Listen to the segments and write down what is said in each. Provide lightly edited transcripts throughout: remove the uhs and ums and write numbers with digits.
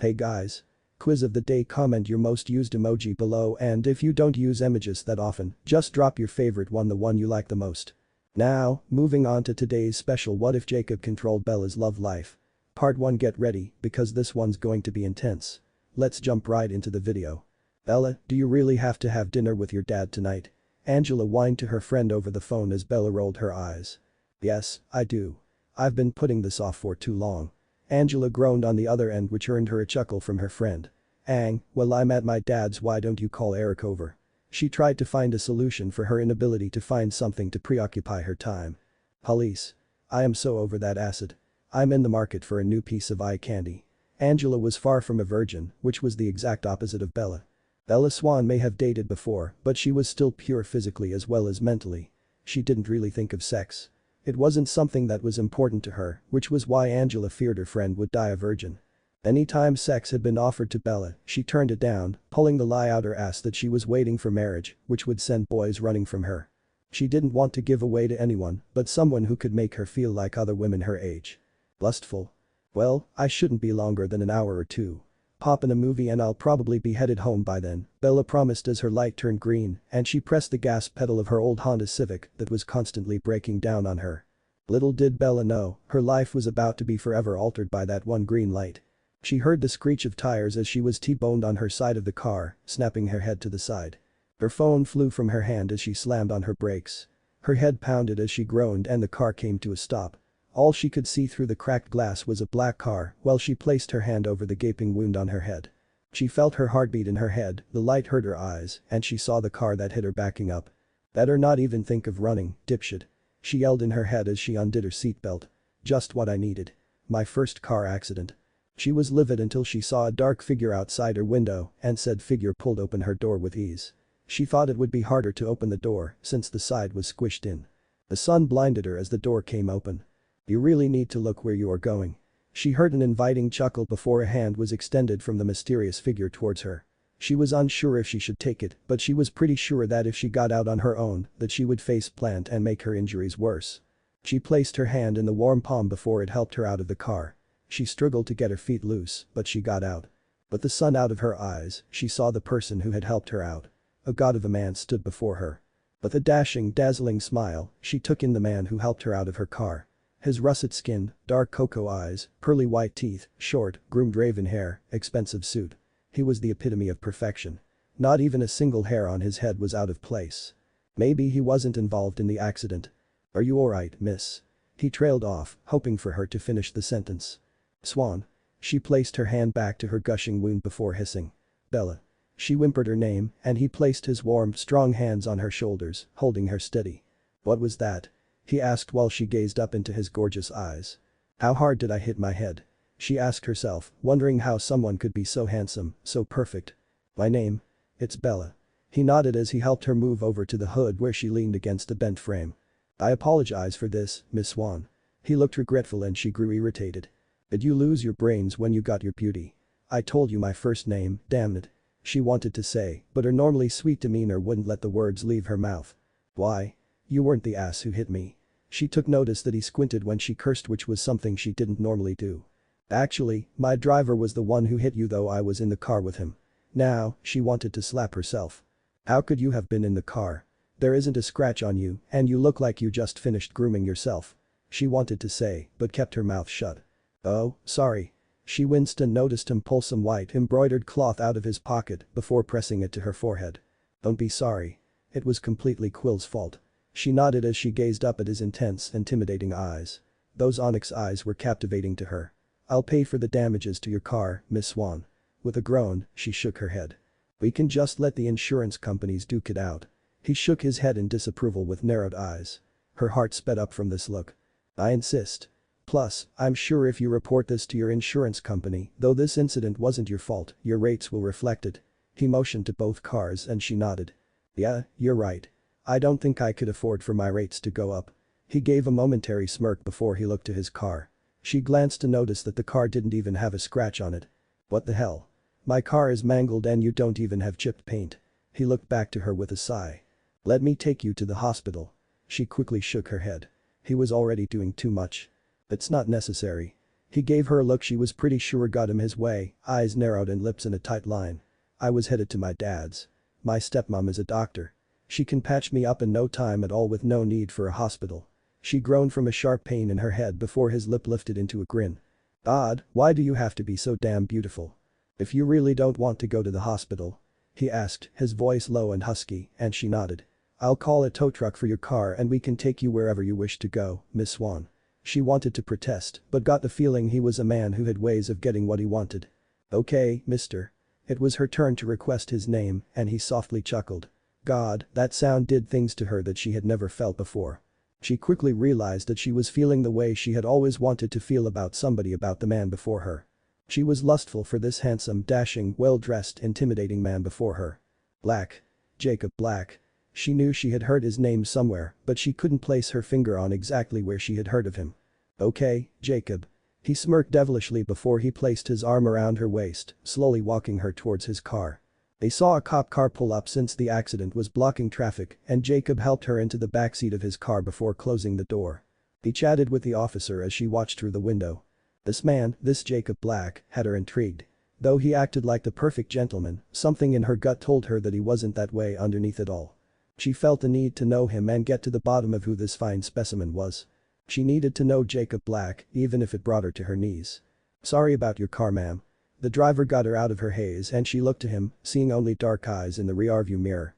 Hey guys. Quiz of the day, comment your most used emoji below, and if you don't use emojis that often, just drop your favorite one, the one you like the most. Now, moving on to today's special What If Jacob Controlled Bella's Love Life. Part 1. Get ready, because this one's going to be intense. Let's jump right into the video. Bella, do you really have to have dinner with your dad tonight? Angela whined to her friend over the phone as Bella rolled her eyes. Yes, I do. I've been putting this off for too long. Angela groaned on the other end, which earned her a chuckle from her friend. Well, I'm at my dad's, why don't you call Eric over? She tried to find a solution for her inability to find something to preoccupy her time. Police. I am so over that acid. I'm in the market for a new piece of eye candy. Angela was far from a virgin, which was the exact opposite of Bella. Bella Swan may have dated before, but she was still pure physically as well as mentally. She didn't really think of sex. It wasn't something that was important to her, which was why Angela feared her friend would die a virgin. Anytime sex had been offered to Bella, she turned it down, pulling the lie out her ass that she was waiting for marriage, which would send boys running from her. She didn't want to give away to anyone, but someone who could make her feel like other women her age. Lustful. Well, I shouldn't be longer than an hour or two. Pop in a movie and I'll probably be headed home by then, Bella promised as her light turned green and she pressed the gas pedal of her old Honda Civic that was constantly breaking down on her. Little did Bella know, her life was about to be forever altered by that one green light. She heard the screech of tires as she was T-boned on her side of the car, snapping her head to the side. Her phone flew from her hand as she slammed on her brakes. Her head pounded as she groaned and the car came to a stop. All she could see through the cracked glass was a black car while she placed her hand over the gaping wound on her head. She felt her heartbeat in her head, the light hurt her eyes, and she saw the car that hit her backing up. Better not even think of running, dipshit. She yelled in her head as she undid her seatbelt. Just what I needed. My first car accident. She was livid until she saw a dark figure outside her window and said figure pulled open her door with ease. She thought it would be harder to open the door since the side was squished in. The sun blinded her as the door came open. You really need to look where you are going. She heard an inviting chuckle before a hand was extended from the mysterious figure towards her. She was unsure if she should take it, but she was pretty sure that if she got out on her own, that she would face plant and make her injuries worse. She placed her hand in the warm palm before it helped her out of the car. She struggled to get her feet loose, but she got out. With the sun out of her eyes, she saw the person who had helped her out. A god of a man stood before her. With a dashing, dazzling smile, she took in the man who helped her out of her car. His russet skin, dark cocoa eyes, pearly white teeth, short, groomed raven hair, expensive suit. He was the epitome of perfection. Not even a single hair on his head was out of place. Maybe he wasn't involved in the accident. Are you alright, miss? He trailed off, hoping for her to finish the sentence. Swan. She placed her hand back to her gushing wound before hissing. Bella. She whimpered her name, and he placed his warm, strong hands on her shoulders, holding her steady. What was that? He asked while she gazed up into his gorgeous eyes. How hard did I hit my head? She asked herself, wondering how someone could be so handsome, so perfect. My name? It's Bella. He nodded as he helped her move over to the hood where she leaned against a bent frame. I apologize for this, Miss Swan. He looked regretful and she grew irritated. Did you lose your brains when you got your beauty? I told you my first name, damn it. She wanted to say, but her normally sweet demeanor wouldn't let the words leave her mouth. Why? You weren't the ass who hit me. She took notice that he squinted when she cursed, which was something she didn't normally do. Actually, my driver was the one who hit you, though I was in the car with him. Now, she wanted to slap herself. How could you have been in the car? There isn't a scratch on you, and you look like you just finished grooming yourself. She wanted to say, but kept her mouth shut. Oh, sorry. She winced and noticed him pull some white embroidered cloth out of his pocket before pressing it to her forehead. Don't be sorry. It was completely Quill's fault. She nodded as she gazed up at his intense, intimidating eyes. Those onyx eyes were captivating to her. I'll pay for the damages to your car, Miss Swan. With a groan, she shook her head. We can just let the insurance companies duke it out. He shook his head in disapproval with narrowed eyes. Her heart sped up from this look. I insist. Plus, I'm sure if you report this to your insurance company, though this incident wasn't your fault, your rates will reflect it. He motioned to both cars and she nodded. Yeah, you're right. I don't think I could afford for my rates to go up. He gave a momentary smirk before he looked to his car. She glanced to notice that the car didn't even have a scratch on it. What the hell? My car is mangled and you don't even have chipped paint. He looked back to her with a sigh. Let me take you to the hospital. She quickly shook her head. He was already doing too much. It's not necessary. He gave her a look she was pretty sure got him his way, eyes narrowed and lips in a tight line. I was headed to my dad's. My stepmom is a doctor. She can patch me up in no time at all with no need for a hospital. She groaned from a sharp pain in her head before his lip lifted into a grin. Odd, why do you have to be so damn beautiful? If you really don't want to go to the hospital? He asked, his voice low and husky, and she nodded. I'll call a tow truck for your car and we can take you wherever you wish to go, Miss Swan. She wanted to protest, but got the feeling he was a man who had ways of getting what he wanted. Okay, mister. It was her turn to request his name, and he softly chuckled. God, that sound did things to her that she had never felt before. She quickly realized that she was feeling the way she had always wanted to feel about somebody about the man before her. She was lustful for this handsome, dashing, well-dressed, intimidating man before her. Black. Jacob Black. She knew she had heard his name somewhere, but she couldn't place her finger on exactly where she had heard of him. Okay, Jacob. He smirked devilishly before he placed his arm around her waist, slowly walking her towards his car. They saw a cop car pull up since the accident was blocking traffic, and Jacob helped her into the backseat of his car before closing the door. He chatted with the officer as she watched through the window. This man, this Jacob Black, had her intrigued. Though he acted like the perfect gentleman, something in her gut told her that he wasn't that way underneath it all. She felt the need to know him and get to the bottom of who this fine specimen was. She needed to know Jacob Black, even if it brought her to her knees. Sorry about your car, ma'am. The driver got her out of her haze and she looked to him, seeing only dark eyes in the rearview mirror.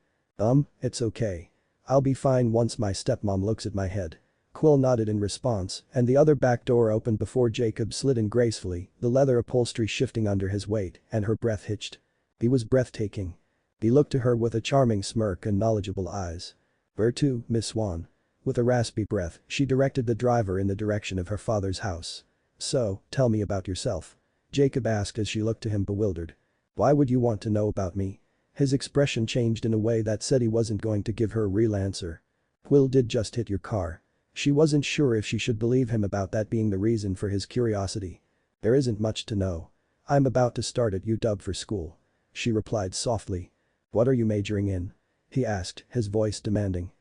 It's okay. I'll be fine once my stepmom looks at my head. Quill nodded in response, and the other back door opened before Jacob slid in gracefully, the leather upholstery shifting under his weight, and her breath hitched. He was breathtaking. He looked to her with a charming smirk and knowledgeable eyes. Where to, Miss Swan? With a raspy breath, she directed the driver in the direction of her father's house. So, tell me about yourself. Jacob asked as she looked to him bewildered. Why would you want to know about me? His expression changed in a way that said he wasn't going to give her a real answer. Will did just hit your car. She wasn't sure if she should believe him about that being the reason for his curiosity. There isn't much to know. I'm about to start at UW for school. She replied softly. What are you majoring in? He asked, his voice demanding.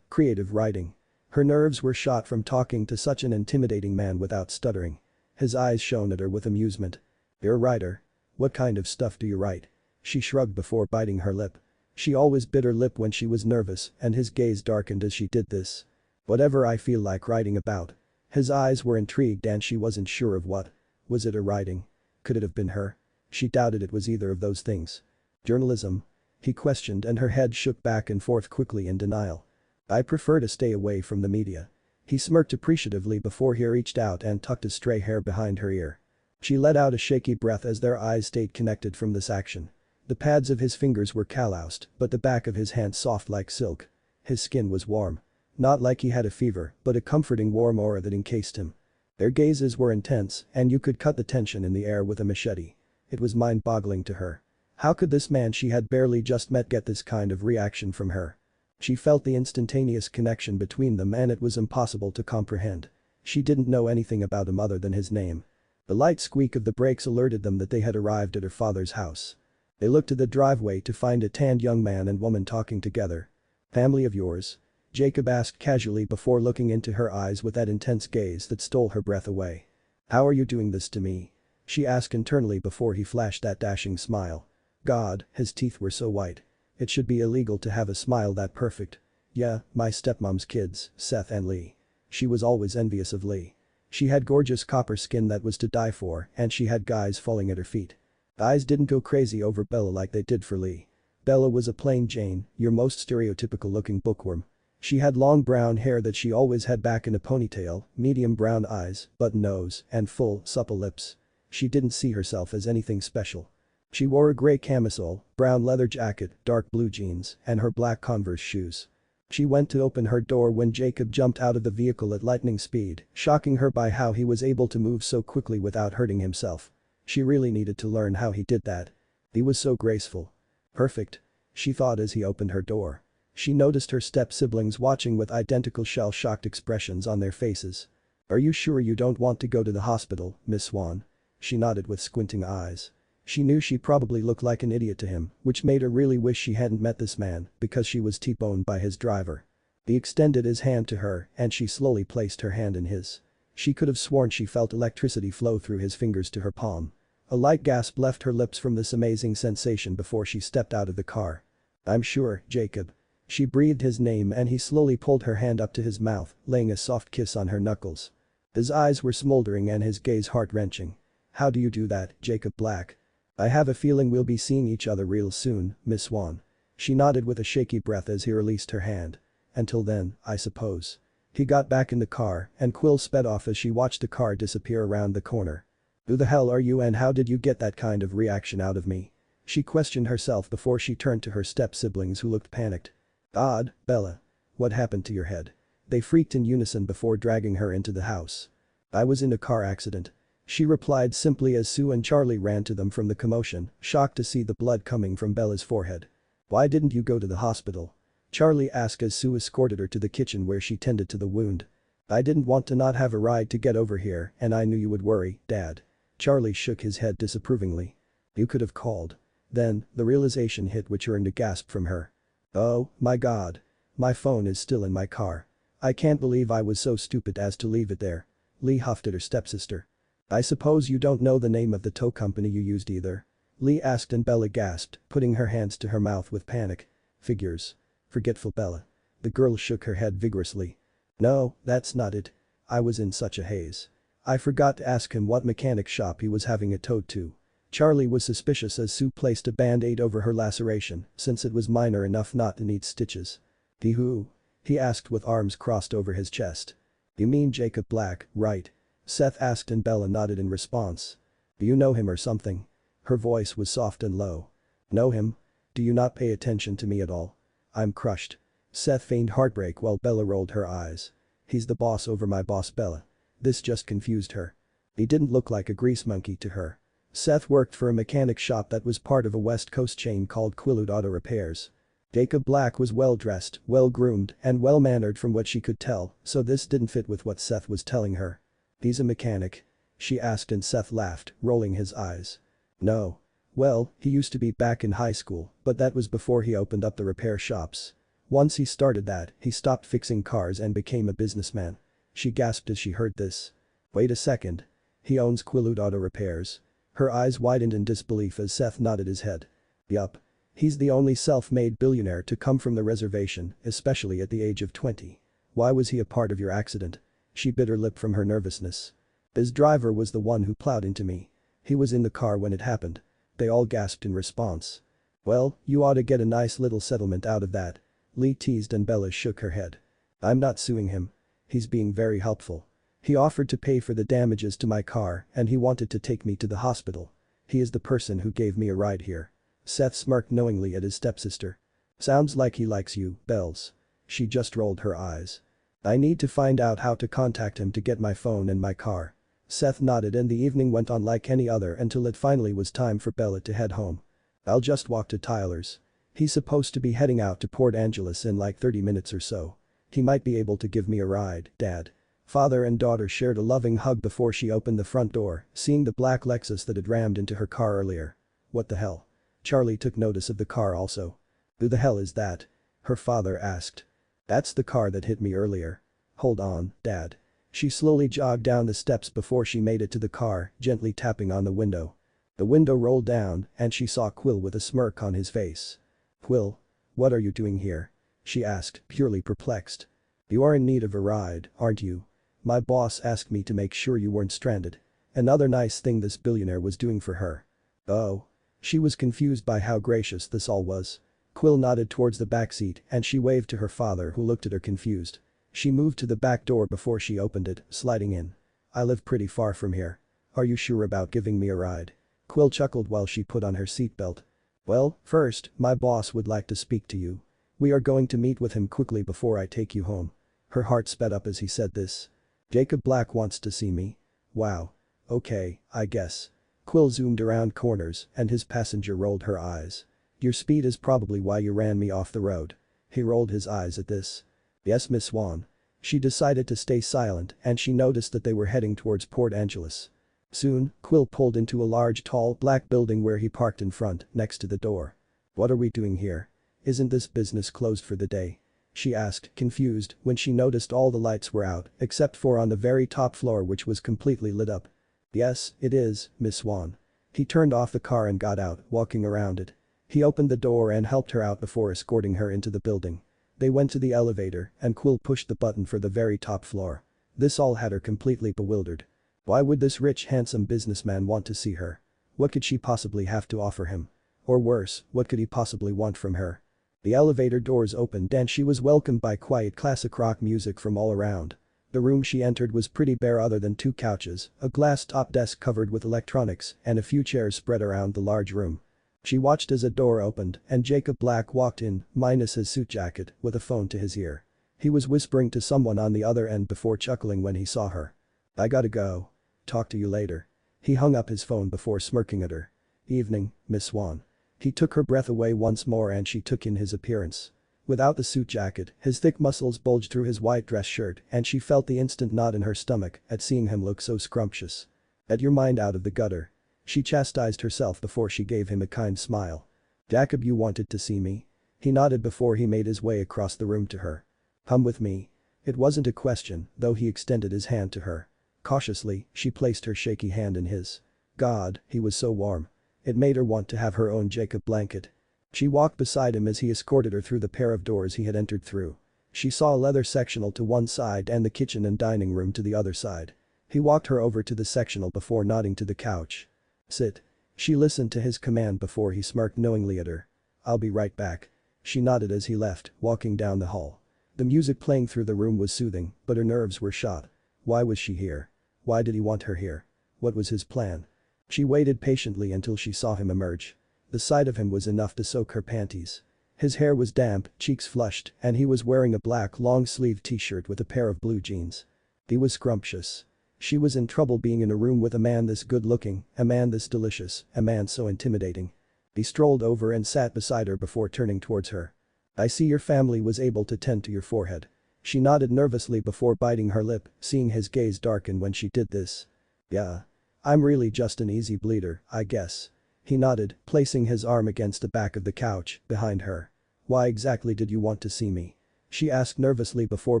Creative writing. Her nerves were shot from talking to such an intimidating man without stuttering. His eyes shone at her with amusement. You're a writer. What kind of stuff do you write? She shrugged before biting her lip. She always bit her lip when she was nervous, and his gaze darkened as she did this. Whatever I feel like writing about. His eyes were intrigued and she wasn't sure of what. Was it her writing? Could it have been her? She doubted it was either of those things. Journalism? He questioned and her head shook back and forth quickly in denial. I prefer to stay away from the media. He smirked appreciatively before he reached out and tucked his stray hair behind her ear. She let out a shaky breath as their eyes stayed connected from this action. The pads of his fingers were calloused, but the back of his hand soft like silk. His skin was warm. Not like he had a fever, but a comforting warm aura that encased him. Their gazes were intense, and you could cut the tension in the air with a machete. It was mind-boggling to her. How could this man she had barely just met get this kind of reaction from her? She felt the instantaneous connection between them and it was impossible to comprehend. She didn't know anything about him other than his name. The light squeak of the brakes alerted them that they had arrived at her father's house. They looked to the driveway to find a tanned young man and woman talking together. Family of yours? Jacob asked casually before looking into her eyes with that intense gaze that stole her breath away. How are you doing this to me? She asked internally before he flashed that dashing smile. God, his teeth were so white. It should be illegal to have a smile that perfect. Yeah, my stepmom's kids, Seth and Lee. She was always envious of Lee. She had gorgeous copper skin that was to die for and she had guys falling at her feet. Eyes didn't go crazy over Bella like they did for Lee. Bella was a plain Jane, your most stereotypical looking bookworm. She had long brown hair that she always had back in a ponytail, medium brown eyes, button nose, and full, supple lips. She didn't see herself as anything special. She wore a gray camisole, brown leather jacket, dark blue jeans, and her black Converse shoes. She went to open her door when Jacob jumped out of the vehicle at lightning speed, shocking her by how he was able to move so quickly without hurting himself. She really needed to learn how he did that. He was so graceful. Perfect. She thought as he opened her door. She noticed her step-siblings watching with identical shell-shocked expressions on their faces. Are you sure you don't want to go to the hospital, Miss Swan? She nodded with squinting eyes. She knew she probably looked like an idiot to him, which made her really wish she hadn't met this man because she was T-boned by his driver. He extended his hand to her and she slowly placed her hand in his. She could have sworn she felt electricity flow through his fingers to her palm. A light gasp left her lips from this amazing sensation before she stepped out of the car. "I'm sure, Jacob." She breathed his name and he slowly pulled her hand up to his mouth, laying a soft kiss on her knuckles. His eyes were smoldering and his gaze heart-wrenching. "How do you do that, Jacob Black?" "I have a feeling we'll be seeing each other real soon, Miss Swan." She nodded with a shaky breath as he released her hand. "Until then, I suppose." He got back in the car and Quill sped off as she watched the car disappear around the corner. "Who the hell are you and how did you get that kind of reaction out of me?" She questioned herself before she turned to her step-siblings who looked panicked. "Odd, Bella. What happened to your head?" They freaked in unison before dragging her into the house. "I was in a car accident." She replied simply as Sue and Charlie ran to them from the commotion, shocked to see the blood coming from Bella's forehead. "Why didn't you go to the hospital?" Charlie asked as Sue escorted her to the kitchen where she tended to the wound. "I didn't want to not have a ride to get over here and I knew you would worry, Dad." Charlie shook his head disapprovingly. "You could have called." Then, the realization hit which earned a gasp from her. "Oh, my God. My phone is still in my car. I can't believe I was so stupid as to leave it there." Lee huffed at her stepsister. "I suppose you don't know the name of the tow company you used either?" Lee asked and Bella gasped, putting her hands to her mouth with panic. "Figures. Forgetful Bella." The girl shook her head vigorously. "No, that's not it. I was in such a haze. I forgot to ask him what mechanic shop he was having it towed to." Charlie was suspicious as Sue placed a band-aid over her laceration since it was minor enough not to need stitches. "The who?" he asked with arms crossed over his chest. "You mean Jacob Black, right?" Seth asked and Bella nodded in response. "Do you know him or something?" Her voice was soft and low. "Know him? Do you not pay attention to me at all?" "I'm crushed." Seth feigned heartbreak while Bella rolled her eyes. "He's the boss over my boss, Bella." This just confused her. He didn't look like a grease monkey to her. Seth worked for a mechanic shop that was part of a West Coast chain called Quillude Auto Repairs. Jacob Black was well-dressed, well-groomed, and well-mannered from what she could tell, so this didn't fit with what Seth was telling her. "He's a mechanic?" she asked and Seth laughed, rolling his eyes. "No. Well, he used to be back in high school, but that was before he opened up the repair shops. Once he started that, he stopped fixing cars and became a businessman." She gasped as she heard this. "Wait a second. He owns Quillude Auto Repairs?" Her eyes widened in disbelief as Seth nodded his head. "Yup. He's the only self-made billionaire to come from the reservation, especially at the age of 20. Why was he a part of your accident?" She bit her lip from her nervousness. "His driver was the one who plowed into me. He was in the car when it happened." They all gasped in response. "Well, you ought to get a nice little settlement out of that." Lee teased and Bella shook her head. "I'm not suing him. He's being very helpful. He offered to pay for the damages to my car and he wanted to take me to the hospital. He is the person who gave me a ride here." Seth smirked knowingly at his stepsister. "Sounds like he likes you, Bells." She just rolled her eyes. "I need to find out how to contact him to get my phone and my car." Seth nodded and the evening went on like any other until it finally was time for Bella to head home. "I'll just walk to Tyler's. He's supposed to be heading out to Port Angeles in like 30 minutes or so. He might be able to give me a ride, Dad." Father and daughter shared a loving hug before she opened the front door, seeing the black Lexus that had rammed into her car earlier. "What the hell?" Charlie took notice of the car also. "Who the hell is that?" her father asked. "That's the car that hit me earlier." "Hold on, Dad." She slowly jogged down the steps before she made it to the car, gently tapping on the window. The window rolled down and she saw Quill with a smirk on his face. "Quill? What are you doing here?" she asked, purely perplexed. "You are in need of a ride, aren't you? My boss asked me to make sure you weren't stranded." Another nice thing this billionaire was doing for her. "Oh." She was confused by how gracious this all was. Quill nodded towards the backseat and she waved to her father who looked at her confused. She moved to the back door before she opened it, sliding in. "I live pretty far from here. Are you sure about giving me a ride?" Quill chuckled while she put on her seatbelt. "Well, first, my boss would like to speak to you. We are going to meet with him quickly before I take you home." Her heart sped up as he said this. "Jacob Black wants to see me? Wow. Okay, I guess." Quill zoomed around corners and his passenger rolled her eyes. "Your speed is probably why you ran me off the road." He rolled his eyes at this. "Yes, Miss Swan." She decided to stay silent and she noticed that they were heading towards Port Angeles. Soon, Quill pulled into a large tall black building where he parked in front, next to the door. "What are we doing here? Isn't this business closed for the day?" she asked, confused, when she noticed all the lights were out, except for on the very top floor which was completely lit up. Yes, it is, Miss Swan. He turned off the car and got out, walking around it. He opened the door and helped her out before escorting her into the building. They went to the elevator and Quill pushed the button for the very top floor. This all had her completely bewildered. Why would this rich handsome businessman want to see her? What could she possibly have to offer him? Or worse, what could he possibly want from her? The elevator doors opened and she was welcomed by quiet classic rock music from all around. The room she entered was pretty bare other than 2 couches, a glass-top desk covered with electronics, and a few chairs spread around the large room. She watched as a door opened and Jacob Black walked in, minus his suit jacket, with a phone to his ear. He was whispering to someone on the other end before chuckling when he saw her. "I gotta go. Talk to you later." He hung up his phone before smirking at her. "Evening, Miss Swan." He took her breath away once more and she took in his appearance. Without the suit jacket, his thick muscles bulged through his white dress shirt and she felt the instant knot in her stomach at seeing him look so scrumptious. "Get your mind out of the gutter." She chastised herself before she gave him a kind smile. "Jacob, you wanted to see me?" He nodded before he made his way across the room to her. "Come with me." It wasn't a question, though he extended his hand to her. Cautiously, she placed her shaky hand in his. God, he was so warm. It made her want to have her own Jacob blanket. She walked beside him as he escorted her through the pair of doors he had entered through. She saw a leather sectional to one side and the kitchen and dining room to the other side. He walked her over to the sectional before nodding to the couch. "Sit." She listened to his command before he smirked knowingly at her. "I'll be right back." She nodded as he left, walking down the hall. The music playing through the room was soothing, but her nerves were shot. Why was she here? Why did he want her here? What was his plan? She waited patiently until she saw him emerge. The sight of him was enough to soak her panties. His hair was damp, cheeks flushed, and he was wearing a black long-sleeved t-shirt with a pair of blue jeans. He was scrumptious. She was in trouble being in a room with a man this good-looking, a man this delicious, a man so intimidating. He strolled over and sat beside her before turning towards her. "I see your family was able to tend to your forehead." She nodded nervously before biting her lip, seeing his gaze darken when she did this. "Yeah. I'm really just an easy bleeder, I guess." He nodded, placing his arm against the back of the couch, behind her. "Why exactly did you want to see me?" She asked nervously before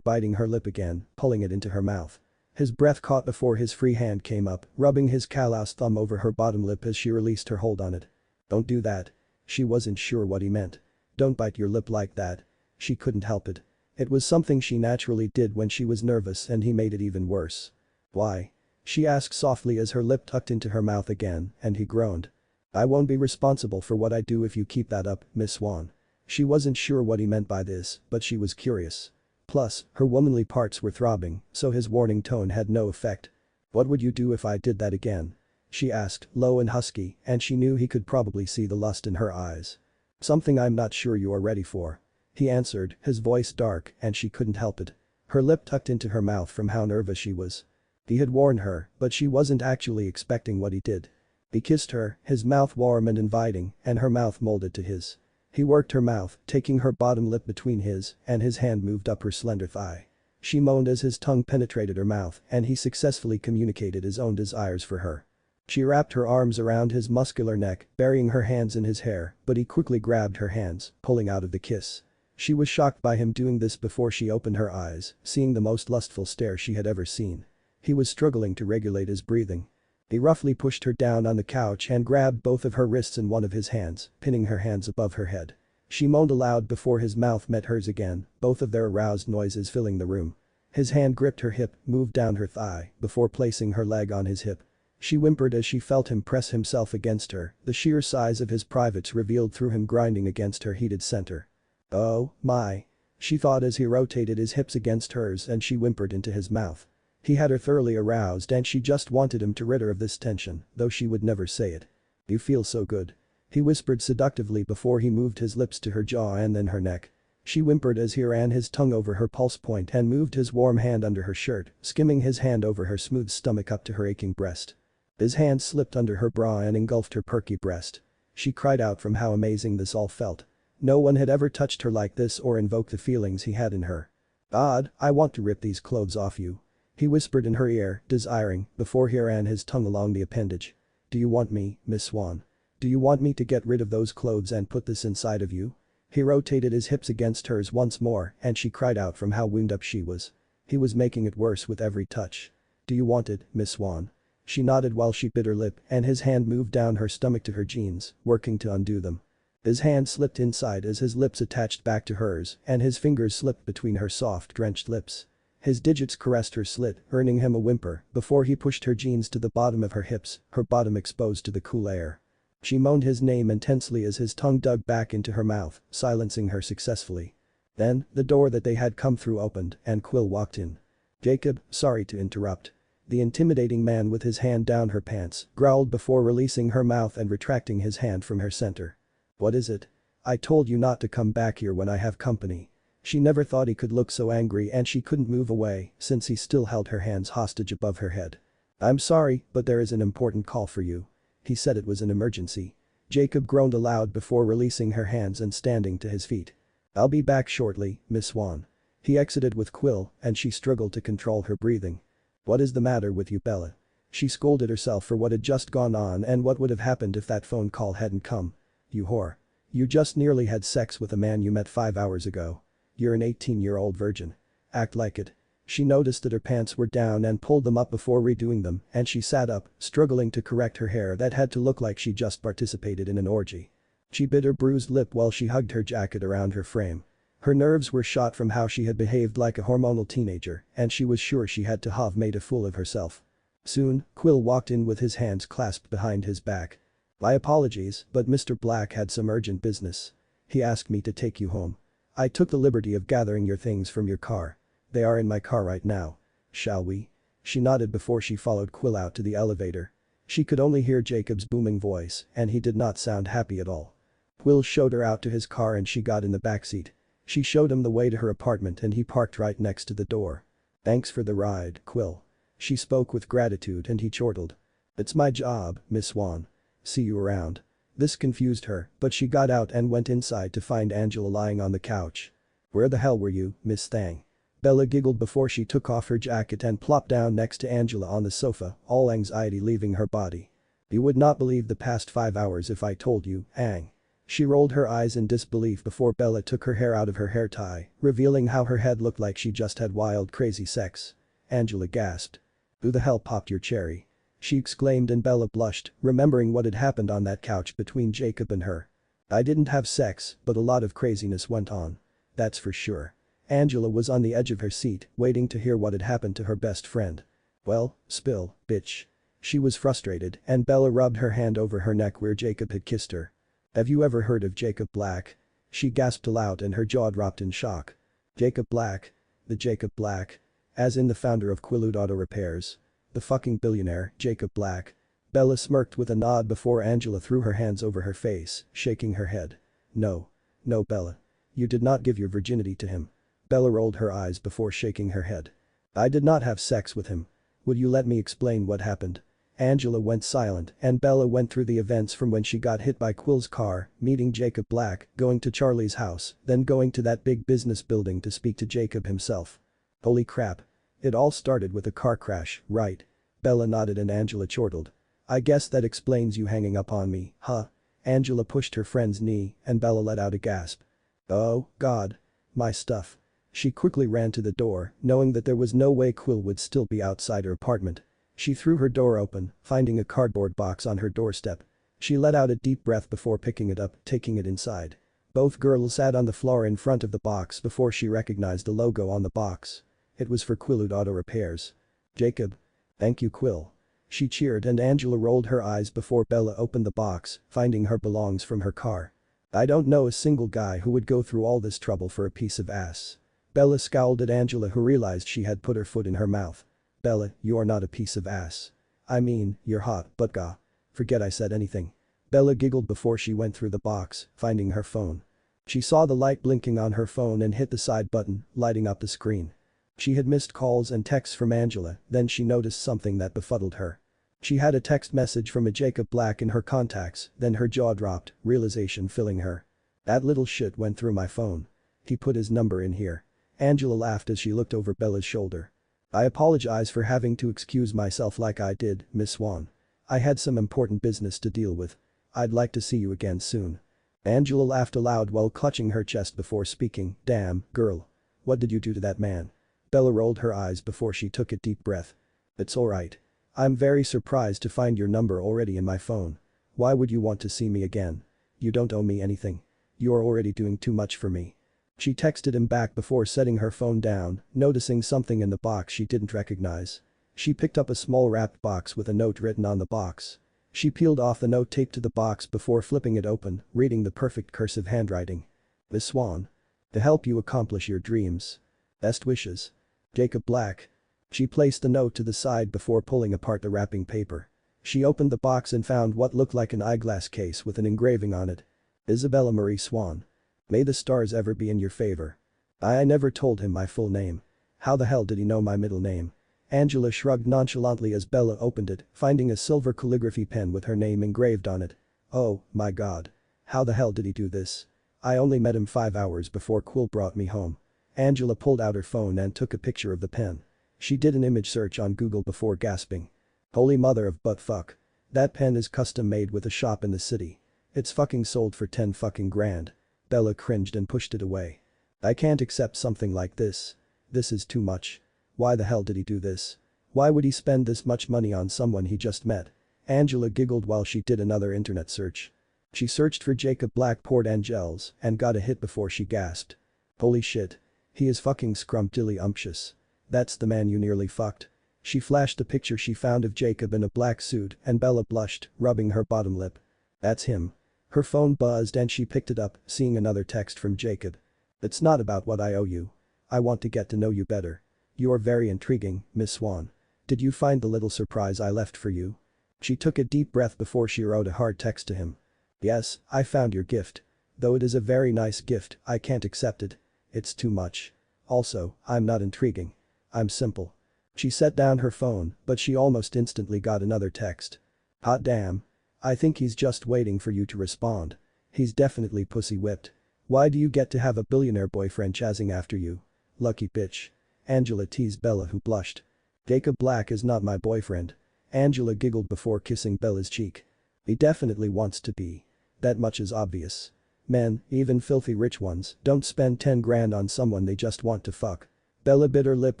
biting her lip again, pulling it into her mouth. His breath caught before his free hand came up, rubbing his calloused thumb over her bottom lip as she released her hold on it. "Don't do that." She wasn't sure what he meant. "Don't bite your lip like that." She couldn't help it. It was something she naturally did when she was nervous and he made it even worse. "Why?" she asked softly as her lip tucked into her mouth again, and he groaned. "I won't be responsible for what I do if you keep that up, Miss Swan." She wasn't sure what he meant by this, but she was curious. Plus, her womanly parts were throbbing, so his warning tone had no effect. "What would you do if I did that again?" she asked, low and husky, and she knew he could probably see the lust in her eyes. "Something I'm not sure you are ready for." He answered, his voice dark, and she couldn't help it. Her lip tucked into her mouth from how nervous she was. He had warned her, but she wasn't actually expecting what he did. He kissed her, his mouth warm and inviting, and her mouth molded to his. He worked her mouth, taking her bottom lip between his, and his hand moved up her slender thigh. She moaned as his tongue penetrated her mouth and he successfully communicated his own desires for her. She wrapped her arms around his muscular neck, burying her hands in his hair, but he quickly grabbed her hands, pulling out of the kiss. She was shocked by him doing this before she opened her eyes, seeing the most lustful stare she had ever seen. He was struggling to regulate his breathing. He roughly pushed her down on the couch and grabbed both of her wrists in one of his hands, pinning her hands above her head. She moaned aloud before his mouth met hers again, both of their aroused noises filling the room. His hand gripped her hip, moved down her thigh, before placing her leg on his hip. She whimpered as she felt him press himself against her, the sheer size of his privates revealed through him grinding against her heated center. "Oh, my," she thought as he rotated his hips against hers and she whimpered into his mouth. He had her thoroughly aroused and she just wanted him to rid her of this tension, though she would never say it. "You feel so good." He whispered seductively before he moved his lips to her jaw and then her neck. She whimpered as he ran his tongue over her pulse point and moved his warm hand under her shirt, skimming his hand over her smooth stomach up to her aching breast. His hand slipped under her bra and engulfed her perky breast. She cried out from how amazing this all felt. No one had ever touched her like this or invoked the feelings he had in her. "God, I want to rip these clothes off you." He whispered in her ear, desiring, before he ran his tongue along the appendage. "Do you want me, Miss Swan? Do you want me to get rid of those clothes and put this inside of you?" He rotated his hips against hers once more and she cried out from how wound up she was. He was making it worse with every touch. "Do you want it, Miss Swan?" She nodded while she bit her lip and his hand moved down her stomach to her jeans, working to undo them. His hand slipped inside as his lips attached back to hers and his fingers slipped between her soft, drenched lips. His digits caressed her slit, earning him a whimper before he pushed her jeans to the bottom of her hips, her bottom exposed to the cool air. She moaned his name intensely as his tongue dug back into her mouth, silencing her successfully. Then, the door that they had come through opened and Quill walked in. "Jacob, sorry to interrupt." The intimidating man with his hand down her pants growled before releasing her mouth and retracting his hand from her center. "What is it? I told you not to come back here when I have company." She never thought he could look so angry and she couldn't move away since he still held her hands hostage above her head. "I'm sorry, but there is an important call for you." He said it was an emergency. Jacob groaned aloud before releasing her hands and standing to his feet. "I'll be back shortly, Miss Swan." He exited with Quill and she struggled to control her breathing. "What is the matter with you, Bella?" She scolded herself for what had just gone on and what would have happened if that phone call hadn't come. "You whore. You just nearly had sex with a man you met 5 hours ago. You're an 18-year-old virgin. Act like it." She noticed that her pants were down and pulled them up before redoing them and she sat up, struggling to correct her hair that had to look like she just participated in an orgy. She bit her bruised lip while she hugged her jacket around her frame. Her nerves were shot from how she had behaved like a hormonal teenager and she was sure she had to have made a fool of herself. Soon, Quill walked in with his hands clasped behind his back. "My apologies, but Mr. Black had some urgent business. He asked me to take you home. I took the liberty of gathering your things from your car. They are in my car right now. Shall we?" She nodded before she followed Quill out to the elevator. She could only hear Jacob's booming voice and he did not sound happy at all. Quill showed her out to his car and she got in the backseat. She showed him the way to her apartment and he parked right next to the door. "Thanks for the ride, Quill." She spoke with gratitude and he chortled. "It's my job, Miss Swan. See you around." This confused her, but she got out and went inside to find Angela lying on the couch. "Where the hell were you, Miss Thang?" Bella giggled before she took off her jacket and plopped down next to Angela on the sofa, all anxiety leaving her body. "You would not believe the past 5 hours if I told you, Ang." She rolled her eyes in disbelief before Bella took her hair out of her hair tie, revealing how her head looked like she just had wild crazy sex. Angela gasped. "Who the hell popped your cherry?" she exclaimed and Bella blushed, remembering what had happened on that couch between Jacob and her. "I didn't have sex, but a lot of craziness went on. That's for sure." Angela was on the edge of her seat, waiting to hear what had happened to her best friend. "Well, spill, bitch." She was frustrated and Bella rubbed her hand over her neck where Jacob had kissed her. "Have you ever heard of Jacob Black?" She gasped aloud and her jaw dropped in shock. "Jacob Black? The Jacob Black? As in the founder of Quillude Auto Repairs? The fucking billionaire, Jacob Black?" Bella smirked with a nod before Angela threw her hands over her face, shaking her head. "No. No, Bella. You did not give your virginity to him." Bella rolled her eyes before shaking her head. "I did not have sex with him. Would you let me explain what happened?" Angela went silent and Bella went through the events from when she got hit by Quill's car, meeting Jacob Black, going to Charlie's house, then going to that big business building to speak to Jacob himself. "Holy crap. It all started with a car crash, right?" Bella nodded and Angela chortled. "I guess that explains you hanging up on me, huh?" Angela pushed her friend's knee and Bella let out a gasp. "Oh, God. My stuff." She quickly ran to the door, knowing that there was no way Quill would still be outside her apartment. She threw her door open, finding a cardboard box on her doorstep. She let out a deep breath before picking it up, taking it inside. Both girls sat on the floor in front of the box before she recognized the logo on the box. It was for Quillude Auto Repairs. "Jacob. Thank you, Quill." She cheered and Angela rolled her eyes before Bella opened the box, finding her belongings from her car. "I don't know a single guy who would go through all this trouble for a piece of ass." Bella scowled at Angela who realized she had put her foot in her mouth. "Bella, you are not a piece of ass. I mean, you're hot, but gah. Forget I said anything." Bella giggled before she went through the box, finding her phone. She saw the light blinking on her phone and hit the side button, lighting up the screen. She had missed calls and texts from Angela, then she noticed something that befuddled her. She had a text message from a Jacob Black in her contacts, then her jaw dropped, realization filling her. "That little shit went through my phone. He put his number in here." Angela laughed as she looked over Bella's shoulder. "I apologize for having to excuse myself like I did, Miss Swan. I had some important business to deal with. I'd like to see you again soon." Angela laughed aloud while clutching her chest before speaking. Damn, girl. What did you do to that man? Bella rolled her eyes before she took a deep breath. It's alright. I'm very surprised to find your number already in my phone. Why would you want to see me again? You don't owe me anything. You're already doing too much for me. She texted him back before setting her phone down, noticing something in the box she didn't recognize. She picked up a small wrapped box with a note written on the box. She peeled off the note taped to the box before flipping it open, reading the perfect cursive handwriting. Miss Swan. To help you accomplish your dreams. Best wishes. Jacob Black. She placed the note to the side before pulling apart the wrapping paper. She opened the box and found what looked like an eyeglass case with an engraving on it. Isabella Marie Swan. May the stars ever be in your favor. I never told him my full name. How the hell did he know my middle name? Angela shrugged nonchalantly as Bella opened it, finding a silver calligraphy pen with her name engraved on it. Oh, my god. How the hell did he do this? I only met him 5 hours before Quill brought me home. Angela pulled out her phone and took a picture of the pen. She did an image search on Google before gasping. Holy mother of butt fuck. That pen is custom made with a shop in the city. It's fucking sold for 10 fucking grand. Bella cringed and pushed it away. I can't accept something like this. This is too much. Why the hell did he do this? Why would he spend this much money on someone he just met? Angela giggled while she did another internet search. She searched for Jacob Black Port Angels and got a hit before she gasped. Holy shit. He is fucking scrumptious. That's the man you nearly fucked. She flashed the picture she found of Jacob in a black suit and Bella blushed, rubbing her bottom lip. That's him. Her phone buzzed and she picked it up, seeing another text from Jacob. It's not about what I owe you. I want to get to know you better. You're very intriguing, Miss Swan. Did you find the little surprise I left for you? She took a deep breath before she wrote a hard text to him. Yes, I found your gift. Though it is a very nice gift, I can't accept it. It's too much. Also, I'm not intriguing. I'm simple. She set down her phone, but she almost instantly got another text. Hot damn. I think he's just waiting for you to respond. He's definitely pussy whipped. Why do you get to have a billionaire boyfriend chasing after you? Lucky bitch. Angela teased Bella, who blushed. Jacob Black is not my boyfriend. Angela giggled before kissing Bella's cheek. He definitely wants to be. That much is obvious. Men, even filthy rich ones, don't spend 10 grand on someone they just want to fuck. Bella bit her lip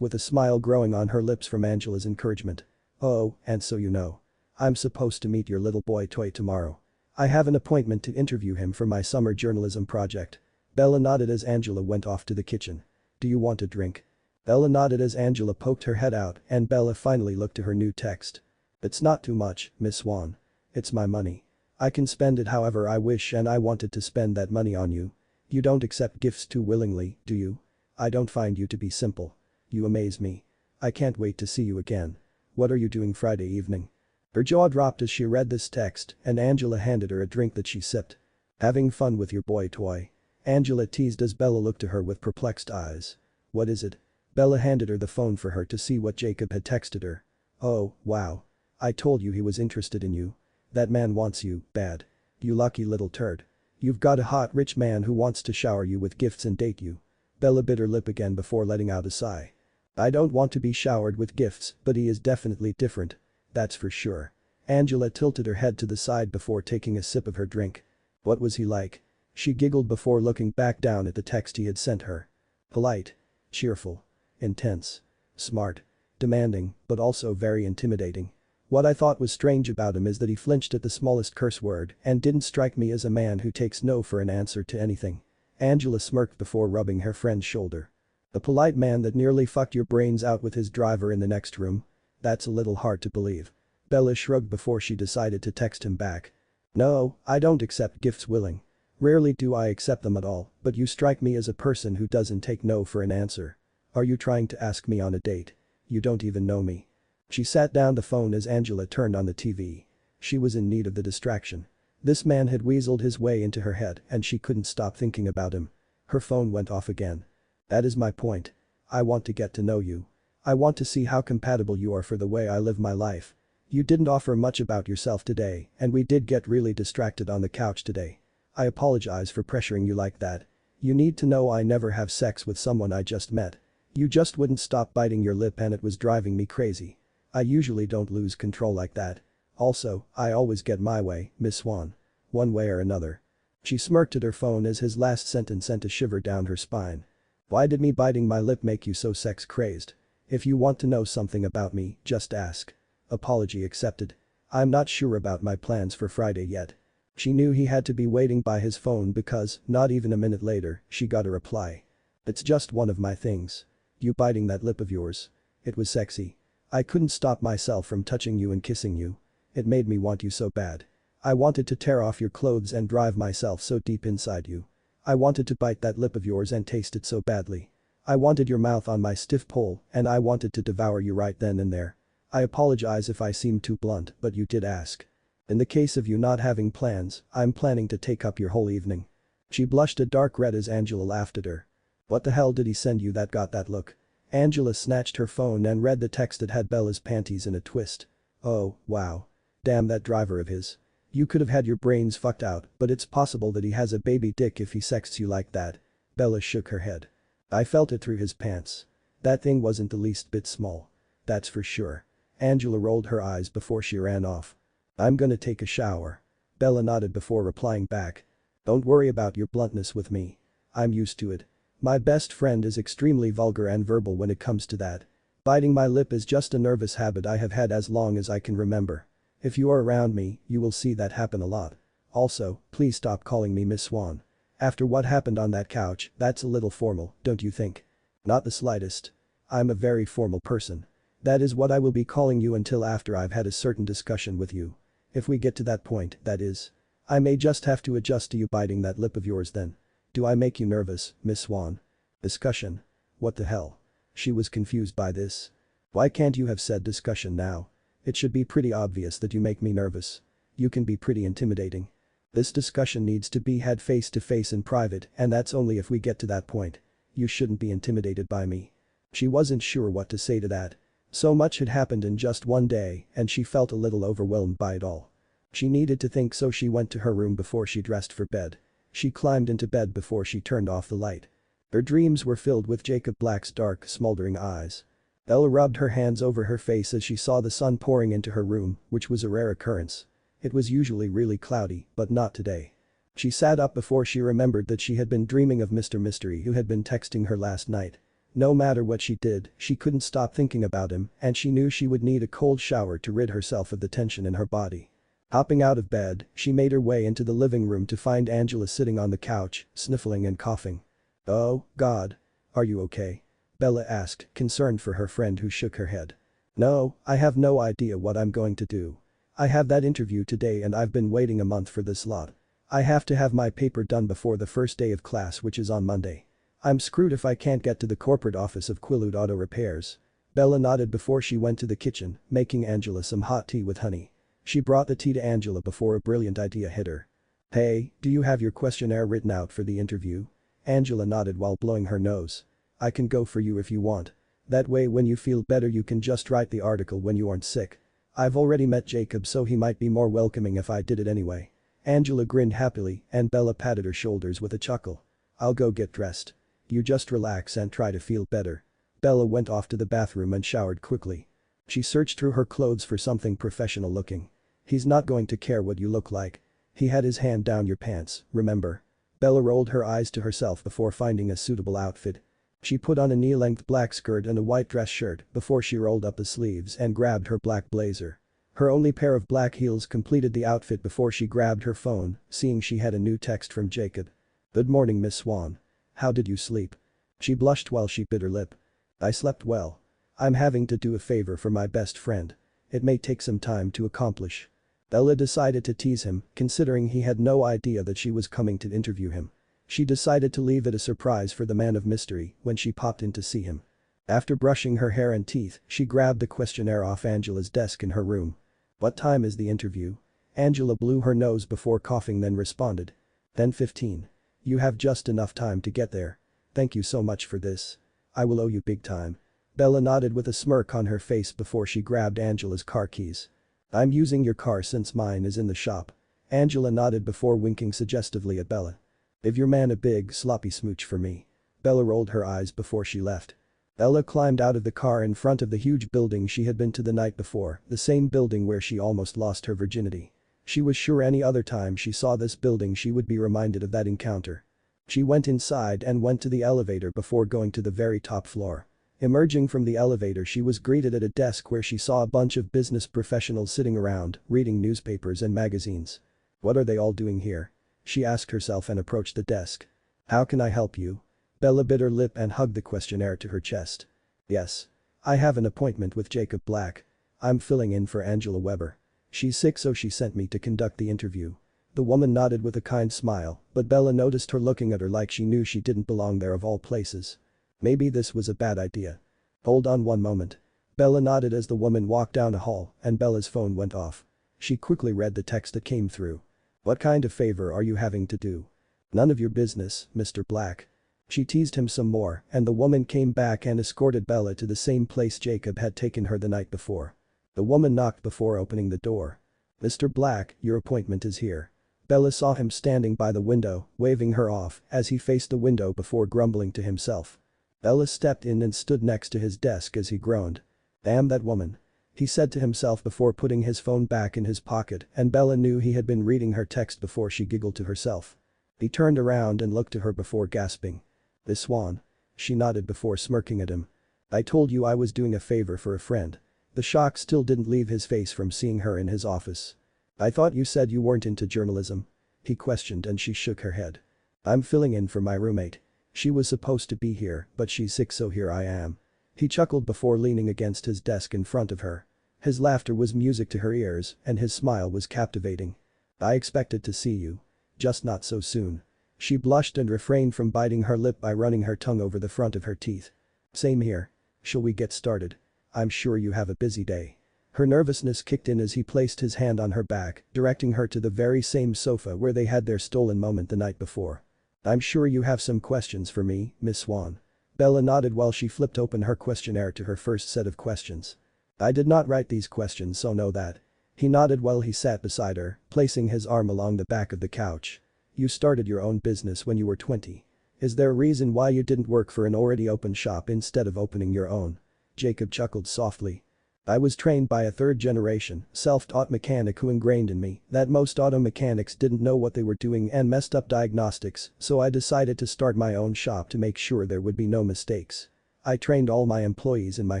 with a smile growing on her lips from Angela's encouragement. Oh, and so you know. I'm supposed to meet your little boy toy tomorrow. I have an appointment to interview him for my summer journalism project. Bella nodded as Angela went off to the kitchen. Do you want a drink? Bella nodded as Angela poked her head out and Bella finally looked to her new text. It's not too much, Miss Swan. It's my money. I can spend it however I wish and I wanted to spend that money on you. You don't accept gifts too willingly, do you? I don't find you to be simple. You amaze me. I can't wait to see you again. What are you doing Friday evening? Her jaw dropped as she read this text and Angela handed her a drink that she sipped. Having fun with your boy toy. Angela teased as Bella looked to her with perplexed eyes. What is it? Bella handed her the phone for her to see what Jacob had texted her. Oh, wow. I told you he was interested in you. That man wants you, bad. You lucky little turd. You've got a hot rich man who wants to shower you with gifts and date you. Bella bit her lip again before letting out a sigh. I don't want to be showered with gifts, but he is definitely different. That's for sure. Angela tilted her head to the side before taking a sip of her drink. What was he like? She giggled before looking back down at the text he had sent her. Polite. Cheerful. Intense. Smart. Demanding, but also very intimidating. What I thought was strange about him is that he flinched at the smallest curse word and didn't strike me as a man who takes no for an answer to anything. Angela smirked before rubbing her friend's shoulder. A polite man that nearly fucked your brains out with his driver in the next room? That's a little hard to believe. Bella shrugged before she decided to text him back. No, I don't accept gifts willing. Rarely do I accept them at all, but you strike me as a person who doesn't take no for an answer. Are you trying to ask me on a date? You don't even know me. She sat down the phone as Angela turned on the TV. She was in need of the distraction. This man had weaseled his way into her head and she couldn't stop thinking about him. Her phone went off again. That is my point. I want to get to know you. I want to see how compatible you are for the way I live my life. You didn't offer much about yourself today and we did get really distracted on the couch today. I apologize for pressuring you like that. You need to know I never have sex with someone I just met. You just wouldn't stop biting your lip and it was driving me crazy. I usually don't lose control like that. Also, I always get my way, Miss Swan. One way or another. She smirked at her phone as his last sentence sent a shiver down her spine. Why did me biting my lip make you so sex-crazed? If you want to know something about me, just ask. Apology accepted. I'm not sure about my plans for Friday yet. She knew he had to be waiting by his phone because, not even a minute later, she got a reply. It's just one of my things. You biting that lip of yours. It was sexy. I couldn't stop myself from touching you and kissing you. It made me want you so bad. I wanted to tear off your clothes and drive myself so deep inside you. I wanted to bite that lip of yours and taste it so badly. I wanted your mouth on my stiff pole and I wanted to devour you right then and there. I apologize if I seemed too blunt, but you did ask. In the case of you not having plans, I'm planning to take up your whole evening. She blushed a dark red as Angela laughed at her. What the hell did he send you that got that look? Angela snatched her phone and read the text that had Bella's panties in a twist. Oh, wow. Damn that driver of his. You could have had your brains fucked out, but it's possible that he has a baby dick if he sexts you like that. Bella shook her head. I felt it through his pants. That thing wasn't the least bit small. That's for sure. Angela rolled her eyes before she ran off. I'm gonna take a shower. Bella nodded before replying back. Don't worry about your bluntness with me. I'm used to it. My best friend is extremely vulgar and verbal when it comes to that. Biting my lip is just a nervous habit I have had as long as I can remember. If you are around me, you will see that happen a lot. Also, please stop calling me Miss Swan. After what happened on that couch, that's a little formal, don't you think? Not the slightest. I'm a very formal person. That is what I will be calling you until after I've had a certain discussion with you. If we get to that point, that is. I may just have to adjust to you biting that lip of yours then. Do I make you nervous, Miss Swan? Discussion? What the hell? She was confused by this. Why can't you have said discussion now? It should be pretty obvious that you make me nervous. You can be pretty intimidating. This discussion needs to be had face to face in private and that's only if we get to that point. You shouldn't be intimidated by me. She wasn't sure what to say to that. So much had happened in just one day and she felt a little overwhelmed by it all. She needed to think so she went to her room before she dressed for bed. She climbed into bed before she turned off the light. Her dreams were filled with Jacob Black's dark, smoldering eyes. Ella rubbed her hands over her face as she saw the sun pouring into her room, which was a rare occurrence. It was usually really cloudy, but not today. She sat up before she remembered that she had been dreaming of Mr. Mystery who had been texting her last night. No matter what she did, she couldn't stop thinking about him and she knew she would need a cold shower to rid herself of the tension in her body. Hopping out of bed, she made her way into the living room to find Angela sitting on the couch, sniffling and coughing. Oh, God. Are you okay? Bella asked, concerned for her friend who shook her head. No, I have no idea what I'm going to do. I have that interview today and I've been waiting a month for this lot. I have to have my paper done before the first day of class which is on Monday. I'm screwed if I can't get to the corporate office of Quilude Auto Repairs. Bella nodded before she went to the kitchen, making Angela some hot tea with honey. She brought the tea to Angela before a brilliant idea hit her. Hey, do you have your questionnaire written out for the interview? Angela nodded while blowing her nose. I can go for you if you want. That way when you feel better you can just write the article when you aren't sick. I've already met Jacob so he might be more welcoming if I did it anyway. Angela grinned happily and Bella patted her shoulders with a chuckle. I'll go get dressed. You just relax and try to feel better. Bella went off to the bathroom and showered quickly. She searched through her clothes for something professional looking. He's not going to care what you look like. He had his hand down your pants, remember? Bella rolled her eyes to herself before finding a suitable outfit. She put on a knee-length black skirt and a white dress shirt before she rolled up the sleeves and grabbed her black blazer. Her only pair of black heels completed the outfit before she grabbed her phone, seeing she had a new text from Jacob. Good morning, Miss Swan. How did you sleep? She blushed while she bit her lip. I slept well. I'm having to do a favor for my best friend. It may take some time to accomplish. Bella decided to tease him, considering he had no idea that she was coming to interview him. She decided to leave it a surprise for the man of mystery when she popped in to see him. After brushing her hair and teeth, she grabbed the questionnaire off Angela's desk in her room. What time is the interview? Angela blew her nose before coughing then responded. 10:15. You have just enough time to get there. Thank you so much for this. I will owe you big time. Bella nodded with a smirk on her face before she grabbed Angela's car keys. I'm using your car since mine is in the shop. Angela nodded before winking suggestively at Bella. Give your man a big sloppy smooch for me. Bella rolled her eyes before she left. Bella climbed out of the car in front of the huge building she had been to the night before, the same building where she almost lost her virginity. She was sure any other time she saw this building she would be reminded of that encounter. She went inside and went to the elevator before going to the very top floor. Emerging from the elevator, she was greeted at a desk where she saw a bunch of business professionals sitting around, reading newspapers and magazines. What are they all doing here? She asked herself and approached the desk. How can I help you? Bella bit her lip and hugged the questionnaire to her chest. Yes. I have an appointment with Jacob Black. I'm filling in for Angela Weber. She's sick, so she sent me to conduct the interview. The woman nodded with a kind smile, but Bella noticed her looking at her like she knew she didn't belong there of all places. Maybe this was a bad idea. Hold on one moment. Bella nodded as the woman walked down a hall and Bella's phone went off. She quickly read the text that came through. What kind of favor are you having to do? None of your business, Mr. Black. She teased him some more and the woman came back and escorted Bella to the same place Jacob had taken her the night before. The woman knocked before opening the door. Mr. Black, your appointment is here. Bella saw him standing by the window, waving her off as he faced the window before grumbling to himself. Bella stepped in and stood next to his desk as he groaned. Damn that woman. He said to himself before putting his phone back in his pocket, and Bella knew he had been reading her text before she giggled to herself. He turned around and looked to her before gasping. This Swan. She nodded before smirking at him. I told you I was doing a favor for a friend. The shock still didn't leave his face from seeing her in his office. I thought you said you weren't into journalism. He questioned and she shook her head. I'm filling in for my roommate. She was supposed to be here, but she's sick, so here I am. He chuckled before leaning against his desk in front of her. His laughter was music to her ears and his smile was captivating. I expected to see you. Just not so soon. She blushed and refrained from biting her lip by running her tongue over the front of her teeth. Same here. Shall we get started? I'm sure you have a busy day. Her nervousness kicked in as he placed his hand on her back, directing her to the very same sofa where they had their stolen moment the night before. I'm sure you have some questions for me, Miss Swan. Bella nodded while she flipped open her questionnaire to her first set of questions. I did not write these questions, so know that. He nodded while he sat beside her, placing his arm along the back of the couch. You started your own business when you were 20. Is there a reason why you didn't work for an already open shop instead of opening your own? Jacob chuckled softly. I was trained by a third-generation, self-taught mechanic who ingrained in me that most auto mechanics didn't know what they were doing and messed up diagnostics, so I decided to start my own shop to make sure there would be no mistakes. I trained all my employees in my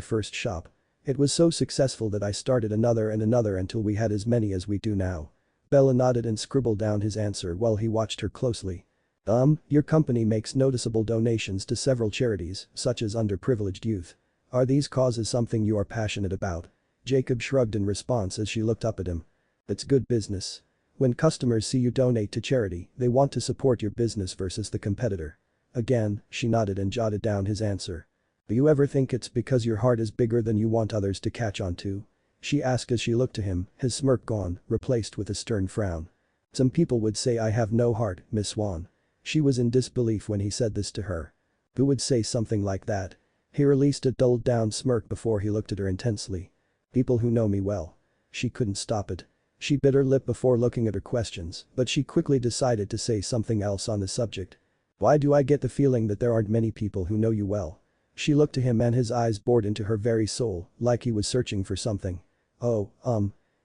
first shop. It was so successful that I started another and another until we had as many as we do now. Bella nodded and scribbled down his answer while he watched her closely. Your company makes noticeable donations to several charities, such as underprivileged youth. Are these causes something you are passionate about? Jacob shrugged in response as she looked up at him. It's good business. When customers see you donate to charity, they want to support your business versus the competitor. Again, she nodded and jotted down his answer. Do you ever think it's because your heart is bigger than you want others to catch on to? She asked as she looked to him, his smirk gone, replaced with a stern frown. Some people would say I have no heart, Miss Swan. She was in disbelief when he said this to her. Who would say something like that? He released a dulled-down smirk before he looked at her intensely. People who know me well. She couldn't stop it. She bit her lip before looking at her questions, but she quickly decided to say something else on the subject. Why do I get the feeling that there aren't many people who know you well? She looked to him and his eyes bored into her very soul, like he was searching for something. Oh,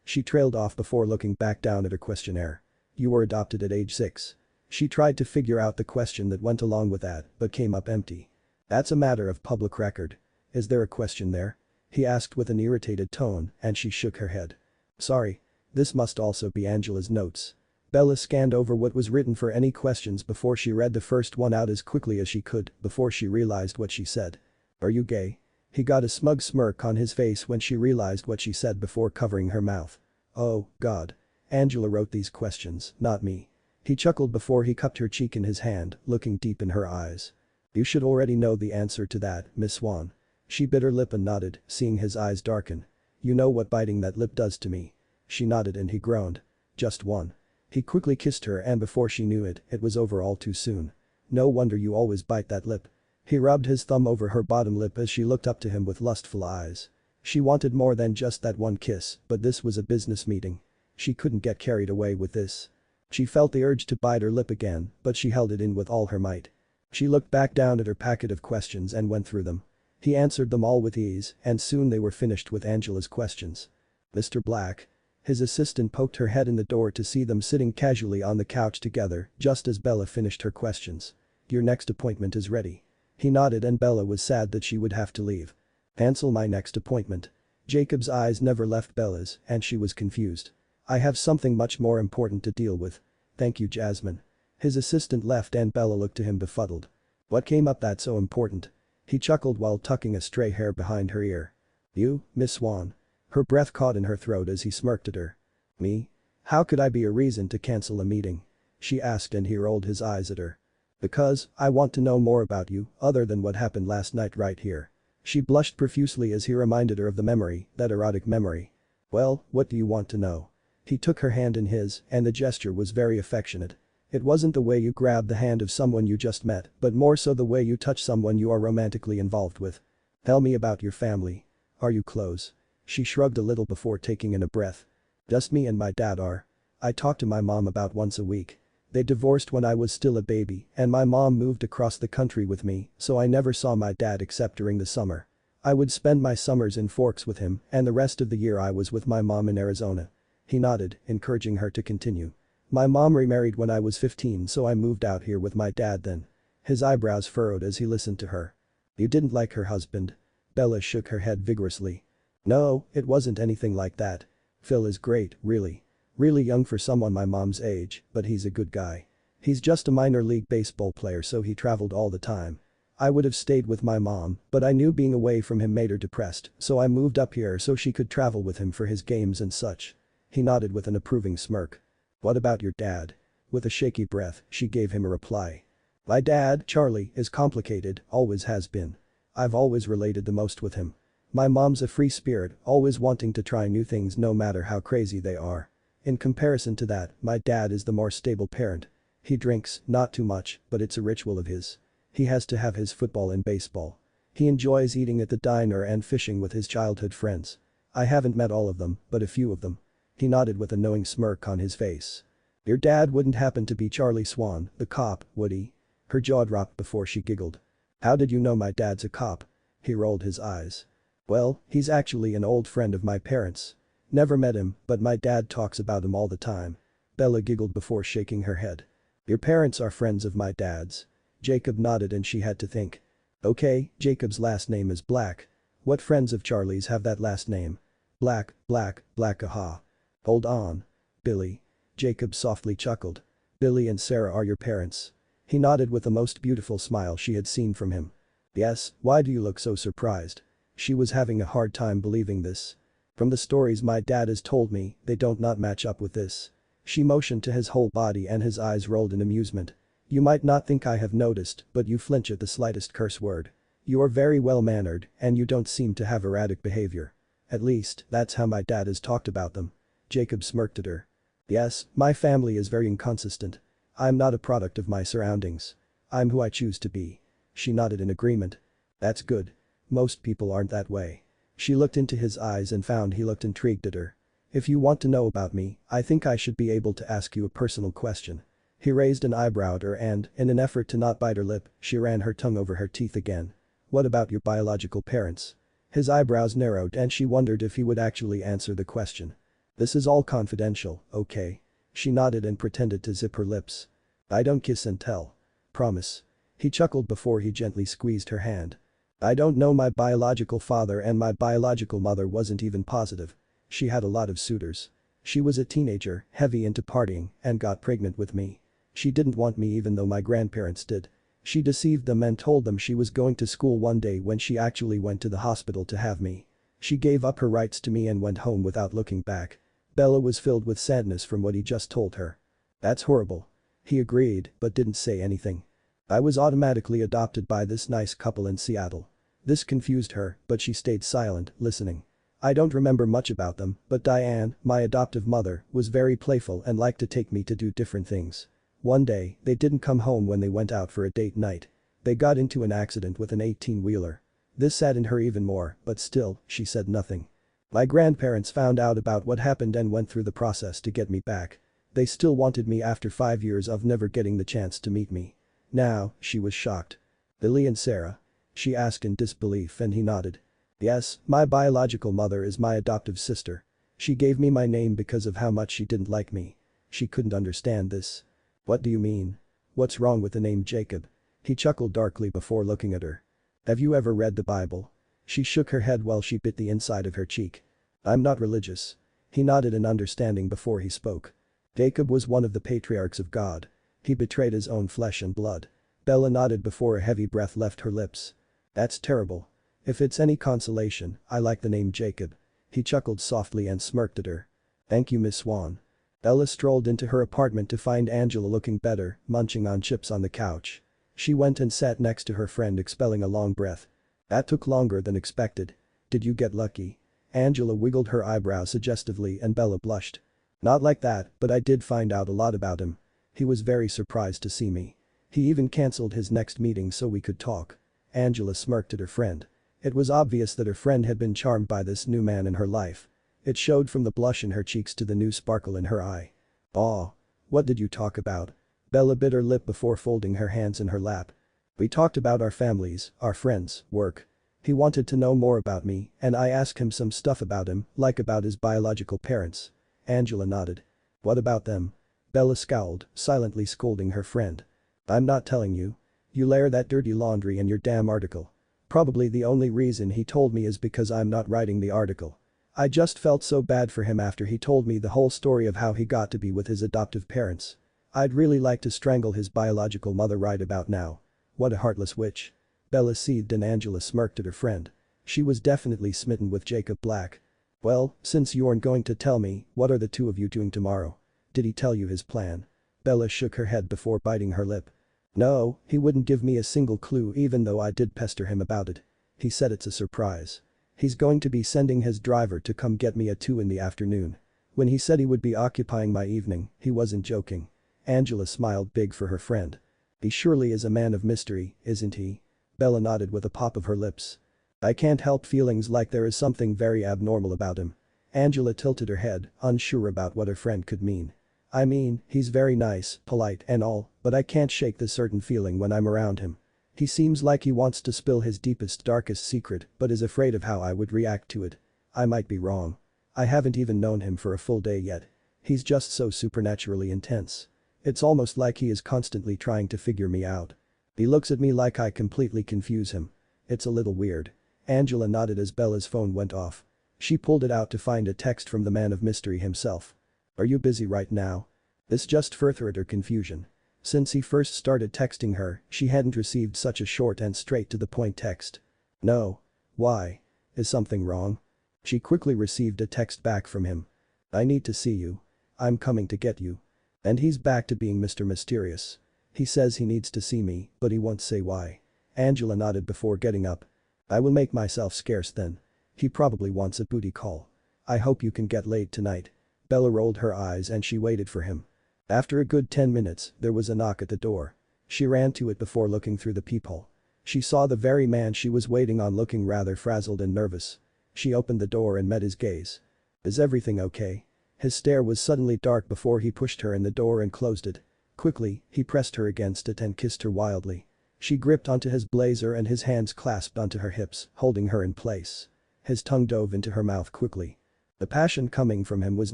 She trailed off before looking back down at her questionnaire. You were adopted at age 6. She tried to figure out the question that went along with that, but came up empty. That's a matter of public record. Is there a question there? He asked with an irritated tone, and she shook her head. Sorry. This must also be Angela's notes. Bella scanned over what was written for any questions before she read the first one out as quickly as she could before she realized what she said. Are you gay? He got a smug smirk on his face when she realized what she said before covering her mouth. Oh, God. Angela wrote these questions, not me. He chuckled before he cupped her cheek in his hand, looking deep in her eyes. You should already know the answer to that, Miss Swan. She bit her lip and nodded, seeing his eyes darken. You know what biting that lip does to me. She nodded and he groaned. Just one. He quickly kissed her and before she knew it, it was over all too soon. No wonder you always bite that lip. He rubbed his thumb over her bottom lip as she looked up to him with lustful eyes. She wanted more than just that one kiss, but this was a business meeting. She couldn't get carried away with this. She felt the urge to bite her lip again, but she held it in with all her might. She looked back down at her packet of questions and went through them. He answered them all with ease, and soon they were finished with Angela's questions. Mr. Black. His assistant poked her head in the door to see them sitting casually on the couch together just as Bella finished her questions. "Your next appointment is ready." He nodded and Bella was sad that she would have to leave. "Cancel my next appointment." Jacob's eyes never left Bella's and she was confused. "I have something much more important to deal with. Thank you, Jasmine." His assistant left and Bella looked to him befuddled. "What came up that's so important?" He chuckled while tucking a stray hair behind her ear. "You, Miss Swan." Her breath caught in her throat as he smirked at her. "Me? How could I be a reason to cancel a meeting?" she asked and he rolled his eyes at her. "Because, I want to know more about you, other than what happened last night right here." She blushed profusely as he reminded her of the memory, that erotic memory. "Well, what do you want to know?" He took her hand in his, and the gesture was very affectionate. It wasn't the way you grab the hand of someone you just met, but more so the way you touch someone you are romantically involved with. "Tell me about your family. Are you close?" She shrugged a little before taking in a breath. "Just me and my dad are. I talk to my mom about once a week. They divorced when I was still a baby and my mom moved across the country with me, so I never saw my dad except during the summer. I would spend my summers in Forks with him and the rest of the year I was with my mom in Arizona." He nodded, encouraging her to continue. "My mom remarried when I was 15 so I moved out here with my dad then." His eyebrows furrowed as he listened to her. "You didn't like her husband?" Bella shook her head vigorously. "No, it wasn't anything like that. Phil is great, really. Really young for someone my mom's age, but he's a good guy. He's just a minor league baseball player so he traveled all the time. I would have stayed with my mom, but I knew being away from him made her depressed, so I moved up here so she could travel with him for his games and such." He nodded with an approving smirk. "What about your dad?" With a shaky breath, she gave him a reply. "My dad, Charlie, is complicated, always has been. I've always related the most with him. My mom's a free spirit, always wanting to try new things no matter how crazy they are. In comparison to that, my dad is the more stable parent. He drinks, not too much, but it's a ritual of his. He has to have his football and baseball. He enjoys eating at the diner and fishing with his childhood friends. I haven't met all of them, but a few of them." He nodded with a knowing smirk on his face. "Your dad wouldn't happen to be Charlie Swan, the cop, would he?" Her jaw dropped before she giggled. "How did you know my dad's a cop?" He rolled his eyes. "Well, he's actually an old friend of my parents'. Never met him, but my dad talks about him all the time." Bella giggled before shaking her head. "Your parents are friends of my dad's?" Jacob nodded and she had to think. "Okay, Jacob's last name is Black. What friends of Charlie's have that last name?" "Black, aha." "Hold on. Billy." Jacob softly chuckled. "Billy and Sarah are your parents?" He nodded with the most beautiful smile she had seen from him. "Yes, why do you look so surprised?" She was having a hard time believing this. "From the stories my dad has told me, they don't not match up with this." She motioned to his whole body and his eyes rolled in amusement. "You might not think I have noticed, but you flinch at the slightest curse word. You are very well-mannered and you don't seem to have erratic behavior. At least, that's how my dad has talked about them." Jacob smirked at her. "Yes, my family is very inconsistent. I'm not a product of my surroundings. I'm who I choose to be." She nodded in agreement. "That's good. Most people aren't that way." She looked into his eyes and found he looked intrigued at her. "If you want to know about me, I think I should be able to ask you a personal question." He raised an eyebrow at her and, in an effort to not bite her lip, she ran her tongue over her teeth again. "What about your biological parents?" His eyebrows narrowed and she wondered if he would actually answer the question. "This is all confidential, okay?" She nodded and pretended to zip her lips. "I don't kiss and tell. Promise." He chuckled before he gently squeezed her hand. "I don't know my biological father and my biological mother wasn't even positive. She had a lot of suitors. She was a teenager, heavy into partying, and got pregnant with me. She didn't want me even though my grandparents did. She deceived them and told them she was going to school one day when she actually went to the hospital to have me. She gave up her rights to me and went home without looking back." Bella was filled with sadness from what he just told her. "That's horrible." He agreed, but didn't say anything. "I was automatically adopted by this nice couple in Seattle." This confused her, but she stayed silent, listening. "I don't remember much about them, but Diane, my adoptive mother, was very playful and liked to take me to do different things. One day, they didn't come home when they went out for a date night. They got into an accident with an 18-wheeler. This saddened her even more, but still, she said nothing. My grandparents found out about what happened and went through the process to get me back. They still wanted me after 5 years of never getting the chance to meet me." Now, she was shocked. "Billy and Sarah?" she asked in disbelief and he nodded. "Yes, my biological mother is my adoptive sister." She gave me my name because of how much she didn't like me. She couldn't understand this. What do you mean? What's wrong with the name Jacob? He chuckled darkly before looking at her. Have you ever read the Bible? She shook her head while she bit the inside of her cheek. I'm not religious. He nodded in understanding before he spoke. Jacob was one of the patriarchs of God. He betrayed his own flesh and blood. Bella nodded before a heavy breath left her lips. That's terrible. If it's any consolation, I like the name Jacob. He chuckled softly and smirked at her. Thank you, Miss Swan. Bella strolled into her apartment to find Angela looking better, munching on chips on the couch. She went and sat next to her friend, expelling a long breath. That took longer than expected. Did you get lucky? Angela wiggled her eyebrows suggestively and Bella blushed. Not like that, but I did find out a lot about him. He was very surprised to see me. He even cancelled his next meeting so we could talk. Angela smirked at her friend. It was obvious that her friend had been charmed by this new man in her life. It showed from the blush in her cheeks to the new sparkle in her eye. Aw. What did you talk about? Bella bit her lip before folding her hands in her lap. We talked about our families, our friends, work. He wanted to know more about me and I asked him some stuff about him, like about his biological parents. Angela nodded. What about them? Bella scowled, silently scolding her friend. I'm not telling you. You layer that dirty laundry in your damn article. Probably the only reason he told me is because I'm not writing the article. I just felt so bad for him after he told me the whole story of how he got to be with his adoptive parents. I'd really like to strangle his biological mother right about now. What a heartless witch. Bella seethed and Angela smirked at her friend. She was definitely smitten with Jacob Black. Well, since you aren't going to tell me, what are the two of you doing tomorrow? Did he tell you his plan? Bella shook her head before biting her lip. No, he wouldn't give me a single clue even though I did pester him about it. He said it's a surprise. He's going to be sending his driver to come get me at 2 in the afternoon. When he said he would be occupying my evening, he wasn't joking. Angela smiled big for her friend. He surely is a man of mystery, isn't he? Bella nodded with a pop of her lips. I can't help feelings like there is something very abnormal about him. Angela tilted her head, unsure about what her friend could mean. I mean, he's very nice, polite and all, but I can't shake this certain feeling when I'm around him. He seems like he wants to spill his deepest, darkest secret but is afraid of how I would react to it. I might be wrong. I haven't even known him for a full day yet. He's just so supernaturally intense. It's almost like he is constantly trying to figure me out. He looks at me like I completely confuse him. It's a little weird. Angela nodded as Bella's phone went off. She pulled it out to find a text from the man of mystery himself. Are you busy right now? This just furthered her confusion. Since he first started texting her, she hadn't received such a short and straight-to-the-point text. No. Why? Is something wrong? She quickly received a text back from him. I need to see you. I'm coming to get you. And he's back to being Mr. Mysterious. He says he needs to see me, but he won't say why. Angela nodded before getting up. I will make myself scarce then. He probably wants a booty call. I hope you can get laid tonight. Bella rolled her eyes and she waited for him. After a good 10 minutes, there was a knock at the door. She ran to it before looking through the peephole. She saw the very man she was waiting on looking rather frazzled and nervous. She opened the door and met his gaze. Is everything okay? His stare was suddenly dark before he pushed her in the door and closed it. Quickly, he pressed her against it and kissed her wildly. She gripped onto his blazer and his hands clasped onto her hips, holding her in place. His tongue dove into her mouth quickly. The passion coming from him was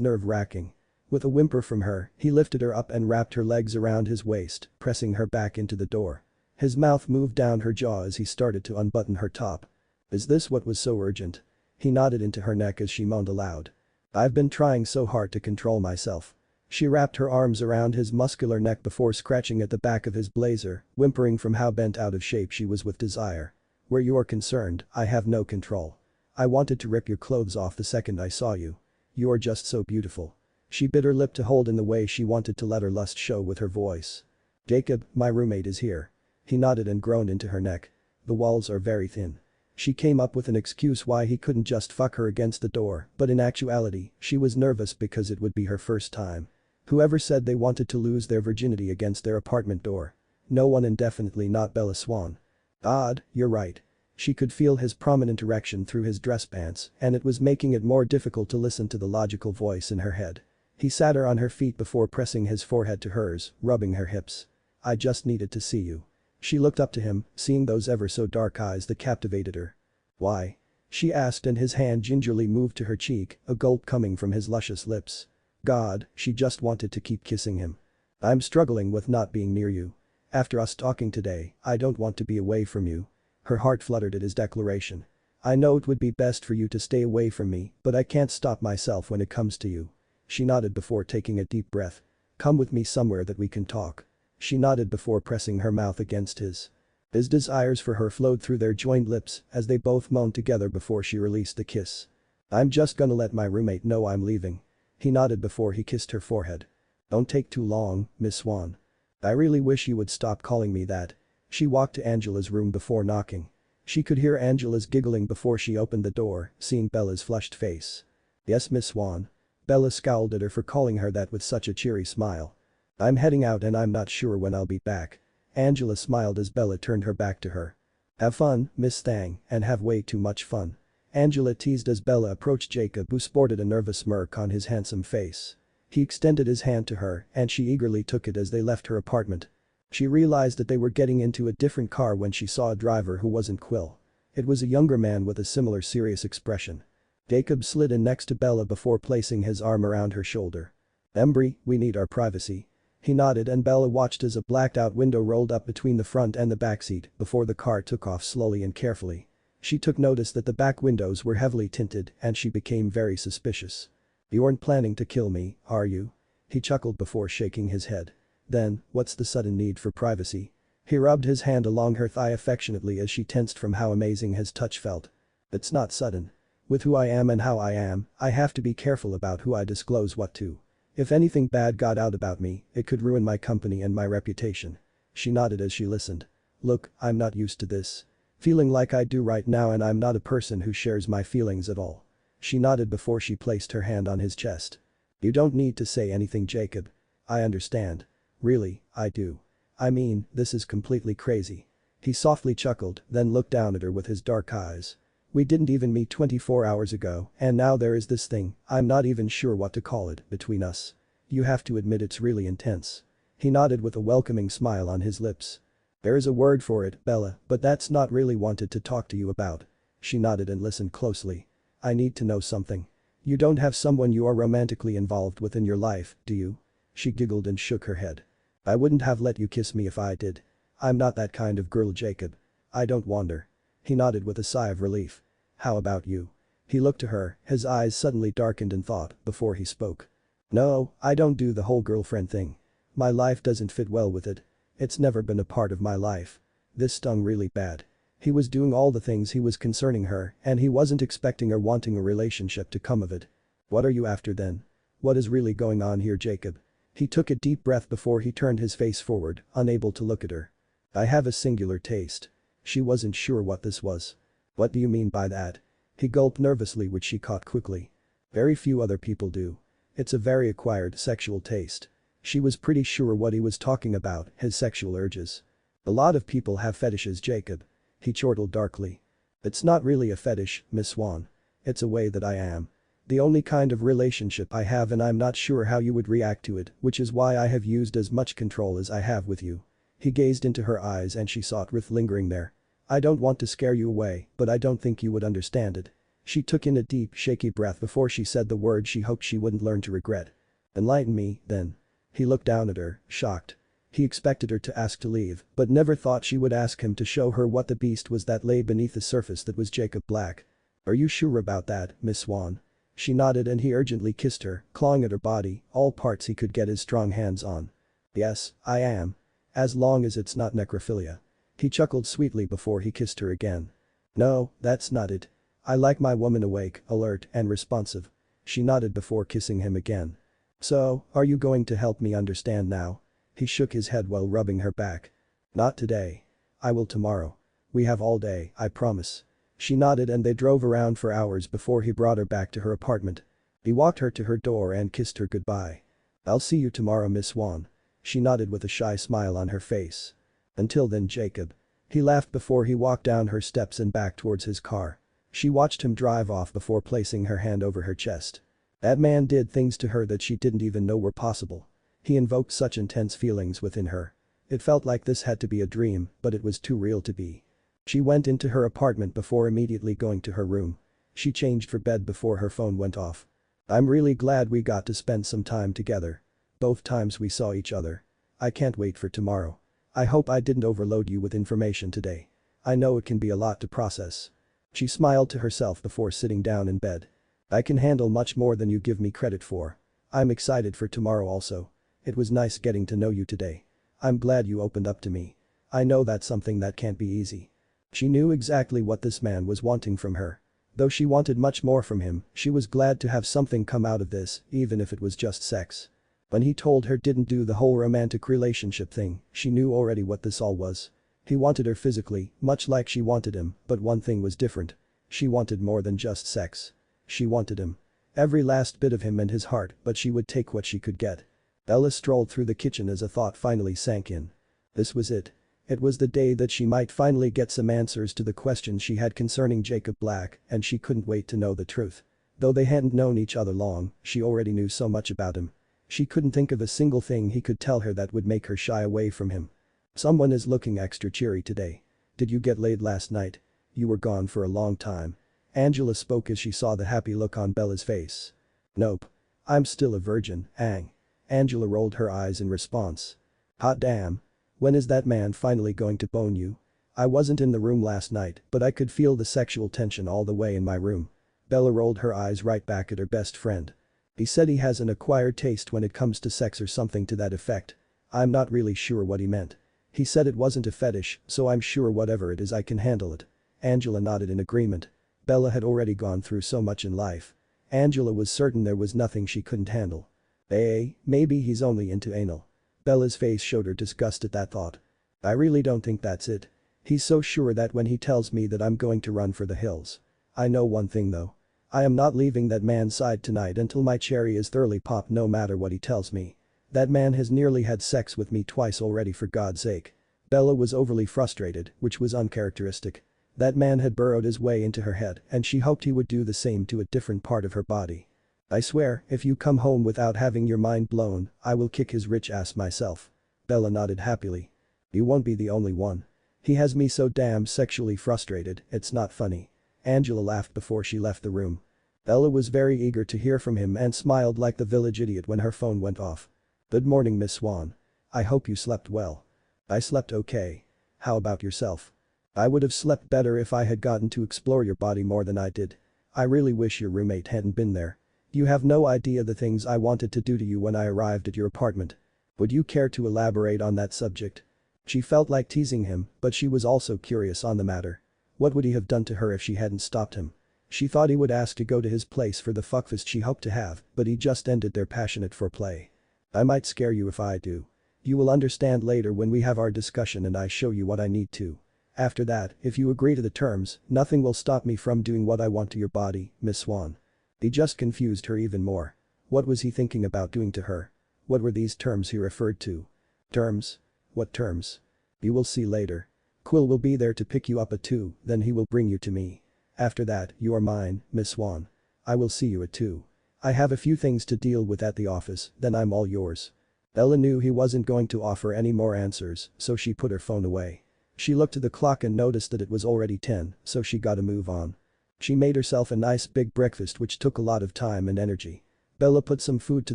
nerve-wracking. With a whimper from her, he lifted her up and wrapped her legs around his waist, pressing her back into the door. His mouth moved down her jaw as he started to unbutton her top. Is this what was so urgent? He nodded into her neck as she moaned aloud. I've been trying so hard to control myself. She wrapped her arms around his muscular neck before scratching at the back of his blazer, whimpering from how bent out of shape she was with desire. Where you are concerned, I have no control. I wanted to rip your clothes off the second I saw you. You are just so beautiful. She bit her lip to hold in the way she wanted to let her lust show with her voice. Jacob, my roommate is here. He nodded and groaned into her neck. The walls are very thin. She came up with an excuse why he couldn't just fuck her against the door, but in actuality, she was nervous because it would be her first time. Whoever said they wanted to lose their virginity against their apartment door? No one, and definitely not Bella Swan. Odd, you're right. She could feel his prominent erection through his dress pants and it was making it more difficult to listen to the logical voice in her head. He sat her on her feet before pressing his forehead to hers, rubbing her hips. I just needed to see you. She looked up to him, seeing those ever so dark eyes that captivated her. Why? she asked and his hand gingerly moved to her cheek, a gulp coming from his luscious lips. God, she just wanted to keep kissing him. I'm struggling with not being near you. After us talking today, I don't want to be away from you. Her heart fluttered at his declaration. I know it would be best for you to stay away from me, but I can't stop myself when it comes to you. She nodded before taking a deep breath. Come with me somewhere that we can talk. She nodded before pressing her mouth against his. His desires for her flowed through their joined lips as they both moaned together before she released the kiss. I'm just gonna let my roommate know I'm leaving. He nodded before he kissed her forehead. Don't take too long, Miss Swan. I really wish you would stop calling me that. She walked to Angela's room before knocking. She could hear Angela's giggling before she opened the door, seeing Bella's flushed face. Yes, Miss Swan. Bella scowled at her for calling her that with such a cheery smile. I'm heading out and I'm not sure when I'll be back. Angela smiled as Bella turned her back to her. Have fun, Miss Thang, and have way too much fun. Angela teased as Bella approached Jacob, who sported a nervous smirk on his handsome face. He extended his hand to her and she eagerly took it as they left her apartment. She realized that they were getting into a different car when she saw a driver who wasn't Quill. It was a younger man with a similar serious expression. Jacob slid in next to Bella before placing his arm around her shoulder. Embry, we need our privacy. He nodded and Bella watched as a blacked-out window rolled up between the front and the backseat before the car took off slowly and carefully. She took notice that the back windows were heavily tinted and she became very suspicious. You aren't planning to kill me, are you? He chuckled before shaking his head. Then, what's the sudden need for privacy? He rubbed his hand along her thigh affectionately as she tensed from how amazing his touch felt. It's not sudden. With who I am and how I am, I have to be careful about who I disclose what to. If anything bad got out about me, it could ruin my company and my reputation. She nodded as she listened. Look, I'm not used to this. Feeling like I do right now and I'm not a person who shares my feelings at all. She nodded before she placed her hand on his chest. You don't need to say anything, Jacob. I understand. Really, I do. I mean, this is completely crazy. He softly chuckled, then looked down at her with his dark eyes. We didn't even meet 24 hours ago, and now there is this thing, I'm not even sure what to call it, between us. You have to admit it's really intense. He nodded with a welcoming smile on his lips. There is a word for it, Bella, but that's not really wanted to talk to you about. She nodded and listened closely. I need to know something. You don't have someone you are romantically involved with in your life, do you? She giggled and shook her head. I wouldn't have let you kiss me if I did. I'm not that kind of girl, Jacob. I don't wander. He nodded with a sigh of relief. How about you? He looked to her, his eyes suddenly darkened in thought before he spoke. No, I don't do the whole girlfriend thing. My life doesn't fit well with it. It's never been a part of my life. This stung really bad. He was doing all the things he was concerning her and he wasn't expecting or wanting a relationship to come of it. What are you after then? What is really going on here, Jacob? He took a deep breath before he turned his face forward, unable to look at her. I have a singular taste. She wasn't sure what this was. What do you mean by that? He gulped nervously, which she caught quickly. Very few other people do. It's a very acquired sexual taste. She was pretty sure what he was talking about, his sexual urges. A lot of people have fetishes, Jacob. He chortled darkly. It's not really a fetish, Miss Swan. It's a way that I am. The only kind of relationship I have and I'm not sure how you would react to it, which is why I have used as much control as I have with you. He gazed into her eyes and she saw truth lingering there. I don't want to scare you away, but I don't think you would understand it. She took in a deep, shaky breath before she said the word she hoped she wouldn't learn to regret. Enlighten me, then. He looked down at her, shocked. He expected her to ask to leave, but never thought she would ask him to show her what the beast was that lay beneath the surface that was Jacob Black. Are you sure about that, Miss Swan? She nodded and he urgently kissed her, clawing at her body, all parts he could get his strong hands on. Yes, I am. As long as it's not necrophilia. He chuckled sweetly before he kissed her again. No, that's not it. I like my woman awake, alert, and responsive. She nodded before kissing him again. So, are you going to help me understand now? He shook his head while rubbing her back. Not today. I will tomorrow. We have all day, I promise. She nodded and they drove around for hours before he brought her back to her apartment. He walked her to her door and kissed her goodbye. I'll see you tomorrow, Miss Swan. She nodded with a shy smile on her face. Until then, Jacob. He laughed before he walked down her steps and back towards his car. She watched him drive off before placing her hand over her chest. That man did things to her that she didn't even know were possible. He invoked such intense feelings within her. It felt like this had to be a dream, but it was too real to be. She went into her apartment before immediately going to her room. She changed for bed before her phone went off. I'm really glad we got to spend some time together. Both times we saw each other. I can't wait for tomorrow. I hope I didn't overload you with information today. I know it can be a lot to process. She smiled to herself before sitting down in bed. I can handle much more than you give me credit for. I'm excited for tomorrow also. It was nice getting to know you today. I'm glad you opened up to me. I know that's something that can't be easy. She knew exactly what this man was wanting from her. Though she wanted much more from him, she was glad to have something come out of this, even if it was just sex. When he told her didn't do the whole romantic relationship thing, she knew already what this all was. He wanted her physically, much like she wanted him, but one thing was different. She wanted more than just sex. She wanted him. Every last bit of him and his heart, but she would take what she could get. Bella strolled through the kitchen as a thought finally sank in. This was it. It was the day that she might finally get some answers to the questions she had concerning Jacob Black, and she couldn't wait to know the truth. Though they hadn't known each other long, she already knew so much about him. She couldn't think of a single thing he could tell her that would make her shy away from him. Someone is looking extra cheery today. Did you get laid last night? You were gone for a long time. Angela spoke as she saw the happy look on Bella's face. Nope. I'm still a virgin, Ang. Angela rolled her eyes in response. Hot damn. When is that man finally going to bone you? I wasn't in the room last night, but I could feel the sexual tension all the way in my room. Bella rolled her eyes right back at her best friend. He said he has an acquired taste when it comes to sex or something to that effect. I'm not really sure what he meant. He said it wasn't a fetish, so I'm sure whatever it is I can handle it. Angela nodded in agreement. Bella had already gone through so much in life. Angela was certain there was nothing she couldn't handle. Maybe he's only into anal. Bella's face showed her disgust at that thought. I really don't think that's it. He's so sure that when he tells me that I'm going to run for the hills. I know one thing though. I am not leaving that man's side tonight until my cherry is thoroughly popped no matter what he tells me. That man has nearly had sex with me twice already for God's sake. Bella was overly frustrated, which was uncharacteristic. That man had burrowed his way into her head and she hoped he would do the same to a different part of her body. I swear, if you come home without having your mind blown, I will kick his rich ass myself. Bella nodded happily. You won't be the only one. He has me so damn sexually frustrated, it's not funny. Angela laughed before she left the room. Bella was very eager to hear from him and smiled like the village idiot when her phone went off. Good morning, Miss Swan. I hope you slept well. I slept okay. How about yourself? I would have slept better if I had gotten to explore your body more than I did. I really wish your roommate hadn't been there. You have no idea the things I wanted to do to you when I arrived at your apartment. Would you care to elaborate on that subject? She felt like teasing him, but she was also curious on the matter. What would he have done to her if she hadn't stopped him? She thought he would ask to go to his place for the fuckfest she hoped to have, but he just ended their passionate foreplay. I might scare you if I do. You will understand later when we have our discussion and I show you what I need to. After that, if you agree to the terms, nothing will stop me from doing what I want to your body, Miss Swan. He just confused her even more. What was he thinking about doing to her? What were these terms he referred to? Terms? What terms? You will see later. Quill will be there to pick you up at 2, then he will bring you to me. After that, you are mine, Miss Swan. I will see you at 2. I have a few things to deal with at the office, then I'm all yours. Bella knew he wasn't going to offer any more answers, so she put her phone away. She looked at the clock and noticed that it was already 10, so she got to move on. She made herself a nice big breakfast which took a lot of time and energy. Bella put some food to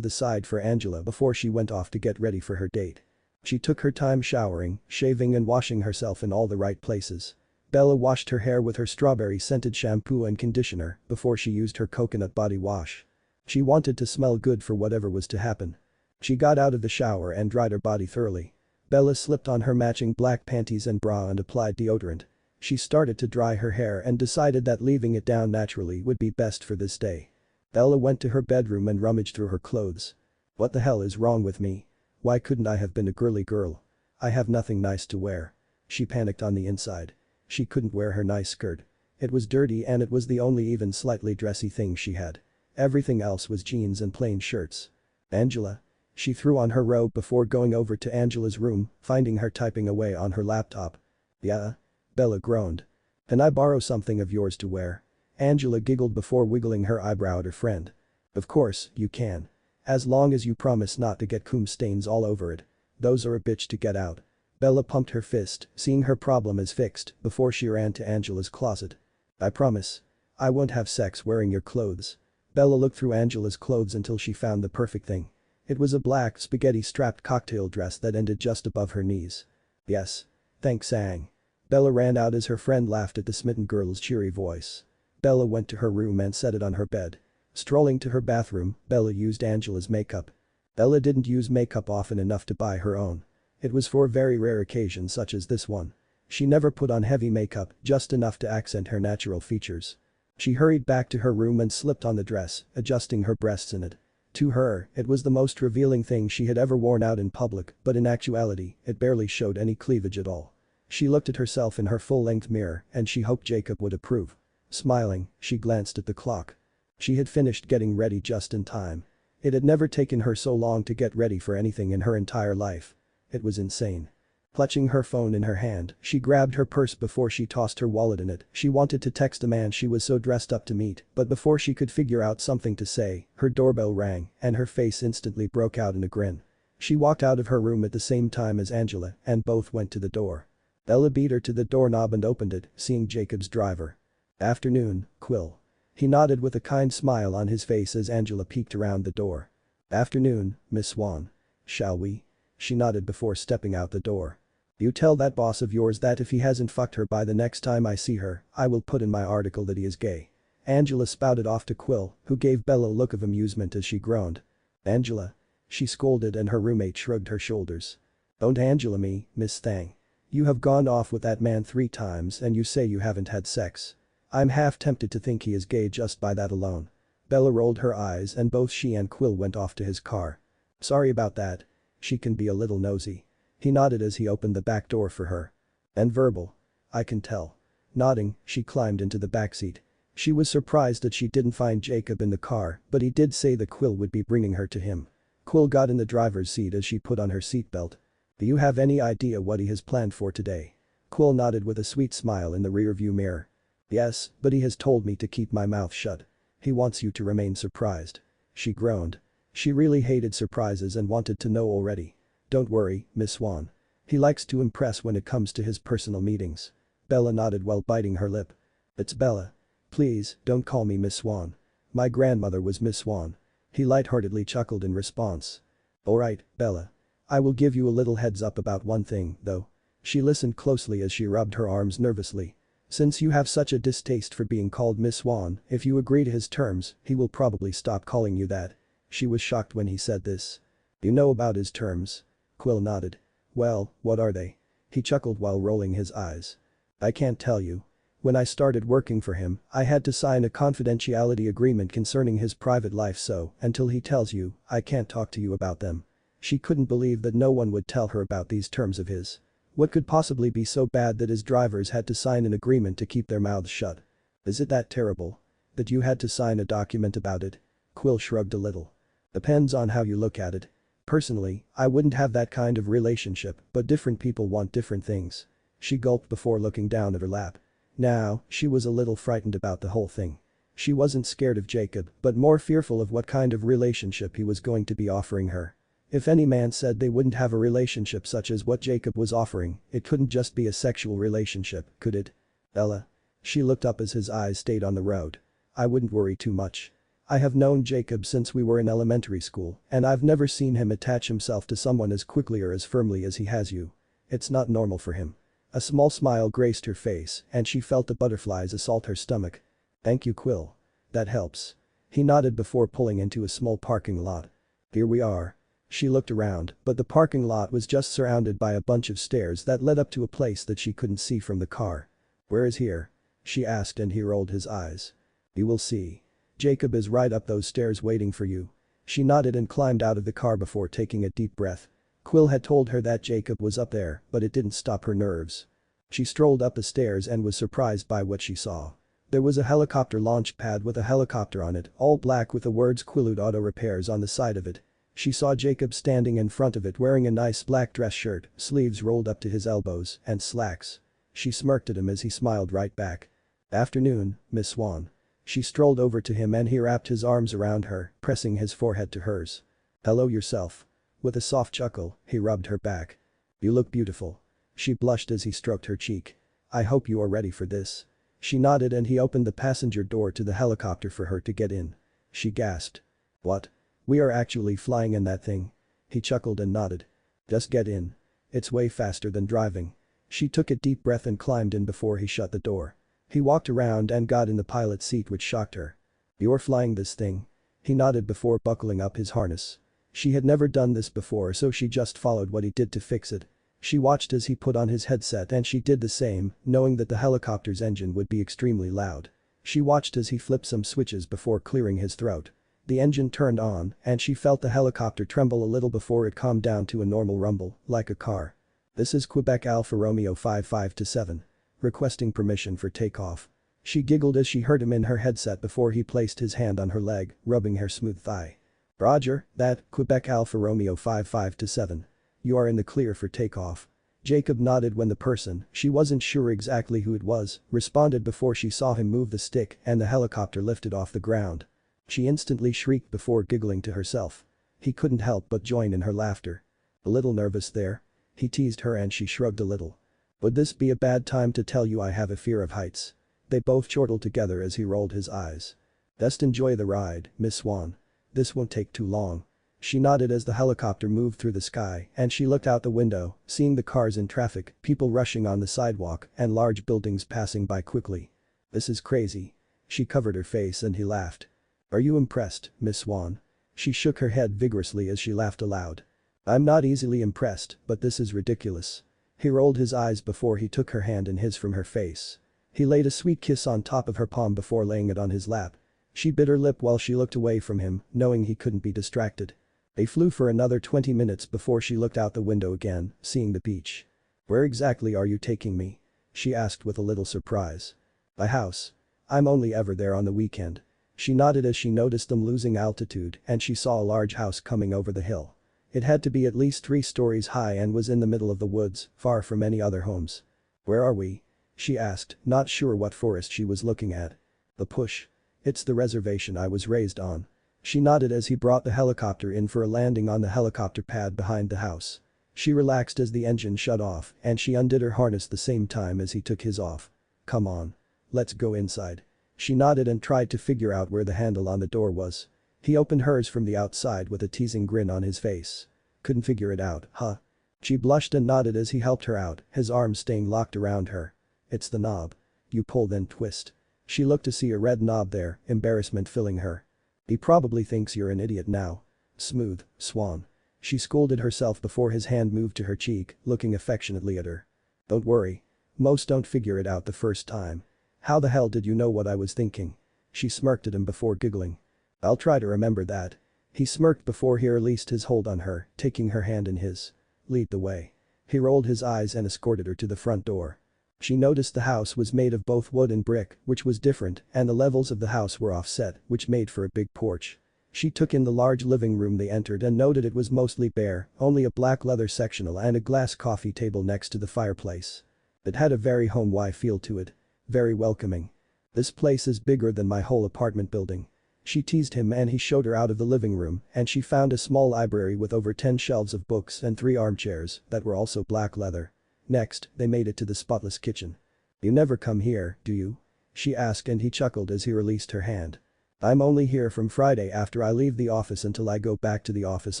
the side for Angela before she went off to get ready for her date. She took her time showering, shaving and washing herself in all the right places. Bella washed her hair with her strawberry-scented shampoo and conditioner before she used her coconut body wash. She wanted to smell good for whatever was to happen. She got out of the shower and dried her body thoroughly. Bella slipped on her matching black panties and bra and applied deodorant. She started to dry her hair and decided that leaving it down naturally would be best for this day. Bella went to her bedroom and rummaged through her clothes. What the hell is wrong with me? Why couldn't I have been a girly girl? I have nothing nice to wear. She panicked on the inside. She couldn't wear her nice skirt. It was dirty and it was the only even slightly dressy thing she had. Everything else was jeans and plain shirts. Angela. She threw on her robe before going over to Angela's room, finding her typing away on her laptop. Yeah? Bella groaned. Can I borrow something of yours to wear? Angela giggled before wiggling her eyebrow at her friend. Of course, you can. As long as you promise not to get cum stains all over it. Those are a bitch to get out. Bella pumped her fist, seeing her problem as fixed, before she ran to Angela's closet. I promise. I won't have sex wearing your clothes. Bella looked through Angela's clothes until she found the perfect thing. It was a black spaghetti-strapped cocktail dress that ended just above her knees. Yes. Thanks, Ang. Bella ran out as her friend laughed at the smitten girl's cheery voice. Bella went to her room and set it on her bed. Strolling to her bathroom, Bella used Angela's makeup. Bella didn't use makeup often enough to buy her own. It was for very rare occasions such as this one. She never put on heavy makeup, just enough to accent her natural features. She hurried back to her room and slipped on the dress, adjusting her breasts in it. To her, it was the most revealing thing she had ever worn out in public, but in actuality, it barely showed any cleavage at all. She looked at herself in her full-length mirror and she hoped Jacob would approve. Smiling, she glanced at the clock. She had finished getting ready just in time. It had never taken her so long to get ready for anything in her entire life. It was insane. Clutching her phone in her hand, she grabbed her purse before she tossed her wallet in it. She wanted to text the man she was so dressed up to meet, but before she could figure out something to say, her doorbell rang and her face instantly broke out in a grin. She walked out of her room at the same time as Angela and both went to the door. Bella beat her to the doorknob and opened it, seeing Jacob's driver. Afternoon, Quill. He nodded with a kind smile on his face as Angela peeked around the door. Afternoon, Miss Swan. Shall we? She nodded before stepping out the door. You tell that boss of yours that if he hasn't fucked her by the next time I see her, I will put in my article that he is gay. Angela spouted off to Quill, who gave Bella a look of amusement as she groaned. Angela. She scolded and her roommate shrugged her shoulders. Don't Angela me, Miss Thang. You have gone off with that man 3 times and you say you haven't had sex. I'm half tempted to think he is gay just by that alone. Bella rolled her eyes and both she and Quill went off to his car. Sorry about that. She can be a little nosy. He nodded as he opened the back door for her. And verbal. I can tell. Nodding, she climbed into the backseat. She was surprised that she didn't find Jacob in the car, but he did say that Quill would be bringing her to him. Quill got in the driver's seat as she put on her seatbelt. Do you have any idea what he has planned for today? Quill nodded with a sweet smile in the rearview mirror. Yes, but he has told me to keep my mouth shut. He wants you to remain surprised. She groaned. She really hated surprises and wanted to know already. Don't worry, Miss Swan. He likes to impress when it comes to his personal meetings. Bella nodded while biting her lip. It's Bella. Please, don't call me Miss Swan. My grandmother was Miss Swan. He lightheartedly chuckled in response. Alright, Bella. I will give you a little heads up about one thing, though. She listened closely as she rubbed her arms nervously. Since you have such a distaste for being called Miss Swan, if you agree to his terms, he will probably stop calling you that. She was shocked when he said this. You know about his terms? Quill nodded. Well, what are they? He chuckled while rolling his eyes. I can't tell you. When I started working for him, I had to sign a confidentiality agreement concerning his private life, so, until he tells you, I can't talk to you about them. She couldn't believe that no one would tell her about these terms of his. What could possibly be so bad that his drivers had to sign an agreement to keep their mouths shut? Is it that terrible? That you had to sign a document about it? Quill shrugged a little. Depends on how you look at it. Personally, I wouldn't have that kind of relationship, but different people want different things. She gulped before looking down at her lap. Now, she was a little frightened about the whole thing. She wasn't scared of Jacob, but more fearful of what kind of relationship he was going to be offering her. If any man said they wouldn't have a relationship such as what Jacob was offering, it couldn't just be a sexual relationship, could it? Ella. She looked up as his eyes stayed on the road. I wouldn't worry too much. I have known Jacob since we were in elementary school, and I've never seen him attach himself to someone as quickly or as firmly as he has you. It's not normal for him. A small smile graced her face, and she felt the butterflies assault her stomach. Thank you, Quill. That helps. He nodded before pulling into a small parking lot. Here we are. She looked around, but the parking lot was just surrounded by a bunch of stairs that led up to a place that she couldn't see from the car. Where is here? She asked and he rolled his eyes. You will see. Jacob is right up those stairs waiting for you. She nodded and climbed out of the car before taking a deep breath. Quill had told her that Jacob was up there, but it didn't stop her nerves. She strolled up the stairs and was surprised by what she saw. There was a helicopter launch pad with a helicopter on it, all black with the words Quillude Auto Repairs on the side of it. She saw Jacob standing in front of it wearing a nice black dress shirt, sleeves rolled up to his elbows, and slacks. She smirked at him as he smiled right back. Afternoon, Miss Swan. She strolled over to him and he wrapped his arms around her, pressing his forehead to hers. Hello yourself. With a soft chuckle, he rubbed her back. You look beautiful. She blushed as he stroked her cheek. I hope you are ready for this. She nodded and he opened the passenger door to the helicopter for her to get in. She gasped. "What? We are actually flying in that thing?" He chuckled and nodded. "Just get in. It's way faster than driving." She took a deep breath and climbed in before he shut the door. He walked around and got in the pilot's seat, which shocked her. "You're flying this thing?" He nodded before buckling up his harness. She had never done this before, so she just followed what he did to fix it. She watched as he put on his headset and she did the same, knowing that the helicopter's engine would be extremely loud. She watched as he flipped some switches before clearing his throat. The engine turned on and she felt the helicopter tremble a little before it calmed down to a normal rumble, like a car. "This is Quebec Alpha Romeo 55-7. Requesting permission for takeoff." She giggled as she heard him in her headset before he placed his hand on her leg, rubbing her smooth thigh. "Roger, that, Quebec Alpha Romeo 55-7. You are in the clear for takeoff." Jacob nodded when the person, she wasn't sure exactly who it was, responded before she saw him move the stick and the helicopter lifted off the ground. She instantly shrieked before giggling to herself. He couldn't help but join in her laughter. "A little nervous there?" He teased her and she shrugged a little. "Would this be a bad time to tell you I have a fear of heights?" They both chortled together as he rolled his eyes. "Just enjoy the ride, Miss Swan. This won't take too long." She nodded as the helicopter moved through the sky and she looked out the window, seeing the cars in traffic, people rushing on the sidewalk and large buildings passing by quickly. "This is crazy." She covered her face and he laughed. "Are you impressed, Miss Swan?" She shook her head vigorously as she laughed aloud. "I'm not easily impressed, but this is ridiculous." He rolled his eyes before he took her hand in his from her face. He laid a sweet kiss on top of her palm before laying it on his lap. She bit her lip while she looked away from him, knowing he couldn't be distracted. They flew for another 20 minutes before she looked out the window again, seeing the beach. "Where exactly are you taking me?" she asked with a little surprise. "My house. I'm only ever there on the weekend." She nodded as she noticed them losing altitude and she saw a large house coming over the hill. It had to be at least 3 stories high and was in the middle of the woods, far from any other homes. "Where are we?" she asked, not sure what forest she was looking at. "The Push. It's the reservation I was raised on." She nodded as he brought the helicopter in for a landing on the helicopter pad behind the house. She relaxed as the engine shut off and she undid her harness the same time as he took his off. "Come on. Let's go inside." She nodded and tried to figure out where the handle on the door was. He opened hers from the outside with a teasing grin on his face. "Couldn't figure it out, huh?" She blushed and nodded as he helped her out, his arms staying locked around her. "It's the knob. You pull then twist." She looked to see a red knob there, embarrassment filling her. "He probably thinks you're an idiot now." "Smooth, Swan." She scolded herself before his hand moved to her cheek, looking affectionately at her. "Don't worry. Most don't figure it out the first time. How the hell did you know what I was thinking?" She smirked at him before giggling. "I'll try to remember that." He smirked before he released his hold on her, taking her hand in his. "Lead the way." He rolled his eyes and escorted her to the front door. She noticed the house was made of both wood and brick, which was different, and the levels of the house were offset, which made for a big porch. She took in the large living room they entered and noted it was mostly bare, only a black leather sectional and a glass coffee table next to the fireplace. It had a very home-y feel to it. Very welcoming. "This place is bigger than my whole apartment building." She teased him and he showed her out of the living room and she found a small library with over 10 shelves of books and 3 armchairs that were also black leather. Next, they made it to the spotless kitchen. "You never come here, do you?" she asked and he chuckled as he released her hand. "I'm only here from Friday after I leave the office until I go back to the office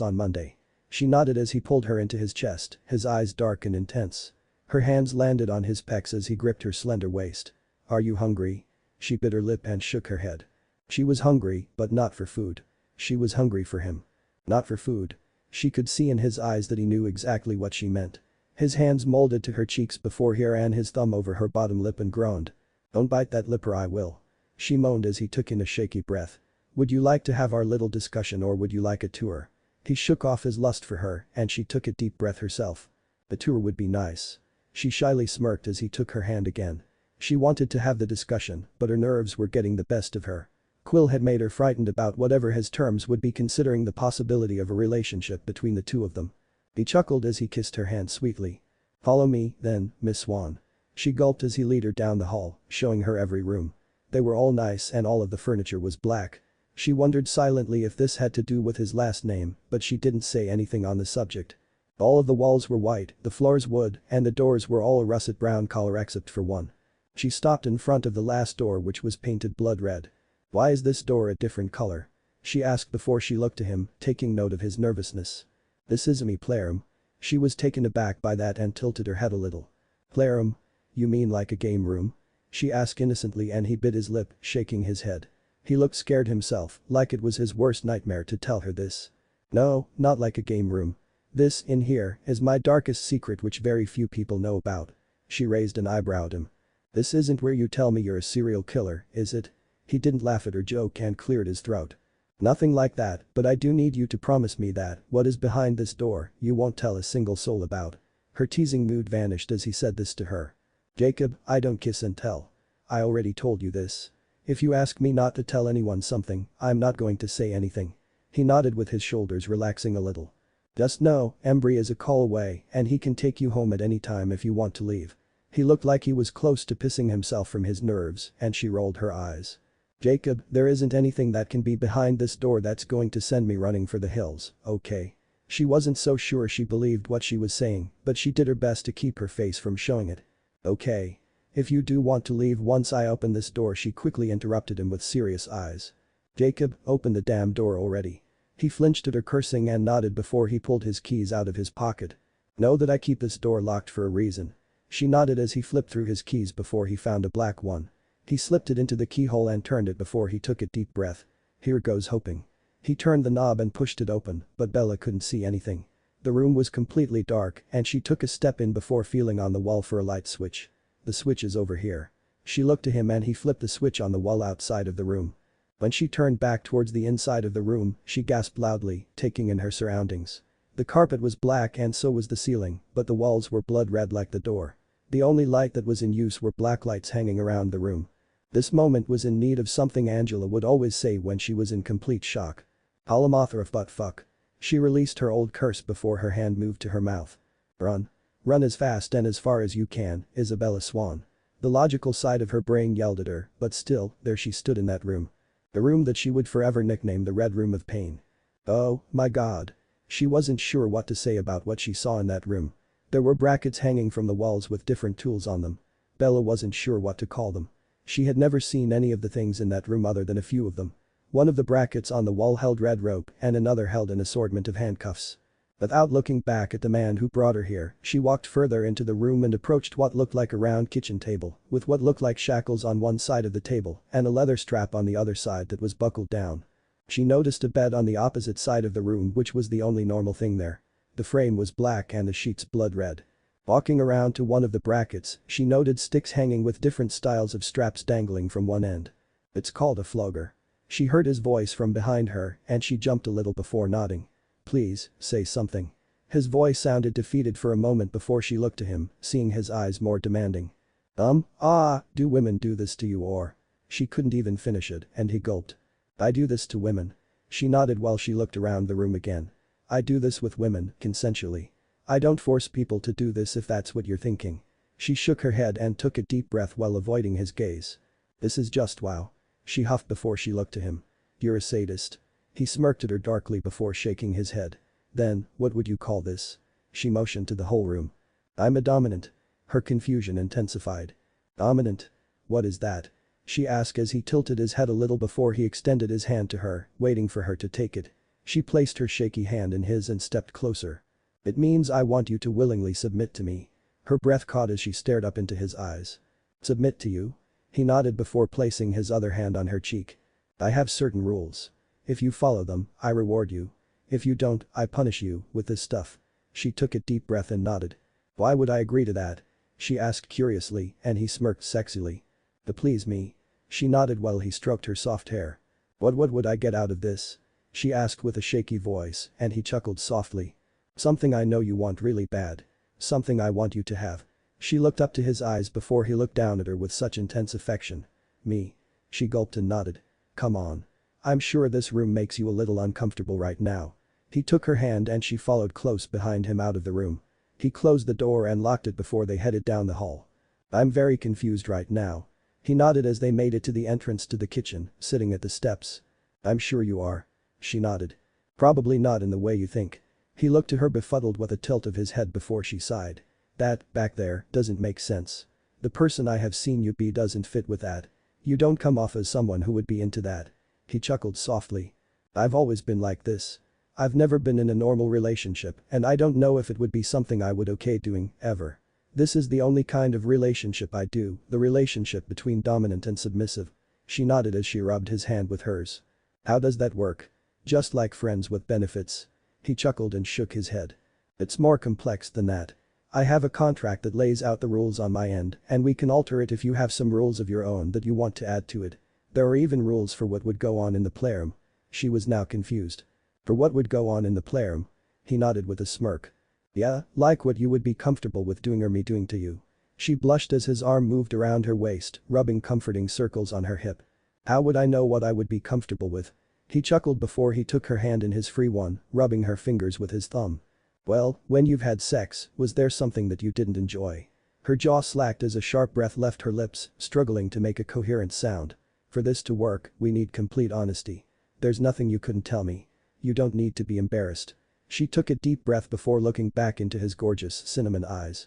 on Monday." She nodded as he pulled her into his chest, his eyes dark and intense. Her hands landed on his pecs as he gripped her slender waist. "Are you hungry?" She bit her lip and shook her head. She was hungry, but not for food. She was hungry for him. Not for food. She could see in his eyes that he knew exactly what she meant. His hands molded to her cheeks before he ran his thumb over her bottom lip and groaned. "Don't bite that lip or I will." She moaned as he took in a shaky breath. "Would you like to have our little discussion or would you like a tour?" He shook off his lust for her and she took a deep breath herself. "The tour would be nice." She shyly smirked as he took her hand again. She wanted to have the discussion, but her nerves were getting the best of her. Quill had made her frightened about whatever his terms would be, considering the possibility of a relationship between the two of them. He chuckled as he kissed her hand sweetly. "Follow me, then, Miss Swan." She gulped as he led her down the hall, showing her every room. They were all nice and all of the furniture was black. She wondered silently if this had to do with his last name, but she didn't say anything on the subject. All of the walls were white, the floors wood, and the doors were all a russet brown color except for one. She stopped in front of the last door which was painted blood red. "Why is this door a different color?" she asked before she looked to him, taking note of his nervousness. "This is me playroom." She was taken aback by that and tilted her head a little. "Playroom? You mean like a game room?" she asked innocently and he bit his lip, shaking his head. He looked scared himself, like it was his worst nightmare to tell her this. "No, not like a game room. This, in here, is my darkest secret which very few people know about." She raised an eyebrow at him. "This isn't where you tell me you're a serial killer, is it?" He didn't laugh at her joke and cleared his throat. "Nothing like that, but I do need you to promise me that what is behind this door you won't tell a single soul about." Her teasing mood vanished as he said this to her. "Jacob, I don't kiss and tell. I already told you this. If you ask me not to tell anyone something, I'm not going to say anything." He nodded with his shoulders relaxing a little. "Just know, Embry is a call away and he can take you home at any time if you want to leave." He looked like he was close to pissing himself from his nerves and she rolled her eyes. "Jacob, there isn't anything that can be behind this door that's going to send me running for the hills, okay?" She wasn't so sure she believed what she was saying, but she did her best to keep her face from showing it. "Okay. If you do want to leave once I open this door," she quickly interrupted him with serious eyes. "Jacob, open the damn door already." He flinched at her cursing and nodded before he pulled his keys out of his pocket. "Know that I keep this door locked for a reason." She nodded as he flipped through his keys before he found a black one. He slipped it into the keyhole and turned it before he took a deep breath. "Here goes hoping." He turned the knob and pushed it open, but Bella couldn't see anything. The room was completely dark and she took a step in before feeling on the wall for a light switch. "The switch is over here." She looked to him and he flipped the switch on the wall outside of the room. When she turned back towards the inside of the room, she gasped loudly, taking in her surroundings. The carpet was black and so was the ceiling, but the walls were blood red like the door. The only light that was in use were black lights hanging around the room. This moment was in need of something Angela would always say when she was in complete shock. "Palamauthor of butt fuck." She released her old curse before her hand moved to her mouth. "Run. Run as fast and as far as you can, Isabella Swan." The logical side of her brain yelled at her, but still, there she stood in that room. The room that she would forever nickname the Red Room of Pain. Oh, my God. She wasn't sure what to say about what she saw in that room. There were brackets hanging from the walls with different tools on them. Bella wasn't sure what to call them. She had never seen any of the things in that room other than a few of them. One of the brackets on the wall held red rope and another held an assortment of handcuffs. Without looking back at the man who brought her here, she walked further into the room and approached what looked like a round kitchen table, with what looked like shackles on one side of the table and a leather strap on the other side that was buckled down. She noticed a bed on the opposite side of the room which was the only normal thing there. The frame was black and the sheets blood red. Walking around to one of the brackets, she noted sticks hanging with different styles of straps dangling from one end. "It's called a flogger." She heard his voice from behind her and she jumped a little before nodding. "Please, say something." His voice sounded defeated for a moment before she looked to him, seeing his eyes more demanding. Do women do this to you or?" She couldn't even finish it and he gulped. "I do this to women." She nodded while she looked around the room again. "I do this with women, consensually. I don't force people to do this if that's what you're thinking." She shook her head and took a deep breath while avoiding his gaze. "This is just wow." She huffed before she looked to him. "You're a sadist." He smirked at her darkly before shaking his head. "Then, what would you call this?" She motioned to the whole room. "I'm a dominant." Her confusion intensified. "Dominant? What is that?" she asked as he tilted his head a little before he extended his hand to her, waiting for her to take it. She placed her shaky hand in his and stepped closer. "It means I want you to willingly submit to me." Her breath caught as she stared up into his eyes. "Submit to you?" He nodded before placing his other hand on her cheek. "I have certain rules. If you follow them, I reward you. If you don't, I punish you with this stuff." She took a deep breath and nodded. "Why would I agree to that?" she asked curiously and he smirked sexily. "To please me." She nodded while he stroked her soft hair. What would I get out of this?" she asked with a shaky voice and he chuckled softly. "Something I know you want really bad. Something I want you to have." She looked up to his eyes before he looked down at her with such intense affection. "Me?" She gulped and nodded. "Come on. I'm sure this room makes you a little uncomfortable right now." He took her hand and she followed close behind him out of the room. He closed the door and locked it before they headed down the hall. "I'm very confused right now." He nodded as they made it to the entrance to the kitchen, sitting at the steps. "I'm sure you are." She nodded. "Probably not in the way you think." He looked to her befuddled with a tilt of his head before she sighed. "That, back there, doesn't make sense." The person I have seen you be doesn't fit with that. You don't come off as someone who would be into that." He chuckled softly. "I've always been like this. I've never been in a normal relationship and I don't know if it would be something I would okay doing, ever. This is the only kind of relationship I do, the relationship between dominant and submissive." She nodded as she rubbed his hand with hers. "How does that work?" "Just like friends with benefits." He chuckled and shook his head. "It's more complex than that. I have a contract that lays out the rules on my end and we can alter it if you have some rules of your own that you want to add to it. There are even rules for what would go on in the playroom." She was now confused. "For what would go on in the playroom?" He nodded with a smirk. "Yeah, like what you would be comfortable with doing or me doing to you." She blushed as his arm moved around her waist, rubbing comforting circles on her hip. "How would I know what I would be comfortable with?" He chuckled before he took her hand in his free one, rubbing her fingers with his thumb. "Well, when you've had sex, was there something that you didn't enjoy?" Her jaw slacked as a sharp breath left her lips, struggling to make a coherent sound. "For this to work, we need complete honesty. There's nothing you couldn't tell me. You don't need to be embarrassed." She took a deep breath before looking back into his gorgeous cinnamon eyes.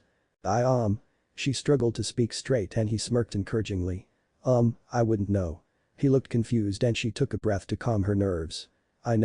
She struggled to speak straight and he smirked encouragingly. I wouldn't know." He looked confused and she took a breath to calm her nerves. I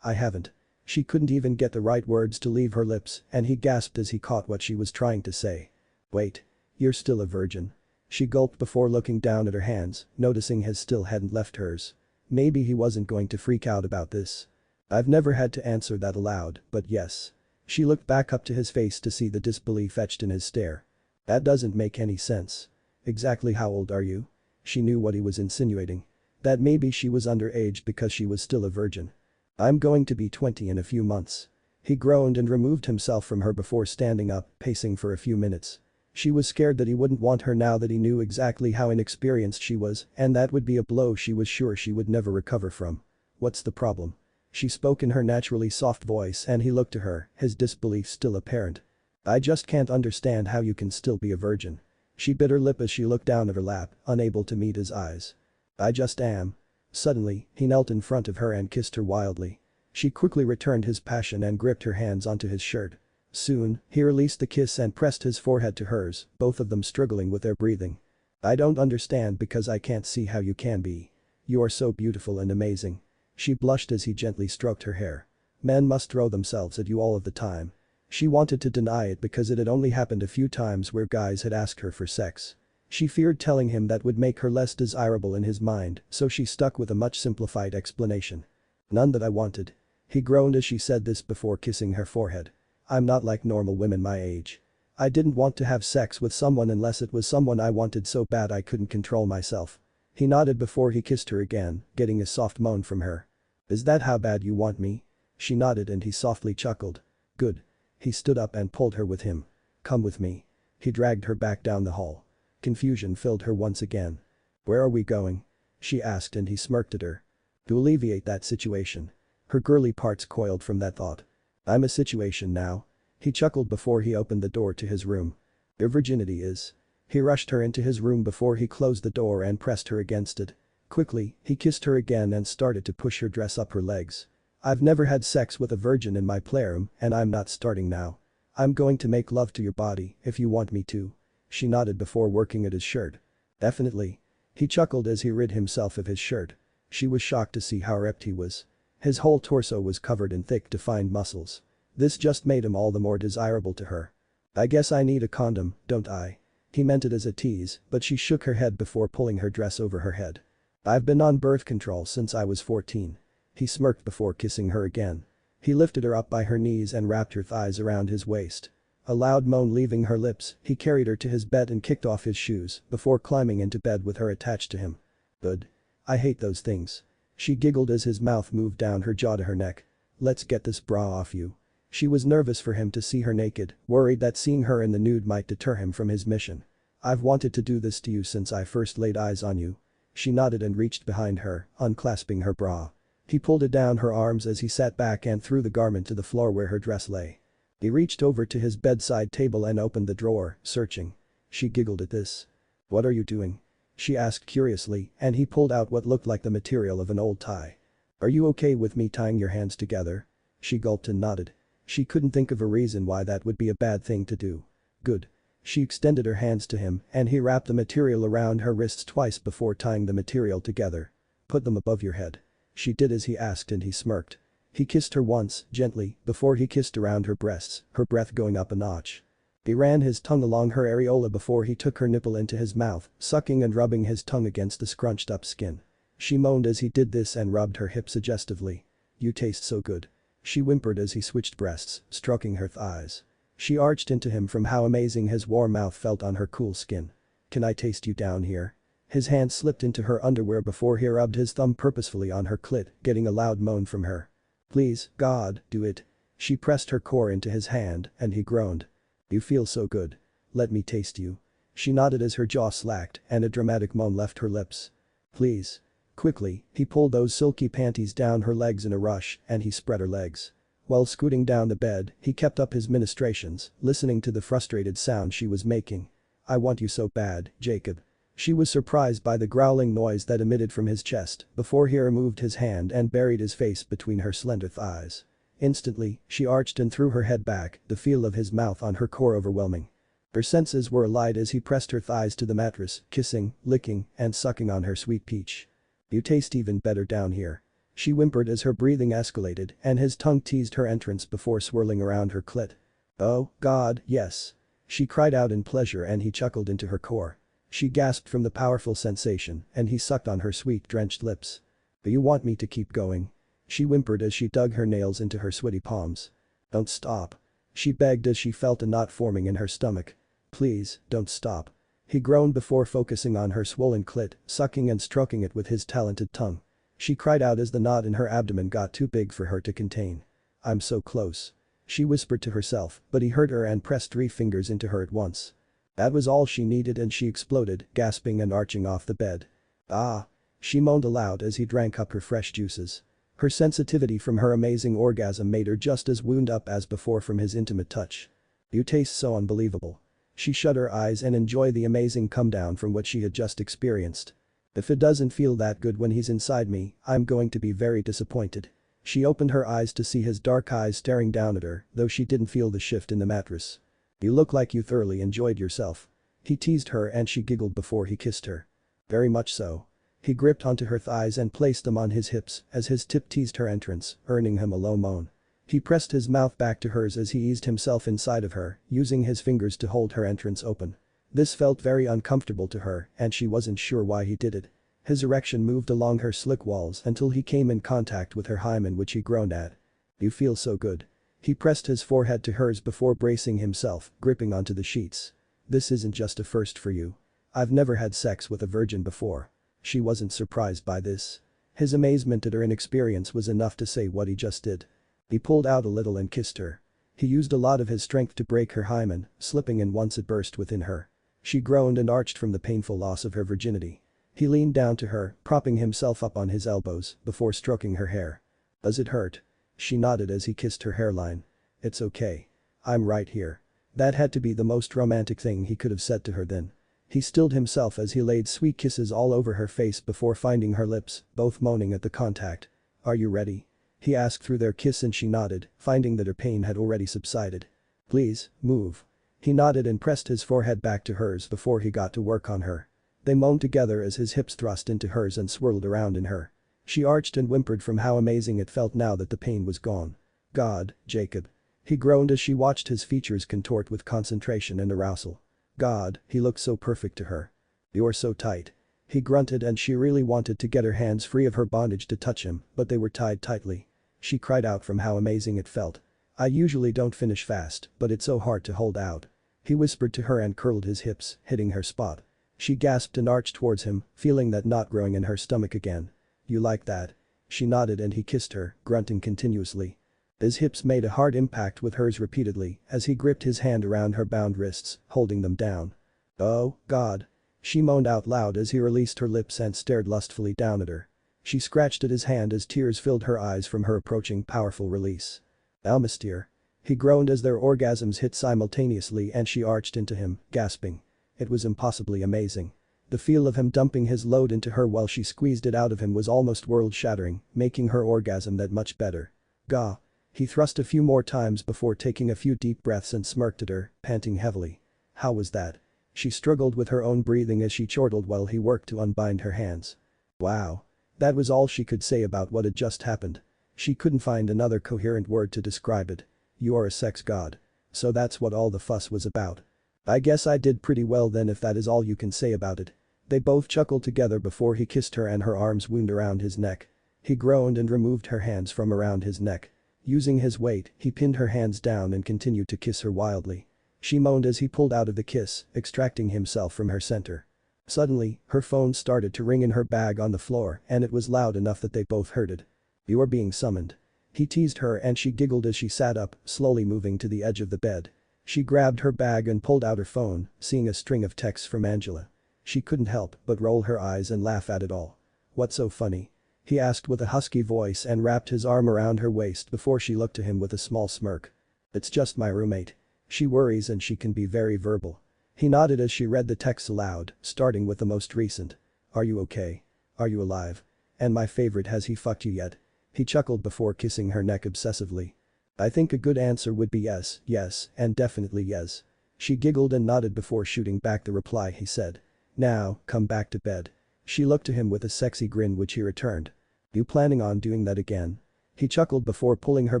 haven't." She couldn't even get the right words to leave her lips and he gasped as he caught what she was trying to say. "Wait. You're still a virgin." She gulped before looking down at her hands, noticing his still hadn't left hers. Maybe he wasn't going to freak out about this. "I've never had to answer that aloud, but yes." She looked back up to his face to see the disbelief etched in his stare. "That doesn't make any sense. Exactly how old are you?" She knew what he was insinuating. That maybe she was underage because she was still a virgin. "I'm going to be 20 in a few months." He groaned and removed himself from her before standing up, pacing for a few minutes. She was scared that he wouldn't want her now that he knew exactly how inexperienced she was and that would be a blow she was sure she would never recover from. "What's the problem?" She spoke in her naturally soft voice and he looked to her, his disbelief still apparent. "I just can't understand how you can still be a virgin." She bit her lip as she looked down at her lap, unable to meet his eyes. "I just am." Suddenly, he knelt in front of her and kissed her wildly. She quickly returned his passion and gripped her hands onto his shirt. Soon, he released the kiss and pressed his forehead to hers, both of them struggling with their breathing. "I don't understand because I can't see how you can be. You are so beautiful and amazing." She blushed as he gently stroked her hair. "Men must throw themselves at you all of the time." She wanted to deny it because it had only happened a few times where guys had asked her for sex. She feared telling him that would make her less desirable in his mind, so she stuck with a much simplified explanation. "None that I wanted." He groaned as she said this before kissing her forehead. "I'm not like normal women my age. I didn't want to have sex with someone unless it was someone I wanted so bad I couldn't control myself." He nodded before he kissed her again, getting a soft moan from her. "Is that how bad you want me?" She nodded and he softly chuckled. "Good." He stood up and pulled her with him. "Come with me." He dragged her back down the hall. Confusion filled her once again. "Where are we going?" she asked and he smirked at her. "To alleviate that situation." Her girly parts coiled from that thought. "I'm a situation now." He chuckled before he opened the door to his room. "Your virginity is." He rushed her into his room before he closed the door and pressed her against it. Quickly, he kissed her again and started to push her dress up her legs. "I've never had sex with a virgin in my playroom and I'm not starting now. I'm going to make love to your body if you want me to." She nodded before working at his shirt. "Definitely." He chuckled as he rid himself of his shirt. She was shocked to see how ripped he was. His whole torso was covered in thick defined muscles. This just made him all the more desirable to her. "I guess I need a condom, don't I?" He meant it as a tease, but she shook her head before pulling her dress over her head. "I've been on birth control since I was 14. He smirked before kissing her again. He lifted her up by her knees and wrapped her thighs around his waist. A loud moan leaving her lips, he carried her to his bed and kicked off his shoes before climbing into bed with her attached to him. "Good. I hate those things." She giggled as his mouth moved down her jaw to her neck. "Let's get this bra off you." She was nervous for him to see her naked, worried that seeing her in the nude might deter him from his mission. "I've wanted to do this to you since I first laid eyes on you." She nodded and reached behind her, unclasping her bra. He pulled it down her arms as he sat back and threw the garment to the floor where her dress lay. He reached over to his bedside table and opened the drawer, searching. She giggled at this. "What are you doing?" she asked curiously, and he pulled out what looked like the material of an old tie. "Are you okay with me tying your hands together?" She gulped and nodded. She couldn't think of a reason why that would be a bad thing to do. "Good." She extended her hands to him and he wrapped the material around her wrists twice before tying the material together. Put them above your head. She did as he asked and he smirked. He kissed her once, gently, before he kissed around her breasts, her breath going up a notch. He ran his tongue along her areola before he took her nipple into his mouth, sucking and rubbing his tongue against the scrunched up skin. She moaned as he did this and rubbed her hip suggestively. You taste so good. She whimpered as he switched breasts, stroking her thighs. She arched into him from how amazing his warm mouth felt on her cool skin. Can I taste you down here? His hand slipped into her underwear before he rubbed his thumb purposefully on her clit, getting a loud moan from her. Please, God, do it. She pressed her core into his hand and he groaned. You feel so good. Let me taste you. She nodded as her jaw slacked and a dramatic moan left her lips. Please. Quickly, he pulled those silky panties down her legs in a rush and he spread her legs. While scooting down the bed, he kept up his ministrations, listening to the frustrated sound she was making. I want you so bad, Jacob. She was surprised by the growling noise that emitted from his chest before he removed his hand and buried his face between her slender thighs. Instantly, she arched and threw her head back, the feel of his mouth on her core overwhelming. Her senses were alight as he pressed her thighs to the mattress, kissing, licking, and sucking on her sweet peach. You taste even better down here. She whimpered as her breathing escalated and his tongue teased her entrance before swirling around her clit. Oh, God, yes. She cried out in pleasure and he chuckled into her core. She gasped from the powerful sensation and he sucked on her sweet drenched lips. Do you want me to keep going? She whimpered as she dug her nails into her sweaty palms. Don't stop. She begged as she felt a knot forming in her stomach. Please, don't stop. He groaned before focusing on her swollen clit, sucking and stroking it with his talented tongue. She cried out as the knot in her abdomen got too big for her to contain. I'm so close. She whispered to herself, but he heard her and pressed 3 fingers into her at once. That was all she needed and she exploded, gasping and arching off the bed. Ah! She moaned aloud as he drank up her fresh juices. Her sensitivity from her amazing orgasm made her just as wound up as before from his intimate touch. You taste so unbelievable. She shut her eyes and enjoyed the amazing come down from what she had just experienced. If it doesn't feel that good when he's inside me, I'm going to be very disappointed. She opened her eyes to see his dark eyes staring down at her, though she didn't feel the shift in the mattress. You look like you thoroughly enjoyed yourself. He teased her and she giggled before he kissed her. Very much so. He gripped onto her thighs and placed them on his hips as his tip teased her entrance, earning him a low moan. He pressed his mouth back to hers as he eased himself inside of her, using his fingers to hold her entrance open. This felt very uncomfortable to her and she wasn't sure why he did it. His erection moved along her slick walls until he came in contact with her hymen which he groaned at. You feel so good. He pressed his forehead to hers before bracing himself, gripping onto the sheets. This isn't just a first for you. I've never had sex with a virgin before. She wasn't surprised by this. His amazement at her inexperience was enough to say what he just did. He pulled out a little and kissed her. He used a lot of his strength to break her hymen, slipping in once it burst within her. She groaned and arched from the painful loss of her virginity. He leaned down to her, propping himself up on his elbows before stroking her hair. Does it hurt? She nodded as he kissed her hairline. It's okay. I'm right here. That had to be the most romantic thing he could have said to her then. He stilled himself as he laid sweet kisses all over her face before finding her lips, both moaning at the contact. Are you ready? He asked through their kiss and she nodded, finding that her pain had already subsided. Please, move. He nodded and pressed his forehead back to hers before he got to work on her. They moaned together as his hips thrust into hers and swirled around in her. She arched and whimpered from how amazing it felt now that the pain was gone. God, Jacob. He groaned as she watched his features contort with concentration and arousal. God, he looked so perfect to her. You're so tight. He grunted and she really wanted to get her hands free of her bondage to touch him, but they were tied tightly. She cried out from how amazing it felt. I usually don't finish fast, but it's so hard to hold out. He whispered to her and curled his hips, hitting her spot. She gasped and arched towards him, feeling that knot growing in her stomach again. You like that? She nodded and he kissed her, grunting continuously. His hips made a hard impact with hers repeatedly as he gripped his hand around her bound wrists, holding them down. Oh, God. She moaned out loud as he released her lips and stared lustfully down at her. She scratched at his hand as tears filled her eyes from her approaching powerful release. Almasteer. He groaned as their orgasms hit simultaneously and she arched into him, gasping. It was impossibly amazing. The feel of him dumping his load into her while she squeezed it out of him was almost world-shattering, making her orgasm that much better. Gah. He thrust a few more times before taking a few deep breaths and smirked at her, panting heavily. How was that? She struggled with her own breathing as she chortled while he worked to unbind her hands. Wow. That was all she could say about what had just happened. She couldn't find another coherent word to describe it. You are a sex god. So that's what all the fuss was about. I guess I did pretty well then if that is all you can say about it. They both chuckled together before he kissed her and her arms wound around his neck. He groaned and removed her hands from around his neck. Using his weight, he pinned her hands down and continued to kiss her wildly. She moaned as he pulled out of the kiss, extracting himself from her center. Suddenly, her phone started to ring in her bag on the floor and it was loud enough that they both heard it. You are being summoned. He teased her and she giggled as she sat up, slowly moving to the edge of the bed. She grabbed her bag and pulled out her phone, seeing a string of texts from Angela. She couldn't help but roll her eyes and laugh at it all. What's so funny? He asked with a husky voice and wrapped his arm around her waist before she looked to him with a small smirk. It's just my roommate. She worries and she can be very verbal. He nodded as she read the text aloud, starting with the most recent. Are you okay? Are you alive? And my favorite, has he fucked you yet? He chuckled before kissing her neck obsessively. I think a good answer would be yes, yes, and definitely yes. She giggled and nodded before shooting back the reply he said. Now, come back to bed. She looked to him with a sexy grin which he returned. You planning on doing that again? He chuckled before pulling her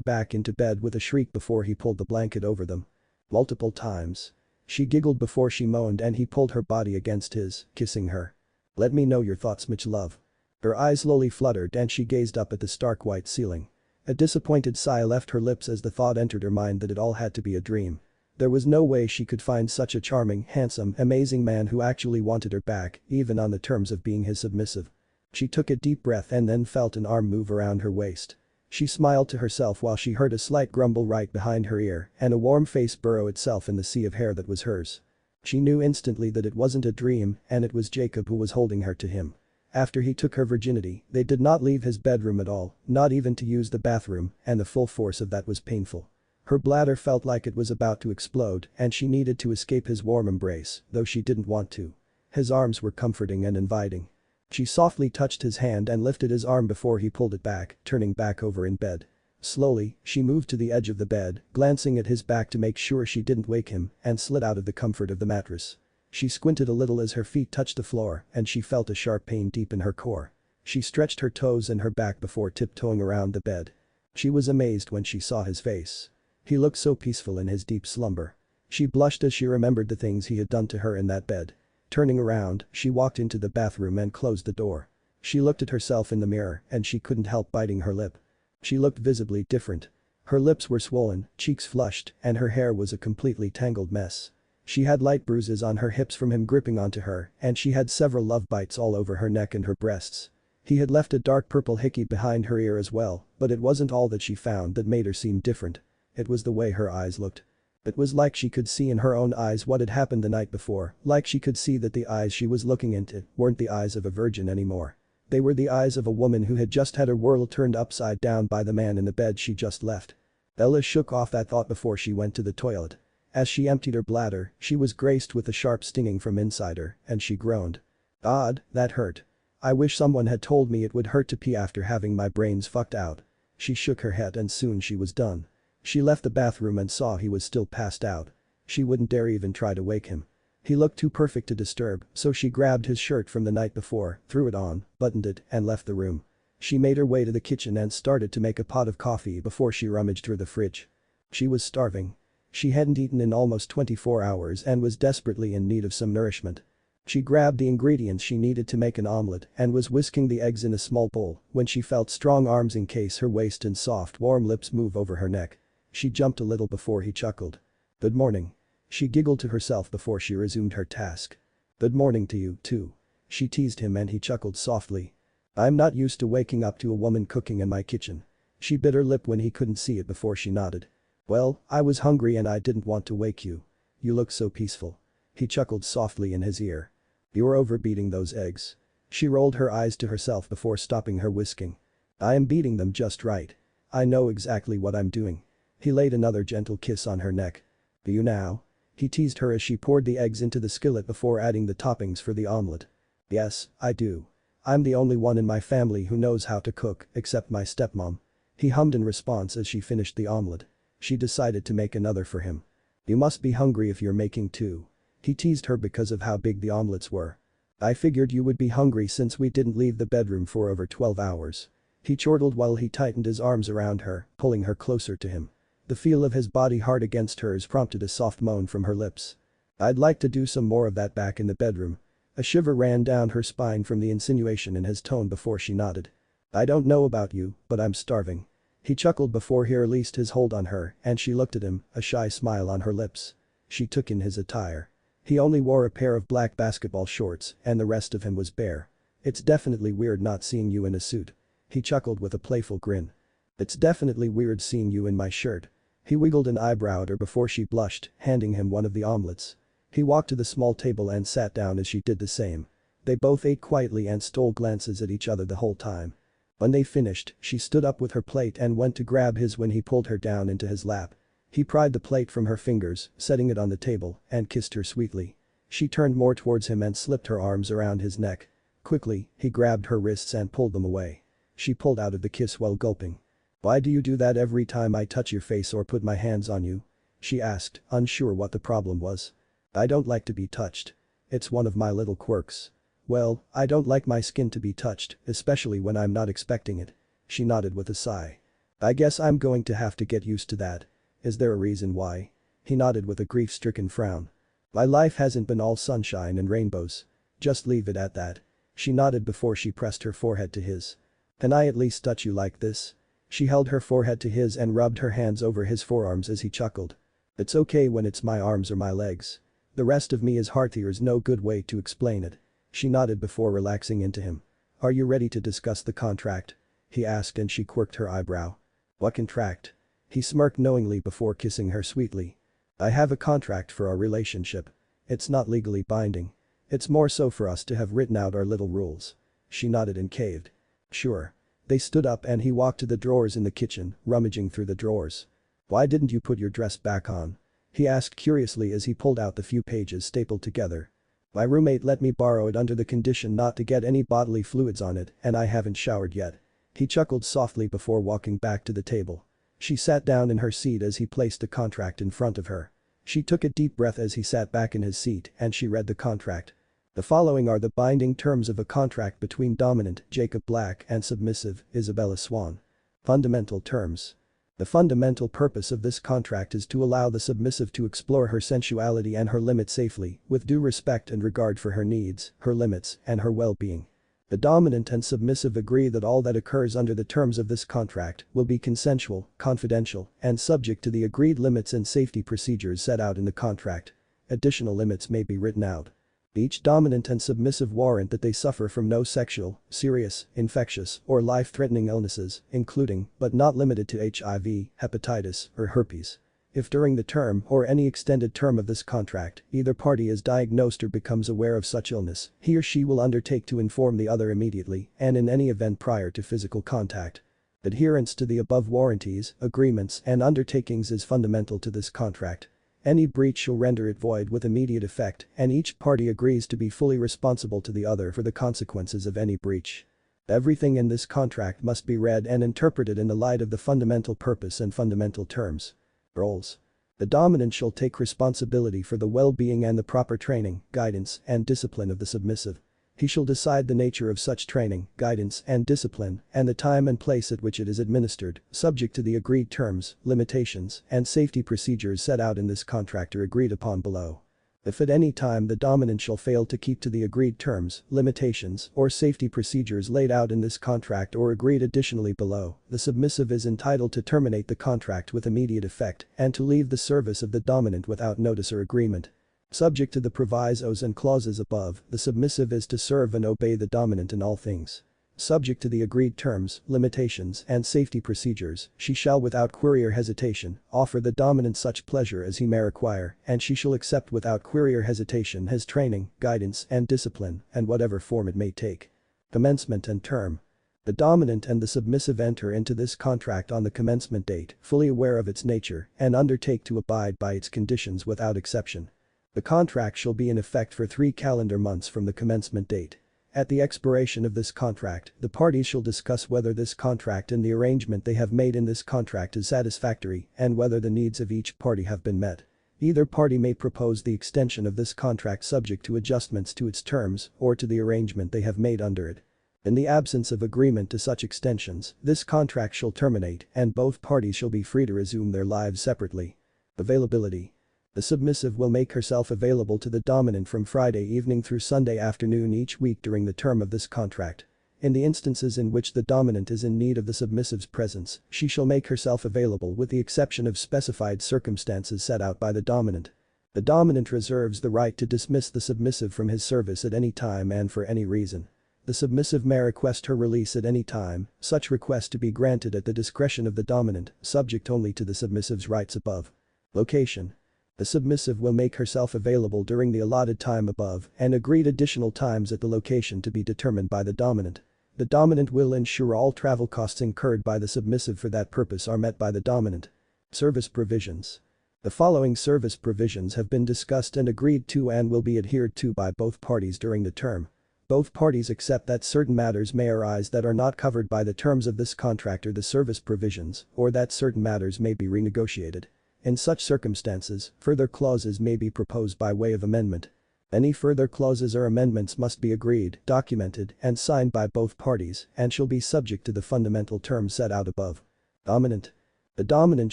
back into bed with a shriek before he pulled the blanket over them. Multiple times. She giggled before she moaned and he pulled her body against his, kissing her. Let me know your thoughts, Mitch love. Her eyes slowly fluttered and she gazed up at the stark white ceiling. A disappointed sigh left her lips as the thought entered her mind that it all had to be a dream. There was no way she could find such a charming, handsome, amazing man who actually wanted her back, even on the terms of being his submissive. She took a deep breath and then felt an arm move around her waist. She smiled to herself while she heard a slight grumble right behind her ear and a warm face burrow itself in the sea of hair that was hers. She knew instantly that it wasn't a dream and it was Jacob who was holding her to him. After he took her virginity, they did not leave his bedroom at all, not even to use the bathroom, and the full force of that was painful. Her bladder felt like it was about to explode and she needed to escape his warm embrace, though she didn't want to. His arms were comforting and inviting. She softly touched his hand and lifted his arm before he pulled it back, turning back over in bed. Slowly, she moved to the edge of the bed, glancing at his back to make sure she didn't wake him, and slid out of the comfort of the mattress. She squinted a little as her feet touched the floor and she felt a sharp pain deep in her core. She stretched her toes and her back before tiptoeing around the bed. She was amazed when she saw his face. He looked so peaceful in his deep slumber. She blushed as she remembered the things he had done to her in that bed. Turning around, she walked into the bathroom and closed the door. She looked at herself in the mirror and she couldn't help biting her lip. She looked visibly different. Her lips were swollen, cheeks flushed, and her hair was a completely tangled mess. She had light bruises on her hips from him gripping onto her, and she had several love bites all over her neck and her breasts. He had left a dark purple hickey behind her ear as well, but it wasn't all that she found that made her seem different. It was the way her eyes looked. It was like she could see in her own eyes what had happened the night before, like she could see that the eyes she was looking into weren't the eyes of a virgin anymore. They were the eyes of a woman who had just had her world turned upside down by the man in the bed she just left. Ella shook off that thought before she went to the toilet. As she emptied her bladder, she was graced with a sharp stinging from inside her, and she groaned. "God, that hurt. I wish someone had told me it would hurt to pee after having my brains fucked out." She shook her head and soon she was done. She left the bathroom and saw he was still passed out. She wouldn't dare even try to wake him. He looked too perfect to disturb, so she grabbed his shirt from the night before, threw it on, buttoned it, and left the room. She made her way to the kitchen and started to make a pot of coffee before she rummaged through the fridge. She was starving. She hadn't eaten in almost 24 hours and was desperately in need of some nourishment. She grabbed the ingredients she needed to make an omelette and was whisking the eggs in a small bowl when she felt strong arms encase her waist and soft warm lips move over her neck. She jumped a little before he chuckled. "Good morning." She giggled to herself before she resumed her task. "Good morning to you, too." She teased him and he chuckled softly. "I'm not used to waking up to a woman cooking in my kitchen." She bit her lip when he couldn't see it before she nodded. "Well, I was hungry and I didn't want to wake you. You look so peaceful." He chuckled softly in his ear. "You're overbeating those eggs." She rolled her eyes to herself before stopping her whisking. "I am beating them just right. I know exactly what I'm doing." He laid another gentle kiss on her neck. "Do you now?" He teased her as she poured the eggs into the skillet before adding the toppings for the omelette. "Yes, I do. I'm the only one in my family who knows how to cook, except my stepmom." He hummed in response as she finished the omelette. She decided to make another for him. "You must be hungry if you're making two." He teased her because of how big the omelets were. "I figured you would be hungry since we didn't leave the bedroom for over 12 hours. He chortled while he tightened his arms around her, pulling her closer to him. The feel of his body hard against hers prompted a soft moan from her lips. "I'd like to do some more of that back in the bedroom." A shiver ran down her spine from the insinuation in his tone before she nodded. "I don't know about you, but I'm starving." He chuckled before he released his hold on her and she looked at him, a shy smile on her lips. She took in his attire. He only wore a pair of black basketball shorts and the rest of him was bare. "It's definitely weird not seeing you in a suit." He chuckled with a playful grin. "It's definitely weird seeing you in my shirt." He wiggled an eyebrow at her before she blushed, handing him one of the omelets. He walked to the small table and sat down as she did the same. They both ate quietly and stole glances at each other the whole time. When they finished, she stood up with her plate and went to grab his when he pulled her down into his lap. He pried the plate from her fingers, setting it on the table, and kissed her sweetly. She turned more towards him and slipped her arms around his neck. Quickly, he grabbed her wrists and pulled them away. She pulled out of the kiss while gulping. "Why do you do that every time I touch your face or put my hands on you?" she asked, unsure what the problem was. "I don't like to be touched. It's one of my little quirks." "Well, I don't like my skin to be touched, especially when I'm not expecting it." She nodded with a sigh. "I guess I'm going to have to get used to that. Is there a reason why?" He nodded with a grief-stricken frown. "My life hasn't been all sunshine and rainbows. Just leave it at that." She nodded before she pressed her forehead to his. "Can I at least touch you like this?" She held her forehead to his and rubbed her hands over his forearms as he chuckled. "It's okay when it's my arms or my legs. The rest of me is hearthier is no good way to explain it." She nodded before relaxing into him. "Are you ready to discuss the contract?" he asked and she quirked her eyebrow. "What contract?" He smirked knowingly before kissing her sweetly. "I have a contract for our relationship. It's not legally binding. It's more so for us to have written out our little rules." She nodded and caved. "Sure." They stood up and he walked to the drawers in the kitchen, rummaging through the drawers. "Why didn't you put your dress back on?" he asked curiously as he pulled out the few pages stapled together. "My roommate let me borrow it under the condition not to get any bodily fluids on it and I haven't showered yet." He chuckled softly before walking back to the table. She sat down in her seat as he placed the contract in front of her. She took a deep breath as he sat back in his seat and she read the contract. "The following are the binding terms of a contract between dominant Jacob Black and submissive Isabella Swan. Fundamental terms. The fundamental purpose of this contract is to allow the submissive to explore her sensuality and her limits safely, with due respect and regard for her needs, her limits, and her well-being. The dominant and submissive agree that all that occurs under the terms of this contract will be consensual, confidential, and subject to the agreed limits and safety procedures set out in the contract. Additional limits may be written out. Each dominant and submissive warrant that they suffer from no sexual, serious, infectious, or life-threatening illnesses, including, but not limited to HIV, hepatitis, or herpes. If during the term or any extended term of this contract, either party is diagnosed or becomes aware of such illness, he or she will undertake to inform the other immediately and in any event prior to physical contact. Adherence to the above warranties, agreements, and undertakings is fundamental to this contract. Any breach shall render it void with immediate effect and each party agrees to be fully responsible to the other for the consequences of any breach. Everything in this contract must be read and interpreted in the light of the fundamental purpose and fundamental terms. Roles. The dominant shall take responsibility for the well-being and the proper training, guidance, and discipline of the submissive. He shall decide the nature of such training, guidance, and discipline, and the time and place at which it is administered, subject to the agreed terms, limitations, and safety procedures set out in this contract or agreed upon below. If at any time the dominant shall fail to keep to the agreed terms, limitations, or safety procedures laid out in this contract or agreed additionally below, the submissive is entitled to terminate the contract with immediate effect and to leave the service of the dominant without notice or agreement. Subject to the provisos and clauses above, the submissive is to serve and obey the dominant in all things. Subject to the agreed terms, limitations, and safety procedures, she shall without query or hesitation offer the dominant such pleasure as he may require, and she shall accept without query or hesitation his training, guidance, and discipline, and whatever form it may take. Commencement and term. The dominant and the submissive enter into this contract on the commencement date, fully aware of its nature, and undertake to abide by its conditions without exception. The contract shall be in effect for 3 calendar months from the commencement date. At the expiration of this contract, the parties shall discuss whether this contract and the arrangement they have made in this contract is satisfactory and whether the needs of each party have been met. Either party may propose the extension of this contract subject to adjustments to its terms or to the arrangement they have made under it. In the absence of agreement to such extensions, this contract shall terminate and both parties shall be free to resume their lives separately. Availability. The submissive will make herself available to the dominant from Friday evening through Sunday afternoon each week during the term of this contract. In the instances in which the dominant is in need of the submissive's presence, she shall make herself available with the exception of specified circumstances set out by the dominant. The dominant reserves the right to dismiss the submissive from his service at any time and for any reason. The submissive may request her release at any time, such request to be granted at the discretion of the dominant, subject only to the submissive's rights above. Location. The submissive will make herself available during the allotted time above and agreed additional times at the location to be determined by the dominant. The dominant will ensure all travel costs incurred by the submissive for that purpose are met by the dominant. Service provisions. The following service provisions have been discussed and agreed to and will be adhered to by both parties during the term. Both parties accept that certain matters may arise that are not covered by the terms of this contract or the service provisions, or that certain matters may be renegotiated. In such circumstances, further clauses may be proposed by way of amendment. Any further clauses or amendments must be agreed, documented, and signed by both parties and shall be subject to the fundamental terms set out above. Dominant. The dominant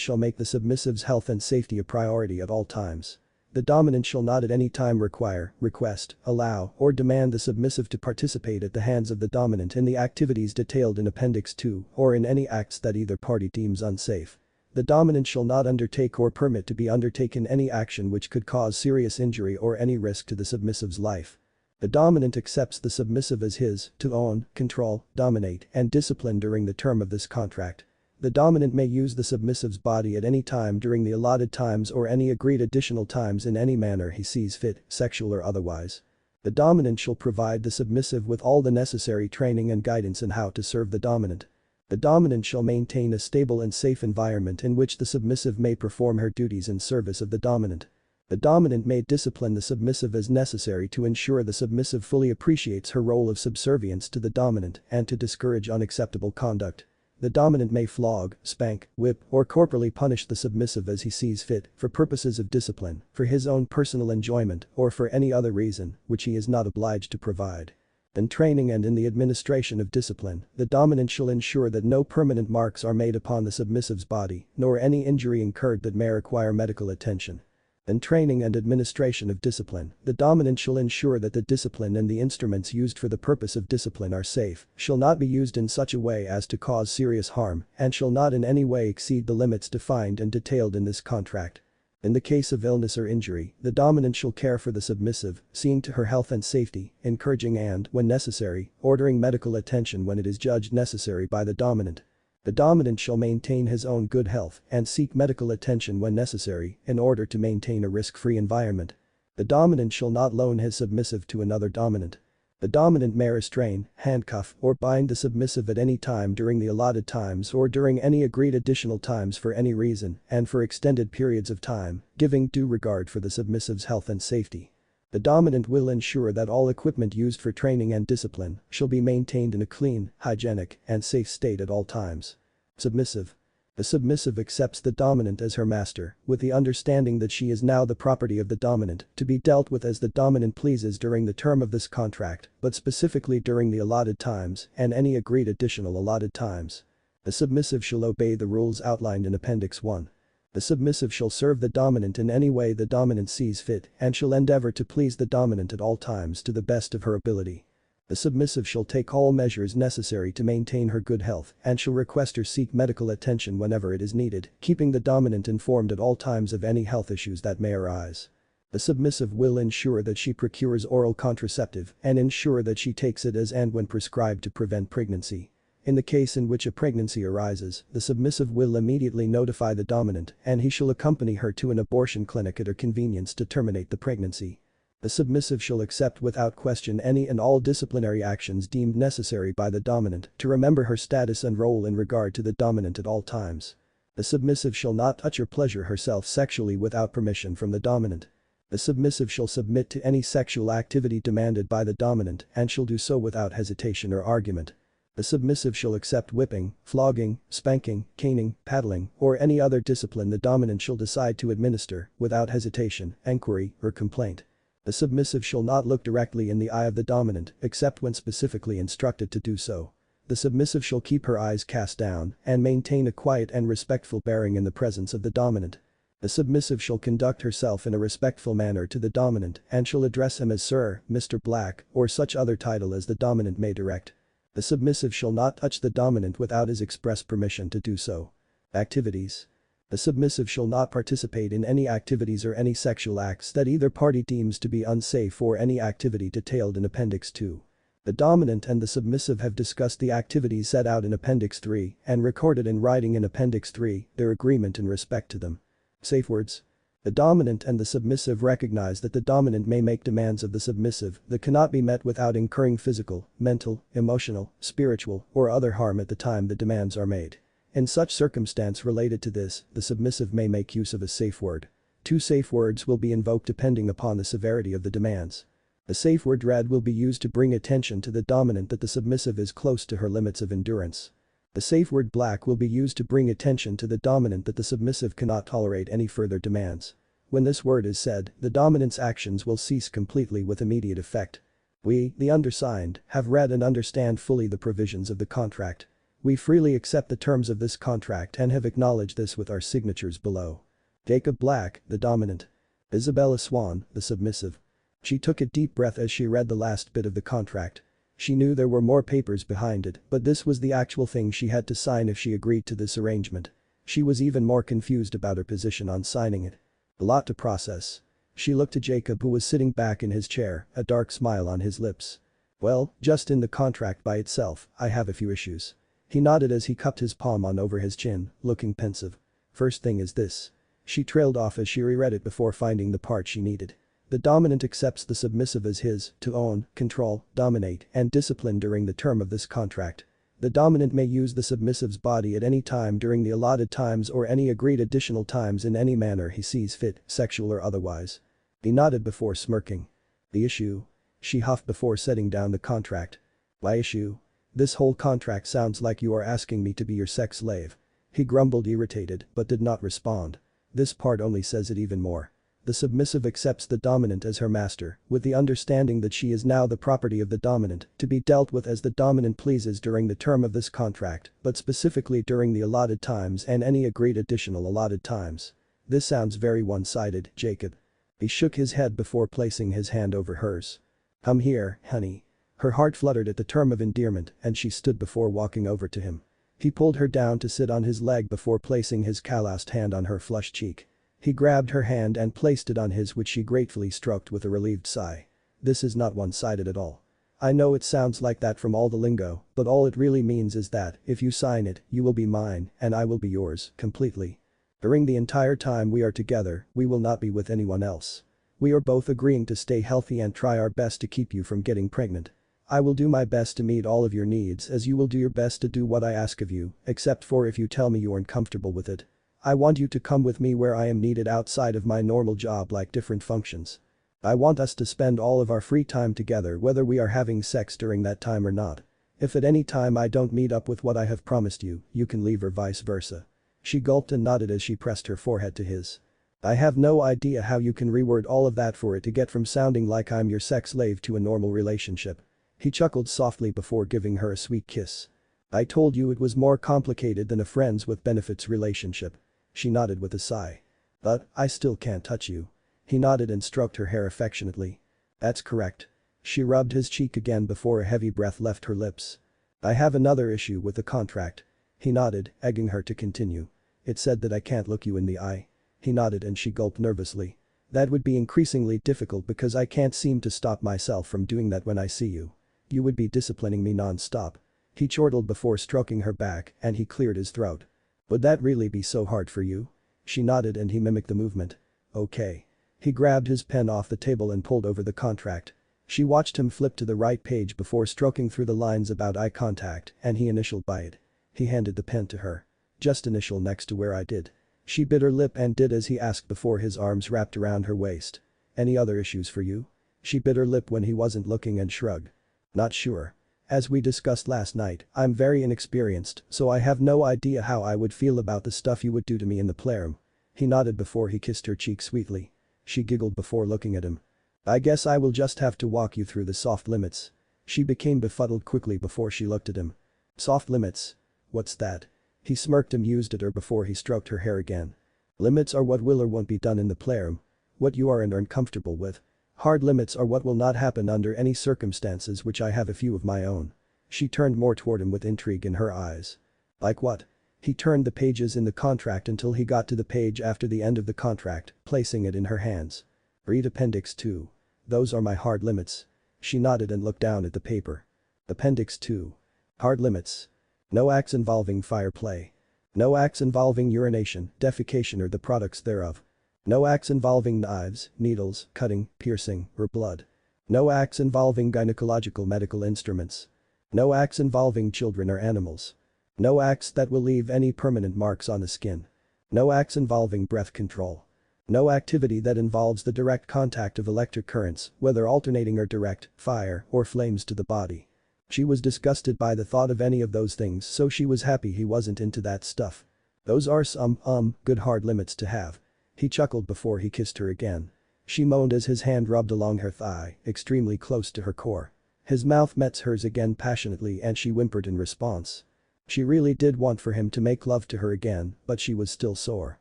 shall make the submissive's health and safety a priority at all times. The dominant shall not at any time require, request, allow, or demand the submissive to participate at the hands of the dominant in the activities detailed in Appendix 2 or in any acts that either party deems unsafe. The dominant shall not undertake or permit to be undertaken any action which could cause serious injury or any risk to the submissive's life. The dominant accepts the submissive as his, to own, control, dominate, and discipline during the term of this contract. The dominant may use the submissive's body at any time during the allotted times or any agreed additional times in any manner he sees fit, sexual or otherwise. The dominant shall provide the submissive with all the necessary training and guidance in how to serve the dominant. The dominant shall maintain a stable and safe environment in which the submissive may perform her duties in service of the dominant. The dominant may discipline the submissive as necessary to ensure the submissive fully appreciates her role of subservience to the dominant and to discourage unacceptable conduct. The dominant may flog, spank, whip, or corporally punish the submissive as he sees fit, for purposes of discipline, for his own personal enjoyment, or for any other reason, which he is not obliged to provide. In training and in the administration of discipline, the dominant shall ensure that no permanent marks are made upon the submissive's body, nor any injury incurred that may require medical attention. In training and administration of discipline, the dominant shall ensure that the discipline and the instruments used for the purpose of discipline are safe, shall not be used in such a way as to cause serious harm, and shall not in any way exceed the limits defined and detailed in this contract. In the case of illness or injury, the dominant shall care for the submissive, seeing to her health and safety, encouraging and, when necessary, ordering medical attention when it is judged necessary by the dominant. The dominant shall maintain his own good health and seek medical attention when necessary in order to maintain a risk-free environment. The dominant shall not loan his submissive to another dominant. The dominant may restrain, handcuff, or bind the submissive at any time during the allotted times or during any agreed additional times for any reason and for extended periods of time, giving due regard for the submissive's health and safety. The dominant will ensure that all equipment used for training and discipline shall be maintained in a clean, hygienic, and safe state at all times. Submissive. The submissive accepts the dominant as her master, with the understanding that she is now the property of the dominant, to be dealt with as the dominant pleases during the term of this contract, but specifically during the allotted times and any agreed additional allotted times. The submissive shall obey the rules outlined in Appendix 1. The submissive shall serve the dominant in any way the dominant sees fit and shall endeavor to please the dominant at all times to the best of her ability. The submissive shall take all measures necessary to maintain her good health and shall request or seek medical attention whenever it is needed, keeping the dominant informed at all times of any health issues that may arise. The submissive will ensure that she procures oral contraceptive and ensure that she takes it as and when prescribed to prevent pregnancy. In the case in which a pregnancy arises, the submissive will immediately notify the dominant and he shall accompany her to an abortion clinic at her convenience to terminate the pregnancy. The submissive shall accept without question any and all disciplinary actions deemed necessary by the dominant to remember her status and role in regard to the dominant at all times. The submissive shall not touch or pleasure herself sexually without permission from the dominant. The submissive shall submit to any sexual activity demanded by the dominant and shall do so without hesitation or argument. The submissive shall accept whipping, flogging, spanking, caning, paddling, or any other discipline the dominant shall decide to administer, without hesitation, enquiry, or complaint. The submissive shall not look directly in the eye of the dominant, except when specifically instructed to do so. The submissive shall keep her eyes cast down and maintain a quiet and respectful bearing in the presence of the dominant. The submissive shall conduct herself in a respectful manner to the dominant and shall address him as Sir, Mr. Black, or such other title as the dominant may direct. The submissive shall not touch the dominant without his express permission to do so. Activities. The submissive shall not participate in any activities or any sexual acts that either party deems to be unsafe or any activity detailed in Appendix 2. The dominant and the submissive have discussed the activities set out in Appendix 3 and recorded in writing in Appendix 3 their agreement in respect to them. Safe words. The dominant and the submissive recognize that the dominant may make demands of the submissive that cannot be met without incurring physical, mental, emotional, spiritual, or other harm at the time the demands are made. In such circumstance related to this, the submissive may make use of a safe word. 2 safe words will be invoked depending upon the severity of the demands. The safe word red will be used to bring attention to the dominant that the submissive is close to her limits of endurance. The safe word black will be used to bring attention to the dominant that the submissive cannot tolerate any further demands. When this word is said, the dominant's actions will cease completely with immediate effect. We, the undersigned, have read and understand fully the provisions of the contract. We freely accept the terms of this contract and have acknowledged this with our signatures below. Jacob Black, the dominant. Isabella Swan, the submissive. She took a deep breath as she read the last bit of the contract. She knew there were more papers behind it, but this was the actual thing she had to sign if she agreed to this arrangement. She was even more confused about her position on signing it. A lot to process. She looked at Jacob, who was sitting back in his chair, a dark smile on his lips. Well, just in the contract by itself, I have a few issues. He nodded as he cupped his palm on over his chin, looking pensive. First thing is this. She trailed off as she reread it before finding the part she needed. The dominant accepts the submissive as his, to own, control, dominate, and discipline during the term of this contract. The dominant may use the submissive's body at any time during the allotted times or any agreed additional times in any manner he sees fit, sexual or otherwise. He nodded before smirking. The issue? She huffed before setting down the contract. Why issue? This whole contract sounds like you are asking me to be your sex slave. He grumbled, irritated, but did not respond. This part only says it even more. The submissive accepts the dominant as her master, with the understanding that she is now the property of the dominant, to be dealt with as the dominant pleases during the term of this contract, but specifically during the allotted times and any agreed additional allotted times. This sounds very one-sided, Jacob. He shook his head before placing his hand over hers. Come here, honey. Her heart fluttered at the term of endearment and she stood before walking over to him. He pulled her down to sit on his leg before placing his calloused hand on her flushed cheek. He grabbed her hand and placed it on his, which she gratefully stroked with a relieved sigh. This is not one-sided at all. I know it sounds like that from all the lingo, but all it really means is that, if you sign it, you will be mine and I will be yours, completely. During the entire time we are together, we will not be with anyone else. We are both agreeing to stay healthy and try our best to keep you from getting pregnant. I will do my best to meet all of your needs as you will do your best to do what I ask of you, except for if you tell me you aren't comfortable with it. I want you to come with me where I am needed outside of my normal job, like different functions. I want us to spend all of our free time together whether we are having sex during that time or not. If at any time I don't meet up with what I have promised you, you can leave or vice versa. She gulped and nodded as she pressed her forehead to his. I have no idea how you can reword all of that for it to get from sounding like I'm your sex slave to a normal relationship. He chuckled softly before giving her a sweet kiss. I told you it was more complicated than a friends with benefits relationship. She nodded with a sigh. But, I still can't touch you. He nodded and stroked her hair affectionately. That's correct. She rubbed his cheek again before a heavy breath left her lips. I have another issue with the contract. He nodded, egging her to continue. It said that I can't look you in the eye. He nodded and she gulped nervously. That would be increasingly difficult because I can't seem to stop myself from doing that when I see you. You would be disciplining me non-stop. He chortled before stroking her back and he cleared his throat. Would that really be so hard for you? She nodded and he mimicked the movement. Okay. He grabbed his pen off the table and pulled over the contract. She watched him flip to the right page before stroking through the lines about eye contact and he initialed by it. He handed the pen to her. Just initial next to where I did. She bit her lip and did as he asked before his arms wrapped around her waist. Any other issues for you? She bit her lip when he wasn't looking and shrugged. Not sure. As we discussed last night, I'm very inexperienced, so I have no idea how I would feel about the stuff you would do to me in the playroom." He nodded before he kissed her cheek sweetly. She giggled before looking at him. "I guess I will just have to walk you through the soft limits." She became befuddled quickly before she looked at him. "Soft limits? What's that?" He smirked amused at her before he stroked her hair again. "Limits are what will or won't be done in the playroom. What you are and aren't comfortable with. Hard limits are what will not happen under any circumstances, which I have a few of my own." She turned more toward him with intrigue in her eyes. "Like what?" He turned the pages in the contract until he got to the page after the end of the contract, placing it in her hands. "Read Appendix 2. Those are my hard limits." She nodded and looked down at the paper. Appendix 2. Hard limits. No acts involving fire play. No acts involving urination, defecation or the products thereof. No acts involving knives, needles, cutting, piercing, or blood. No acts involving gynecological medical instruments. No acts involving children or animals. No acts that will leave any permanent marks on the skin. No acts involving breath control. No activity that involves the direct contact of electric currents, whether alternating or direct, fire, or flames to the body. She was disgusted by the thought of any of those things, so she was happy he wasn't into that stuff. Those are some, good hard limits to have. He chuckled before he kissed her again. She moaned as his hand rubbed along her thigh, extremely close to her core. His mouth met hers again passionately and she whimpered in response. She really did want for him to make love to her again, but she was still sore.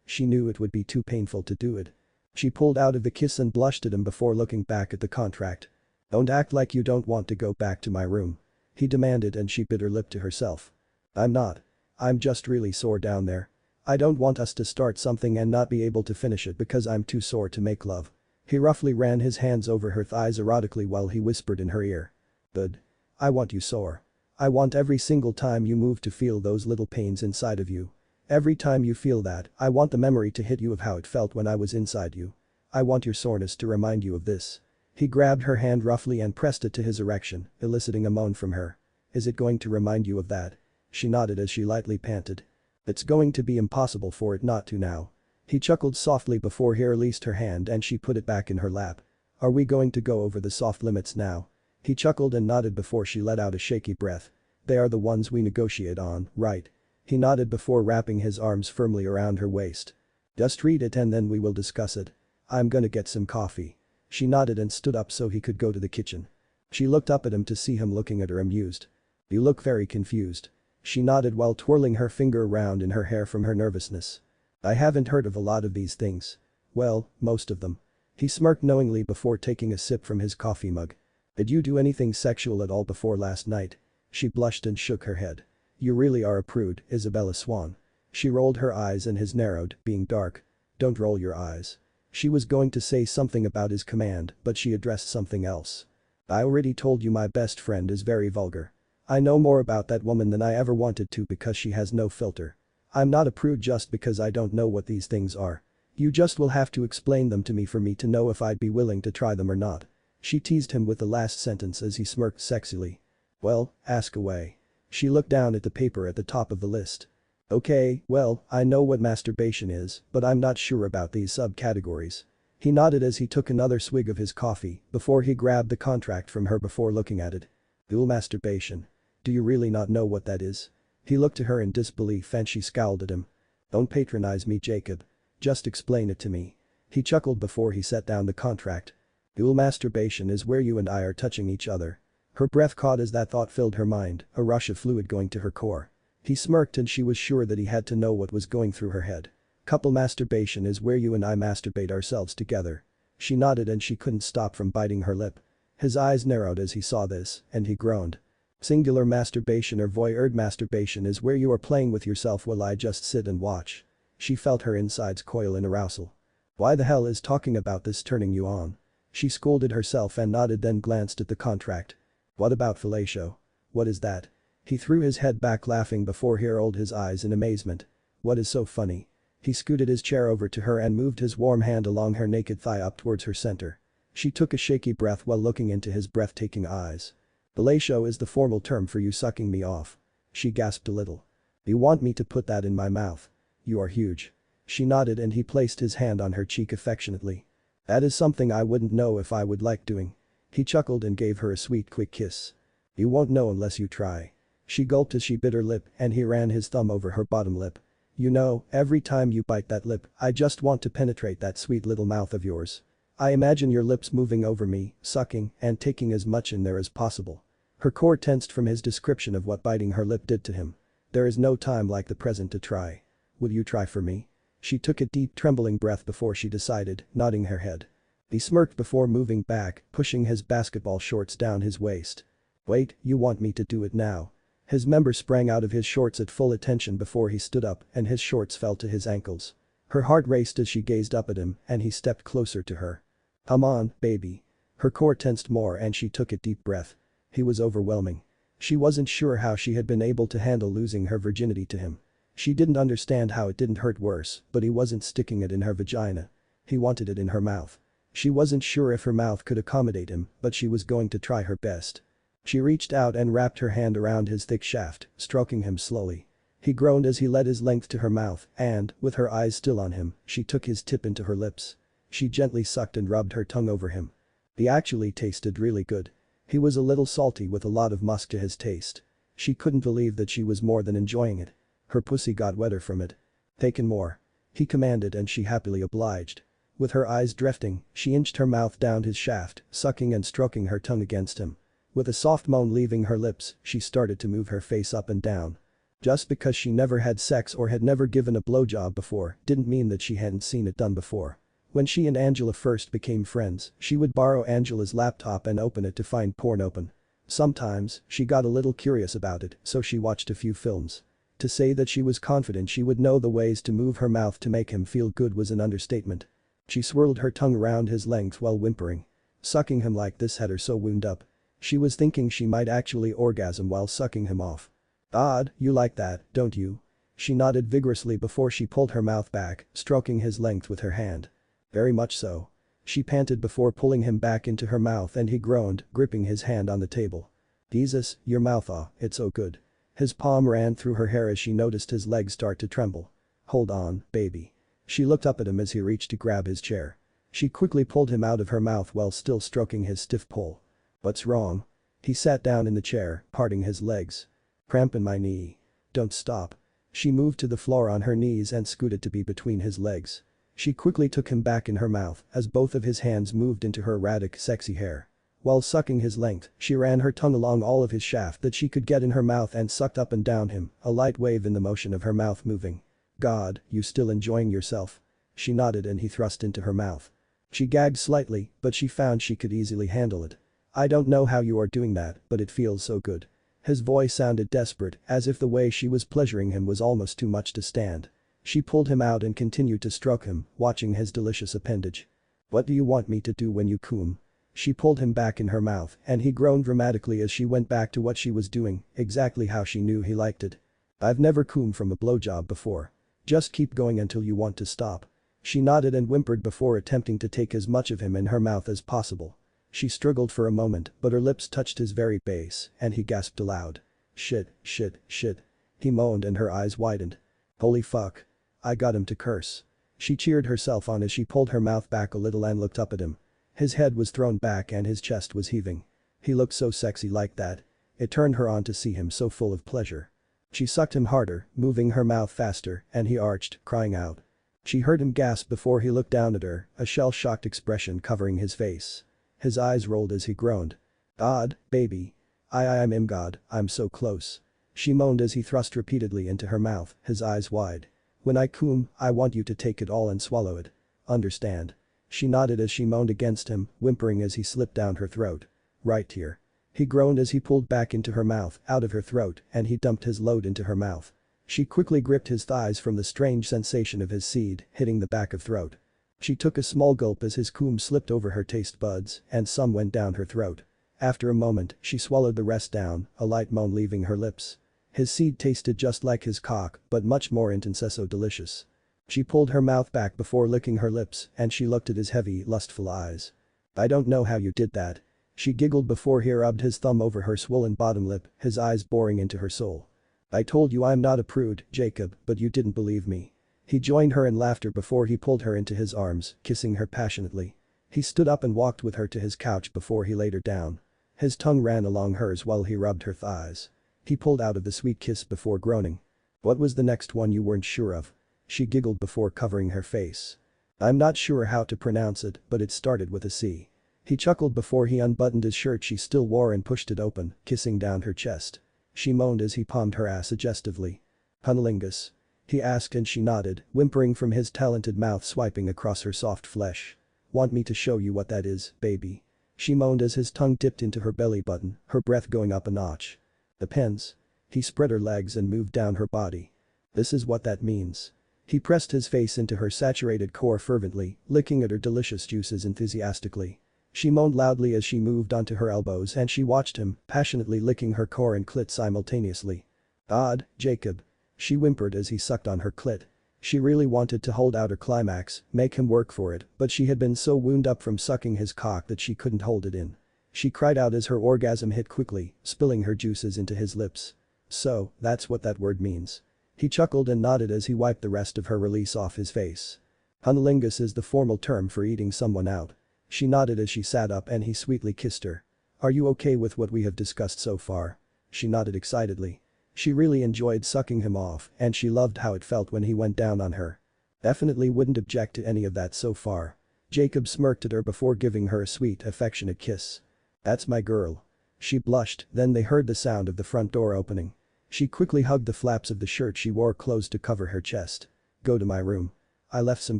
She knew it would be too painful to do it. She pulled out of the kiss and blushed at him before looking back at the contract. "Don't act like you don't want to go back to my room," he demanded and she bit her lip to herself. "I'm not. I'm just really sore down there. I don't want us to start something and not be able to finish it because I'm too sore to make love." He roughly ran his hands over her thighs erotically while he whispered in her ear. "Good. I want you sore. I want every single time you move to feel those little pains inside of you. Every time you feel that, I want the memory to hit you of how it felt when I was inside you. I want your soreness to remind you of this." He grabbed her hand roughly and pressed it to his erection, eliciting a moan from her. "Is it going to remind you of that?" She nodded as she lightly panted. "It's going to be impossible for it not to now." He chuckled softly before he released her hand and she put it back in her lap. "Are we going to go over the soft limits now?" He chuckled and nodded before she let out a shaky breath. "They are the ones we negotiate on, right?" He nodded before wrapping his arms firmly around her waist. "Just read it and then we will discuss it. I'm gonna get some coffee." She nodded and stood up so he could go to the kitchen. She looked up at him to see him looking at her amused. "You look very confused." She nodded while twirling her finger around in her hair from her nervousness. "I haven't heard of a lot of these things. Well, most of them." He smirked knowingly before taking a sip from his coffee mug. "Did you do anything sexual at all before last night?" She blushed and shook her head. "You really are a prude, Isabella Swan." She rolled her eyes and his narrowed, being dark. "Don't roll your eyes." She was going to say something about his command, but she addressed something else. "I already told you my best friend is very vulgar. I know more about that woman than I ever wanted to because she has no filter. I'm not a prude just because I don't know what these things are. You just will have to explain them to me for me to know if I'd be willing to try them or not." She teased him with the last sentence as he smirked sexily. "Well, ask away." She looked down at the paper at the top of the list. "Okay, well, I know what masturbation is, but I'm not sure about these subcategories." He nodded as he took another swig of his coffee before he grabbed the contract from her before looking at it. "Dual masturbation. Do you really not know what that is?" He looked at her in disbelief and she scowled at him. "Don't patronize me, Jacob. Just explain it to me." He chuckled before he set down the contract. "Dual masturbation is where you and I are touching each other." Her breath caught as that thought filled her mind, a rush of fluid going to her core. He smirked and she was sure that he had to know what was going through her head. "Couple masturbation is where you and I masturbate ourselves together." She nodded and she couldn't stop from biting her lip. His eyes narrowed as he saw this, and he groaned. "Singular masturbation or voyeur masturbation is where you are playing with yourself while I just sit and watch." She felt her insides coil in arousal. "Why the hell is talking about this turning you on?" She scolded herself and nodded then glanced at the contract. "What about fellatio? What is that?" He threw his head back laughing before he rolled his eyes in amazement. "What is so funny?" He scooted his chair over to her and moved his warm hand along her naked thigh up towards her center. She took a shaky breath while looking into his breathtaking eyes. "Fellatio is the formal term for you sucking me off." She gasped a little. "You want me to put that in my mouth? You are huge." She nodded and he placed his hand on her cheek affectionately. "That is something I wouldn't know if I would like doing." He chuckled and gave her a sweet quick kiss. You won't know unless you try. She gulped as she bit her lip and he ran his thumb over her bottom lip. You know, every time you bite that lip, I just want to penetrate that sweet little mouth of yours. I imagine your lips moving over me, sucking, and taking as much in there as possible. Her core tensed from his description of what biting her lip did to him. There is no time like the present to try. Will you try for me? She took a deep trembling breath before she decided, nodding her head. He smirked before moving back, pushing his basketball shorts down his waist. Wait, you want me to do it now? His member sprang out of his shorts at full attention before he stood up and his shorts fell to his ankles. Her heart raced as she gazed up at him and he stepped closer to her. Come on, baby. Her core tensed more and she took a deep breath. He was overwhelming. She wasn't sure how she had been able to handle losing her virginity to him. She didn't understand how it didn't hurt worse, but he wasn't sticking it in her vagina. He wanted it in her mouth. She wasn't sure if her mouth could accommodate him, but she was going to try her best. She reached out and wrapped her hand around his thick shaft, stroking him slowly. He groaned as he led his length to her mouth and, with her eyes still on him, she took his tip into her lips. She gently sucked and rubbed her tongue over him. He actually tasted really good. He was a little salty with a lot of musk to his taste. She couldn't believe that she was more than enjoying it. Her pussy got wetter from it. Taken more. He commanded and she happily obliged. With her eyes drifting, she inched her mouth down his shaft, sucking and stroking her tongue against him. With a soft moan leaving her lips, she started to move her face up and down. Just because she never had sex or had never given a blowjob before didn't mean that she hadn't seen it done before. When she and Angela first became friends, she would borrow Angela's laptop and open it to find porn open. Sometimes, she got a little curious about it, so she watched a few films. To say that she was confident she would know the ways to move her mouth to make him feel good was an understatement. She swirled her tongue around his length while whimpering. Sucking him like this had her so wound up. She was thinking she might actually orgasm while sucking him off. Odd, you like that, don't you? She nodded vigorously before she pulled her mouth back, stroking his length with her hand. Very much so. She panted before pulling him back into her mouth and he groaned, gripping his hand on the table. Jesus, your mouth, it's so good. His palm ran through her hair as she noticed his legs start to tremble. Hold on, baby. She looked up at him as he reached to grab his chair. She quickly pulled him out of her mouth while still stroking his stiff pole. What's wrong? He sat down in the chair, parting his legs. Cramp in my knee. Don't stop. She moved to the floor on her knees and scooted to be between his legs. She quickly took him back in her mouth as both of his hands moved into her erratic, sexy hair. While sucking his length, she ran her tongue along all of his shaft that she could get in her mouth and sucked up and down him, a light wave in the motion of her mouth moving. God, you still enjoying yourself? She nodded and he thrust into her mouth. She gagged slightly, but she found she could easily handle it. I don't know how you are doing that, but it feels so good. His voice sounded desperate, as if the way she was pleasuring him was almost too much to stand. She pulled him out and continued to stroke him, watching his delicious appendage. What do you want me to do when you cum? She pulled him back in her mouth and he groaned dramatically as she went back to what she was doing, exactly how she knew he liked it. I've never cummed from a blowjob before. Just keep going until you want to stop. She nodded and whimpered before attempting to take as much of him in her mouth as possible. She struggled for a moment, but her lips touched his very base and he gasped aloud. Shit, shit, shit. He moaned and her eyes widened. Holy fuck. I got him to curse. She cheered herself on as she pulled her mouth back a little and looked up at him. His head was thrown back and his chest was heaving. He looked so sexy like that. It turned her on to see him so full of pleasure. She sucked him harder, moving her mouth faster, and he arched, crying out. She heard him gasp before he looked down at her, a shell-shocked expression covering his face. His eyes rolled as he groaned. God, baby. I'm God, I'm so close. She moaned as he thrust repeatedly into her mouth, his eyes wide. When I cum, I want you to take it all and swallow it. Understand? She nodded as she moaned against him, whimpering as he slipped down her throat. Right here. He groaned as he pulled back into her mouth, out of her throat, and he dumped his load into her mouth. She quickly gripped his thighs from the strange sensation of his seed hitting the back of throat. She took a small gulp as his cum slipped over her taste buds and some went down her throat. After a moment, she swallowed the rest down, a light moan leaving her lips. His seed tasted just like his cock, but much more intense, so delicious. She pulled her mouth back before licking her lips and she looked at his heavy, lustful eyes. I don't know how you did that. She giggled before he rubbed his thumb over her swollen bottom lip, his eyes boring into her soul. I told you I'm not a prude, Jacob, but you didn't believe me. He joined her in laughter before he pulled her into his arms, kissing her passionately. He stood up and walked with her to his couch before he laid her down. His tongue ran along hers while he rubbed her thighs. He pulled out of the sweet kiss before groaning. "What was the next one you weren't sure of?" She giggled before covering her face. "I'm not sure how to pronounce it, but it started with a C." He chuckled before he unbuttoned his shirt she still wore and pushed it open, kissing down her chest. She moaned as he palmed her ass suggestively. "Cunnilingus?" he asked and she nodded, whimpering from his talented mouth swiping across her soft flesh. "Want me to show you what that is, baby?" She moaned as his tongue dipped into her belly button, her breath going up a notch. "Depends." He spread her legs and moved down her body. "This is what that means." He pressed his face into her saturated core fervently, licking at her delicious juices enthusiastically. She moaned loudly as she moved onto her elbows and she watched him, passionately licking her core and clit simultaneously. "Odd, Jacob." She whimpered as he sucked on her clit. She really wanted to hold out her climax, make him work for it, but she had been so wound up from sucking his cock that she couldn't hold it in. She cried out as her orgasm hit quickly, spilling her juices into his lips. "So, that's what that word means." He chuckled and nodded as he wiped the rest of her release off his face. "Cunnilingus is the formal term for eating someone out." She nodded as she sat up and he sweetly kissed her. "Are you okay with what we have discussed so far?" She nodded excitedly. She really enjoyed sucking him off and she loved how it felt when he went down on her. "Definitely wouldn't object to any of that so far." Jacob smirked at her before giving her a sweet, affectionate kiss. "That's my girl." She blushed, then they heard the sound of the front door opening. She quickly hugged the flaps of the shirt she wore closed to cover her chest. "Go to my room. I left some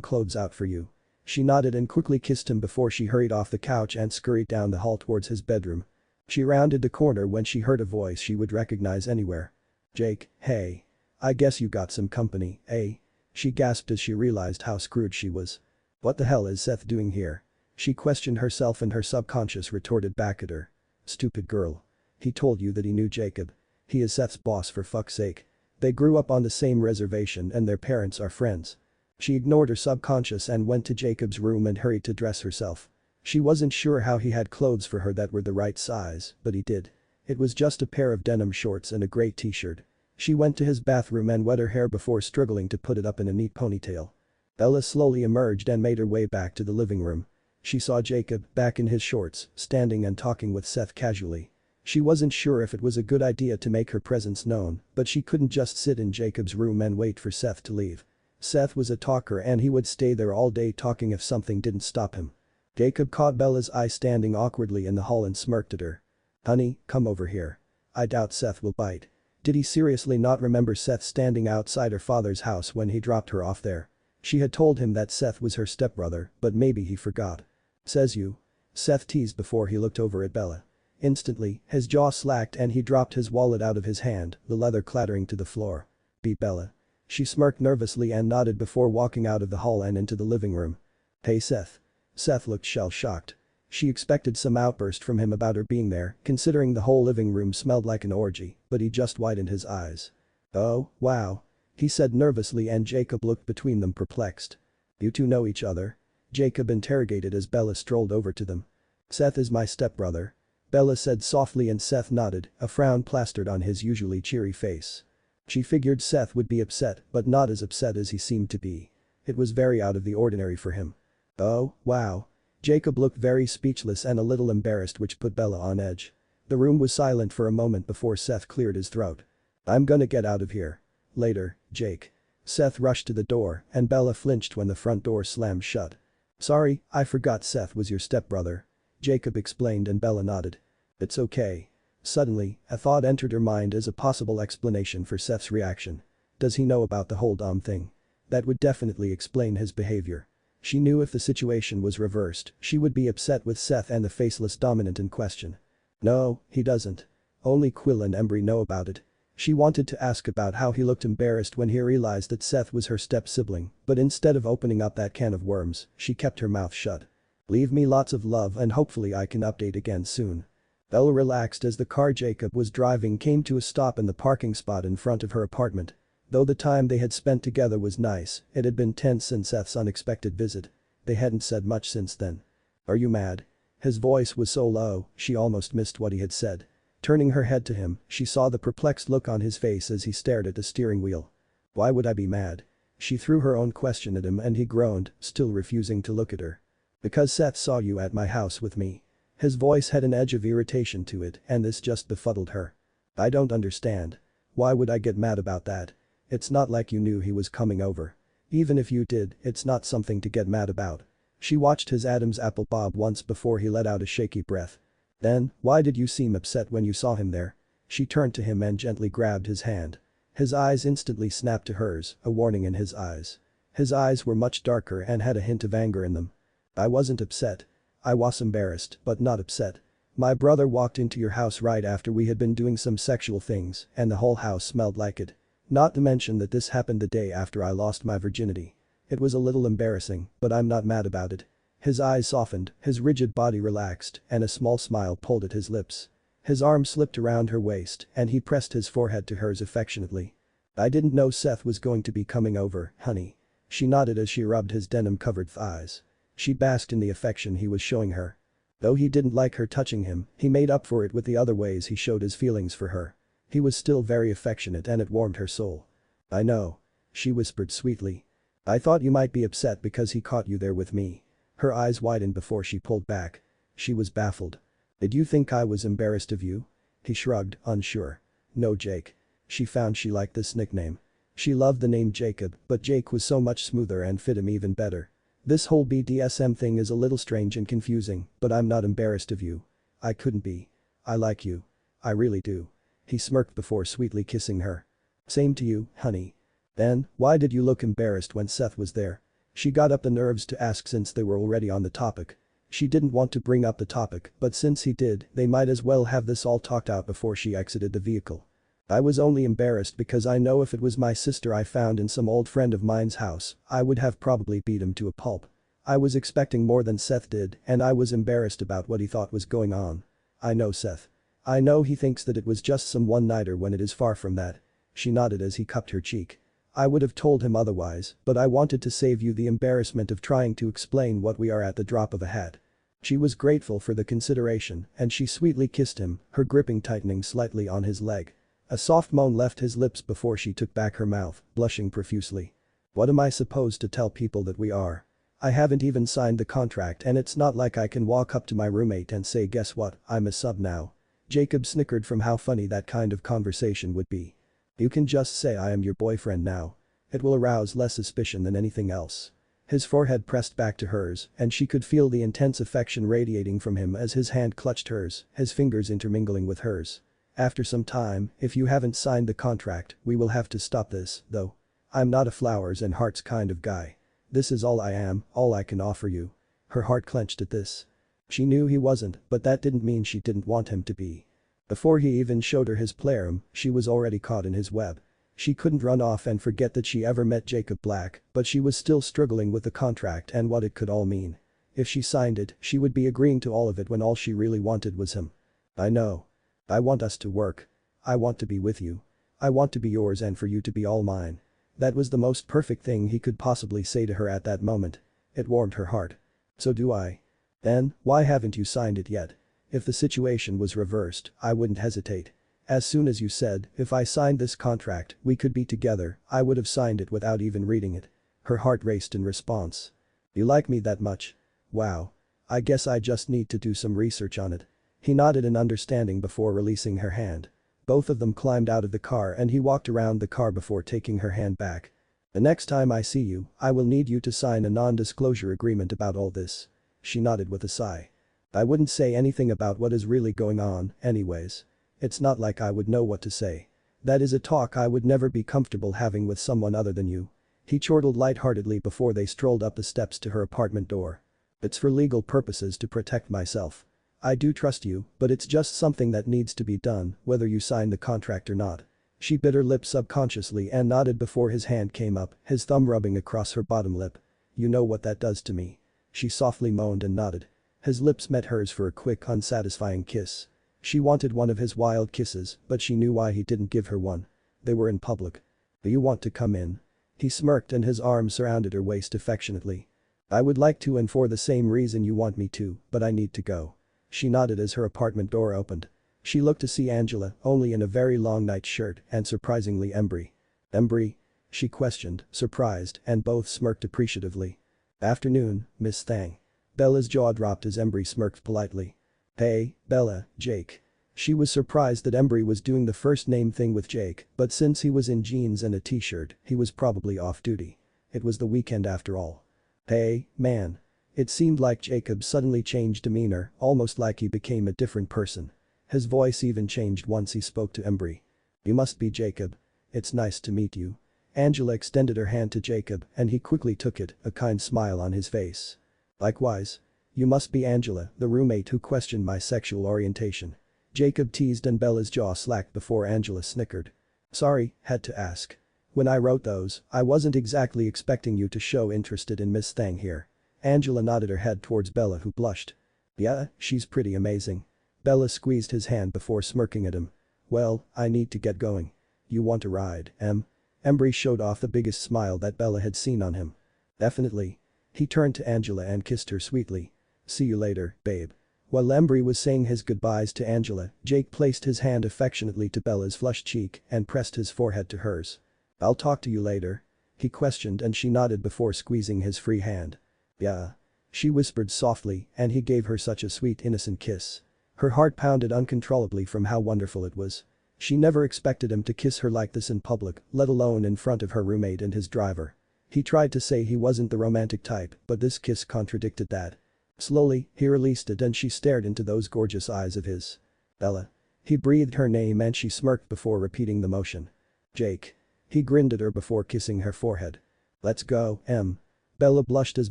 clothes out for you." She nodded and quickly kissed him before she hurried off the couch and scurried down the hall towards his bedroom. She rounded the corner when she heard a voice she would recognize anywhere. "Jake, hey. I guess you got some company, eh?" She gasped as she realized how screwed she was. "What the hell is Seth doing here?" She questioned herself and her subconscious retorted back at her. "Stupid girl. He told you that he knew Jacob. He is Seth's boss for fuck's sake. They grew up on the same reservation and their parents are friends." She ignored her subconscious and went to Jacob's room and hurried to dress herself. She wasn't sure how he had clothes for her that were the right size, but he did. It was just a pair of denim shorts and a gray t-shirt. She went to his bathroom and wet her hair before struggling to put it up in a neat ponytail. Bella slowly emerged and made her way back to the living room. She saw Jacob, back in his shorts, standing and talking with Seth casually. She wasn't sure if it was a good idea to make her presence known, but she couldn't just sit in Jacob's room and wait for Seth to leave. Seth was a talker and he would stay there all day talking if something didn't stop him. Jacob caught Bella's eye standing awkwardly in the hall and smirked at her. "Honey, come over here. I doubt Seth will bite." Did he seriously not remember Seth standing outside her father's house when he dropped her off there? She had told him that Seth was her stepbrother, but maybe he forgot. "Says you?" Seth teased before he looked over at Bella. Instantly, his jaw slacked and he dropped his wallet out of his hand, the leather clattering to the floor. "Beat Bella." She smirked nervously and nodded before walking out of the hall and into the living room. "Hey Seth." Seth looked shell-shocked. She expected some outburst from him about her being there, considering the whole living room smelled like an orgy, but he just widened his eyes. "Oh, wow," he said nervously and Jacob looked between them perplexed. "You two know each other?" Jacob interrogated as Bella strolled over to them. "Seth is my stepbrother." Bella said softly and Seth nodded, a frown plastered on his usually cheery face. She figured Seth would be upset, but not as upset as he seemed to be. It was very out of the ordinary for him. "Oh, wow." Jacob looked very speechless and a little embarrassed which put Bella on edge. The room was silent for a moment before Seth cleared his throat. "I'm gonna get out of here. Later, Jake." Seth rushed to the door and Bella flinched when the front door slammed shut. "Sorry, I forgot Seth was your stepbrother." Jacob explained and Bella nodded. "It's okay." Suddenly, a thought entered her mind as a possible explanation for Seth's reaction. Does he know about the whole Dom thing? That would definitely explain his behavior. She knew if the situation was reversed, she would be upset with Seth and the faceless dominant in question. No, he doesn't. Only Quill and Embry know about it. She wanted to ask about how he looked embarrassed when he realized that Seth was her step-sibling, but instead of opening up that can of worms, she kept her mouth shut. "Leave me lots of love and hopefully I can update again soon." Bella relaxed as the car Jacob was driving came to a stop in the parking spot in front of her apartment. Though the time they had spent together was nice, it had been tense since Seth's unexpected visit. They hadn't said much since then. "Are you mad?" His voice was so low, she almost missed what he had said. Turning her head to him, she saw the perplexed look on his face as he stared at the steering wheel. "Why would I be mad?" She threw her own question at him and he groaned, still refusing to look at her. "Because Seth saw you at my house with me." His voice had an edge of irritation to it and this just befuddled her. I don't understand. Why would I get mad about that? It's not like you knew he was coming over. Even if you did, it's not something to get mad about. She watched his Adam's apple bob once before he let out a shaky breath. Then, why did you seem upset when you saw him there? She turned to him and gently grabbed his hand. His eyes instantly snapped to hers, a warning in his eyes. His eyes were much darker and had a hint of anger in them. I wasn't upset. I was embarrassed, but not upset. My brother walked into your house right after we had been doing some sexual things and the whole house smelled like it. Not to mention that this happened the day after I lost my virginity. It was a little embarrassing, but I'm not mad about it. His eyes softened, his rigid body relaxed, and a small smile pulled at his lips. His arm slipped around her waist and he pressed his forehead to hers affectionately. I didn't know Seth was going to be coming over, honey. She nodded as she rubbed his denim-covered thighs. She basked in the affection he was showing her. Though he didn't like her touching him, he made up for it with the other ways he showed his feelings for her. He was still very affectionate and it warmed her soul. I know. She whispered sweetly. I thought you might be upset because he caught you there with me. Her eyes widened before she pulled back. She was baffled. Did you think I was embarrassed of you? He shrugged, unsure. No, Jake. She found she liked this nickname. She loved the name Jacob, but Jake was so much smoother and fit him even better. This whole BDSM thing is a little strange and confusing, but I'm not embarrassed of you. I couldn't be. I like you. I really do. He smirked before sweetly kissing her. Same to you, honey. Then, why did you look embarrassed when Seth was there? She got up the nerves to ask since they were already on the topic. She didn't want to bring up the topic, but since he did, they might as well have this all talked out before she exited the vehicle. I was only embarrassed because I know if it was my sister I found in some old friend of mine's house, I would have probably beat him to a pulp. I was expecting more than Seth did and I was embarrassed about what he thought was going on. I know Seth. I know he thinks that it was just some one-nighter when it is far from that. She nodded as he cupped her cheek. I would have told him otherwise, but I wanted to save you the embarrassment of trying to explain what we are at the drop of a hat. She was grateful for the consideration and she sweetly kissed him, her gripping tightening slightly on his leg. A soft moan left his lips before she took back her mouth, blushing profusely. What am I supposed to tell people that we are? I haven't even signed the contract and it's not like I can walk up to my roommate and say guess what, I'm a sub now. Jacob snickered from how funny that kind of conversation would be. You can just say I am your boyfriend now. It will arouse less suspicion than anything else. His forehead pressed back to hers and she could feel the intense affection radiating from him as his hand clutched hers, his fingers intermingling with hers. After some time, if you haven't signed the contract, we will have to stop this, though. I'm not a flowers and hearts kind of guy. This is all I am, all I can offer you. Her heart clenched at this. She knew he wasn't, but that didn't mean she didn't want him to be. Before he even showed her his playroom, she was already caught in his web. She couldn't run off and forget that she ever met Jacob Black, but she was still struggling with the contract and what it could all mean. If she signed it, she would be agreeing to all of it when all she really wanted was him. I know. I want us to work. I want to be with you. I want to be yours and for you to be all mine. That was the most perfect thing he could possibly say to her at that moment. It warmed her heart. So do I. Then, why haven't you signed it yet? If the situation was reversed, I wouldn't hesitate. As soon as you said, if I signed this contract, we could be together, I would have signed it without even reading it. Her heart raced in response. You like me that much? Wow. I guess I just need to do some research on it. He nodded in understanding before releasing her hand. Both of them climbed out of the car and he walked around the car before taking her hand back. The next time I see you, I will need you to sign a non-disclosure agreement about all this. She nodded with a sigh. I wouldn't say anything about what is really going on, anyways. It's not like I would know what to say. That is a talk I would never be comfortable having with someone other than you. He chortled lightheartedly before they strolled up the steps to her apartment door. It's for legal purposes to protect myself. I do trust you, but it's just something that needs to be done, whether you sign the contract or not. She bit her lip subconsciously and nodded before his hand came up, his thumb rubbing across her bottom lip. You know what that does to me. She softly moaned and nodded. His lips met hers for a quick, unsatisfying kiss. She wanted one of his wild kisses, but she knew why he didn't give her one. They were in public. Do you want to come in? He smirked and his arm surrounded her waist affectionately. I would like to and for the same reason you want me to, but I need to go. She nodded as her apartment door opened. She looked to see Angela, only in a very long night shirt and surprisingly Embry. Embry? She questioned, surprised, and both smirked appreciatively. Afternoon, Miss Thang. Bella's jaw dropped as Embry smirked politely. Hey, Bella, Jake. She was surprised that Embry was doing the first name thing with Jake, but since he was in jeans and a t-shirt, he was probably off duty. It was the weekend after all. Hey, man. It seemed like Jacob suddenly changed demeanor, almost like he became a different person. His voice even changed once he spoke to Embry. You must be Jacob. It's nice to meet you. Angela extended her hand to Jacob and he quickly took it, a kind smile on his face. Likewise. You must be Angela, the roommate who questioned my sexual orientation. Jacob teased and Bella's jaw slacked before Angela snickered. Sorry, had to ask. When I wrote those, I wasn't exactly expecting you to show interested in Miss Thang here. Angela nodded her head towards Bella who blushed. Yeah, she's pretty amazing. Bella squeezed his hand before smirking at him. Well, I need to get going. You want a ride, Em? Embry showed off the biggest smile that Bella had seen on him. Definitely. He turned to Angela and kissed her sweetly. See you later, babe. While Embry was saying his goodbyes to Angela, Jake placed his hand affectionately to Bella's flushed cheek and pressed his forehead to hers. I'll talk to you later? He questioned and she nodded before squeezing his free hand. Yeah. She whispered softly and he gave her such a sweet innocent kiss. Her heart pounded uncontrollably from how wonderful it was. She never expected him to kiss her like this in public, let alone in front of her roommate and his driver. He tried to say he wasn't the romantic type, but this kiss contradicted that. Slowly, he released it and she stared into those gorgeous eyes of his. Bella. He breathed her name and she smirked before repeating the motion. Jake. He grinned at her before kissing her forehead. Let's go, Em. Bella blushed as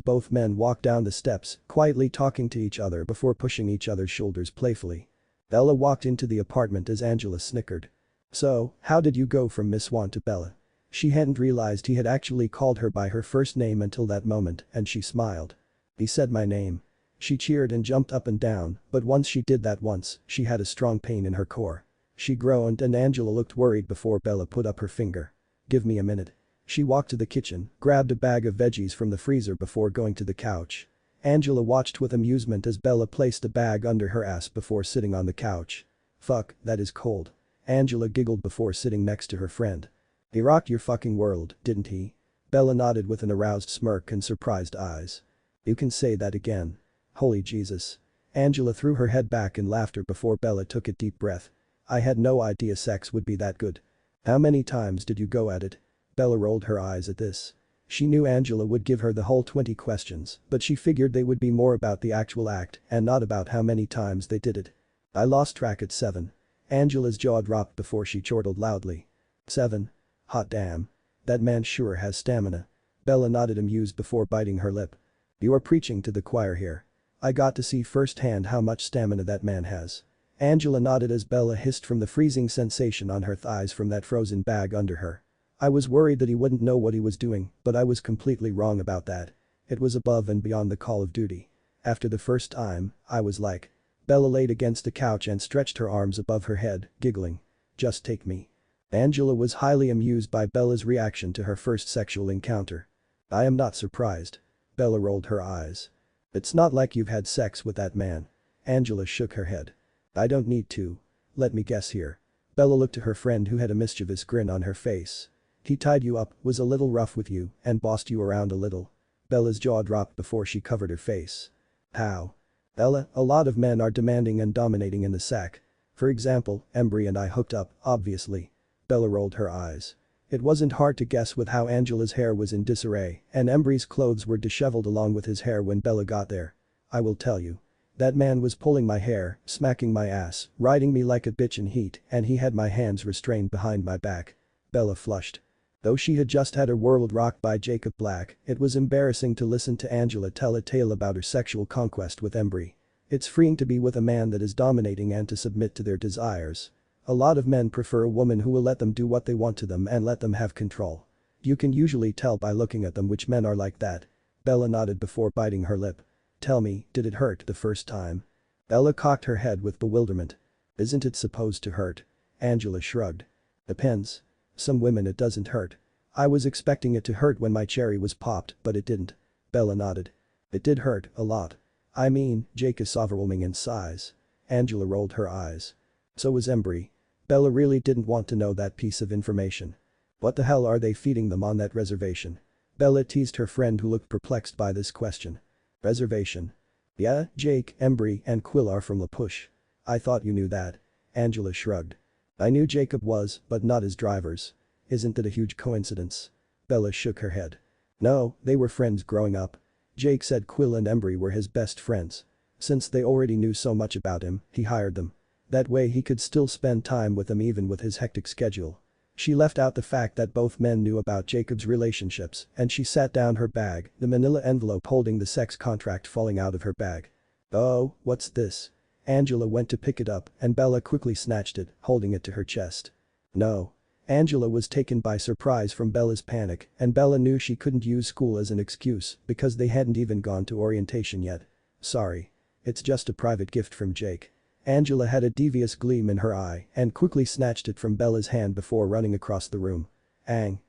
both men walked down the steps, quietly talking to each other before pushing each other's shoulders playfully. Bella walked into the apartment as Angela snickered. So, how did you go from Miss Wan to Bella? She hadn't realized he had actually called her by her first name until that moment and she smiled. He said my name. She cheered and jumped up and down, but once she did that once, she had a strong pain in her core. She groaned and Angela looked worried before Bella put up her finger. Give me a minute. She walked to the kitchen, grabbed a bag of veggies from the freezer before going to the couch. Angela watched with amusement as Bella placed a bag under her ass before sitting on the couch. Fuck, that is cold. Angela giggled before sitting next to her friend. He rocked your fucking world, didn't he? Bella nodded with an aroused smirk and surprised eyes. You can say that again. Holy Jesus. Angela threw her head back in laughter before Bella took a deep breath. I had no idea sex would be that good. How many times did you go at it? Bella rolled her eyes at this. She knew Angela would give her the whole 20 questions, but she figured they would be more about the actual act and not about how many times they did it. I lost track at 7. Angela's jaw dropped before she chortled loudly. 7. Hot damn. That man sure has stamina. Bella nodded amused before biting her lip. You are preaching to the choir here. I got to see firsthand how much stamina that man has. Angela nodded as Bella hissed from the freezing sensation on her thighs from that frozen bag under her. I was worried that he wouldn't know what he was doing, but I was completely wrong about that. It was above and beyond the call of duty. After the first time, I was like. Bella laid against the couch and stretched her arms above her head, giggling. Just take me. Angela was highly amused by Bella's reaction to her first sexual encounter. I am not surprised. Bella rolled her eyes. It's not like you've had sex with that man. Angela shook her head. I don't need to. Let me guess here. Bella looked to her friend who had a mischievous grin on her face. He tied you up, was a little rough with you, and bossed you around a little. Bella's jaw dropped before she covered her face. How? Bella, a lot of men are demanding and dominating in the sack. For example, Embry and I hooked up, obviously. Bella rolled her eyes. It wasn't hard to guess with how Angela's hair was in disarray, and Embry's clothes were disheveled along with his hair when Bella got there. I will tell you. That man was pulling my hair, smacking my ass, riding me like a bitch in heat, and he had my hands restrained behind my back. Bella flushed. Though she had just had her world rocked by Jacob Black, it was embarrassing to listen to Angela tell a tale about her sexual conquest with Embry. It's freeing to be with a man that is dominating and to submit to their desires. A lot of men prefer a woman who will let them do what they want to them and let them have control. You can usually tell by looking at them which men are like that. Bella nodded before biting her lip. Tell me, did it hurt the first time? Bella cocked her head with bewilderment. Isn't it supposed to hurt? Angela shrugged. Depends. Some women it doesn't hurt. I was expecting it to hurt when my cherry was popped, but it didn't. Bella nodded. It did hurt, a lot. I mean, Jake is overwhelming in size. Angela rolled her eyes. So was Embry. Bella really didn't want to know that piece of information. What the hell are they feeding them on that reservation? Bella teased her friend who looked perplexed by this question. Reservation. Yeah, Jake, Embry, and Quill are from La Push. I thought you knew that. Angela shrugged. I knew Jacob was, but not his drivers. Isn't it a huge coincidence? Bella shook her head. No, they were friends growing up. Jake said Quill and Embry were his best friends. Since they already knew so much about him, he hired them. That way he could still spend time with them even with his hectic schedule. She left out the fact that both men knew about Jacob's relationships, and she sat down her bag, the manila envelope holding the sex contract falling out of her bag. Oh, what's this? Angela went to pick it up, and Bella quickly snatched it, holding it to her chest. No. Angela was taken by surprise from Bella's panic, and Bella knew she couldn't use school as an excuse because they hadn't even gone to orientation yet. Sorry. It's just a private gift from Jake. Angela had a devious gleam in her eye and quickly snatched it from Bella's hand before running across the room.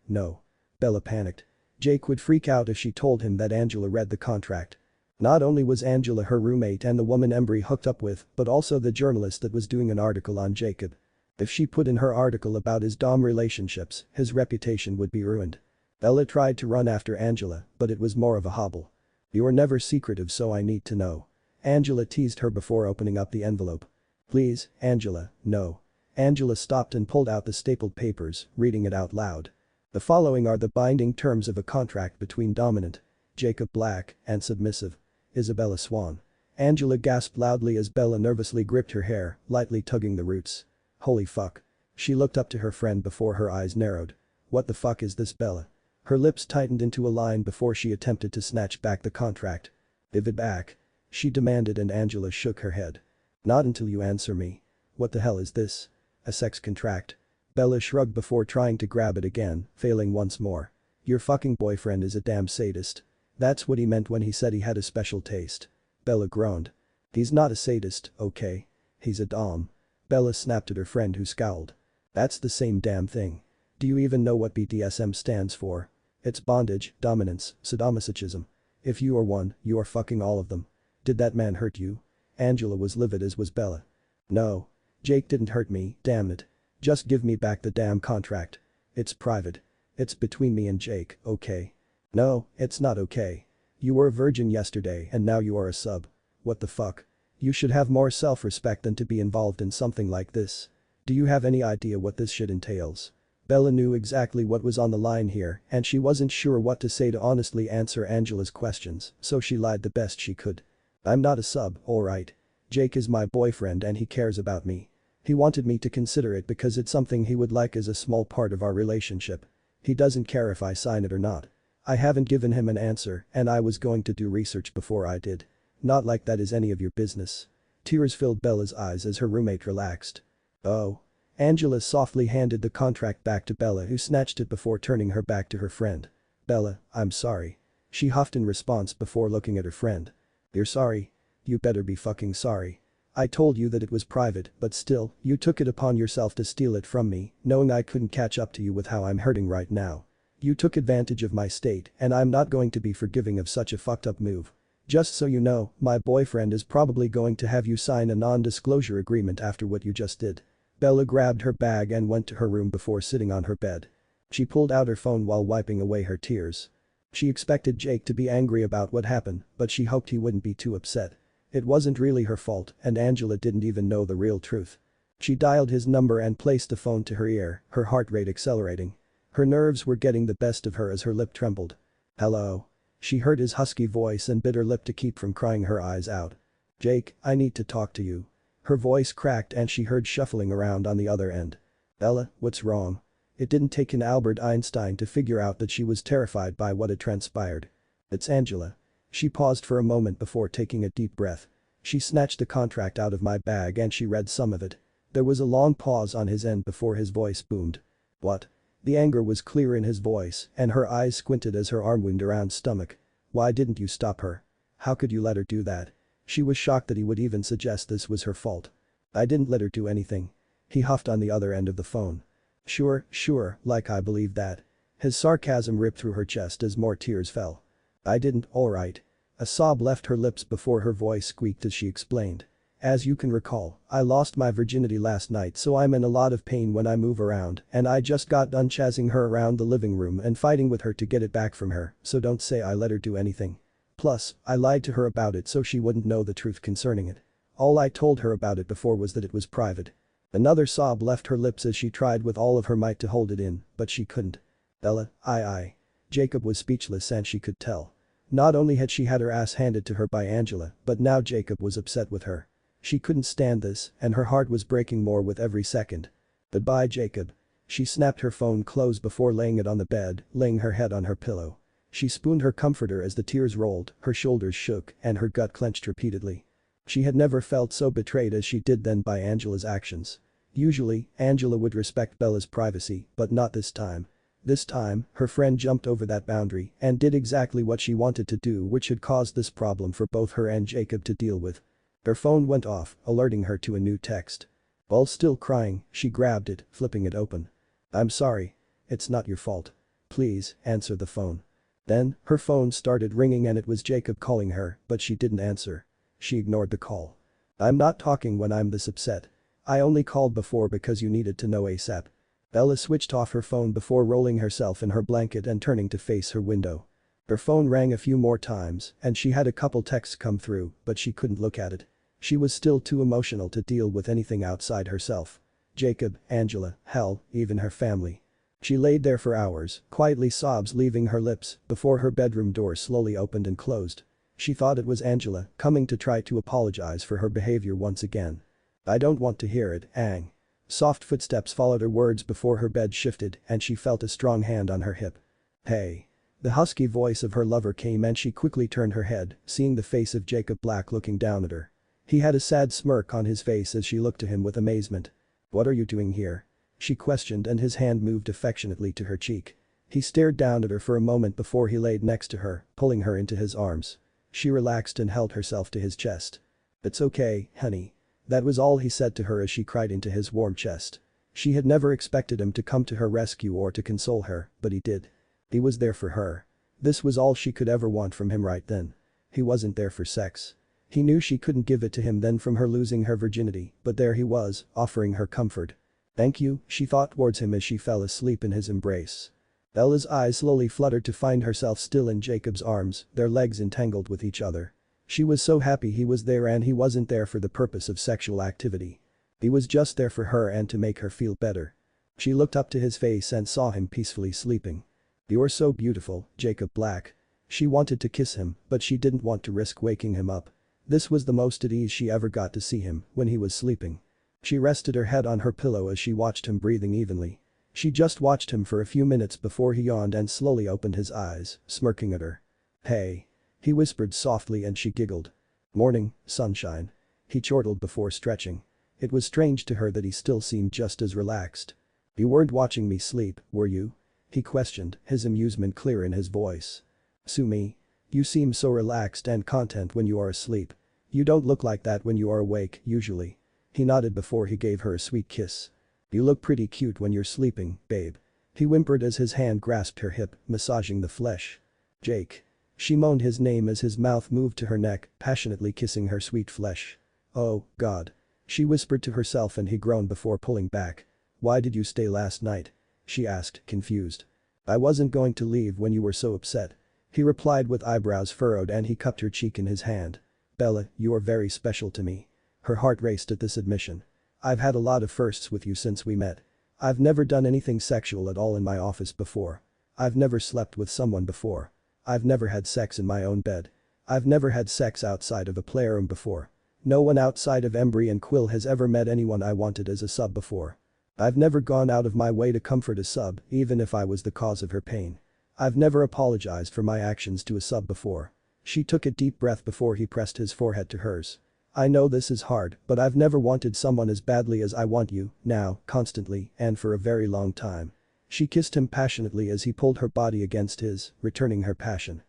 No. Bella panicked. Jake would freak out if she told him that Angela read the contract. Not only was Angela her roommate and the woman Embry hooked up with, but also the journalist that was doing an article on Jacob. If she put in her article about his dom relationships, his reputation would be ruined. Bella tried to run after Angela, but it was more of a hobble. You were never secretive, so I need to know. Angela teased her before opening up the envelope. Please, Angela, no. Angela stopped and pulled out the stapled papers, reading it out loud. The following are the binding terms of a contract between dominant Jacob Black and submissive Isabella Swan. Angela gasped loudly as Bella nervously gripped her hair, lightly tugging the roots. Holy fuck. She looked up to her friend before her eyes narrowed. What the fuck is this, Bella? Her lips tightened into a line before she attempted to snatch back the contract. Give it back. She demanded, and Angela shook her head. Not until you answer me. What the hell is this? A sex contract? Bella shrugged before trying to grab it again, failing once more. Your fucking boyfriend is a damn sadist. That's what he meant when he said he had a special taste. Bella groaned. He's not a sadist, okay? He's a dom. Bella snapped at her friend, who scowled. That's the same damn thing. Do you even know what BDSM stands for? It's bondage, dominance, sadomasochism. If you are one, you are fucking all of them. Did that man hurt you? Angela was livid, as was Bella. No. Jake didn't hurt me, damn it. Just give me back the damn contract. It's private. It's between me and Jake, okay? No, it's not okay. You were a virgin yesterday and now you are a sub. What the fuck? You should have more self-respect than to be involved in something like this. Do you have any idea what this shit entails? Bella knew exactly what was on the line here, and she wasn't sure what to say to honestly answer Angela's questions, so she lied the best she could. I'm not a sub, alright. Jake is my boyfriend and he cares about me. He wanted me to consider it because it's something he would like as a small part of our relationship. He doesn't care if I sign it or not. I haven't given him an answer and I was going to do research before I did. Not like that is any of your business. Tears filled Bella's eyes as her roommate relaxed. Oh. Angela softly handed the contract back to Bella, who snatched it before turning her back to her friend. Bella, I'm sorry. She huffed in response before looking at her friend. You're sorry? You better be fucking sorry. I told you that it was private, but still, you took it upon yourself to steal it from me, knowing I couldn't catch up to you with how I'm hurting right now. You took advantage of my state, and I'm not going to be forgiving of such a fucked up move. Just so you know, my boyfriend is probably going to have you sign a non-disclosure agreement after what you just did. Bella grabbed her bag and went to her room before sitting on her bed. She pulled out her phone while wiping away her tears. She expected Jake to be angry about what happened, but she hoped he wouldn't be too upset. It wasn't really her fault, and Angela didn't even know the real truth. She dialed his number and placed the phone to her ear, her heart rate accelerating. Her nerves were getting the best of her as her lip trembled. Hello. She heard his husky voice and bit her lip to keep from crying her eyes out. Jake, I need to talk to you. Her voice cracked and she heard shuffling around on the other end. Bella, what's wrong? It didn't take an Albert Einstein to figure out that she was terrified by what had transpired. It's Angela. She paused for a moment before taking a deep breath. She snatched the contract out of my bag and she read some of it. There was a long pause on his end before his voice boomed. What? The anger was clear in his voice and her eyes squinted as her arm wound around stomach. Why didn't you stop her? How could you let her do that? She was shocked that he would even suggest this was her fault. I didn't let her do anything. He huffed on the other end of the phone. Sure, like I believe that. His sarcasm ripped through her chest as more tears fell. I didn't, alright. A sob left her lips before her voice squeaked as she explained. As you can recall, I lost my virginity last night, so I'm in a lot of pain when I move around, and I just got done chasing her around the living room and fighting with her to get it back from her, so don't say I let her do anything. Plus, I lied to her about it so she wouldn't know the truth concerning it. All I told her about it before was that it was private. Another sob left her lips as she tried with all of her might to hold it in, but she couldn't. Bella, I. Jacob was speechless and she could tell. Not only had she had her ass handed to her by Angela, but now Jacob was upset with her. She couldn't stand this, and her heart was breaking more with every second. Goodbye, Jacob. She snapped her phone closed before laying it on the bed, laying her head on her pillow. She spooned her comforter as the tears rolled, her shoulders shook, and her gut clenched repeatedly. She had never felt so betrayed as she did then by Angela's actions. Usually, Angela would respect Bella's privacy, but not this time. This time, her friend jumped over that boundary and did exactly what she wanted to do, which had caused this problem for both her and Jacob to deal with. Her phone went off, alerting her to a new text. While still crying, she grabbed it, flipping it open. I'm sorry. It's not your fault. Please, answer the phone. Then, her phone started ringing and it was Jacob calling her, but she didn't answer. She ignored the call. I'm not talking when I'm this upset. I only called before because you needed to know ASAP. Bella switched off her phone before rolling herself in her blanket and turning to face her window. Her phone rang a few more times and she had a couple texts come through, but she couldn't look at it. She was still too emotional to deal with anything outside herself. Jacob, Angela, hell, even her family. She laid there for hours, quietly sobs leaving her lips, before her bedroom door slowly opened and closed. She thought it was Angela, coming to try to apologize for her behavior once again. I don't want to hear it, Ang. Soft footsteps followed her words before her bed shifted and she felt a strong hand on her hip. Hey. The husky voice of her lover came and she quickly turned her head, seeing the face of Jacob Black looking down at her. He had a sad smirk on his face as she looked to him with amazement. What are you doing here? She questioned and his hand moved affectionately to her cheek. He stared down at her for a moment before he laid next to her, pulling her into his arms. She relaxed and held herself to his chest. It's okay, honey. That was all he said to her as she cried into his warm chest. She had never expected him to come to her rescue or to console her, but he did. He was there for her. This was all she could ever want from him right then. He wasn't there for sex. He knew she couldn't give it to him then from her losing her virginity, but there he was, offering her comfort. Thank you, she thought towards him as she fell asleep in his embrace. Bella's eyes slowly fluttered to find herself still in Jacob's arms, their legs entangled with each other. She was so happy he was there and he wasn't there for the purpose of sexual activity. He was just there for her and to make her feel better. She looked up to his face and saw him peacefully sleeping. You're so beautiful, Jacob Black. She wanted to kiss him, but she didn't want to risk waking him up. This was the most at ease she ever got to see him, when he was sleeping. She rested her head on her pillow as she watched him breathing evenly. She just watched him for a few minutes before he yawned and slowly opened his eyes, smirking at her. Hey. He whispered softly and she giggled. Morning, sunshine. He chortled before stretching. It was strange to her that he still seemed just as relaxed. You weren't watching me sleep, were you? He questioned, his amusement clear in his voice. Sue me. You seem so relaxed and content when you are asleep. You don't look like that when you are awake, usually. He nodded before he gave her a sweet kiss. You look pretty cute when you're sleeping, babe. He whimpered as his hand grasped her hip, massaging the flesh. Jake. She moaned his name as his mouth moved to her neck, passionately kissing her sweet flesh. Oh, God. She whispered to herself and he groaned before pulling back. Why did you stay last night? She asked, confused. I wasn't going to leave when you were so upset. He replied with eyebrows furrowed and he cupped her cheek in his hand. Bella, you are very special to me. Her heart raced at this admission. I've had a lot of firsts with you since we met. I've never done anything sexual at all in my office before. I've never slept with someone before. I've never had sex in my own bed. I've never had sex outside of a playroom before. No one outside of Embry and Quill has ever met anyone I wanted as a sub before. I've never gone out of my way to comfort a sub, even if I was the cause of her pain. I've never apologized for my actions to a sub before. She took a deep breath before he pressed his forehead to hers. I know this is hard, but I've never wanted someone as badly as I want you, now, constantly, and for a very long time. She kissed him passionately as he pulled her body against his, returning her passion.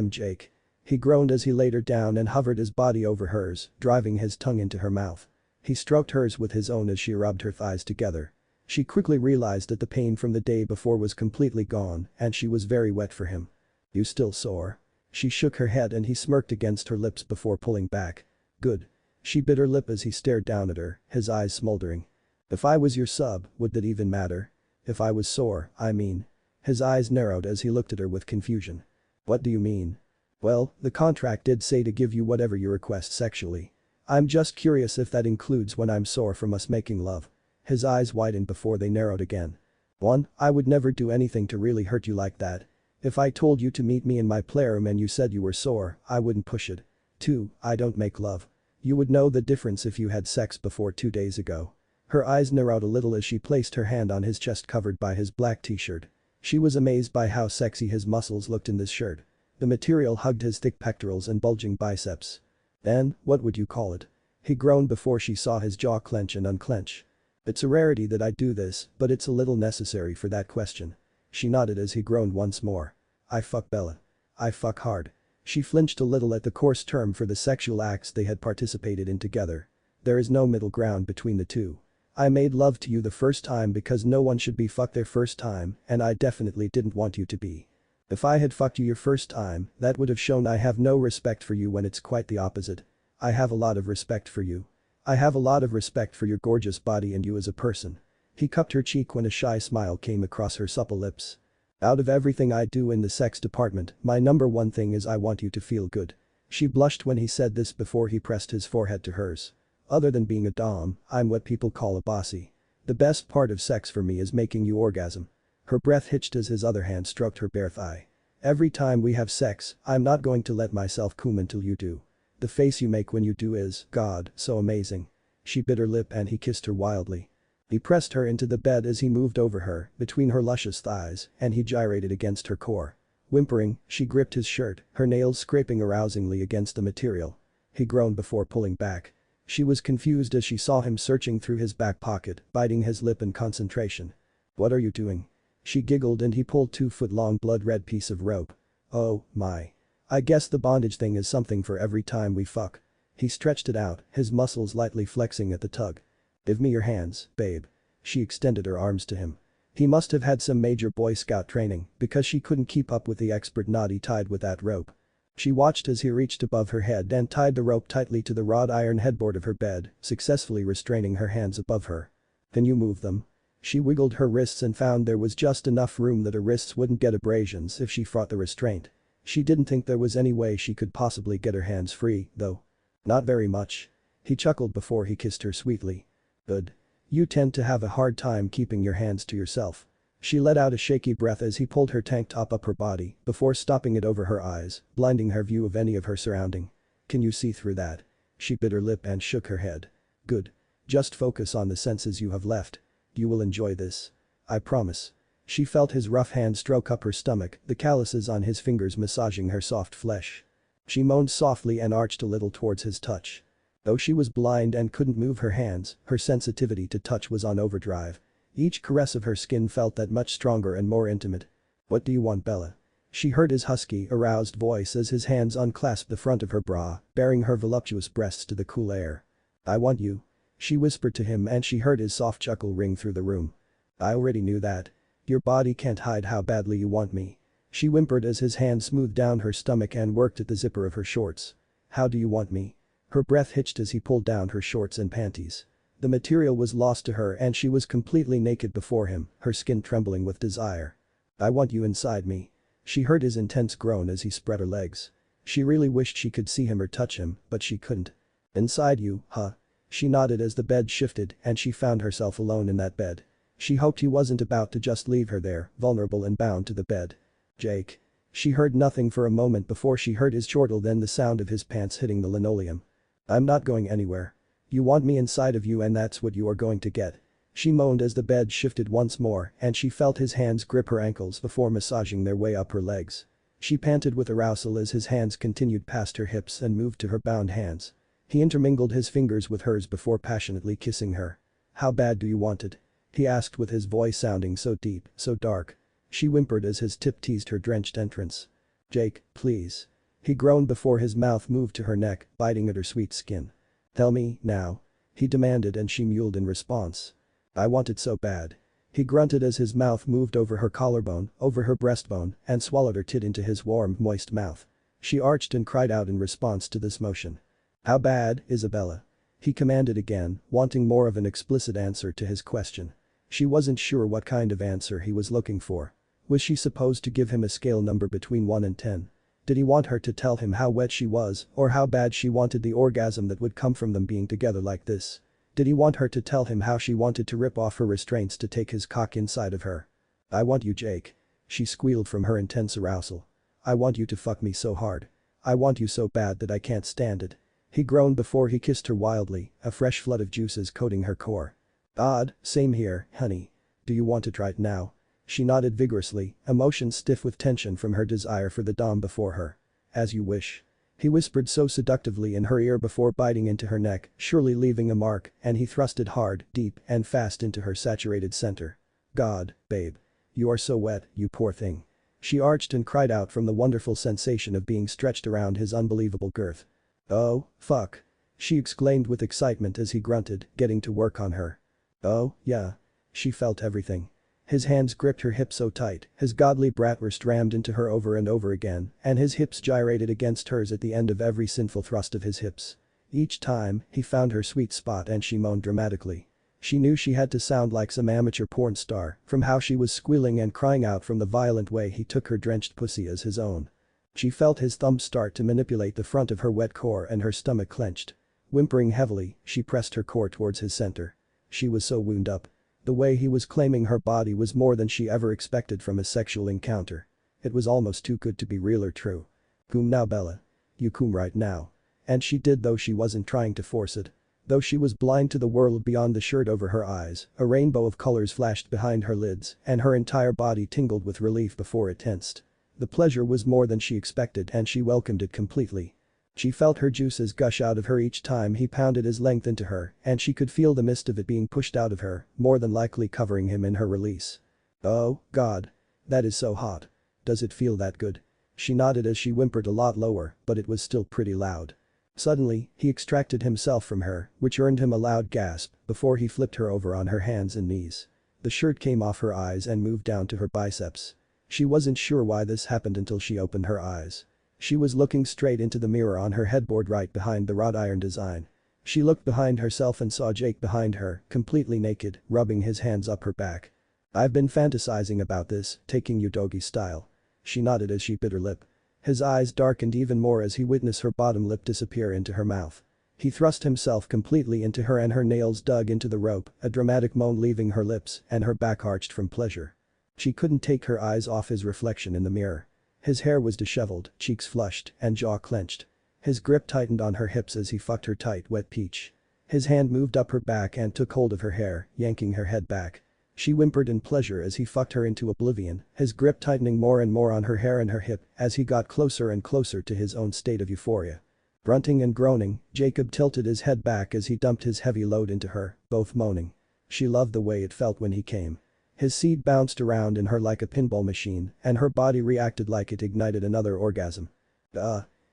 Jake. He groaned as he laid her down and hovered his body over hers, driving his tongue into her mouth. He stroked hers with his own as she rubbed her thighs together. She quickly realized that the pain from the day before was completely gone and she was very wet for him. You still sore? She shook her head and he smirked against her lips before pulling back. Good. She bit her lip as he stared down at her, his eyes smoldering. If I was your sub, would that even matter? If I was sore, I mean. His eyes narrowed as he looked at her with confusion. What do you mean? Well, the contract did say to give you whatever you request sexually. I'm just curious if that includes when I'm sore from us making love. His eyes widened before they narrowed again. 1. I would never do anything to really hurt you like that. If I told you to meet me in my playroom and you said you were sore, I wouldn't push it. 2. I don't make love. You would know the difference if you had sex before 2 days ago. Her eyes narrowed a little as she placed her hand on his chest covered by his black t-shirt. She was amazed by how sexy his muscles looked in this shirt. The material hugged his thick pectorals and bulging biceps. Then, what would you call it? He groaned before she saw his jaw clench and unclench. It's a rarity that I do this, but it's a little necessary for that question. She nodded as he groaned once more. I fuck Bella. I fuck hard. She flinched a little at the coarse term for the sexual acts they had participated in together. There is no middle ground between the two. I made love to you the first time because no one should be fucked their first time, and I definitely didn't want you to be. If I had fucked you your first time, that would have shown I have no respect for you when it's quite the opposite. I have a lot of respect for you. I have a lot of respect for your gorgeous body and you as a person. He cupped her cheek when a shy smile came across her supple lips. Out of everything I do in the sex department, my number one thing is I want you to feel good. She blushed when he said this before he pressed his forehead to hers. Other than being a dom, I'm what people call a bossy. The best part of sex for me is making you orgasm. Her breath hitched as his other hand stroked her bare thigh. Every time we have sex, I'm not going to let myself come until you do. The face you make when you do is, God, so amazing. She bit her lip and he kissed her wildly. He pressed her into the bed as he moved over her, between her luscious thighs, and he gyrated against her core. Whimpering, she gripped his shirt, her nails scraping arousingly against the material. He groaned before pulling back. She was confused as she saw him searching through his back pocket, biting his lip in concentration. What are you doing? She giggled and he pulled 2-foot-long blood-red piece of rope. Oh, my. I guess the bondage thing is something for every time we fuck. He stretched it out, his muscles lightly flexing at the tug. Give me your hands, babe. She extended her arms to him. He must have had some major Boy Scout training because she couldn't keep up with the expert knot he tied with that rope. She watched as he reached above her head and tied the rope tightly to the wrought iron headboard of her bed, successfully restraining her hands above her. Can you move them? She wiggled her wrists and found there was just enough room that her wrists wouldn't get abrasions if she fought the restraint. She didn't think there was any way she could possibly get her hands free, though. Not very much. He chuckled before he kissed her sweetly. Good. You tend to have a hard time keeping your hands to yourself. She let out a shaky breath as he pulled her tank top up her body before stopping it over her eyes, blinding her view of any of her surrounding. Can you see through that? She bit her lip and shook her head. Good. Just focus on the senses you have left. You will enjoy this. I promise. She felt his rough hand stroke up her stomach, the calluses on his fingers massaging her soft flesh. She moaned softly and arched a little towards his touch. Though she was blind and couldn't move her hands, her sensitivity to touch was on overdrive. Each caress of her skin felt that much stronger and more intimate. What do you want, Bella? She heard his husky, aroused voice as his hands unclasped the front of her bra, baring her voluptuous breasts to the cool air. I want you. She whispered to him and she heard his soft chuckle ring through the room. I already knew that. Your body can't hide how badly you want me. She whimpered as his hand smoothed down her stomach and worked at the zipper of her shorts. How do you want me? Her breath hitched as he pulled down her shorts and panties. The material was lost to her and she was completely naked before him, her skin trembling with desire. I want you inside me. She heard his intense groan as he spread her legs. She really wished she could see him or touch him, but she couldn't. Inside you, huh? She nodded as the bed shifted and she found herself alone in that bed. She hoped he wasn't about to just leave her there, vulnerable and bound to the bed. Jake. She heard nothing for a moment before she heard his chortle, then the sound of his pants hitting the linoleum. I'm not going anywhere. You want me inside of you and that's what you are going to get. She moaned as the bed shifted once more and she felt his hands grip her ankles before massaging their way up her legs. She panted with arousal as his hands continued past her hips and moved to her bound hands. He intermingled his fingers with hers before passionately kissing her. How bad do you want it? He asked with his voice sounding so deep, so dark. She whimpered as his tip teased her drenched entrance. Jake, please. He groaned before his mouth moved to her neck, biting at her sweet skin. Tell me, now. He demanded and she mewed in response. I want it so bad. He grunted as his mouth moved over her collarbone, over her breastbone, and swallowed her tit into his warm, moist mouth. She arched and cried out in response to this motion. How bad, Isabella? He commanded again, wanting more of an explicit answer to his question. She wasn't sure what kind of answer he was looking for. Was she supposed to give him a scale number between 1 and 10? Did he want her to tell him how wet she was or how bad she wanted the orgasm that would come from them being together like this? Did he want her to tell him how she wanted to rip off her restraints to take his cock inside of her? "I want you, Jake." She squealed from her intense arousal. "I want you to fuck me so hard. I want you so bad that I can't stand it." He groaned before he kissed her wildly, a fresh flood of juices coating her core. "Odd, same here, honey. Do you want to try it now?" She nodded vigorously, emotions stiff with tension from her desire for the dom before her. "As you wish." He whispered so seductively in her ear before biting into her neck, surely leaving a mark, and he thrusted hard, deep, and fast into her saturated center. "God, babe. You are so wet, you poor thing." She arched and cried out from the wonderful sensation of being stretched around his unbelievable girth. "Oh, fuck." She exclaimed with excitement as he grunted, getting to work on her. "Oh, yeah." She felt everything. His hands gripped her hips so tight, his godly bratwurst rammed into her over and over again, and his hips gyrated against hers at the end of every sinful thrust of his hips. Each time, he found her sweet spot and she moaned dramatically. She knew she had to sound like some amateur porn star, from how she was squealing and crying out from the violent way he took her drenched pussy as his own. She felt his thumbs start to manipulate the front of her wet core and her stomach clenched. Whimpering heavily, she pressed her core towards his center. She was so wound up. The way he was claiming her body was more than she ever expected from a sexual encounter. It was almost too good to be real or true. "Come now, Bella. You come right now." And she did, though she wasn't trying to force it. Though she was blind to the world beyond the shirt over her eyes, a rainbow of colors flashed behind her lids and her entire body tingled with relief before it tensed. The pleasure was more than she expected and she welcomed it completely. She felt her juices gush out of her each time he pounded his length into her, and she could feel the mist of it being pushed out of her, more than likely covering him in her release. "Oh, God. That is so hot. Does it feel that good?" She nodded as she whimpered a lot lower, but it was still pretty loud. Suddenly, he extracted himself from her, which earned him a loud gasp, before he flipped her over on her hands and knees. The shirt came off her eyes and moved down to her biceps. She wasn't sure why this happened until she opened her eyes. She was looking straight into the mirror on her headboard right behind the wrought iron design. She looked behind herself and saw Jake behind her, completely naked, rubbing his hands up her back. "I've been fantasizing about this, taking you doggy style." She nodded as she bit her lip. His eyes darkened even more as he witnessed her bottom lip disappear into her mouth. He thrust himself completely into her and her nails dug into the rope, a dramatic moan leaving her lips and her back arched from pleasure. She couldn't take her eyes off his reflection in the mirror. His hair was disheveled, cheeks flushed, and jaw clenched. His grip tightened on her hips as he fucked her tight, wet peach. His hand moved up her back and took hold of her hair, yanking her head back. She whimpered in pleasure as he fucked her into oblivion, his grip tightening more and more on her hair and her hip as he got closer and closer to his own state of euphoria. Grunting and groaning, Jacob tilted his head back as he dumped his heavy load into her, both moaning. She loved the way it felt when he came. His seed bounced around in her like a pinball machine, and her body reacted like it ignited another orgasm.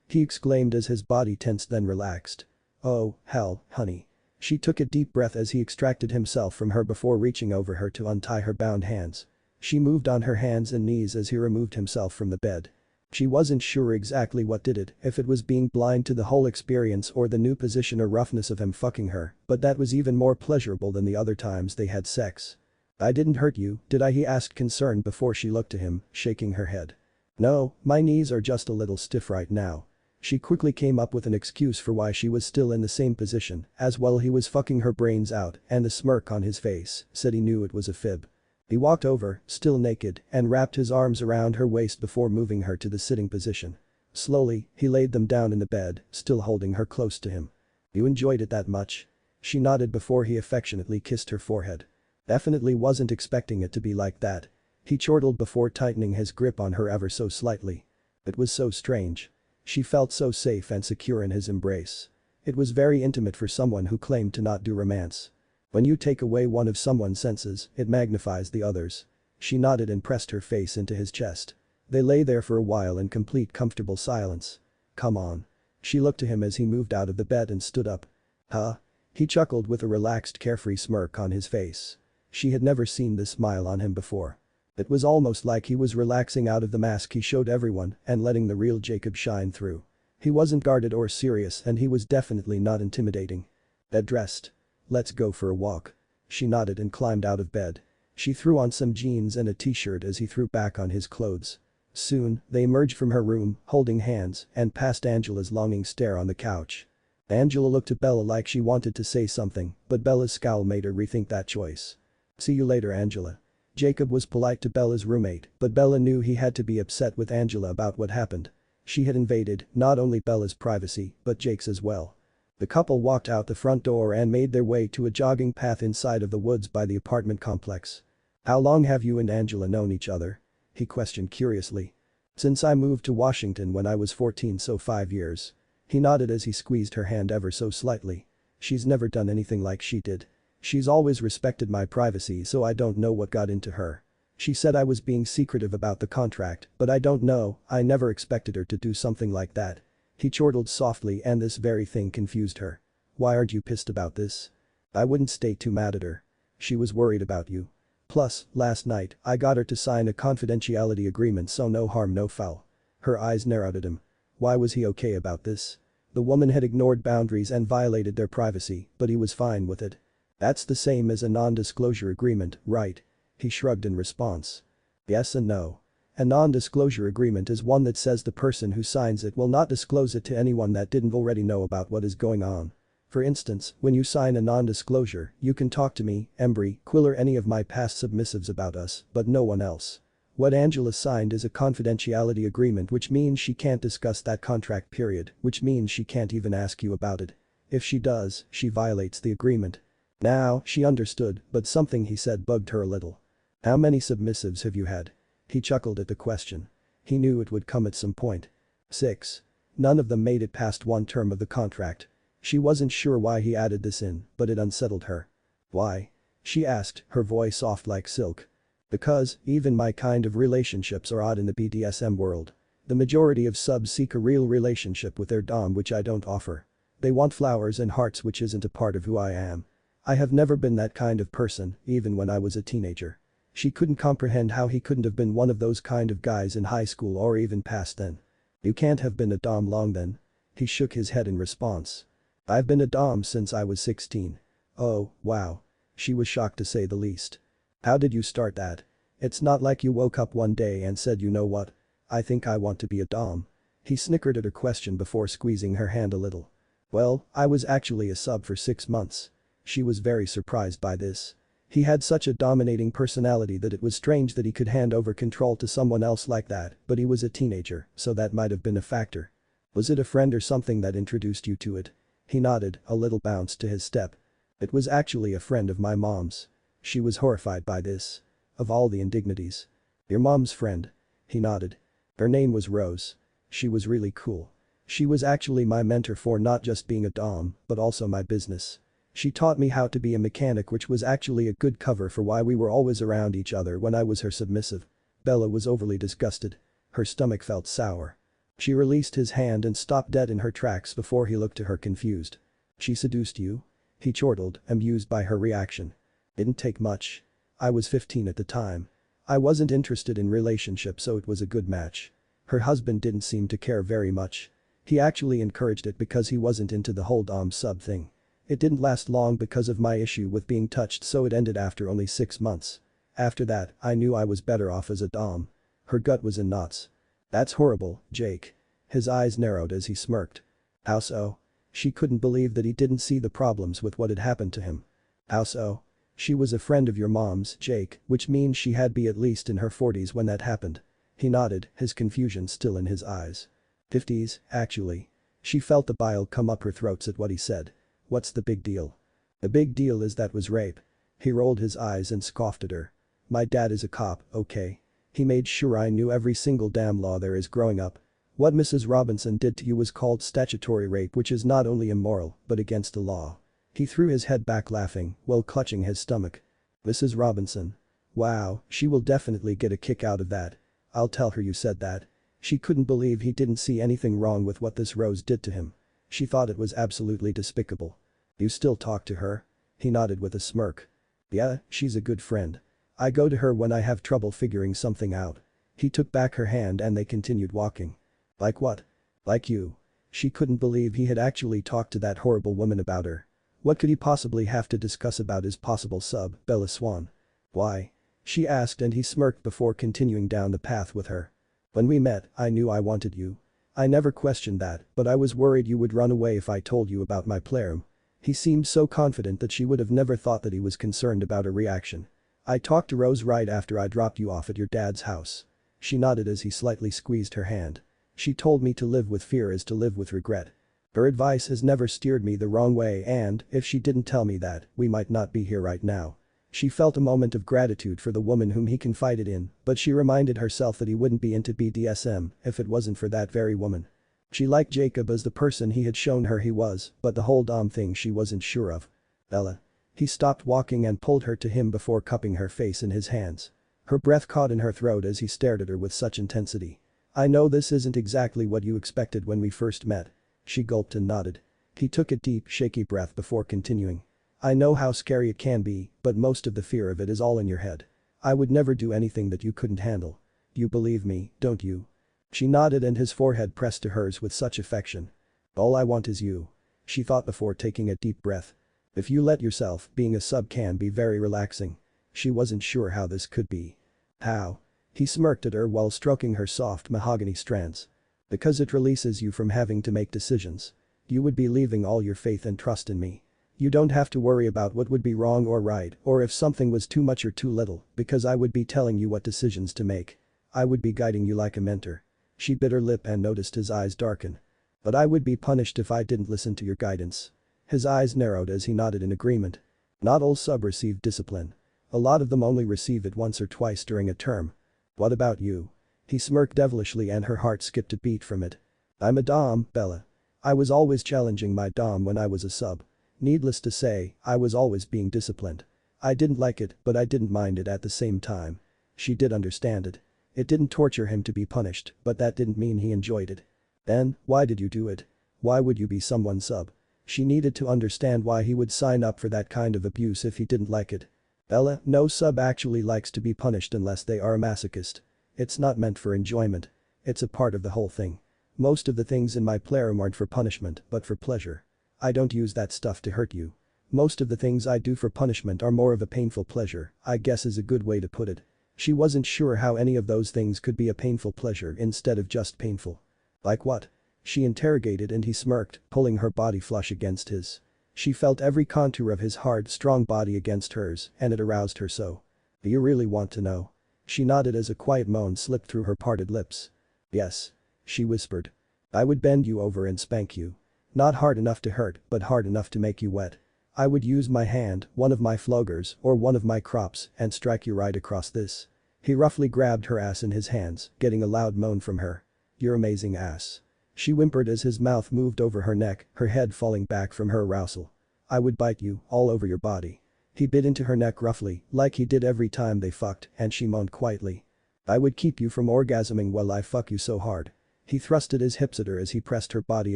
He exclaimed as his body tensed then relaxed. "Oh, hell, honey." She took a deep breath as he extracted himself from her before reaching over her to untie her bound hands. She moved on her hands and knees as he removed himself from the bed. She wasn't sure exactly what did it, if it was being blind to the whole experience or the new position or roughness of him fucking her, but that was even more pleasurable than the other times they had sex. "I didn't hurt you, did I?" he asked concerned before she looked to him, shaking her head. "No, my knees are just a little stiff right now." She quickly came up with an excuse for why she was still in the same position, as while he was fucking her brains out and the smirk on his face said he knew it was a fib. He walked over, still naked, and wrapped his arms around her waist before moving her to the sitting position. Slowly, he laid them down in the bed, still holding her close to him. "You enjoyed it that much?" She nodded before he affectionately kissed her forehead. "Definitely wasn't expecting it to be like that." He chortled before tightening his grip on her ever so slightly. It was so strange. She felt so safe and secure in his embrace. It was very intimate for someone who claimed to not do romance. When you take away one of someone's senses, it magnifies the others. She nodded and pressed her face into his chest. They lay there for a while in complete comfortable silence. "Come on." She looked to him as he moved out of the bed and stood up. "Huh?" He chuckled with a relaxed carefree smirk on his face. She had never seen this smile on him before. It was almost like he was relaxing out of the mask he showed everyone and letting the real Jacob shine through. He wasn't guarded or serious and he was definitely not intimidating. "Get dressed. Let's go for a walk." She nodded and climbed out of bed. She threw on some jeans and a t-shirt as he threw back on his clothes. Soon, they emerged from her room, holding hands, and past Angela's longing stare on the couch. Angela looked at Bella like she wanted to say something, but Bella's scowl made her rethink that choice. "See you later, Angela." Jacob was polite to Bella's roommate, but Bella knew he had to be upset with Angela about what happened. She had invaded not only Bella's privacy, but Jake's as well. The couple walked out the front door and made their way to a jogging path inside of the woods by the apartment complex. "How long have you and Angela known each other?" he questioned curiously. "Since I moved to Washington when I was 14, so 5 years." He nodded as he squeezed her hand ever so slightly. "She's never done anything like she did. She's always respected my privacy, so I don't know what got into her. She said I was being secretive about the contract, but I don't know, I never expected her to do something like that." He chortled softly, and this very thing confused her. "Why aren't you pissed about this?" "I wouldn't stay too mad at her. She was worried about you. Plus, last night, I got her to sign a confidentiality agreement, so no harm no foul." Her eyes narrowed at him. Why was he okay about this? The woman had ignored boundaries and violated their privacy, but he was fine with it. "That's the same as a non-disclosure agreement, right?" He shrugged in response. "Yes and no. A non-disclosure agreement is one that says the person who signs it will not disclose it to anyone that didn't already know about what is going on. For instance, when you sign a non-disclosure, you can talk to me, Embry, Quill or any of my past submissives about us, but no one else. What Angela signed is a confidentiality agreement, which means she can't discuss that contract period, which means she can't even ask you about it. If she does, she violates the agreement." Now, she understood, but something he said bugged her a little. "How many submissives have you had?" He chuckled at the question. He knew it would come at some point. 6. None of them made it past one term of the contract. She wasn't sure why he added this in, but it unsettled her. "Why?" she asked, her voice soft like silk. "Because, even my kind of relationships are odd in the BDSM world. The majority of subs seek a real relationship with their dom, which I don't offer. They want flowers and hearts, which isn't a part of who I am. I have never been that kind of person, even when I was a teenager." She couldn't comprehend how he couldn't have been one of those kind of guys in high school or even past then. "You can't have been a dom long then?" He shook his head in response. "I've been a dom since I was 16. "Oh, wow." She was shocked to say the least. "How did you start that? It's not like you woke up one day and said, you know what? I think I want to be a dom." He snickered at her question before squeezing her hand a little. "Well, I was actually a sub for 6 months." She was very surprised by this. He had such a dominating personality that it was strange that he could hand over control to someone else like that, but he was a teenager, so that might have been a factor. "Was it a friend or something that introduced you to it?" He nodded, a little bounce to his step. "It was actually a friend of my mom's." She was horrified by this. Of all the indignities. "Your mom's friend?" He nodded. "Her name was Rose. She was really cool. She was actually my mentor for not just being a dom, but also my business. She taught me how to be a mechanic, which was actually a good cover for why we were always around each other when I was her submissive." Bella was overly disgusted. Her stomach felt sour. She released his hand and stopped dead in her tracks before he looked at her confused. "She seduced you?" He chortled, amused by her reaction. "Didn't take much. I was 15 at the time. I wasn't interested in relationships, so it was a good match." Her husband didn't seem to care very much. He actually encouraged it because he wasn't into the whole dom sub thing. "It didn't last long because of my issue with being touched, so it ended after only 6 months. After that, I knew I was better off as a dom." Her gut was in knots. "That's horrible, Jake." His eyes narrowed as he smirked. "How so?" She couldn't believe that he didn't see the problems with what had happened to him. "How so?" "She was a friend of your mom's, Jake, which means she had to be at least in her 40s when that happened." He nodded, his confusion still in his eyes. 50s, actually. She felt the bile come up her throats at what he said. "What's the big deal?" "The big deal is that was rape." He rolled his eyes and scoffed at her. "My dad is a cop, okay? He made sure I knew every single damn law there is growing up. What Mrs. Robinson did to you was called statutory rape, which is not only immoral, but against the law." He threw his head back laughing, while clutching his stomach. "Mrs. Robinson? Wow, she will definitely get a kick out of that. I'll tell her you said that." She couldn't believe he didn't see anything wrong with what this Rose did to him. She thought it was absolutely despicable. "You still talk to her?" He nodded with a smirk. "Yeah, she's a good friend. I go to her when I have trouble figuring something out." He took back her hand and they continued walking. "Like what?" "Like you." She couldn't believe he had actually talked to that horrible woman about her. What could he possibly have to discuss about his possible sub, Bella Swan? "Why?" she asked, and he smirked before continuing down the path with her. When we met, I knew I wanted you. I never questioned that, but I was worried you would run away if I told you about my playroom. He seemed so confident that she would have never thought that he was concerned about her reaction. I talked to Rose right after I dropped you off at your dad's house. She nodded as he slightly squeezed her hand. She told me to live with fear is to live with regret. Her advice has never steered me the wrong way and, if she didn't tell me that, we might not be here right now. She felt a moment of gratitude for the woman whom he confided in, but she reminded herself that he wouldn't be into BDSM if it wasn't for that very woman. She liked Jacob as the person he had shown her he was, but the whole dom thing she wasn't sure of. Bella. He stopped walking and pulled her to him before cupping her face in his hands. Her breath caught in her throat as he stared at her with such intensity. I know this isn't exactly what you expected when we first met. She gulped and nodded. He took a deep, shaky breath before continuing. I know how scary it can be, but most of the fear of it is all in your head. I would never do anything that you couldn't handle. You believe me, don't you? She nodded and his forehead pressed to hers with such affection. All I want is you. She thought before taking a deep breath. If you let yourself, being a sub can be very relaxing. She wasn't sure how this could be. How? He smirked at her while stroking her soft mahogany strands. Because it releases you from having to make decisions. You would be leaving all your faith and trust in me. You don't have to worry about what would be wrong or right or if something was too much or too little because I would be telling you what decisions to make. I would be guiding you like a mentor. She bit her lip and noticed his eyes darken. But I would be punished if I didn't listen to your guidance. His eyes narrowed as he nodded in agreement. Not all sub receive discipline. A lot of them only receive it once or twice during a term. What about you? He smirked devilishly and her heart skipped a beat from it. I'm a dom, Bella. I was always challenging my dom when I was a sub. Needless to say, I was always being disciplined. I didn't like it, but I didn't mind it at the same time. She did understand it. It didn't torture him to be punished, but that didn't mean he enjoyed it. Then, why did you do it? Why would you be someone's sub? She needed to understand why he would sign up for that kind of abuse if he didn't like it. Bella, no sub actually likes to be punished unless they are a masochist. It's not meant for enjoyment. It's a part of the whole thing. Most of the things in my playroom aren't for punishment, but for pleasure. I don't use that stuff to hurt you. Most of the things I do for punishment are more of a painful pleasure, I guess is a good way to put it. She wasn't sure how any of those things could be a painful pleasure instead of just painful. Like what? She interrogated and he smirked, pulling her body flush against his. She felt every contour of his hard, strong body against hers, and it aroused her so. Do you really want to know? She nodded as a quiet moan slipped through her parted lips. Yes. She whispered. I would bend you over and spank you. Not hard enough to hurt, but hard enough to make you wet. I would use my hand, one of my floggers, or one of my crops, and strike you right across this. He roughly grabbed her ass in his hands, getting a loud moan from her. Your amazing ass. She whimpered as his mouth moved over her neck, her head falling back from her arousal. I would bite you, all over your body. He bit into her neck roughly, like he did every time they fucked, and she moaned quietly. I would keep you from orgasming while I fuck you so hard. He thrusted his hips at her as he pressed her body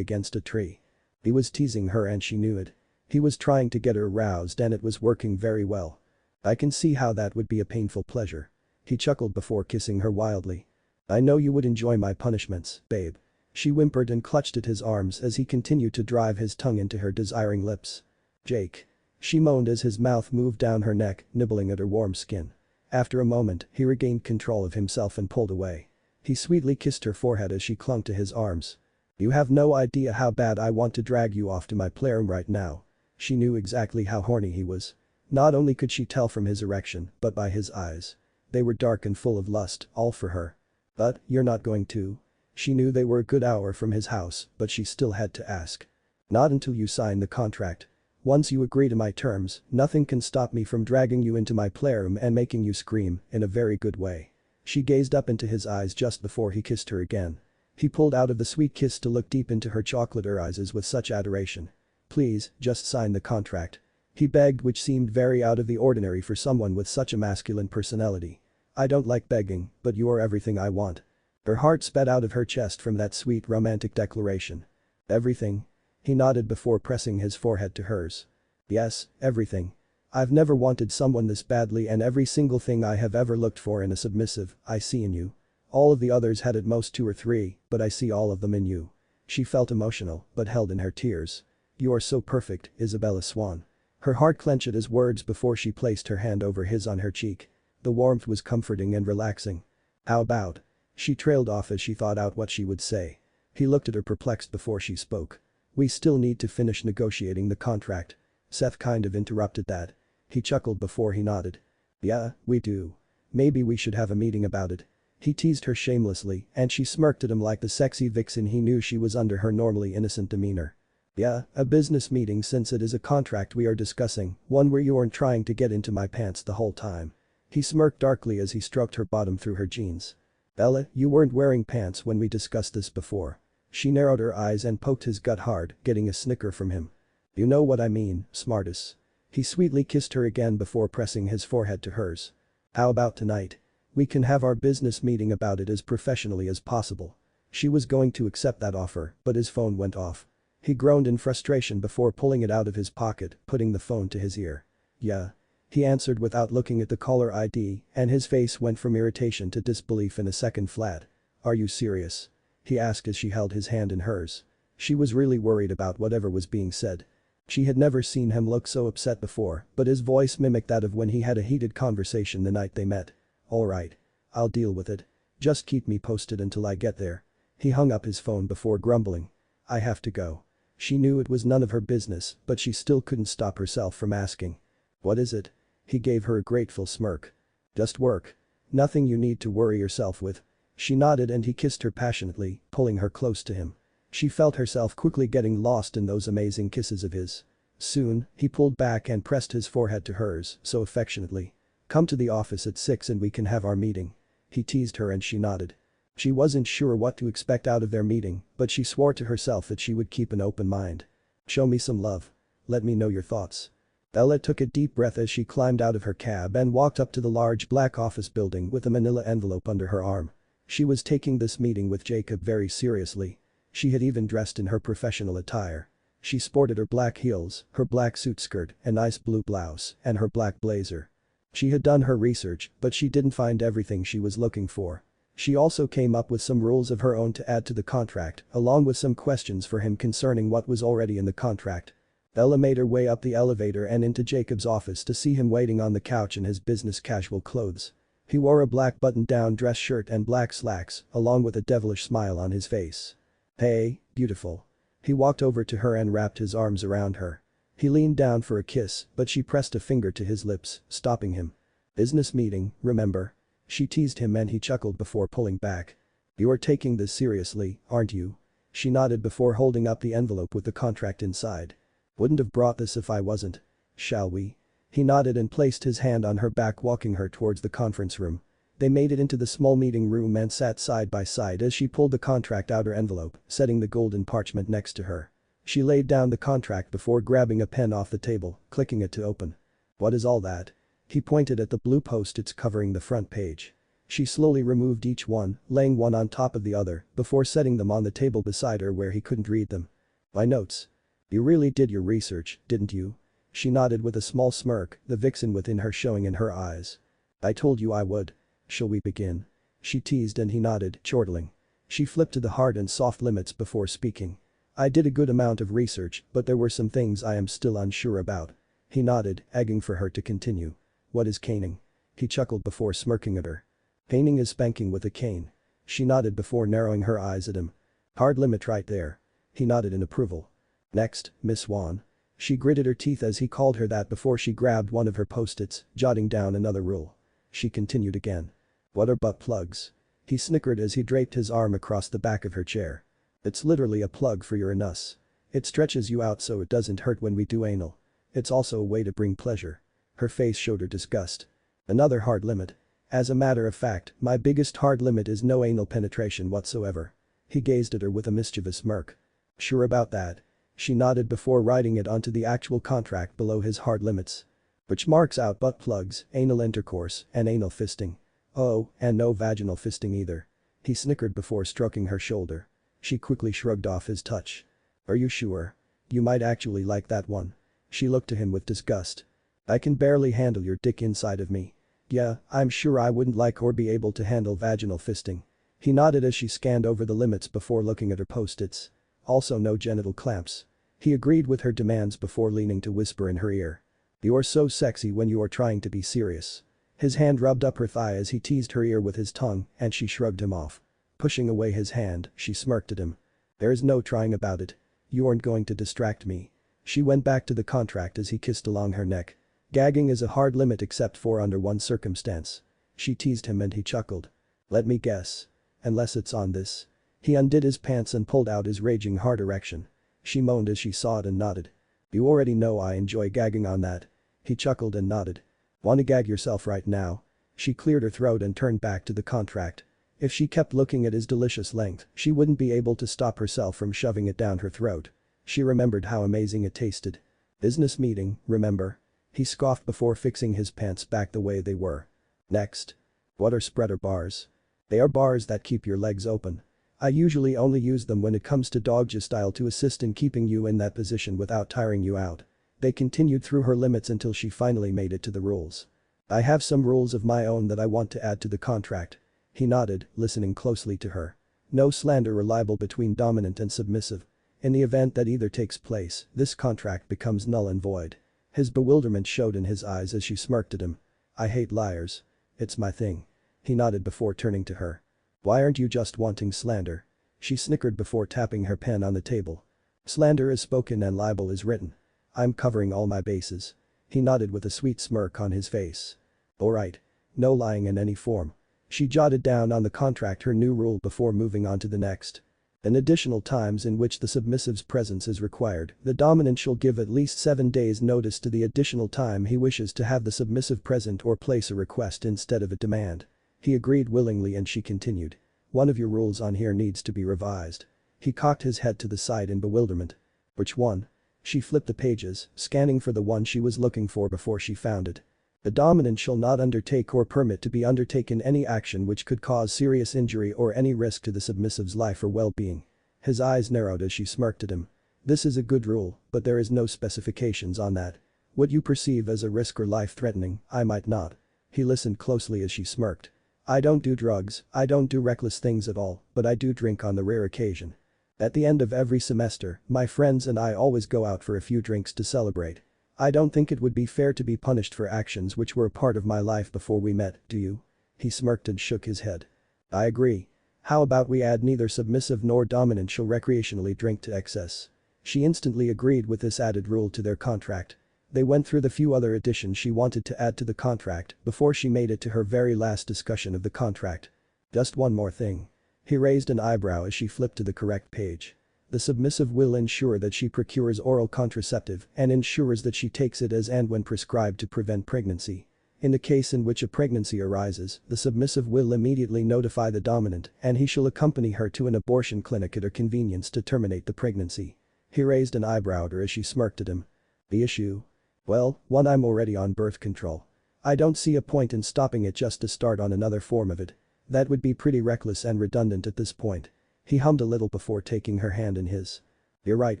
against a tree. He was teasing her and she knew it. He was trying to get her aroused and it was working very well. I can see how that would be a painful pleasure. He chuckled before kissing her wildly. I know you would enjoy my punishments, babe. She whimpered and clutched at his arms as he continued to drive his tongue into her desiring lips. Jake. She moaned as his mouth moved down her neck, nibbling at her warm skin. After a moment, he regained control of himself and pulled away. He sweetly kissed her forehead as she clung to his arms. You have no idea how bad I want to drag you off to my playroom right now. She knew exactly how horny he was. Not only could she tell from his erection, but by his eyes. They were dark and full of lust, all for her. But, you're not going to? She knew they were a good hour from his house, but she still had to ask. Not until you sign the contract. Once you agree to my terms, nothing can stop me from dragging you into my playroom and making you scream, in a very good way. She gazed up into his eyes just before he kissed her again. He pulled out of the sweet kiss to look deep into her chocolate eyes with such adoration. Please, just sign the contract. He begged, which seemed very out of the ordinary for someone with such a masculine personality. I don't like begging, but you are everything I want. Her heart sped out of her chest from that sweet romantic declaration. Everything? He nodded before pressing his forehead to hers. Yes, everything. I've never wanted someone this badly and every single thing I have ever looked for in a submissive, I see in you. All of the others had at most 2 or 3, but I see all of them in you. She felt emotional, but held in her tears. You are so perfect, Isabella Swan. Her heart clenched at his words before she placed her hand over his on her cheek. The warmth was comforting and relaxing. How about? She trailed off as she thought out what she would say. He looked at her perplexed before she spoke. We still need to finish negotiating the contract. Seth kind of interrupted that. He chuckled before he nodded. Yeah, we do. Maybe we should have a meeting about it. He teased her shamelessly and she smirked at him like the sexy vixen he knew she was under her normally innocent demeanor. Yeah, a business meeting since it is a contract we are discussing, one where you aren't trying to get into my pants the whole time. He smirked darkly as he stroked her bottom through her jeans. Bella, you weren't wearing pants when we discussed this before. She narrowed her eyes and poked his gut hard, getting a snicker from him. You know what I mean, smartass. He sweetly kissed her again before pressing his forehead to hers. How about tonight? We can have our business meeting about it as professionally as possible. She was going to accept that offer, but his phone went off. He groaned in frustration before pulling it out of his pocket, putting the phone to his ear. Yeah. He answered without looking at the caller ID, and his face went from irritation to disbelief in a second flat. Are you serious? He asked as she held his hand in hers. She was really worried about whatever was being said. She had never seen him look so upset before, but his voice mimicked that of when he had a heated conversation the night they met. Alright. I'll deal with it. Just keep me posted until I get there. He hung up his phone before grumbling. I have to go. She knew it was none of her business, but she still couldn't stop herself from asking. What is it? He gave her a grateful smirk. Just work. Nothing you need to worry yourself with. She nodded and he kissed her passionately, pulling her close to him. She felt herself quickly getting lost in those amazing kisses of his. Soon, he pulled back and pressed his forehead to hers, so affectionately. Come to the office at 6 and we can have our meeting. He teased her and she nodded. She wasn't sure what to expect out of their meeting, but she swore to herself that she would keep an open mind. Show me some love. Let me know your thoughts. Bella took a deep breath as she climbed out of her cab and walked up to the large black office building with a manila envelope under her arm. She was taking this meeting with Jacob very seriously. She had even dressed in her professional attire. She sported her black heels, her black suit skirt, a nice blue blouse, and her black blazer. She had done her research, but she didn't find everything she was looking for. She also came up with some rules of her own to add to the contract, along with some questions for him concerning what was already in the contract. Bella made her way up the elevator and into Jacob's office to see him waiting on the couch in his business casual clothes. He wore a black button-down dress shirt and black slacks, along with a devilish smile on his face. Hey, beautiful. He walked over to her and wrapped his arms around her. He leaned down for a kiss, but she pressed a finger to his lips, stopping him. Business meeting, remember? She teased him and he chuckled before pulling back. You are taking this seriously, aren't you? She nodded before holding up the envelope with the contract inside. Wouldn't have brought this if I wasn't. Shall we? He nodded and placed his hand on her back, walking her towards the conference room. They made it into the small meeting room and sat side by side as she pulled the contract out her envelope, setting the golden parchment next to her. She laid down the contract before grabbing a pen off the table, clicking it to open. What is all that? He pointed at the blue post-its covering the front page. She slowly removed each one, laying one on top of the other, before setting them on the table beside her where he couldn't read them. My notes. You really did your research, didn't you? She nodded with a small smirk, the vixen within her showing in her eyes. I told you I would. Shall we begin? She teased and he nodded, chortling. She flipped to the hard and soft limits before speaking. I did a good amount of research, but there were some things I am still unsure about. He nodded, egging for her to continue. What is caning? He chuckled before smirking at her. Caning is spanking with a cane. She nodded before narrowing her eyes at him. Hard limit right there. He nodded in approval. Next, Miss Swan. She gritted her teeth as he called her that before she grabbed one of her post-its, jotting down another rule. She continued again. What are butt plugs? He snickered as he draped his arm across the back of her chair. It's literally a plug for your anus. It stretches you out so it doesn't hurt when we do anal. It's also a way to bring pleasure. Her face showed her disgust. Another hard limit. As a matter of fact, my biggest hard limit is no anal penetration whatsoever. He gazed at her with a mischievous smirk. Sure about that? She nodded before writing it onto the actual contract below his hard limits. Which marks out butt plugs, anal intercourse, and anal fisting. Oh, and no vaginal fisting either. He snickered before stroking her shoulder. She quickly shrugged off his touch. Are you sure? You might actually like that one. She looked to him with disgust. I can barely handle your dick inside of me. Yeah, I'm sure I wouldn't like or be able to handle vaginal fisting. He nodded as she scanned over the limits before looking at her post-its. Also no genital clamps. He agreed with her demands before leaning to whisper in her ear. You are so sexy when you are trying to be serious. His hand rubbed up her thigh as he teased her ear with his tongue and she shrugged him off. Pushing away his hand, she smirked at him. There's no trying about it. You aren't going to distract me. She went back to the contract as he kissed along her neck. Gagging is a hard limit except for under one circumstance. She teased him and he chuckled. Let me guess. Unless it's on this. He undid his pants and pulled out his raging hard erection. She moaned as she saw it and nodded. You already know I enjoy gagging on that. He chuckled and nodded. Wanna gag yourself right now? She cleared her throat and turned back to the contract. If she kept looking at his delicious length, she wouldn't be able to stop herself from shoving it down her throat. She remembered how amazing it tasted. Business meeting, remember? He scoffed before fixing his pants back the way they were. Next. What are spreader bars? They are bars that keep your legs open. I usually only use them when it comes to doggy style to assist in keeping you in that position without tiring you out. They continued through her limits until she finally made it to the rules. I have some rules of my own that I want to add to the contract. He nodded, listening closely to her. No slander or libel between dominant and submissive. In the event that either takes place, this contract becomes null and void. His bewilderment showed in his eyes as she smirked at him. I hate liars. It's my thing. He nodded before turning to her. Why aren't you just wanting slander? She snickered before tapping her pen on the table. Slander is spoken and libel is written. I'm covering all my bases. He nodded with a sweet smirk on his face. Alright. No lying in any form. She jotted down on the contract her new rule before moving on to the next. In additional times in which the submissive's presence is required, the dominant shall give at least 7 days notice to the additional time he wishes to have the submissive present or place a request instead of a demand. He agreed willingly and she continued. One of your rules on here needs to be revised. He cocked his head to the side in bewilderment. Which one? She flipped the pages, scanning for the one she was looking for before she found it. The dominant shall not undertake or permit to be undertaken any action which could cause serious injury or any risk to the submissive's life or well-being. His eyes narrowed as she smirked at him. This is a good rule, but there is no specifications on that. What you perceive as a risk or life-threatening, I might not. He listened closely as she smirked. I don't do drugs, I don't do reckless things at all, but I do drink on the rare occasion. At the end of every semester, my friends and I always go out for a few drinks to celebrate. I don't think it would be fair to be punished for actions which were a part of my life before we met, do you? He smirked and shook his head. I agree. How about we add neither submissive nor dominant shall recreationally drink to excess? She instantly agreed with this added rule to their contract. They went through the few other additions she wanted to add to the contract before she made it to her very last discussion of the contract. Just one more thing. He raised an eyebrow as she flipped to the correct page. The submissive will ensure that she procures oral contraceptive and ensures that she takes it as and when prescribed to prevent pregnancy. In the case in which a pregnancy arises, the submissive will immediately notify the dominant and he shall accompany her to an abortion clinic at her convenience to terminate the pregnancy. He raised an eyebrow at her as she smirked at him. The issue? Well, one, I'm already on birth control. I don't see a point in stopping it just to start on another form of it. That would be pretty reckless and redundant at this point. He hummed a little before taking her hand in his. You're right,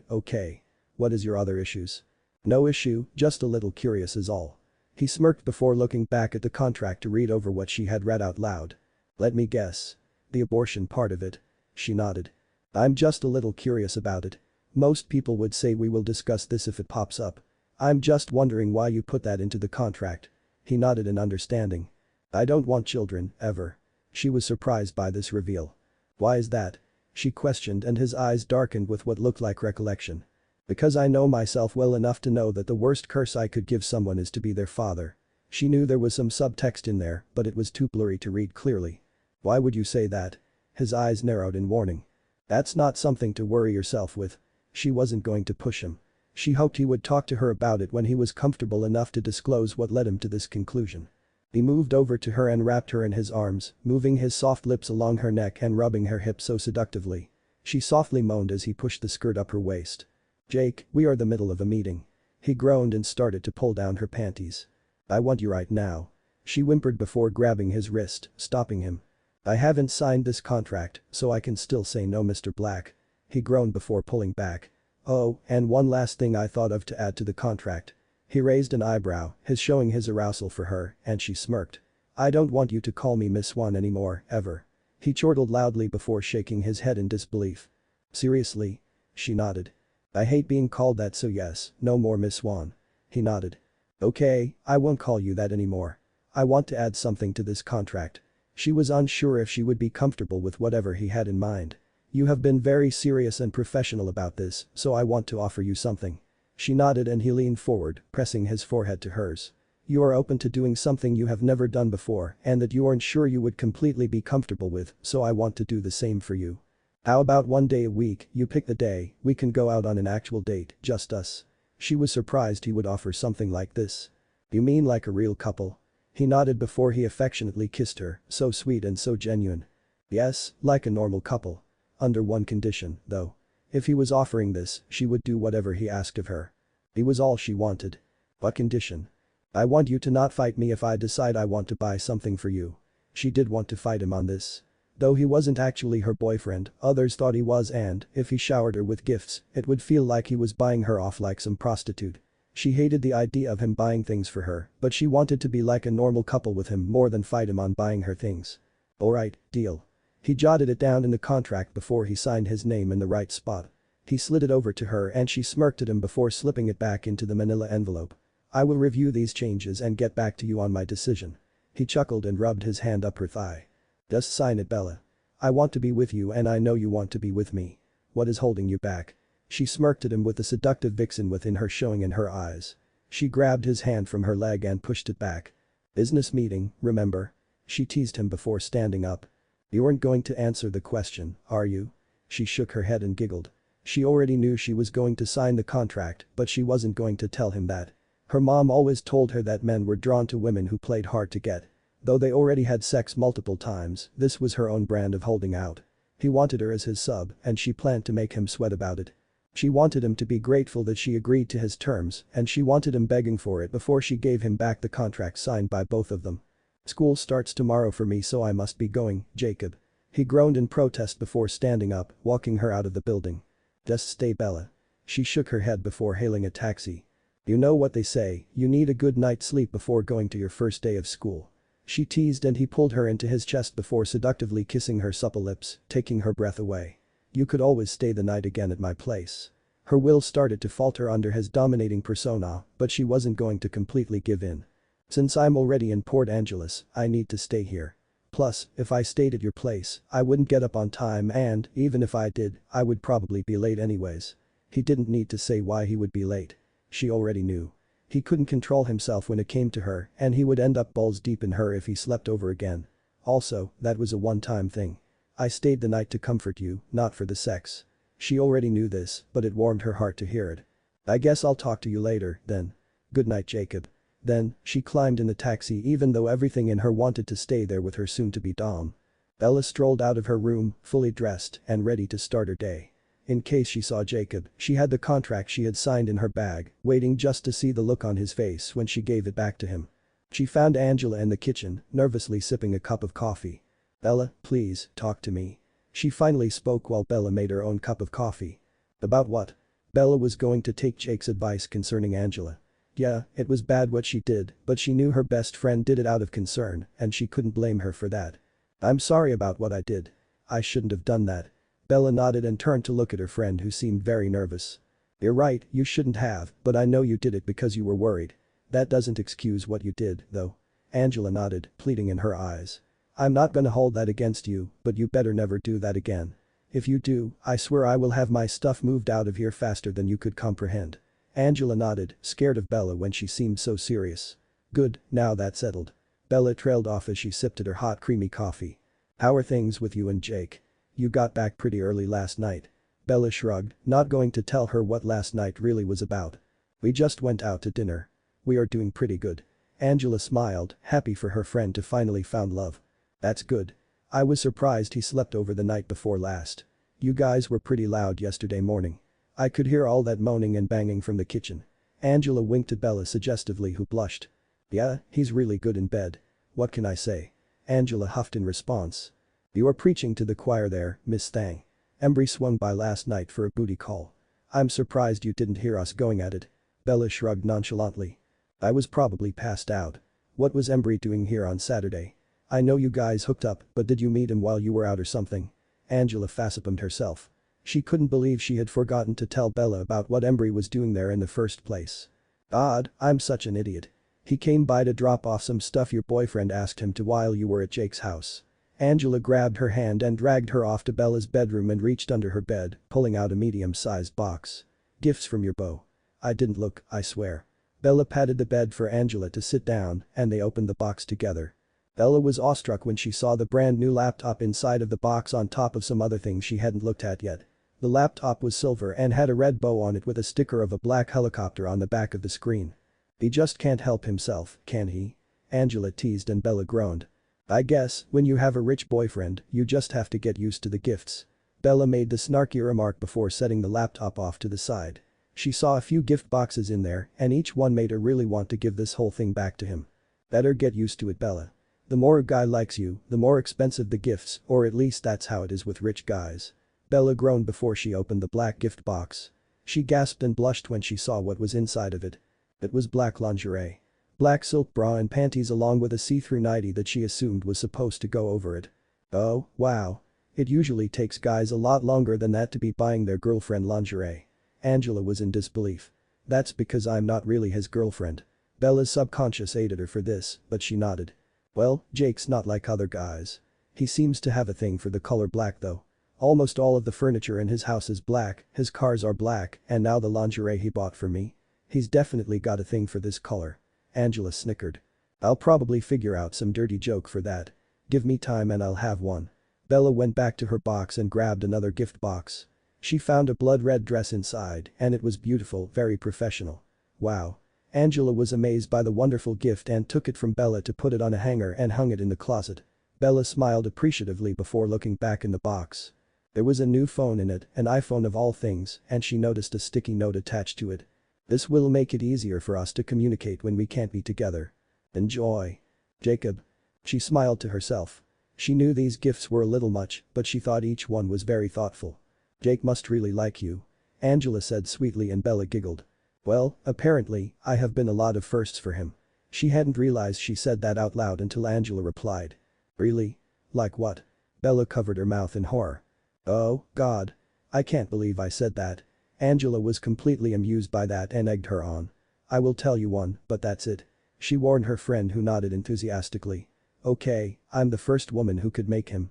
okay. What is your other issues? No issue, just a little curious is all. He smirked before looking back at the contract to read over what she had read out loud. Let me guess. The abortion part of it. She nodded. I'm just a little curious about it. Most people would say we will discuss this if it pops up. I'm just wondering why you put that into the contract. He nodded in understanding. I don't want children, ever. She was surprised by this reveal. Why is that? She questioned and his eyes darkened with what looked like recollection. Because I know myself well enough to know that the worst curse I could give someone is to be their father. She knew there was some subtext in there, but it was too blurry to read clearly. Why would you say that? His eyes narrowed in warning. That's not something to worry yourself with. She wasn't going to push him. She hoped he would talk to her about it when he was comfortable enough to disclose what led him to this conclusion. He moved over to her and wrapped her in his arms, moving his soft lips along her neck and rubbing her hips so seductively. She softly moaned as he pushed the skirt up her waist. Jake, we are the middle of a meeting. He groaned and started to pull down her panties. I want you right now. She whimpered before grabbing his wrist, stopping him. I haven't signed this contract, so I can still say no, Mr. Black. He groaned before pulling back. Oh, and one last thing I thought of to add to the contract. He raised an eyebrow, showing his arousal for her, and she smirked. I don't want you to call me Miss Swan anymore, ever. He chortled loudly before shaking his head in disbelief. Seriously? She nodded. I hate being called that, so yes, no more Miss Swan. He nodded. Okay, I won't call you that anymore. I want to add something to this contract. She was unsure if she would be comfortable with whatever he had in mind. You have been very serious and professional about this, so I want to offer you something. She nodded and he leaned forward, pressing his forehead to hers. You are open to doing something you have never done before and that you aren't sure you would completely be comfortable with, so I want to do the same for you. How about one day a week, you pick the day, we can go out on an actual date, just us. She was surprised he would offer something like this. You mean like a real couple? He nodded before he affectionately kissed her, so sweet and so genuine. Yes, like a normal couple. Under one condition, though. If he was offering this, she would do whatever he asked of her. It was all she wanted. What condition? I want you to not fight me if I decide I want to buy something for you. She did want to fight him on this. Though he wasn't actually her boyfriend, others thought he was and, if he showered her with gifts, it would feel like he was buying her off like some prostitute. She hated the idea of him buying things for her, but she wanted to be like a normal couple with him more than fight him on buying her things. Alright, deal. He jotted it down in the contract before he signed his name in the right spot. He slid it over to her and she smirked at him before slipping it back into the manila envelope. I will review these changes and get back to you on my decision. He chuckled and rubbed his hand up her thigh. Just sign it, Bella. I want to be with you and I know you want to be with me. What is holding you back? She smirked at him with the seductive vixen within her showing in her eyes. She grabbed his hand from her leg and pushed it back. Business meeting, remember? She teased him before standing up. You aren't going to answer the question, are you? She shook her head and giggled. She already knew she was going to sign the contract, but she wasn't going to tell him that. Her mom always told her that men were drawn to women who played hard to get. Though they already had sex multiple times, this was her own brand of holding out. He wanted her as his sub, and she planned to make him sweat about it. She wanted him to be grateful that she agreed to his terms, and she wanted him begging for it before she gave him back the contract signed by both of them. School starts tomorrow for me, so I must be going, Jacob. He groaned in protest before standing up, walking her out of the building. Just stay, Bella. She shook her head before hailing a taxi. You know what they say, you need a good night's sleep before going to your first day of school. She teased and he pulled her into his chest before seductively kissing her supple lips, taking her breath away. You could always stay the night again at my place. Her will started to falter under his dominating persona, but she wasn't going to completely give in. Since I'm already in Port Angeles, I need to stay here. Plus, if I stayed at your place, I wouldn't get up on time and, even if I did, I would probably be late anyways. He didn't need to say why he would be late. She already knew. He couldn't control himself when it came to her and he would end up balls deep in her if he slept over again. Also, that was a one-time thing. I stayed the night to comfort you, not for the sex. She already knew this, but it warmed her heart to hear it. I guess I'll talk to you later, then. Good night, Jacob. Then, she climbed in the taxi even though everything in her wanted to stay there with her soon-to-be dom. Bella strolled out of her room, fully dressed and ready to start her day. In case she saw Jacob, she had the contract she had signed in her bag, waiting just to see the look on his face when she gave it back to him. She found Angela in the kitchen, nervously sipping a cup of coffee. Bella, please, talk to me. She finally spoke while Bella made her own cup of coffee. About what? Bella was going to take Jake's advice concerning Angela. Yeah, it was bad what she did, but she knew her best friend did it out of concern, and she couldn't blame her for that. I'm sorry about what I did. I shouldn't have done that. Bella nodded and turned to look at her friend who seemed very nervous. You're right, you shouldn't have, but I know you did it because you were worried. That doesn't excuse what you did, though. Angela nodded, pleading in her eyes. I'm not gonna hold that against you, but you better never do that again. If you do, I swear I will have my stuff moved out of here faster than you could comprehend. Angela nodded, scared of Bella when she seemed so serious. Good, now that's settled. Bella trailed off as she sipped at her hot creamy coffee. How are things with you and Jake? You got back pretty early last night. Bella shrugged, not going to tell her what last night really was about. We just went out to dinner. We are doing pretty good. Angela smiled, happy for her friend to finally found love. That's good. I was surprised he slept over the night before last. You guys were pretty loud yesterday morning. I could hear all that moaning and banging from the kitchen. Angela winked at Bella suggestively, who blushed. Yeah, he's really good in bed. What can I say? Angela huffed in response. You are preaching to the choir there, Miss Thang. Embry swung by last night for a booty call. I'm surprised you didn't hear us going at it. Bella shrugged nonchalantly. I was probably passed out. What was Embry doing here on Saturday? I know you guys hooked up, but did you meet him while you were out or something? Angela facepalmed herself. She couldn't believe she had forgotten to tell Bella about what Embry was doing there in the first place. God, I'm such an idiot. He came by to drop off some stuff your boyfriend asked him to while you were at Jake's house. Angela grabbed her hand and dragged her off to Bella's bedroom and reached under her bed, pulling out a medium-sized box. "Gifts from your beau. I didn't look, I swear." Bella patted the bed for Angela to sit down and they opened the box together. Bella was awestruck when she saw the brand new laptop inside of the box on top of some other things she hadn't looked at yet. The laptop was silver and had a red bow on it with a sticker of a black helicopter on the back of the screen. "He just can't help himself, can he?" Angela teased and Bella groaned. "I guess, when you have a rich boyfriend, you just have to get used to the gifts." Bella made the snarky remark before setting the laptop off to the side. She saw a few gift boxes in there and each one made her really want to give this whole thing back to him. "Better get used to it, Bella. The more a guy likes you, the more expensive the gifts, or at least that's how it is with rich guys." Bella groaned before she opened the black gift box. She gasped and blushed when she saw what was inside of it. It was black lingerie. Black silk bra and panties along with a see-through nightie that she assumed was supposed to go over it. Oh, wow. It usually takes guys a lot longer than that to be buying their girlfriend lingerie. Angela was in disbelief. "That's because I'm not really his girlfriend." Bella's subconscious aided her for this, but she nodded. "Well, Jake's not like other guys. He seems to have a thing for the color black though. Almost all of the furniture in his house is black, his cars are black, and now the lingerie he bought for me. He's definitely got a thing for this color." Angela snickered. "I'll probably figure out some dirty joke for that. Give me time and I'll have one." Bella went back to her box and grabbed another gift box. She found a blood red dress inside and it was beautiful, very professional. Wow. Angela was amazed by the wonderful gift and took it from Bella to put it on a hanger and hung it in the closet. Bella smiled appreciatively before looking back in the box. There was a new phone in it, an iPhone of all things, and she noticed a sticky note attached to it. "This will make it easier for us to communicate when we can't be together. Enjoy. Jacob." She smiled to herself. She knew these gifts were a little much, but she thought each one was very thoughtful. "Jake must really like you," Angela said sweetly and Bella giggled. "Well, apparently, I have been a lot of firsts for him." She hadn't realized she said that out loud until Angela replied. "Really? Like what?" Bella covered her mouth in horror. "Oh, God. I can't believe I said that." Angela was completely amused by that and egged her on. "I will tell you one, but that's it." She warned her friend who nodded enthusiastically. "Okay, I'm the first woman who could make him,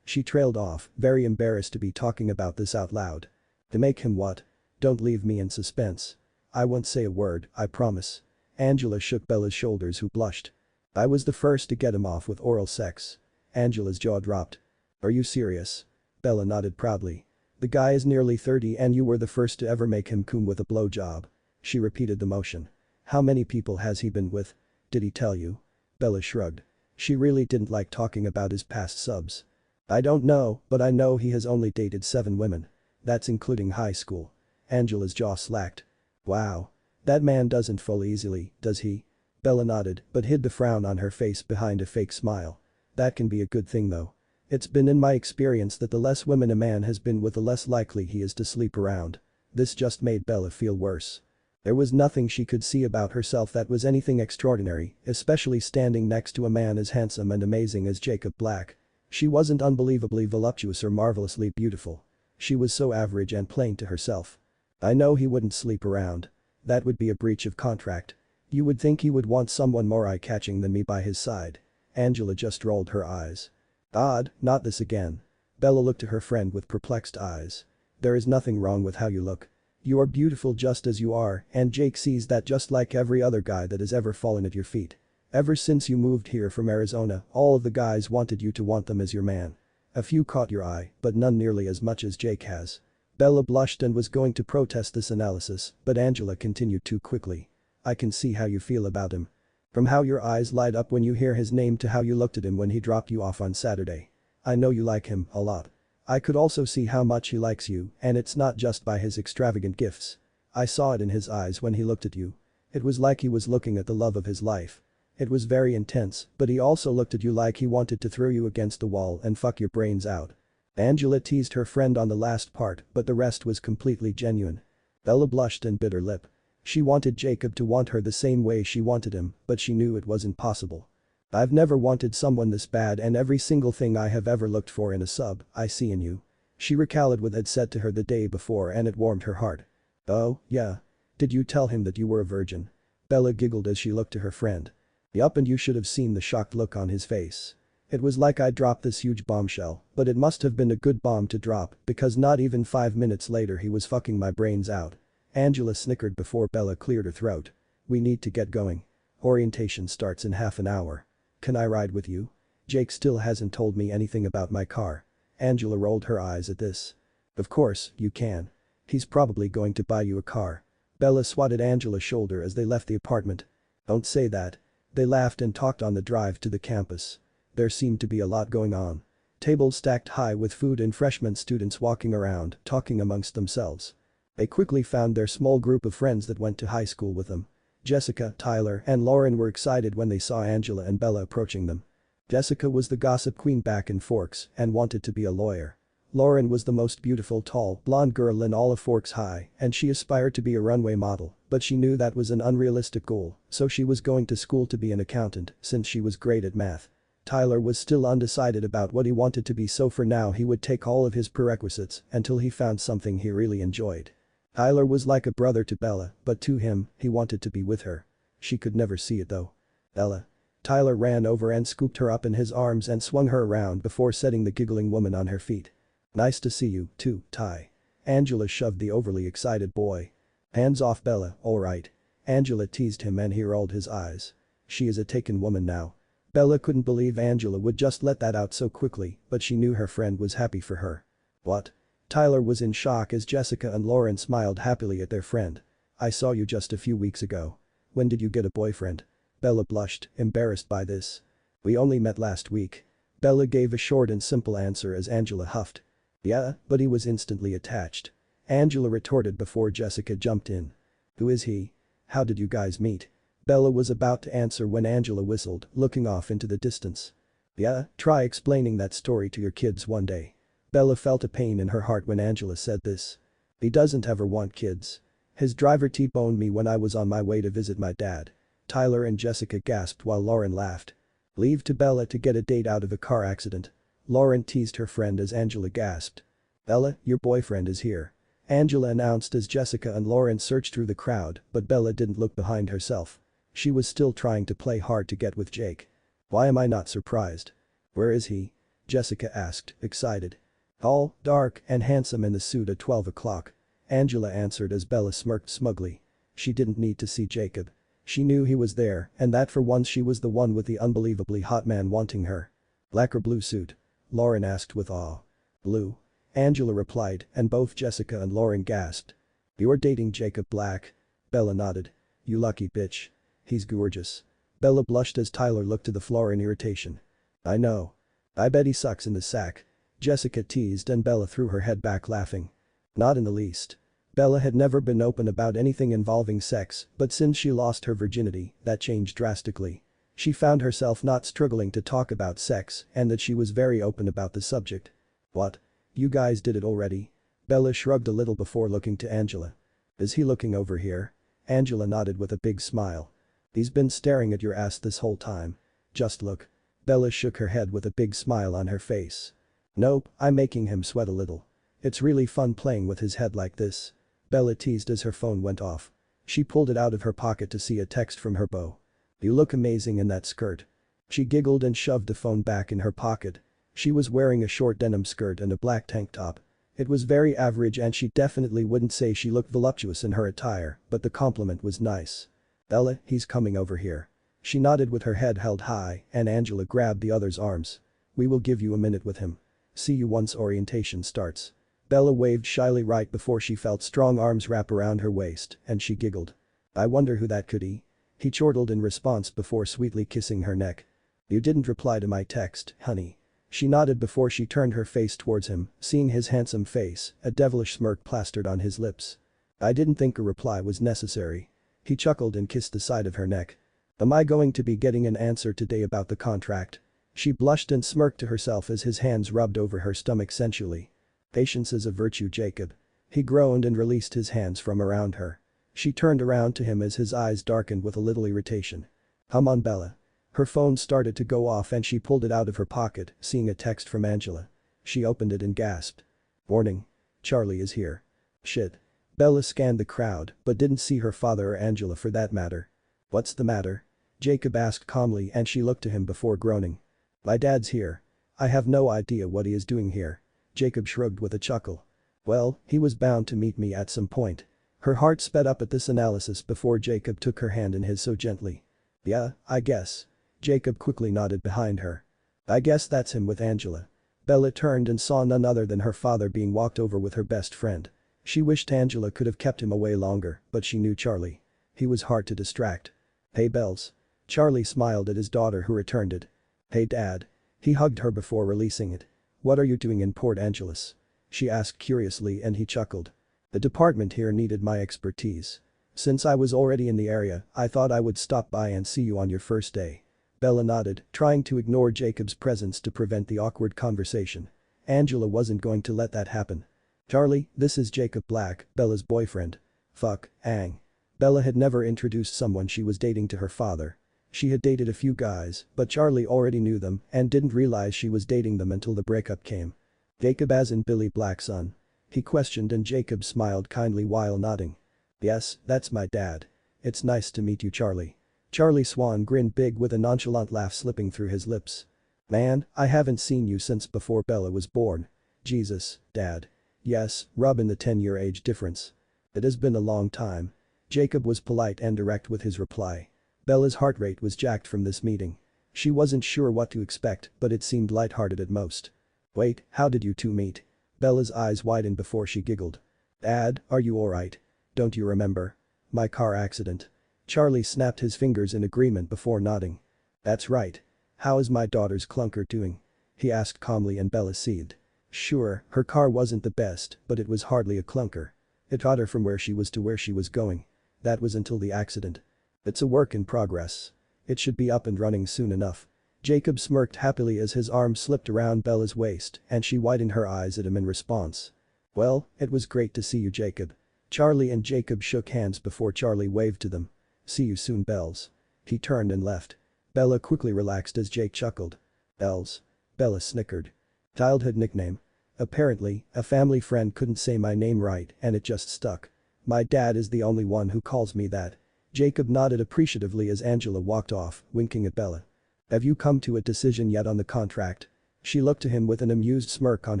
She trailed off, very embarrassed to be talking about this out loud. "To make him what? Don't leave me in suspense." "I won't say a word, I promise." Angela shook Bella's shoulders who blushed. "I was the first to get him off with oral sex." Angela's jaw dropped. "Are you serious?" Bella nodded proudly. "The guy is nearly 30 and you were the first to ever make him cum with a blowjob." She repeated the motion. "How many people has he been with? Did he tell you?" Bella shrugged. She really didn't like talking about his past subs. "I don't know, but I know he has only dated 7 women. That's including high school." Angela's jaw slacked. "Wow. That man doesn't fall easily, does he?" Bella nodded but hid the frown on her face behind a fake smile. "That can be a good thing though. It's been in my experience that the less women a man has been with the less likely he is to sleep around." This just made Bella feel worse. There was nothing she could see about herself that was anything extraordinary, especially standing next to a man as handsome and amazing as Jacob Black. She wasn't unbelievably voluptuous or marvelously beautiful. She was so average and plain to herself. "I know he wouldn't sleep around. That would be a breach of contract. You would think he would want someone more eye-catching than me by his side." Angela just rolled her eyes. "Odd, not this again." Bella looked at her friend with perplexed eyes. "There is nothing wrong with how you look. You are beautiful just as you are and Jake sees that just like every other guy that has ever fallen at your feet. Ever since you moved here from Arizona, all of the guys wanted you to want them as your man. A few caught your eye, but none nearly as much as Jake has." Bella blushed and was going to protest this analysis, but Angela continued too quickly. "I can see how you feel about him. From how your eyes light up when you hear his name to how you looked at him when he dropped you off on Saturday. I know you like him a lot. I could also see how much he likes you, and it's not just by his extravagant gifts. I saw it in his eyes when he looked at you. It was like he was looking at the love of his life. It was very intense, but he also looked at you like he wanted to throw you against the wall and fuck your brains out." Angela teased her friend on the last part, but the rest was completely genuine. Bella blushed and bit her lip. She wanted Jacob to want her the same way she wanted him, but she knew it wasn't possible. "I've never wanted someone this bad and every single thing I have ever looked for in a sub, I see in you." She recounted what had said to her the day before and it warmed her heart. "Oh, yeah. Did you tell him that you were a virgin?" Bella giggled as she looked to her friend. "Yup, and you should have seen the shocked look on his face. It was like I dropped this huge bombshell, but it must have been a good bomb to drop because not even 5 minutes later he was fucking my brains out. Angela snickered before Bella cleared her throat. We need to get going. Orientation starts in half an hour. Can I ride with you? Jake still hasn't told me anything about my car. Angela rolled her eyes at this. Of course, you can. He's probably going to buy you a car. Bella swatted Angela's shoulder as they left the apartment. Don't say that. They laughed and talked on the drive to the campus. There seemed to be a lot going on. Tables stacked high with food and freshman students walking around, talking amongst themselves. They quickly found their small group of friends that went to high school with them. Jessica, Tyler, and Lauren were excited when they saw Angela and Bella approaching them. Jessica was the gossip queen back in Forks and wanted to be a lawyer. Lauren was the most beautiful tall, blonde girl in all of Forks High and she aspired to be a runway model, but she knew that was an unrealistic goal, so she was going to school to be an accountant since she was great at math. Tyler was still undecided about what he wanted to be, so for now he would take all of his prerequisites until he found something he really enjoyed. Tyler was like a brother to Bella, but to him, he wanted to be with her. She could never see it though. Bella. Tyler ran over and scooped her up in his arms and swung her around before setting the giggling woman on her feet. Nice to see you, too, Ty. Angela shoved the overly excited boy. Hands off, Bella, alright. Angela teased him and he rolled his eyes. She is a taken woman now. Bella couldn't believe Angela would just let that out so quickly, but she knew her friend was happy for her. What? Tyler was in shock as Jessica and Lauren smiled happily at their friend. I saw you just a few weeks ago. When did you get a boyfriend? Bella blushed, embarrassed by this. We only met last week. Bella gave a short and simple answer as Angela huffed. Yeah, but he was instantly attached. Angela retorted before Jessica jumped in. Who is he? How did you guys meet? Bella was about to answer when Angela whistled, looking off into the distance. Yeah, try explaining that story to your kids one day. Bella felt a pain in her heart when Angela said this. He doesn't ever want kids. His driver T-boned me when I was on my way to visit my dad. Tyler and Jessica gasped while Lauren laughed. Leave to Bella to get a date out of a car accident. Lauren teased her friend as Angela gasped. Bella, your boyfriend is here. Angela announced as Jessica and Lauren searched through the crowd, but Bella didn't look behind herself. She was still trying to play hard to get with Jake. Why am I not surprised? Where is he? Jessica asked, excited. Tall, dark, and handsome in the suit at 12 o'clock. Angela answered as Bella smirked smugly. She didn't need to see Jacob. She knew he was there and that for once she was the one with the unbelievably hot man wanting her. Black or blue suit? Lauren asked with awe. Blue. Angela replied and both Jessica and Lauren gasped. You're dating Jacob Black? Bella nodded. You lucky bitch. He's gorgeous. Bella blushed as Tyler looked to the floor in irritation. I know. I bet he sucks in the sack. Jessica teased and Bella threw her head back laughing. Not in the least. Bella had never been open about anything involving sex, but since she lost her virginity, that changed drastically. She found herself not struggling to talk about sex and that she was very open about the subject. What? You guys did it already? Bella shrugged a little before looking to Angela. Is he looking over here? Angela nodded with a big smile. He's been staring at your ass this whole time. Just look. Bella shook her head with a big smile on her face. Nope, I'm making him sweat a little. It's really fun playing with his head like this. Bella teased as her phone went off. She pulled it out of her pocket to see a text from her beau. You look amazing in that skirt. She giggled and shoved the phone back in her pocket. She was wearing a short denim skirt and a black tank top. It was very average and she definitely wouldn't say she looked voluptuous in her attire, but the compliment was nice. Bella, he's coming over here. She nodded with her head held high and Angela grabbed the other's arms. We will give you a minute with him. See you once orientation starts. Bella waved shyly right before she felt strong arms wrap around her waist and she giggled. I wonder who that could be. He chortled in response before sweetly kissing her neck. You didn't reply to my text, honey. She nodded before she turned her face towards him, seeing his handsome face, a devilish smirk plastered on his lips. I didn't think a reply was necessary. He chuckled and kissed the side of her neck. Am I going to be getting an answer today about the contract? She blushed and smirked to herself as his hands rubbed over her stomach sensually. Patience is a virtue, Jacob. He groaned and released his hands from around her. She turned around to him as his eyes darkened with a little irritation. Come on, Bella. Her phone started to go off and she pulled it out of her pocket, seeing a text from Angela. She opened it and gasped. Warning. Charlie is here. Shit. Bella scanned the crowd, but didn't see her father or Angela for that matter. What's the matter? Jacob asked calmly and she looked to him before groaning. My dad's here. I have no idea what he is doing here. Jacob shrugged with a chuckle. Well, he was bound to meet me at some point. Her heart sped up at this analysis before Jacob took her hand in his so gently. Yeah, I guess. Jacob quickly nodded behind her. I guess that's him with Angela. Bella turned and saw none other than her father being walked over with her best friend. She wished Angela could have kept him away longer, but she knew Charlie. He was hard to distract. Hey Bells. Charlie smiled at his daughter who returned it. Hey Dad. He hugged her before releasing it. What are you doing in Port Angeles? She asked curiously and he chuckled. The department here needed my expertise. Since I was already in the area, I thought I would stop by and see you on your first day. Bella nodded, trying to ignore Jacob's presence to prevent the awkward conversation. Angela wasn't going to let that happen. Charlie, this is Jacob Black, Bella's boyfriend. Fuck, Ang. Bella had never introduced someone she was dating to her father. She had dated a few guys, but Charlie already knew them and didn't realize she was dating them until the breakup came. Jacob as in Billy Black's son? He questioned and Jacob smiled kindly while nodding. Yes, that's my dad. It's nice to meet you Charlie. Charlie Swan grinned big with a nonchalant laugh slipping through his lips. Man, I haven't seen you since before Bella was born. Jesus, Dad. Yes, rub in the 10-year age difference. It has been a long time. Jacob was polite and direct with his reply. Bella's heart rate was jacked from this meeting. She wasn't sure what to expect, but it seemed lighthearted at most. Wait, how did you two meet? Bella's eyes widened before she giggled. Dad, are you alright? Don't you remember? My car accident. Charlie snapped his fingers in agreement before nodding. That's right. How is my daughter's clunker doing? He asked calmly and Bella seethed. Sure, her car wasn't the best, but it was hardly a clunker. It got her from where she was to where she was going. That was until the accident. It's a work in progress. It should be up and running soon enough. Jacob smirked happily as his arm slipped around Bella's waist and she widened her eyes at him in response. Well, it was great to see you Jacob. Charlie and Jacob shook hands before Charlie waved to them. See you soon Bells. He turned and left. Bella quickly relaxed as Jake chuckled. Bells. Bella snickered. Childhood nickname. Apparently, a family friend couldn't say my name right and it just stuck. My dad is the only one who calls me that. Jacob nodded appreciatively as Angela walked off, winking at Bella. Have you come to a decision yet on the contract? She looked to him with an amused smirk on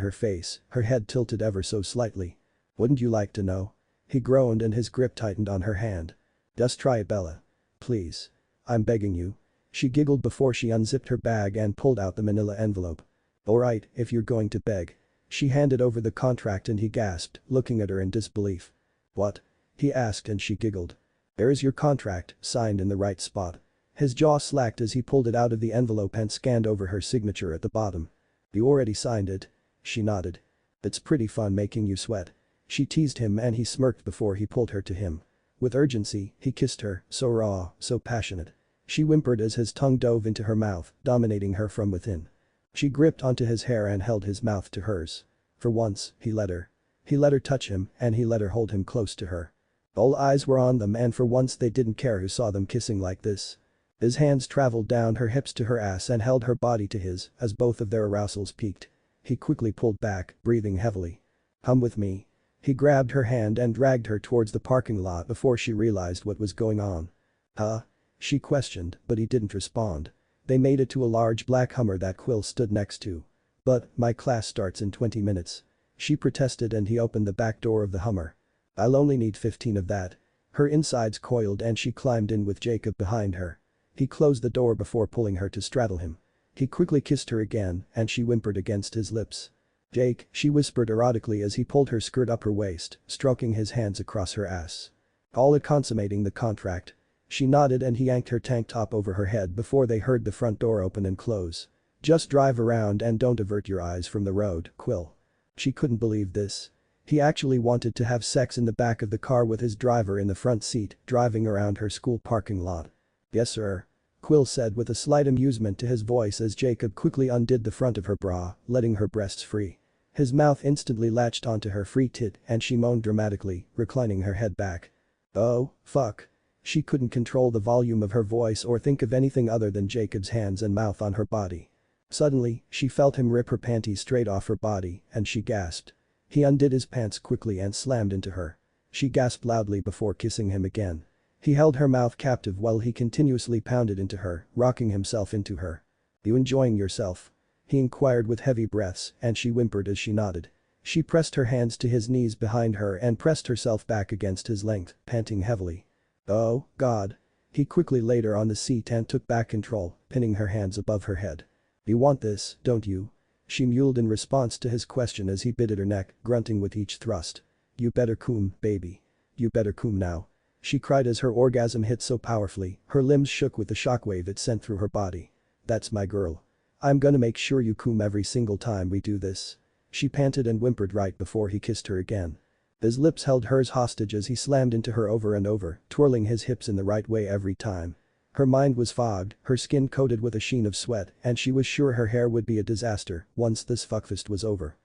her face, her head tilted ever so slightly. Wouldn't you like to know? He groaned and his grip tightened on her hand. Just try it Bella. Please. I'm begging you. She giggled before she unzipped her bag and pulled out the manila envelope. Alright, if you're going to beg. She handed over the contract and he gasped, looking at her in disbelief. What? He asked and she giggled. There is your contract, signed in the right spot. His jaw slacked as he pulled it out of the envelope and scanned over her signature at the bottom. You already signed it? She nodded. It's pretty fun making you sweat. She teased him and he smirked before he pulled her to him. With urgency, he kissed her, so raw, so passionate. She whimpered as his tongue dove into her mouth, dominating her from within. She gripped onto his hair and held his mouth to hers. For once, he let her. He let her touch him and he let her hold him close to her. All eyes were on them and for once they didn't care who saw them kissing like this. His hands traveled down her hips to her ass and held her body to his as both of their arousals peaked. He quickly pulled back, breathing heavily. Come with me. He grabbed her hand and dragged her towards the parking lot before she realized what was going on. Huh? She questioned, but he didn't respond. They made it to a large black Hummer that Quill stood next to. But, my class starts in 20 minutes. She protested and he opened the back door of the Hummer. I'll only need 15 of that. Her insides coiled and she climbed in with Jacob behind her. He closed the door before pulling her to straddle him. He quickly kissed her again and she whimpered against his lips. Jake, she whispered erotically as he pulled her skirt up her waist, stroking his hands across her ass. All at consummating the contract. She nodded and he yanked her tank top over her head before they heard the front door open and close. Just drive around and don't avert your eyes from the road, Quill. She couldn't believe this. He actually wanted to have sex in the back of the car with his driver in the front seat, driving around her school parking lot. Yes sir. Quill said with a slight amusement to his voice as Jacob quickly undid the front of her bra, letting her breasts free. His mouth instantly latched onto her free tit and she moaned dramatically, reclining her head back. Oh, fuck. She couldn't control the volume of her voice or think of anything other than Jacob's hands and mouth on her body. Suddenly, she felt him rip her panties straight off her body and she gasped. He undid his pants quickly and slammed into her. She gasped loudly before kissing him again. He held her mouth captive while he continuously pounded into her, rocking himself into her. You enjoying yourself? He inquired with heavy breaths and she whimpered as she nodded. She pressed her hands to his knees behind her and pressed herself back against his length, panting heavily. Oh, God. He quickly laid her on the seat and took back control, pinning her hands above her head. You want this, don't you? She mewed in response to his question as he bit at her neck, grunting with each thrust. You better come, baby. You better come now. She cried as her orgasm hit so powerfully, her limbs shook with the shockwave it sent through her body. That's my girl. I'm gonna make sure you come every single time we do this. She panted and whimpered right before he kissed her again. His lips held hers hostage as he slammed into her over and over, twirling his hips in the right way every time. Her mind was fogged, her skin coated with a sheen of sweat, and she was sure her hair would be a disaster once this fuckfest was over.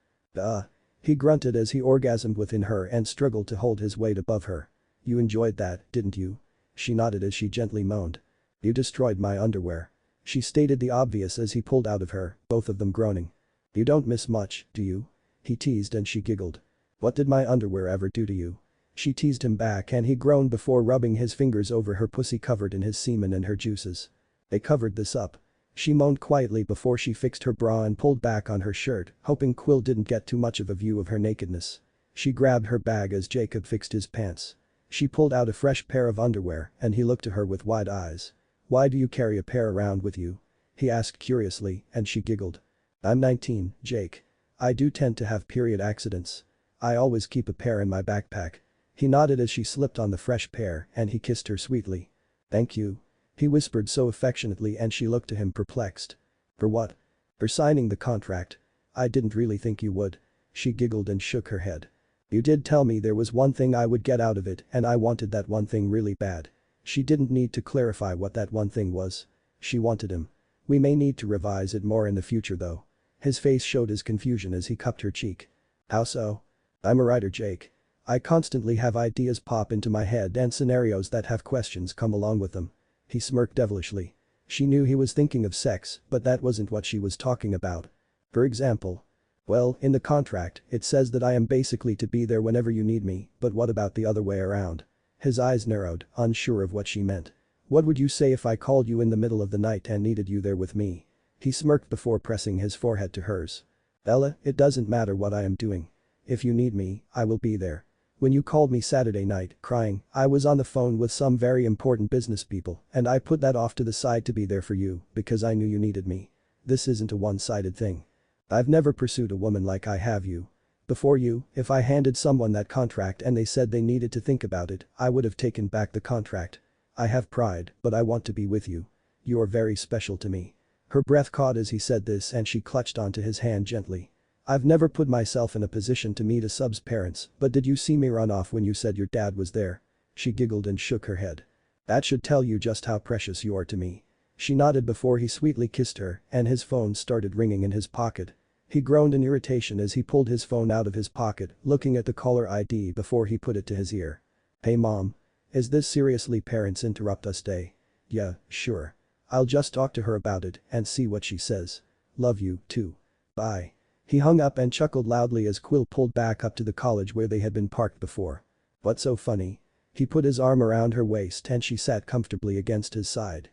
He grunted as he orgasmed within her and struggled to hold his weight above her. You enjoyed that, didn't you? She nodded as she gently moaned. You destroyed my underwear. She stated the obvious as he pulled out of her, both of them groaning. You don't miss much, do you? He teased and she giggled. What did my underwear ever do to you? She teased him back and he groaned before rubbing his fingers over her pussy covered in his semen and her juices. They covered this up. She moaned quietly before she fixed her bra and pulled back on her shirt, hoping Quill didn't get too much of a view of her nakedness. She grabbed her bag as Jacob fixed his pants. She pulled out a fresh pair of underwear and he looked at her with wide eyes. Why do you carry a pair around with you? He asked curiously and she giggled. I'm 19, Jake. I do tend to have period accidents. I always keep a pair in my backpack. He nodded as she slipped on the fresh pair and he kissed her sweetly. Thank you. He whispered so affectionately and she looked to him perplexed. For what? For signing the contract. I didn't really think you would. She giggled and shook her head. You did tell me there was one thing I would get out of it and I wanted that one thing really bad. She didn't need to clarify what that one thing was. She wanted him. We may need to revise it more in the future though. His face showed his confusion as he cupped her cheek. How so? I'm a writer, Jake. I constantly have ideas pop into my head and scenarios that have questions come along with them. He smirked devilishly. She knew he was thinking of sex, but that wasn't what she was talking about. For example. Well, in the contract, it says that I am basically to be there whenever you need me, but what about the other way around? His eyes narrowed, unsure of what she meant. What would you say if I called you in the middle of the night and needed you there with me? He smirked before pressing his forehead to hers. Ella, it doesn't matter what I am doing. If you need me, I will be there. When you called me Saturday night, crying, I was on the phone with some very important business people and I put that off to the side to be there for you because I knew you needed me. This isn't a one-sided thing. I've never pursued a woman like I have you. Before you, if I handed someone that contract and they said they needed to think about it, I would have taken back the contract. I have pride, but I want to be with you. You are very special to me. Her breath caught as he said this and she clutched onto his hand gently. I've never put myself in a position to meet a sub's parents, but did you see me run off when you said your dad was there? She giggled and shook her head. That should tell you just how precious you are to me. She nodded before he sweetly kissed her and his phone started ringing in his pocket. He groaned in irritation as he pulled his phone out of his pocket, looking at the caller ID before he put it to his ear. Hey mom. Is this seriously parents interrupt us day? Yeah, sure. I'll just talk to her about it and see what she says. Love you, too. Bye. He hung up and chuckled loudly as Quill pulled back up to the college where they had been parked before. What's so funny? He put his arm around her waist and she sat comfortably against his side.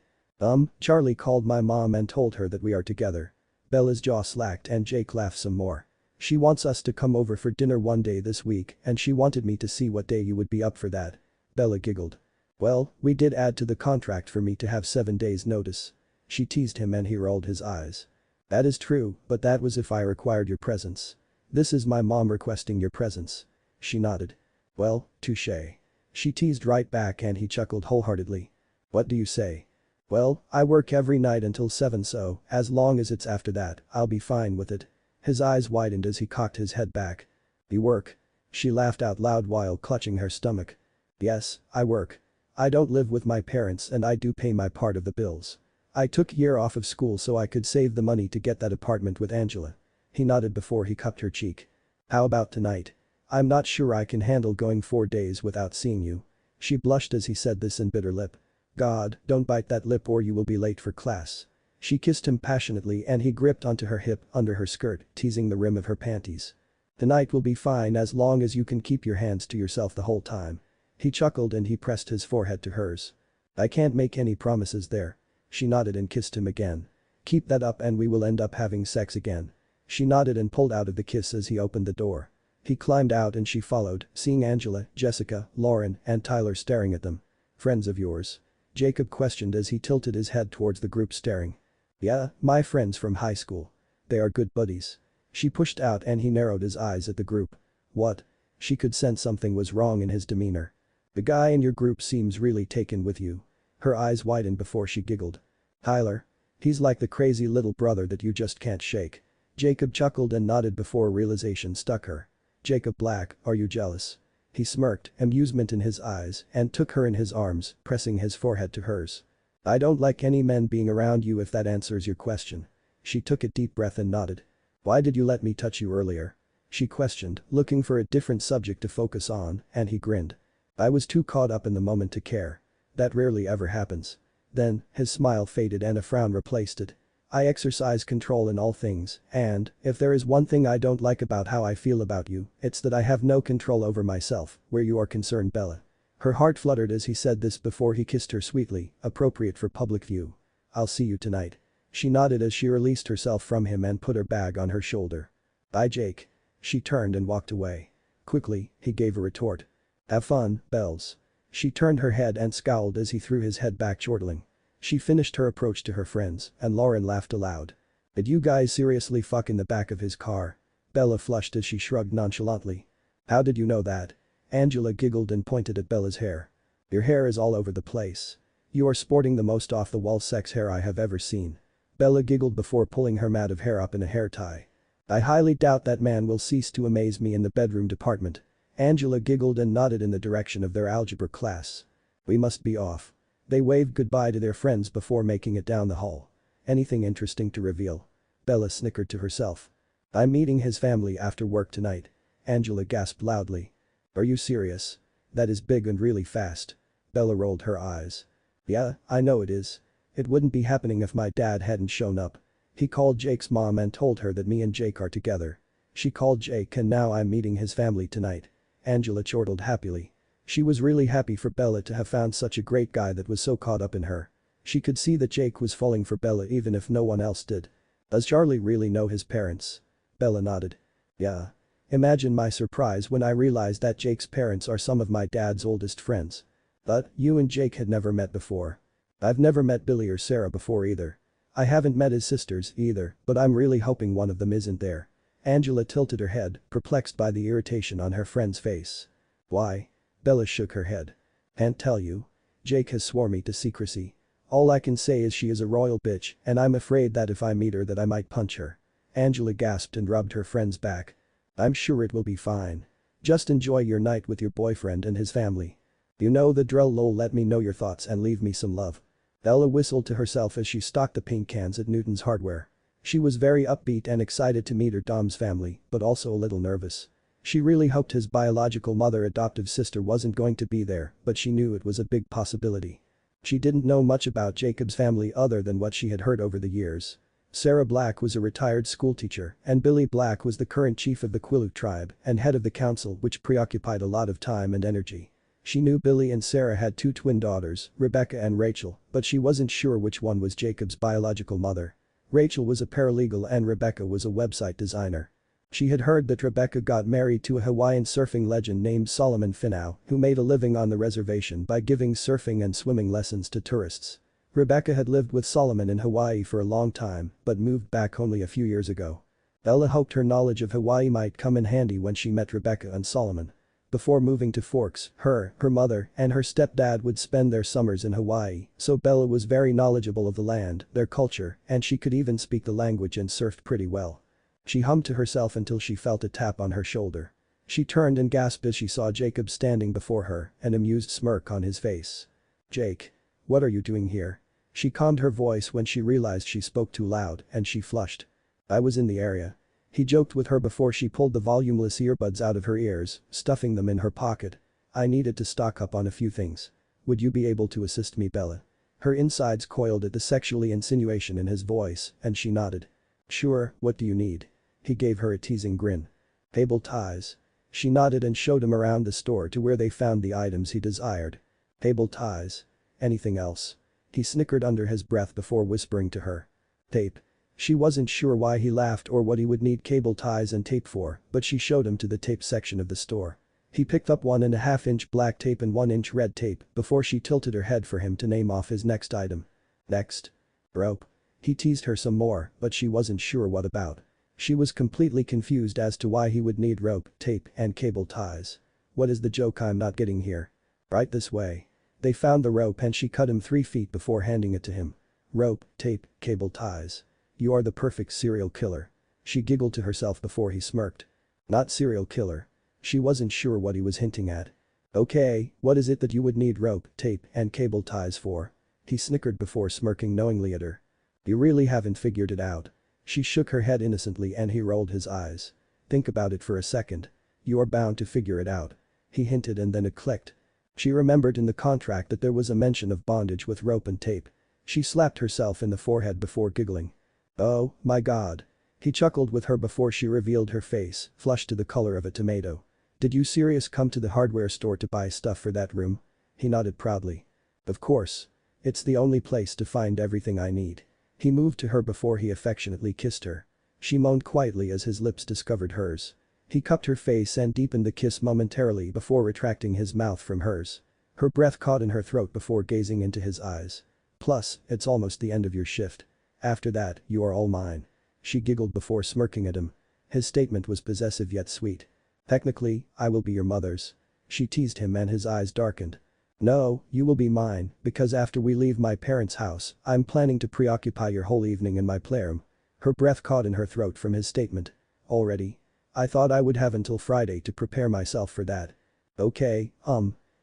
Charlie called my mom and told her that we are together. Bella's jaw slacked and Jake laughed some more. She wants us to come over for dinner one day this week and she wanted me to see what day you would be up for that. Bella giggled. Well, we did add to the contract for me to have 7 days notice. She teased him and he rolled his eyes. That is true, but that was if I required your presence. This is my mom requesting your presence. She nodded. Well, touché. She teased right back and he chuckled wholeheartedly. What do you say? Well, I work every night until 7 so, as long as it's after that, I'll be fine with it. His eyes widened as he cocked his head back. You work? She laughed out loud while clutching her stomach. Yes, I work. I don't live with my parents and I do pay my part of the bills. I took a year off of school so I could save the money to get that apartment with Angela. He nodded before he cupped her cheek. How about tonight? I'm not sure I can handle going 4 days without seeing you. She blushed as he said this and bit her lip. God, don't bite that lip or you will be late for class. She kissed him passionately and he gripped onto her hip under her skirt, teasing the rim of her panties. Tonight will be fine as long as you can keep your hands to yourself the whole time. He chuckled and he pressed his forehead to hers. I can't make any promises there. She nodded and kissed him again. Keep that up and we will end up having sex again. She nodded and pulled out of the kiss as he opened the door. He climbed out and she followed, seeing Angela, Jessica, Lauren, and Tyler staring at them. Friends of yours? Jacob questioned as he tilted his head towards the group staring. Yeah, my friends from high school. They are good buddies. She pushed out and he narrowed his eyes at the group. What? She could sense something was wrong in his demeanor. The guy in your group seems really taken with you. Her eyes widened before she giggled. Tyler? He's like the crazy little brother that you just can't shake. Jacob chuckled and nodded before realization struck her. Jacob Black, are you jealous? He smirked, amusement in his eyes, and took her in his arms, pressing his forehead to hers. I don't like any men being around you if that answers your question. She took a deep breath and nodded. Why did you let me touch you earlier? She questioned, looking for a different subject to focus on, and he grinned. I was too caught up in the moment to care. That rarely ever happens. Then, his smile faded and a frown replaced it. I exercise control in all things, and, if there is one thing I don't like about how I feel about you, it's that I have no control over myself, where you are concerned, Bella. Her heart fluttered as he said this before he kissed her sweetly, appropriate for public view. I'll see you tonight. She nodded as she released herself from him and put her bag on her shoulder. Bye, Jake. She turned and walked away. Quickly, he gave a retort. Have fun, Bells. She turned her head and scowled as he threw his head back, chortling. She finished her approach to her friends, and Lauren laughed aloud. Did you guys seriously fuck in the back of his car? Bella flushed as she shrugged nonchalantly. How did you know that? Angela giggled and pointed at Bella's hair. Your hair is all over the place. You are sporting the most off-the-wall sex hair I have ever seen. Bella giggled before pulling her mat of hair up in a hair tie. I highly doubt that man will cease to amaze me in the bedroom department. Angela giggled and nodded in the direction of their algebra class. We must be off. They waved goodbye to their friends before making it down the hall. Anything interesting to reveal? Bella snickered to herself. I'm meeting his family after work tonight. Angela gasped loudly. Are you serious? That is big and really fast. Bella rolled her eyes. Yeah, I know it is. It wouldn't be happening if my dad hadn't shown up. He called Jake's mom and told her that me and Jake are together. She called Jake and now I'm meeting his family tonight. Angela chortled happily. She was really happy for Bella to have found such a great guy that was so caught up in her. She could see that Jake was falling for Bella even if no one else did. Does Charlie really know his parents? Bella nodded. Yeah. Imagine my surprise when I realized that Jake's parents are some of my dad's oldest friends. But, you and Jake had never met before. I've never met Billy or Sarah before either. I haven't met his sisters either, but I'm really hoping one of them isn't there. Angela tilted her head, perplexed by the irritation on her friend's face. Why? Bella shook her head. Can't tell you. Jake has sworn me to secrecy. All I can say is she is a royal bitch and I'm afraid that if I meet her that I might punch her. Angela gasped and rubbed her friend's back. I'm sure it will be fine. Just enjoy your night with your boyfriend and his family. You know the drill, lol. Let me know your thoughts and leave me some love. Bella whistled to herself as she stocked the paint cans at Newton's Hardware. She was very upbeat and excited to meet her Dom's family, but also a little nervous. She really hoped his biological mother adoptive sister wasn't going to be there, but she knew it was a big possibility. She didn't know much about Jacob's family other than what she had heard over the years. Sarah Black was a retired schoolteacher, and Billy Black was the current chief of the Quileute tribe and head of the council, which preoccupied a lot of time and energy. She knew Billy and Sarah had two twin daughters, Rebecca and Rachel, but she wasn't sure which one was Jacob's biological mother. Rachel was a paralegal and Rebecca was a website designer. She had heard that Rebecca got married to a Hawaiian surfing legend named Solomon Finau, who made a living on the reservation by giving surfing and swimming lessons to tourists. Rebecca had lived with Solomon in Hawaii for a long time, but moved back only a few years ago. Bella hoped her knowledge of Hawaii might come in handy when she met Rebecca and Solomon. Before moving to Forks, her mother, and her stepdad would spend their summers in Hawaii, so Bella was very knowledgeable of the land, their culture, and she could even speak the language and surfed pretty well. She hummed to herself until she felt a tap on her shoulder. She turned and gasped as she saw Jacob standing before her, an amused smirk on his face. Jake. What are you doing here? She calmed her voice when she realized she spoke too loud, and she flushed. I was in the area. He joked with her before she pulled the volumeless earbuds out of her ears, stuffing them in her pocket. I needed to stock up on a few things. Would you be able to assist me, Bella? Her insides coiled at the sexually insinuation in his voice, and she nodded. Sure, what do you need? He gave her a teasing grin. Table ties. She nodded and showed him around the store to where they found the items he desired. Table ties. Anything else? He snickered under his breath before whispering to her. Tape. She wasn't sure why he laughed or what he would need cable ties and tape for, but she showed him to the tape section of the store. He picked up 1.5-inch black tape and 1-inch red tape before she tilted her head for him to name off his next item. Next. Rope. He teased her some more, but she wasn't sure what about. She was completely confused as to why he would need rope, tape, and cable ties. What is the joke I'm not getting here? Right this way. They found the rope and she cut him 3 feet before handing it to him. Rope, tape, cable ties. You are the perfect serial killer. She giggled to herself before he smirked. Not serial killer. She wasn't sure what he was hinting at. Okay, what is it that you would need rope, tape, and cable ties for? He snickered before smirking knowingly at her. You really haven't figured it out. She shook her head innocently and he rolled his eyes. Think about it for a second. You are bound to figure it out. He hinted and then it clicked. She remembered in the contract that there was a mention of bondage with rope and tape. She slapped herself in the forehead before giggling. Oh, my God. He chuckled with her before she revealed her face, flushed to the color of a tomato. Did you serious come to the hardware store to buy stuff for that room? He nodded proudly. Of course. It's the only place to find everything I need. He moved to her before he affectionately kissed her. She moaned quietly as his lips discovered hers. He cupped her face and deepened the kiss momentarily before retracting his mouth from hers. Her breath caught in her throat before gazing into his eyes. Plus, it's almost the end of your shift. After that, you are all mine. She giggled before smirking at him. His statement was possessive yet sweet. Technically, I will be your mother's. She teased him and his eyes darkened. No, you will be mine, because after we leave my parents' house, I'm planning to preoccupy your whole evening in my playroom. Her breath caught in her throat from his statement. Already? I thought I would have until Friday to prepare myself for that. Okay,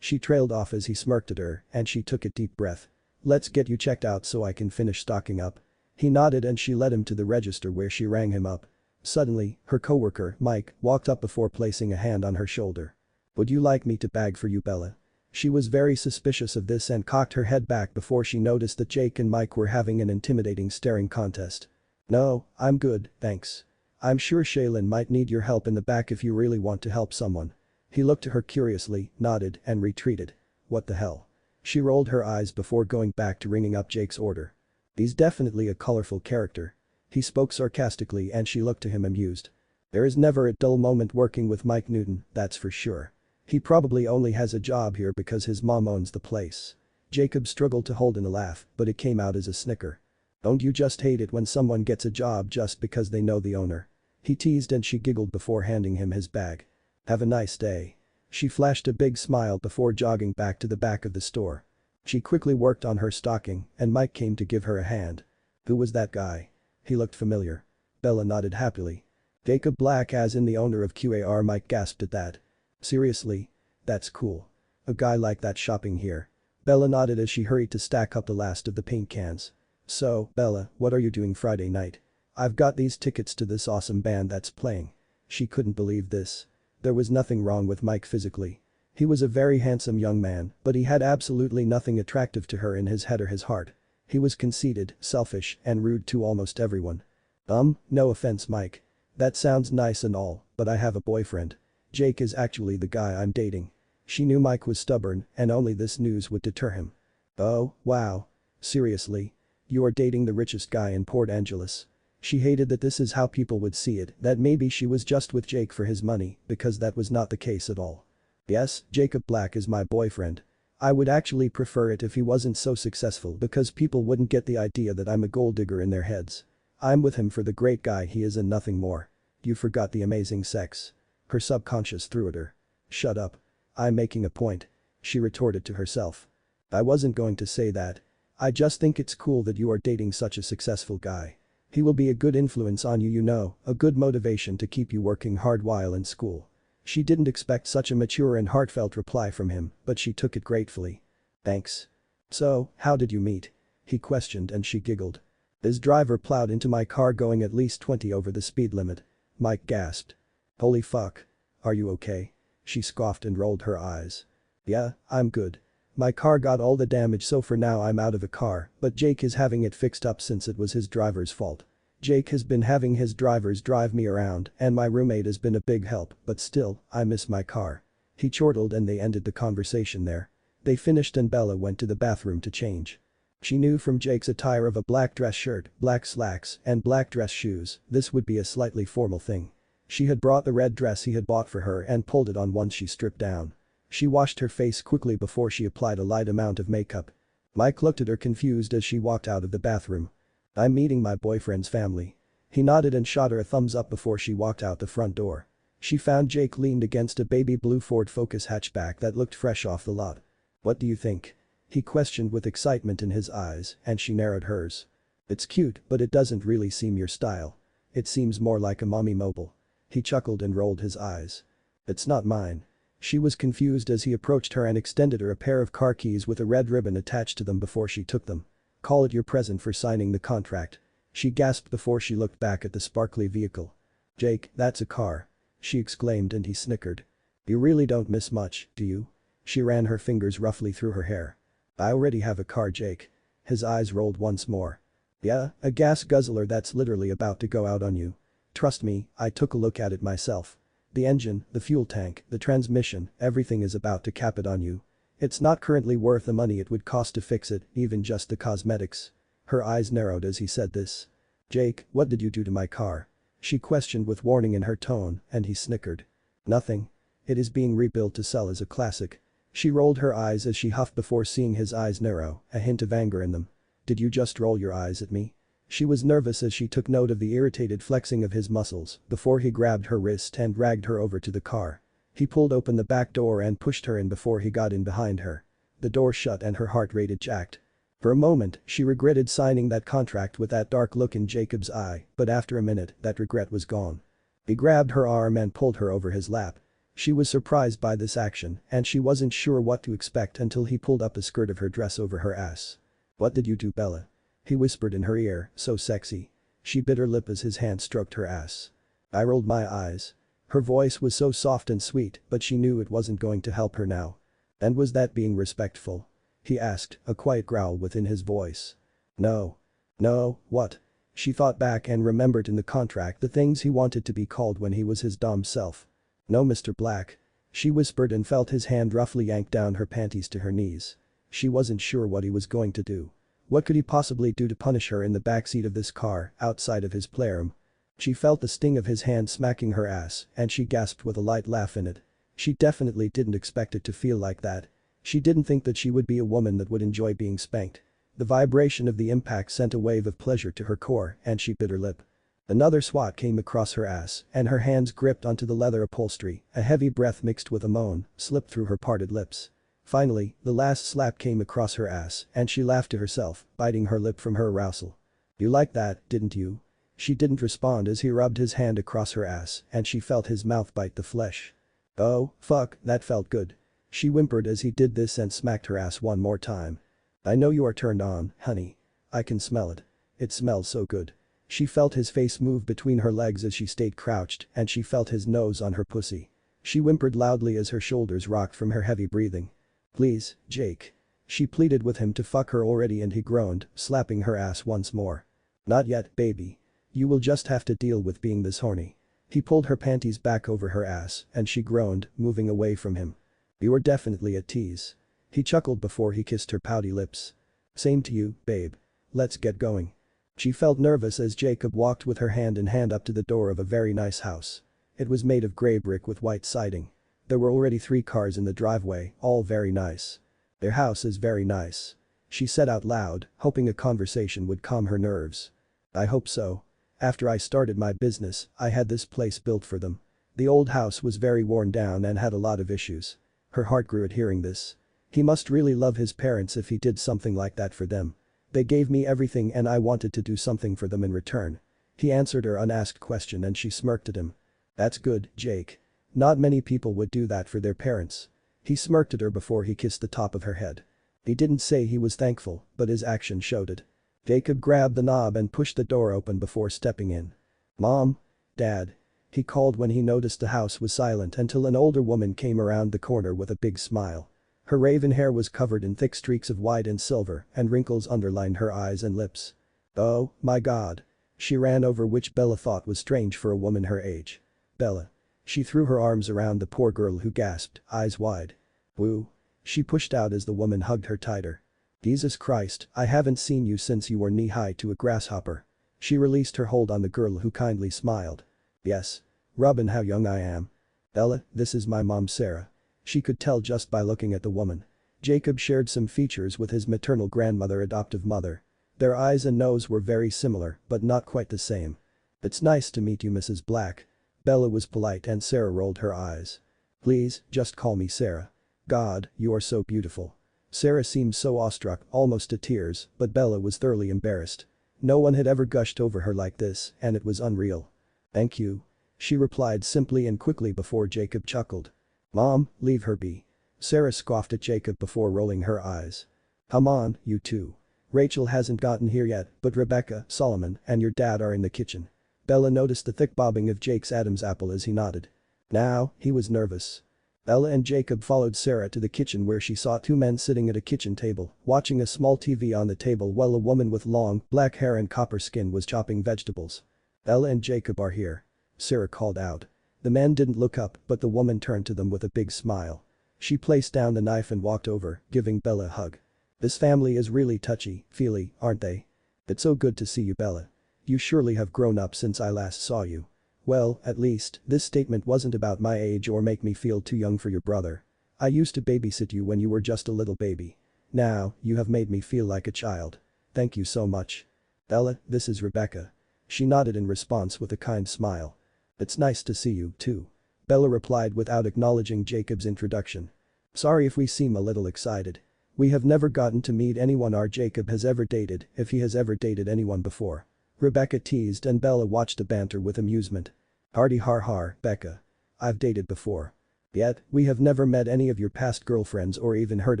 She trailed off as he smirked at her and she took a deep breath. Let's get you checked out so I can finish stocking up. He nodded and she led him to the register where she rang him up. Suddenly, her coworker, Mike, walked up before placing a hand on her shoulder. Would you like me to bag for you, Bella? She was very suspicious of this and cocked her head back before she noticed that Jake and Mike were having an intimidating staring contest. No, I'm good, thanks. I'm sure Shaylin might need your help in the back if you really want to help someone. He looked at her curiously, nodded, and retreated. What the hell? She rolled her eyes before going back to ringing up Jake's order. He's definitely a colorful character. He spoke sarcastically and she looked to him amused. There is never a dull moment working with Mike Newton, that's for sure. He probably only has a job here because his mom owns the place. Jacob struggled to hold in a laugh, but it came out as a snicker. Don't you just hate it when someone gets a job just because they know the owner? He teased and she giggled before handing him his bag. Have a nice day. She flashed a big smile before jogging back to the back of the store. She quickly worked on her stocking and Mike came to give her a hand. Who was that guy? He looked familiar. Bella nodded happily. Jacob Black as in the owner of QAR. Mike gasped at that. Seriously? That's cool. A guy like that shopping here. Bella nodded as she hurried to stack up the last of the paint cans. So, Bella, what are you doing Friday night? I've got these tickets to this awesome band that's playing. She couldn't believe this. There was nothing wrong with Mike physically. He was a very handsome young man, but he had absolutely nothing attractive to her in his head or his heart. He was conceited, selfish, and rude to almost everyone. No offense, Mike. That sounds nice and all, but I have a boyfriend. Jake is actually the guy I'm dating. She knew Mike was stubborn and only this news would deter him. Oh, wow. Seriously? You are dating the richest guy in Port Angeles. She hated that this is how people would see it, that maybe she was just with Jake for his money, because that was not the case at all. Yes, Jacob Black is my boyfriend. I would actually prefer it if he wasn't so successful because people wouldn't get the idea that I'm a gold digger in their heads. I'm with him for the great guy he is and nothing more. You forgot the amazing sex. Her subconscious threw at her. Shut up. I'm making a point. She retorted to herself. I wasn't going to say that. I just think it's cool that you are dating such a successful guy. He will be a good influence on you, you know, a good motivation to keep you working hard while in school. She didn't expect such a mature and heartfelt reply from him, but she took it gratefully. Thanks. So, how did you meet? He questioned and she giggled. His driver plowed into my car going at least 20 over the speed limit. Mike gasped. Holy fuck. Are you okay? She scoffed and rolled her eyes. Yeah, I'm good. My car got all the damage so for now I'm out of a car, but Jake is having it fixed up since it was his driver's fault. Jake has been having his drivers drive me around and my roommate has been a big help, but still, I miss my car. He chortled and they ended the conversation there. They finished and Bella went to the bathroom to change. She knew from Jake's attire of a black dress shirt, black slacks, and black dress shoes, this would be a slightly formal thing. She had brought the red dress he had bought for her and pulled it on once she stripped down. She washed her face quickly before she applied a light amount of makeup. Mike looked at her confused as she walked out of the bathroom. "I'm meeting my boyfriend's family." He nodded and shot her a thumbs up before she walked out the front door. She found Jake leaned against a baby blue Ford Focus hatchback that looked fresh off the lot. "What do you think?" He questioned with excitement in his eyes, and she narrowed hers. "It's cute, but it doesn't really seem your style. It seems more like a mommy mobile." He chuckled and rolled his eyes. "It's not mine." She was confused as he approached her and extended her a pair of car keys with a red ribbon attached to them before she took them. "Call it your present for signing the contract." She gasped before she looked back at the sparkly vehicle. "Jake, that's a car," she exclaimed and he snickered. "You really don't miss much, do you?" She ran her fingers roughly through her hair. "I already have a car, Jake." His eyes rolled once more. "Yeah, a gas guzzler that's literally about to go out on you. Trust me, I took a look at it myself. The engine, the fuel tank, the transmission, everything is about to cap it on you. It's not currently worth the money it would cost to fix it, even just the cosmetics." Her eyes narrowed as he said this. "Jake, what did you do to my car?" She questioned with warning in her tone, and he snickered. "Nothing. It is being rebuilt to sell as a classic." She rolled her eyes as she huffed before seeing his eyes narrow, a hint of anger in them. "Did you just roll your eyes at me?" She was nervous as she took note of the irritated flexing of his muscles before he grabbed her wrist and dragged her over to the car. He pulled open the back door and pushed her in before he got in behind her. The door shut and her heart rate jacked. For a moment, she regretted signing that contract with that dark look in Jacob's eye, but after a minute, that regret was gone. He grabbed her arm and pulled her over his lap. She was surprised by this action, and she wasn't sure what to expect until he pulled up a skirt of her dress over her ass. "What did you do, Bella?" He whispered in her ear, so sexy. She bit her lip as his hand stroked her ass. I rolled my eyes. Her voice was so soft and sweet, but she knew it wasn't going to help her now. "And was that being respectful?" He asked, a quiet growl within his voice. "No. No, what?" She thought back and remembered in the contract the things he wanted to be called when he was his dom self. "No, Mr. Black." She whispered and felt his hand roughly yank down her panties to her knees. She wasn't sure what he was going to do. What could he possibly do to punish her in the backseat of this car, outside of his playroom? She felt the sting of his hand smacking her ass, and she gasped with a light laugh in it. She definitely didn't expect it to feel like that. She didn't think that she would be a woman that would enjoy being spanked. The vibration of the impact sent a wave of pleasure to her core, and she bit her lip. Another swat came across her ass, and her hands gripped onto the leather upholstery, a heavy breath mixed with a moan, slipped through her parted lips. Finally, the last slap came across her ass, and she laughed to herself, biting her lip from her arousal. "You liked that, didn't you?" She didn't respond as he rubbed his hand across her ass, and she felt his mouth bite the flesh. "Oh, fuck, that felt good." She whimpered as he did this and smacked her ass one more time. "I know you are turned on, honey. I can smell it. It smells so good." She felt his face move between her legs as she stayed crouched, and she felt his nose on her pussy. She whimpered loudly as her shoulders rocked from her heavy breathing. "Please, Jake." She pleaded with him to fuck her already and he groaned, slapping her ass once more. "Not yet, baby. You will just have to deal with being this horny." He pulled her panties back over her ass, and she groaned, moving away from him. "You are definitely a tease." He chuckled before he kissed her pouty lips. "Same to you, babe. Let's get going." She felt nervous as Jacob walked with her hand in hand up to the door of a very nice house. It was made of gray brick with white siding. There were already 3 cars in the driveway, all very nice. "Their house is very nice," she said out loud, hoping a conversation would calm her nerves. "I hope so. After I started my business, I had this place built for them. The old house was very worn down and had a lot of issues." Her heart grew at hearing this. He must really love his parents if he did something like that for them. "They gave me everything and I wanted to do something for them in return." He answered her unasked question and she smirked at him. "That's good, Jake. Not many people would do that for their parents." He smirked at her before he kissed the top of her head. He didn't say he was thankful, but his action showed it. Jacob grabbed the knob and pushed the door open before stepping in. "Mom? Dad?" he called when he noticed the house was silent until an older woman came around the corner with a big smile. Her raven hair was covered in thick streaks of white and silver, and wrinkles underlined her eyes and lips. "Oh, my God." She ran over, which Bella thought was strange for a woman her age. "Bella." She threw her arms around the poor girl who gasped, eyes wide. "Woo." She pushed out as the woman hugged her tighter. Jesus Christ, I haven't seen you since you were knee-high to a grasshopper. She released her hold on the girl who kindly smiled. Yes. Robin, how young I am. Bella, this is my mom Sarah. She could tell just by looking at the woman. Jacob shared some features with his maternal grandmother adoptive mother. Their eyes and nose were very similar, but not quite the same. It's nice to meet you, Mrs. Black. Bella was polite and Sarah rolled her eyes. Please, just call me Sarah. God, you are so beautiful. Sarah seemed so awestruck, almost to tears, but Bella was thoroughly embarrassed. No one had ever gushed over her like this, and it was unreal. Thank you. She replied simply and quickly before Jacob chuckled. Mom, leave her be. Sarah scoffed at Jacob before rolling her eyes. Come on, you two. Rachel hasn't gotten here yet, but Rebecca, Solomon, and your dad are in the kitchen. Bella noticed the thick bobbing of Jake's Adam's apple as he nodded. Now, he was nervous. Bella and Jacob followed Sarah to the kitchen where she saw two men sitting at a kitchen table, watching a small TV on the table while a woman with long, black hair and copper skin was chopping vegetables. Bella and Jacob are here. Sarah called out. The men didn't look up, but the woman turned to them with a big smile. She placed down the knife and walked over, giving Bella a hug. This family is really touchy-feely, aren't they? It's so good to see you, Bella. You surely have grown up since I last saw you. Well, at least, this statement wasn't about my age or make me feel too young for your brother. I used to babysit you when you were just a little baby. Now, you have made me feel like a child. Thank you so much. Bella, this is Rebecca. She nodded in response with a kind smile. It's nice to see you, too. Bella replied without acknowledging Jacob's introduction. Sorry if we seem a little excited. We have never gotten to meet anyone our Jacob has ever dated, if he has ever dated anyone before. Rebecca teased and Bella watched the banter with amusement. Hardy har har, Becca. I've dated before. Yet, we have never met any of your past girlfriends or even heard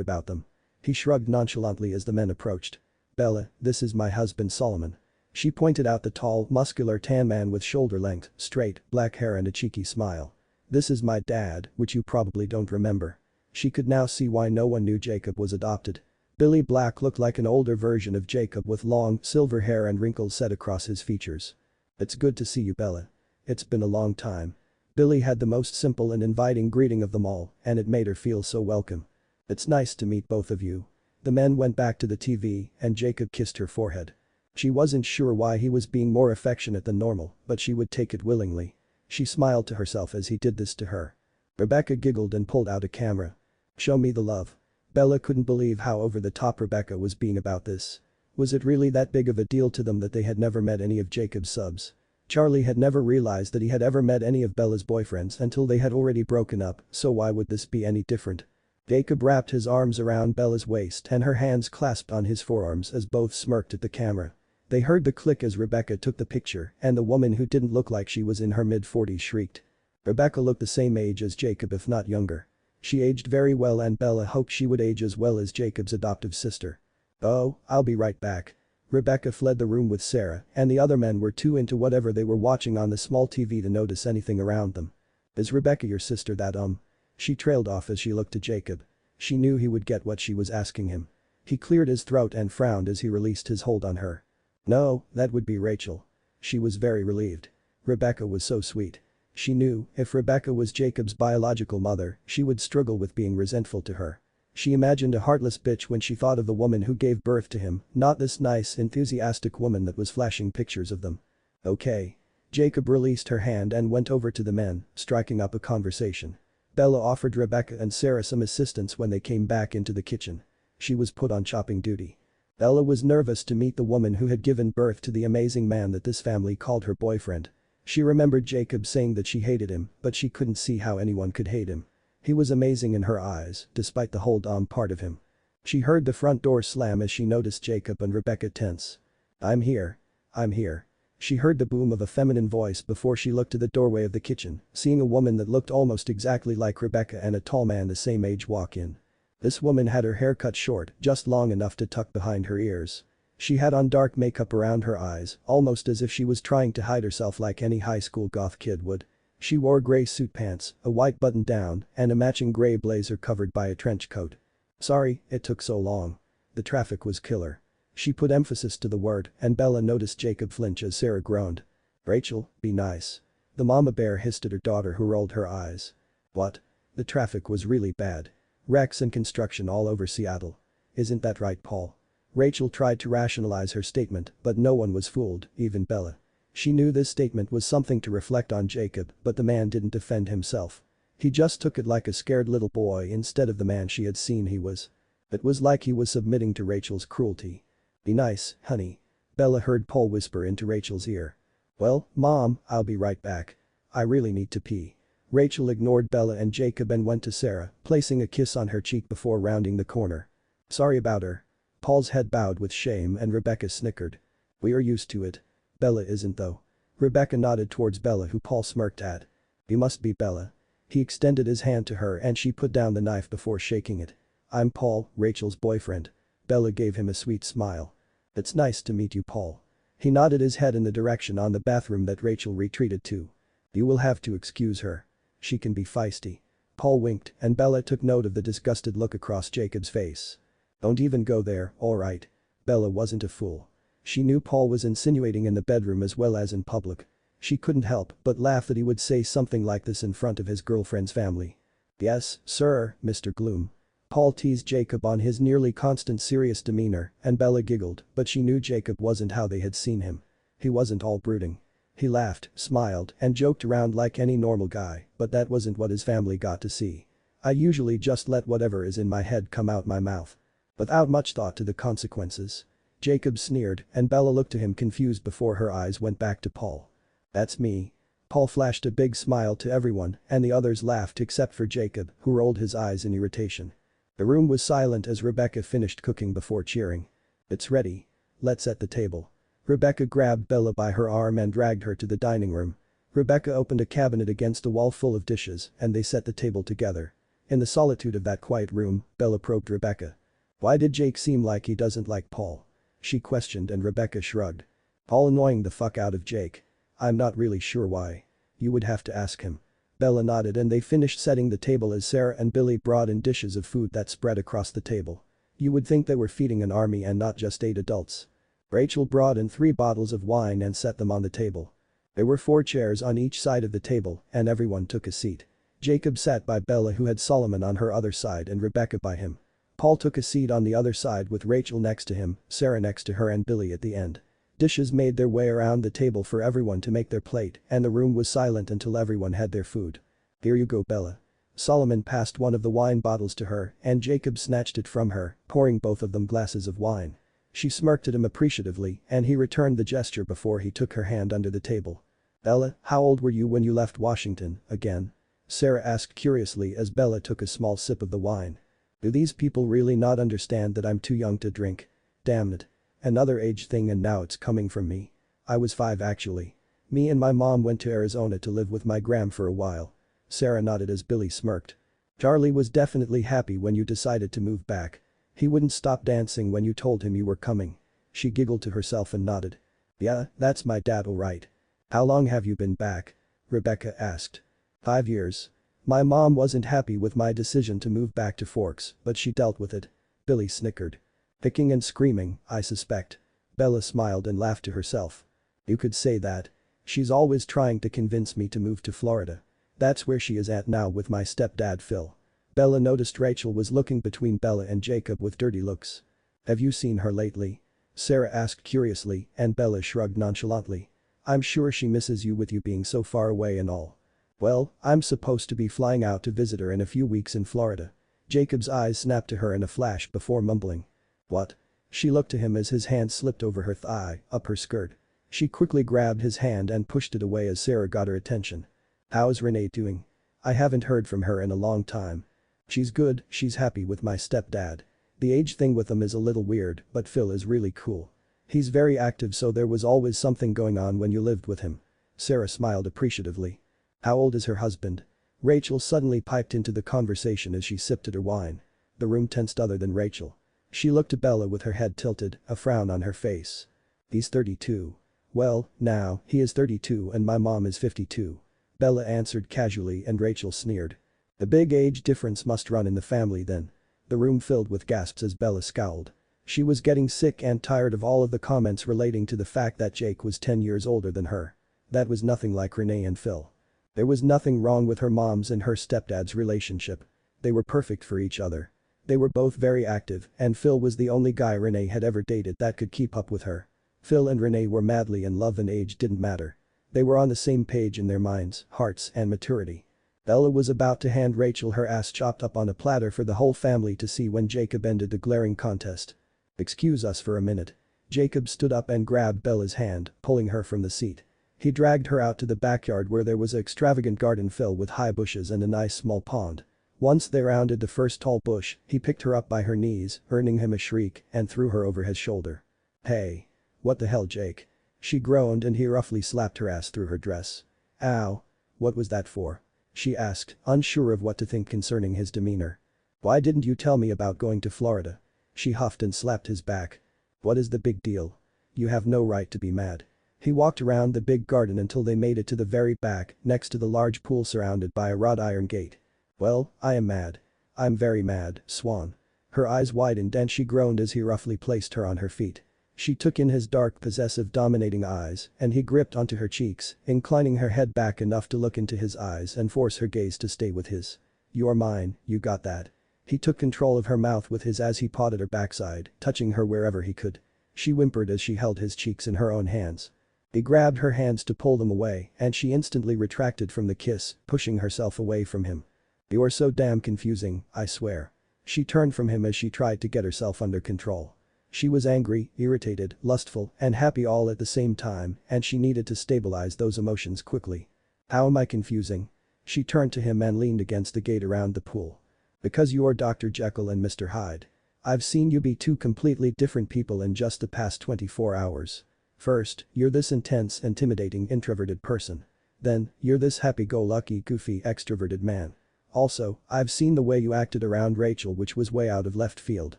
about them. He shrugged nonchalantly as the men approached. Bella, this is my husband Solomon. She pointed out the tall, muscular tan man with shoulder-length, straight, black hair and a cheeky smile. This is my dad, which you probably don't remember. She could now see why no one knew Jacob was adopted. Billy Black looked like an older version of Jacob with long, silver hair and wrinkles set across his features. It's good to see you, Bella. It's been a long time. Billy had the most simple and inviting greeting of them all, and it made her feel so welcome. It's nice to meet both of you. The men went back to the TV, and Jacob kissed her forehead. She wasn't sure why he was being more affectionate than normal, but she would take it willingly. She smiled to herself as he did this to her. Rebecca giggled and pulled out a camera. Show me the love. Bella couldn't believe how over-the-top Rebecca was being about this. Was it really that big of a deal to them that they had never met any of Jacob's subs? Charlie had never realized that he had ever met any of Bella's boyfriends until they had already broken up, so why would this be any different? Jacob wrapped his arms around Bella's waist and her hands clasped on his forearms as both smirked at the camera. They heard the click as Rebecca took the picture and the woman who didn't look like she was in her mid-40s shrieked. Rebecca looked the same age as Jacob if not younger. She aged very well and Bella hoped she would age as well as Jacob's adoptive sister. Oh, I'll be right back. Rebecca fled the room with Sarah and the other men were too into whatever they were watching on the small TV to notice anything around them. Is Rebecca your sister that She trailed off as she looked at Jacob. She knew he would get what she was asking him. He cleared his throat and frowned as he released his hold on her. No, that would be Rachel. She was very relieved. Rebecca was so sweet. She knew, if Rebecca was Jacob's biological mother, she would struggle with being resentful to her. She imagined a heartless bitch when she thought of the woman who gave birth to him, not this nice, enthusiastic woman that was flashing pictures of them. Okay. Jacob released her hand and went over to the men, striking up a conversation. Bella offered Rebecca and Sarah some assistance when they came back into the kitchen. She was put on chopping duty. Bella was nervous to meet the woman who had given birth to the amazing man that this family called her boyfriend. She remembered Jacob saying that she hated him, but she couldn't see how anyone could hate him. He was amazing in her eyes, despite the whole part of him. She heard the front door slam as she noticed Jacob and Rebecca tense. I'm here. I'm here. She heard the boom of a feminine voice before she looked to the doorway of the kitchen, seeing a woman that looked almost exactly like Rebecca and a tall man the same age walk in. This woman had her hair cut short, just long enough to tuck behind her ears. She had on dark makeup around her eyes, almost as if she was trying to hide herself like any high school goth kid would. She wore gray suit pants, a white button-down, and a matching gray blazer covered by a trench coat. Sorry, it took so long. The traffic was killer. She put emphasis to the word, and Bella noticed Jacob flinch as Sarah groaned. Rachel, be nice. The mama bear hissed at her daughter who rolled her eyes. What? The traffic was really bad. Wrecks and construction all over Seattle. Isn't that right, Paul? Rachel tried to rationalize her statement, but no one was fooled, even Bella. She knew this statement was something to reflect on Jacob, but the man didn't defend himself. He just took it like a scared little boy instead of the man she had seen he was. It was like he was submitting to Rachel's cruelty. Be nice, honey. Bella heard Paul whisper into Rachel's ear. Well, Mom, I'll be right back. I really need to pee. Rachel ignored Bella and Jacob and went to Sarah, placing a kiss on her cheek before rounding the corner. Sorry about her. Paul's head bowed with shame and Rebecca snickered. We are used to it. Bella isn't though. Rebecca nodded towards Bella who Paul smirked at. You must be Bella. He extended his hand to her and she put down the knife before shaking it. I'm Paul, Rachel's boyfriend. Bella gave him a sweet smile. It's nice to meet you, Paul. He nodded his head in the direction on the bathroom that Rachel retreated to. You will have to excuse her. She can be feisty. Paul winked and Bella took note of the disgusted look across Jacob's face. Don't even go there, alright. Bella wasn't a fool. She knew Paul was insinuating in the bedroom as well as in public. She couldn't help but laugh that he would say something like this in front of his girlfriend's family. Yes, sir, Mr. Gloom. Paul teased Jacob on his nearly constant serious demeanor and Bella giggled, but she knew Jacob wasn't how they had seen him. He wasn't all brooding. He laughed, smiled, and joked around like any normal guy, but that wasn't what his family got to see. I usually just let whatever is in my head come out my mouth. Without much thought to the consequences. Jacob sneered and Bella looked to him confused before her eyes went back to Paul. That's me. Paul flashed a big smile to everyone and the others laughed except for Jacob, who rolled his eyes in irritation. The room was silent as Rebecca finished cooking before cheering. It's ready. Let's set the table. Rebecca grabbed Bella by her arm and dragged her to the dining room. Rebecca opened a cabinet against a wall full of dishes and they set the table together. In the solitude of that quiet room, Bella probed Rebecca. Why did Jake seem like he doesn't like Paul? She questioned and Rebecca shrugged. Paul annoying the fuck out of Jake. I'm not really sure why. You would have to ask him. Bella nodded and they finished setting the table as Sarah and Billy brought in dishes of food that spread across the table. You would think they were feeding an army and not just 8 adults. Rachel brought in 3 bottles of wine and set them on the table. There were 4 chairs on each side of the table and everyone took a seat. Jacob sat by Bella who had Solomon on her other side and Rebecca by him. Paul took a seat on the other side with Rachel next to him, Sarah next to her and Billy at the end. Dishes made their way around the table for everyone to make their plate and the room was silent until everyone had their food. Here you go, Bella. Solomon passed one of the wine bottles to her and Jacob snatched it from her, pouring both of them glasses of wine. She smirked at him appreciatively and he returned the gesture before he took her hand under the table. Bella, how old were you when you left Washington, again? Sarah asked curiously as Bella took a small sip of the wine. Do these people really not understand that I'm too young to drink? Damn it. Another age thing and now it's coming from me. I was 5 actually. Me and my mom went to Arizona to live with my gram for a while. Sarah nodded as Billy smirked. Charlie was definitely happy when you decided to move back. He wouldn't stop dancing when you told him you were coming. She giggled to herself and nodded. Yeah, that's my dad alright. How long have you been back? Rebecca asked. 5 years. My mom wasn't happy with my decision to move back to Forks, but she dealt with it. Billy snickered. Kicking and screaming, I suspect. Bella smiled and laughed to herself. You could say that. She's always trying to convince me to move to Florida. That's where she is at now with my stepdad Phil. Bella noticed Rachel was looking between Bella and Jacob with dirty looks. Have you seen her lately? Sarah asked curiously and Bella shrugged nonchalantly. I'm sure she misses you with you being so far away and all. Well, I'm supposed to be flying out to visit her in a few weeks in Florida. Jacob's eyes snapped to her in a flash before mumbling. What? She looked to him as his hand slipped over her thigh, up her skirt. She quickly grabbed his hand and pushed it away as Sarah got her attention. How's Renee doing? I haven't heard from her in a long time. She's good, she's happy with my stepdad. The age thing with them is a little weird, but Phil is really cool. He's very active so there was always something going on when you lived with him. Sarah smiled appreciatively. How old is her husband? Rachel suddenly piped into the conversation as she sipped at her wine. The room tensed other than Rachel. She looked to Bella with her head tilted, a frown on her face. He's 32. Well, now, he is 32 and my mom is 52. Bella answered casually and Rachel sneered. The big age difference must run in the family then. The room filled with gasps as Bella scowled. She was getting sick and tired of all of the comments relating to the fact that Jake was 10 years older than her. That was nothing like Renee and Phil. There was nothing wrong with her mom's and her stepdad's relationship. They were perfect for each other. They were both very active, and Phil was the only guy Renee had ever dated that could keep up with her. Phil and Renee were madly in love and age didn't matter. They were on the same page in their minds, hearts, and maturity. Bella was about to hand Rachel her ass chopped up on a platter for the whole family to see when Jacob ended the glaring contest. "Excuse us for a minute." Jacob stood up and grabbed Bella's hand, pulling her from the seat. He dragged her out to the backyard where there was an extravagant garden filled with high bushes and a nice small pond. Once they rounded the first tall bush, he picked her up by her knees, earning him a shriek, and threw her over his shoulder. "Hey. What the hell, Jake?" She groaned and he roughly slapped her ass through her dress. "Ow. What was that for?" she asked, unsure of what to think concerning his demeanor. "Why didn't you tell me about going to Florida?" She huffed and slapped his back. "What is the big deal? You have no right to be mad." He walked around the big garden until they made it to the very back, next to the large pool surrounded by a wrought iron gate. "Well, I am mad. I'm very mad, Swan." Her eyes widened and she groaned as he roughly placed her on her feet. She took in his dark, possessive, dominating eyes, and he gripped onto her cheeks, inclining her head back enough to look into his eyes and force her gaze to stay with his. "You're mine, you got that." He took control of her mouth with his as he pawed at her backside, touching her wherever he could. She whimpered as she held his cheeks in her own hands. He grabbed her hands to pull them away, and she instantly retracted from the kiss, pushing herself away from him. "You're so damn confusing, I swear." She turned from him as she tried to get herself under control. She was angry, irritated, lustful, and happy all at the same time, and she needed to stabilize those emotions quickly. "How am I confusing?" She turned to him and leaned against the gate around the pool. "Because you're Dr. Jekyll and Mr. Hyde. I've seen you be two completely different people in just the past 24 hours. First, you're this intense, intimidating, introverted person. Then, you're this happy-go-lucky, goofy, extroverted man. Also, I've seen the way you acted around Rachel, which was way out of left field.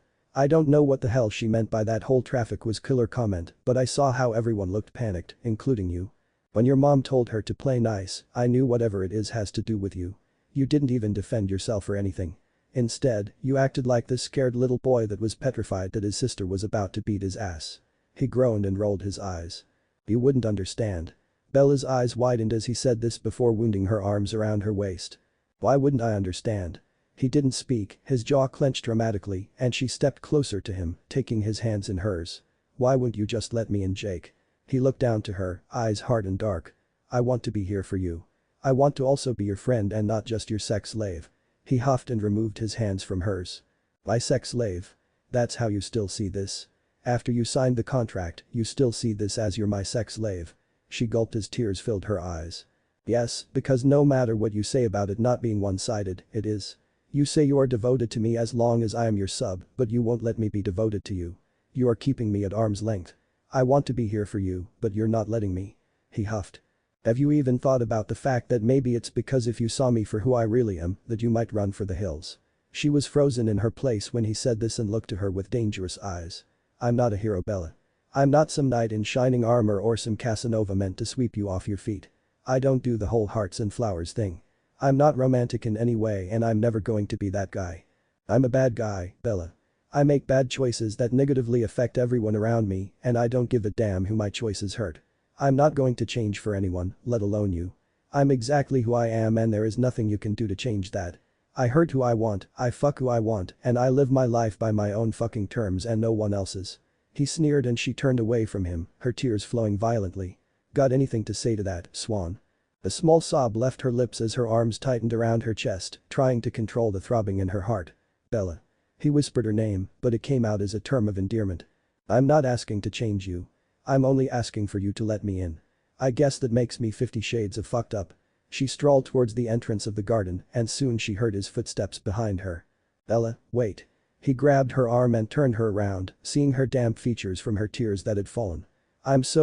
I don't know what the hell she meant by that whole traffic was killer comment, but I saw how everyone looked panicked, including you. When your mom told her to play nice, I knew whatever it is has to do with you. You didn't even defend yourself or anything. Instead, you acted like this scared little boy that was petrified that his sister was about to beat his ass." He groaned and rolled his eyes. "You wouldn't understand." Bella's eyes widened as he said this before wounding her arms around her waist. "Why wouldn't I understand?" He didn't speak, his jaw clenched dramatically, and she stepped closer to him, taking his hands in hers. "Why wouldn't you just let me in, Jake?" He looked down to her, eyes hard and dark. "I want to be here for you. I want to also be your friend and not just your sex slave." He huffed and removed his hands from hers. "My sex slave? That's how you still see this? After you signed the contract, you still see this as you're my sex slave?" She gulped as tears filled her eyes. "Yes, because no matter what you say about it not being one-sided, it is. You say you are devoted to me as long as I am your sub, but you won't let me be devoted to you. You are keeping me at arm's length. I want to be here for you, but you're not letting me." He huffed. "Have you even thought about the fact that maybe it's because if you saw me for who I really am, that you might run for the hills?" She was frozen in her place when he said this and looked to her with dangerous eyes. "I'm not a hero, Bella. I'm not some knight in shining armor or some Casanova meant to sweep you off your feet. I don't do the whole hearts and flowers thing. I'm not romantic in any way and I'm never going to be that guy. I'm a bad guy, Bella. I make bad choices that negatively affect everyone around me and I don't give a damn who my choices hurt. I'm not going to change for anyone, let alone you. I'm exactly who I am and there is nothing you can do to change that. I hurt who I want, I fuck who I want, and I live my life by my own fucking terms and no one else's." He sneered and she turned away from him, her tears flowing violently. "Got anything to say to that, Swan?" A small sob left her lips as her arms tightened around her chest, trying to control the throbbing in her heart. "Bella." He whispered her name, but it came out as a term of endearment. "I'm not asking to change you. I'm only asking for you to let me in. I guess that makes me 50 shades of fucked up." She strolled towards the entrance of the garden and soon she heard his footsteps behind her. "Bella, wait." He grabbed her arm and turned her around, seeing her damp features from her tears that had fallen.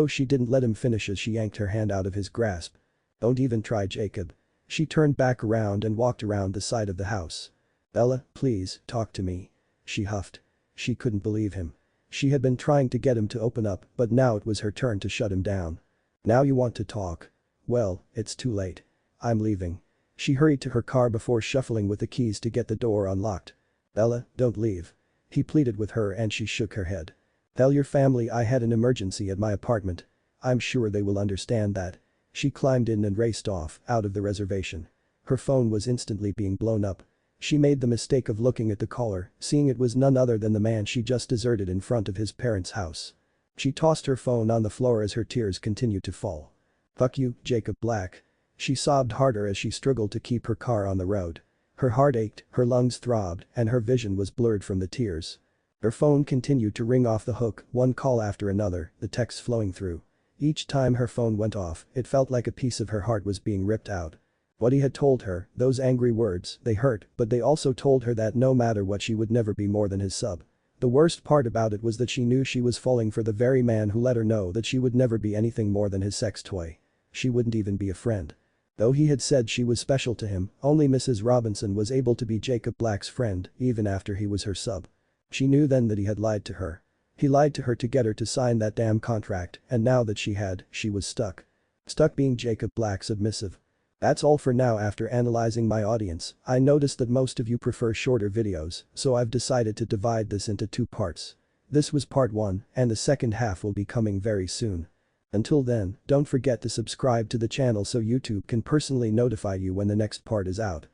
She didn't let him finish as she yanked her hand out of his grasp. "Don't even try, Jacob." She turned back around and walked around the side of the house. "Bella, please, talk to me." She huffed. She couldn't believe him. She had been trying to get him to open up, but now it was her turn to shut him down. "Now you want to talk? Well, it's too late. I'm leaving." She hurried to her car before shuffling with the keys to get the door unlocked. "Bella, don't leave." He pleaded with her and she shook her head. "Tell your family I had an emergency at my apartment. I'm sure they will understand that." She climbed in and raced off, out of the reservation. Her phone was instantly being blown up. She made the mistake of looking at the caller, seeing it was none other than the man she just deserted in front of his parents' house. She tossed her phone on the floor as her tears continued to fall. "Fuck you, Jacob Black." She sobbed harder as she struggled to keep her car on the road. Her heart ached, her lungs throbbed, and her vision was blurred from the tears. Her phone continued to ring off the hook, one call after another, the texts flowing through. Each time her phone went off, it felt like a piece of her heart was being ripped out. What he had told her, those angry words, they hurt, but they also told her that no matter what she would never be more than his sub. The worst part about it was that she knew she was falling for the very man who let her know that she would never be anything more than his sex toy. She wouldn't even be a friend. Though he had said she was special to him, only Mrs. Robinson was able to be Jacob Black's friend, even after he was her sub. She knew then that he had lied to her. He lied to her to get her to sign that damn contract, and now that she was stuck. Stuck being Jacob Black submissive. That's all for now. After analyzing my audience, I noticed that most of you prefer shorter videos, so I've decided to divide this into 2 parts. This was part 1, and the second half will be coming very soon. Until then, don't forget to subscribe to the channel so YouTube can personally notify you when the next part is out.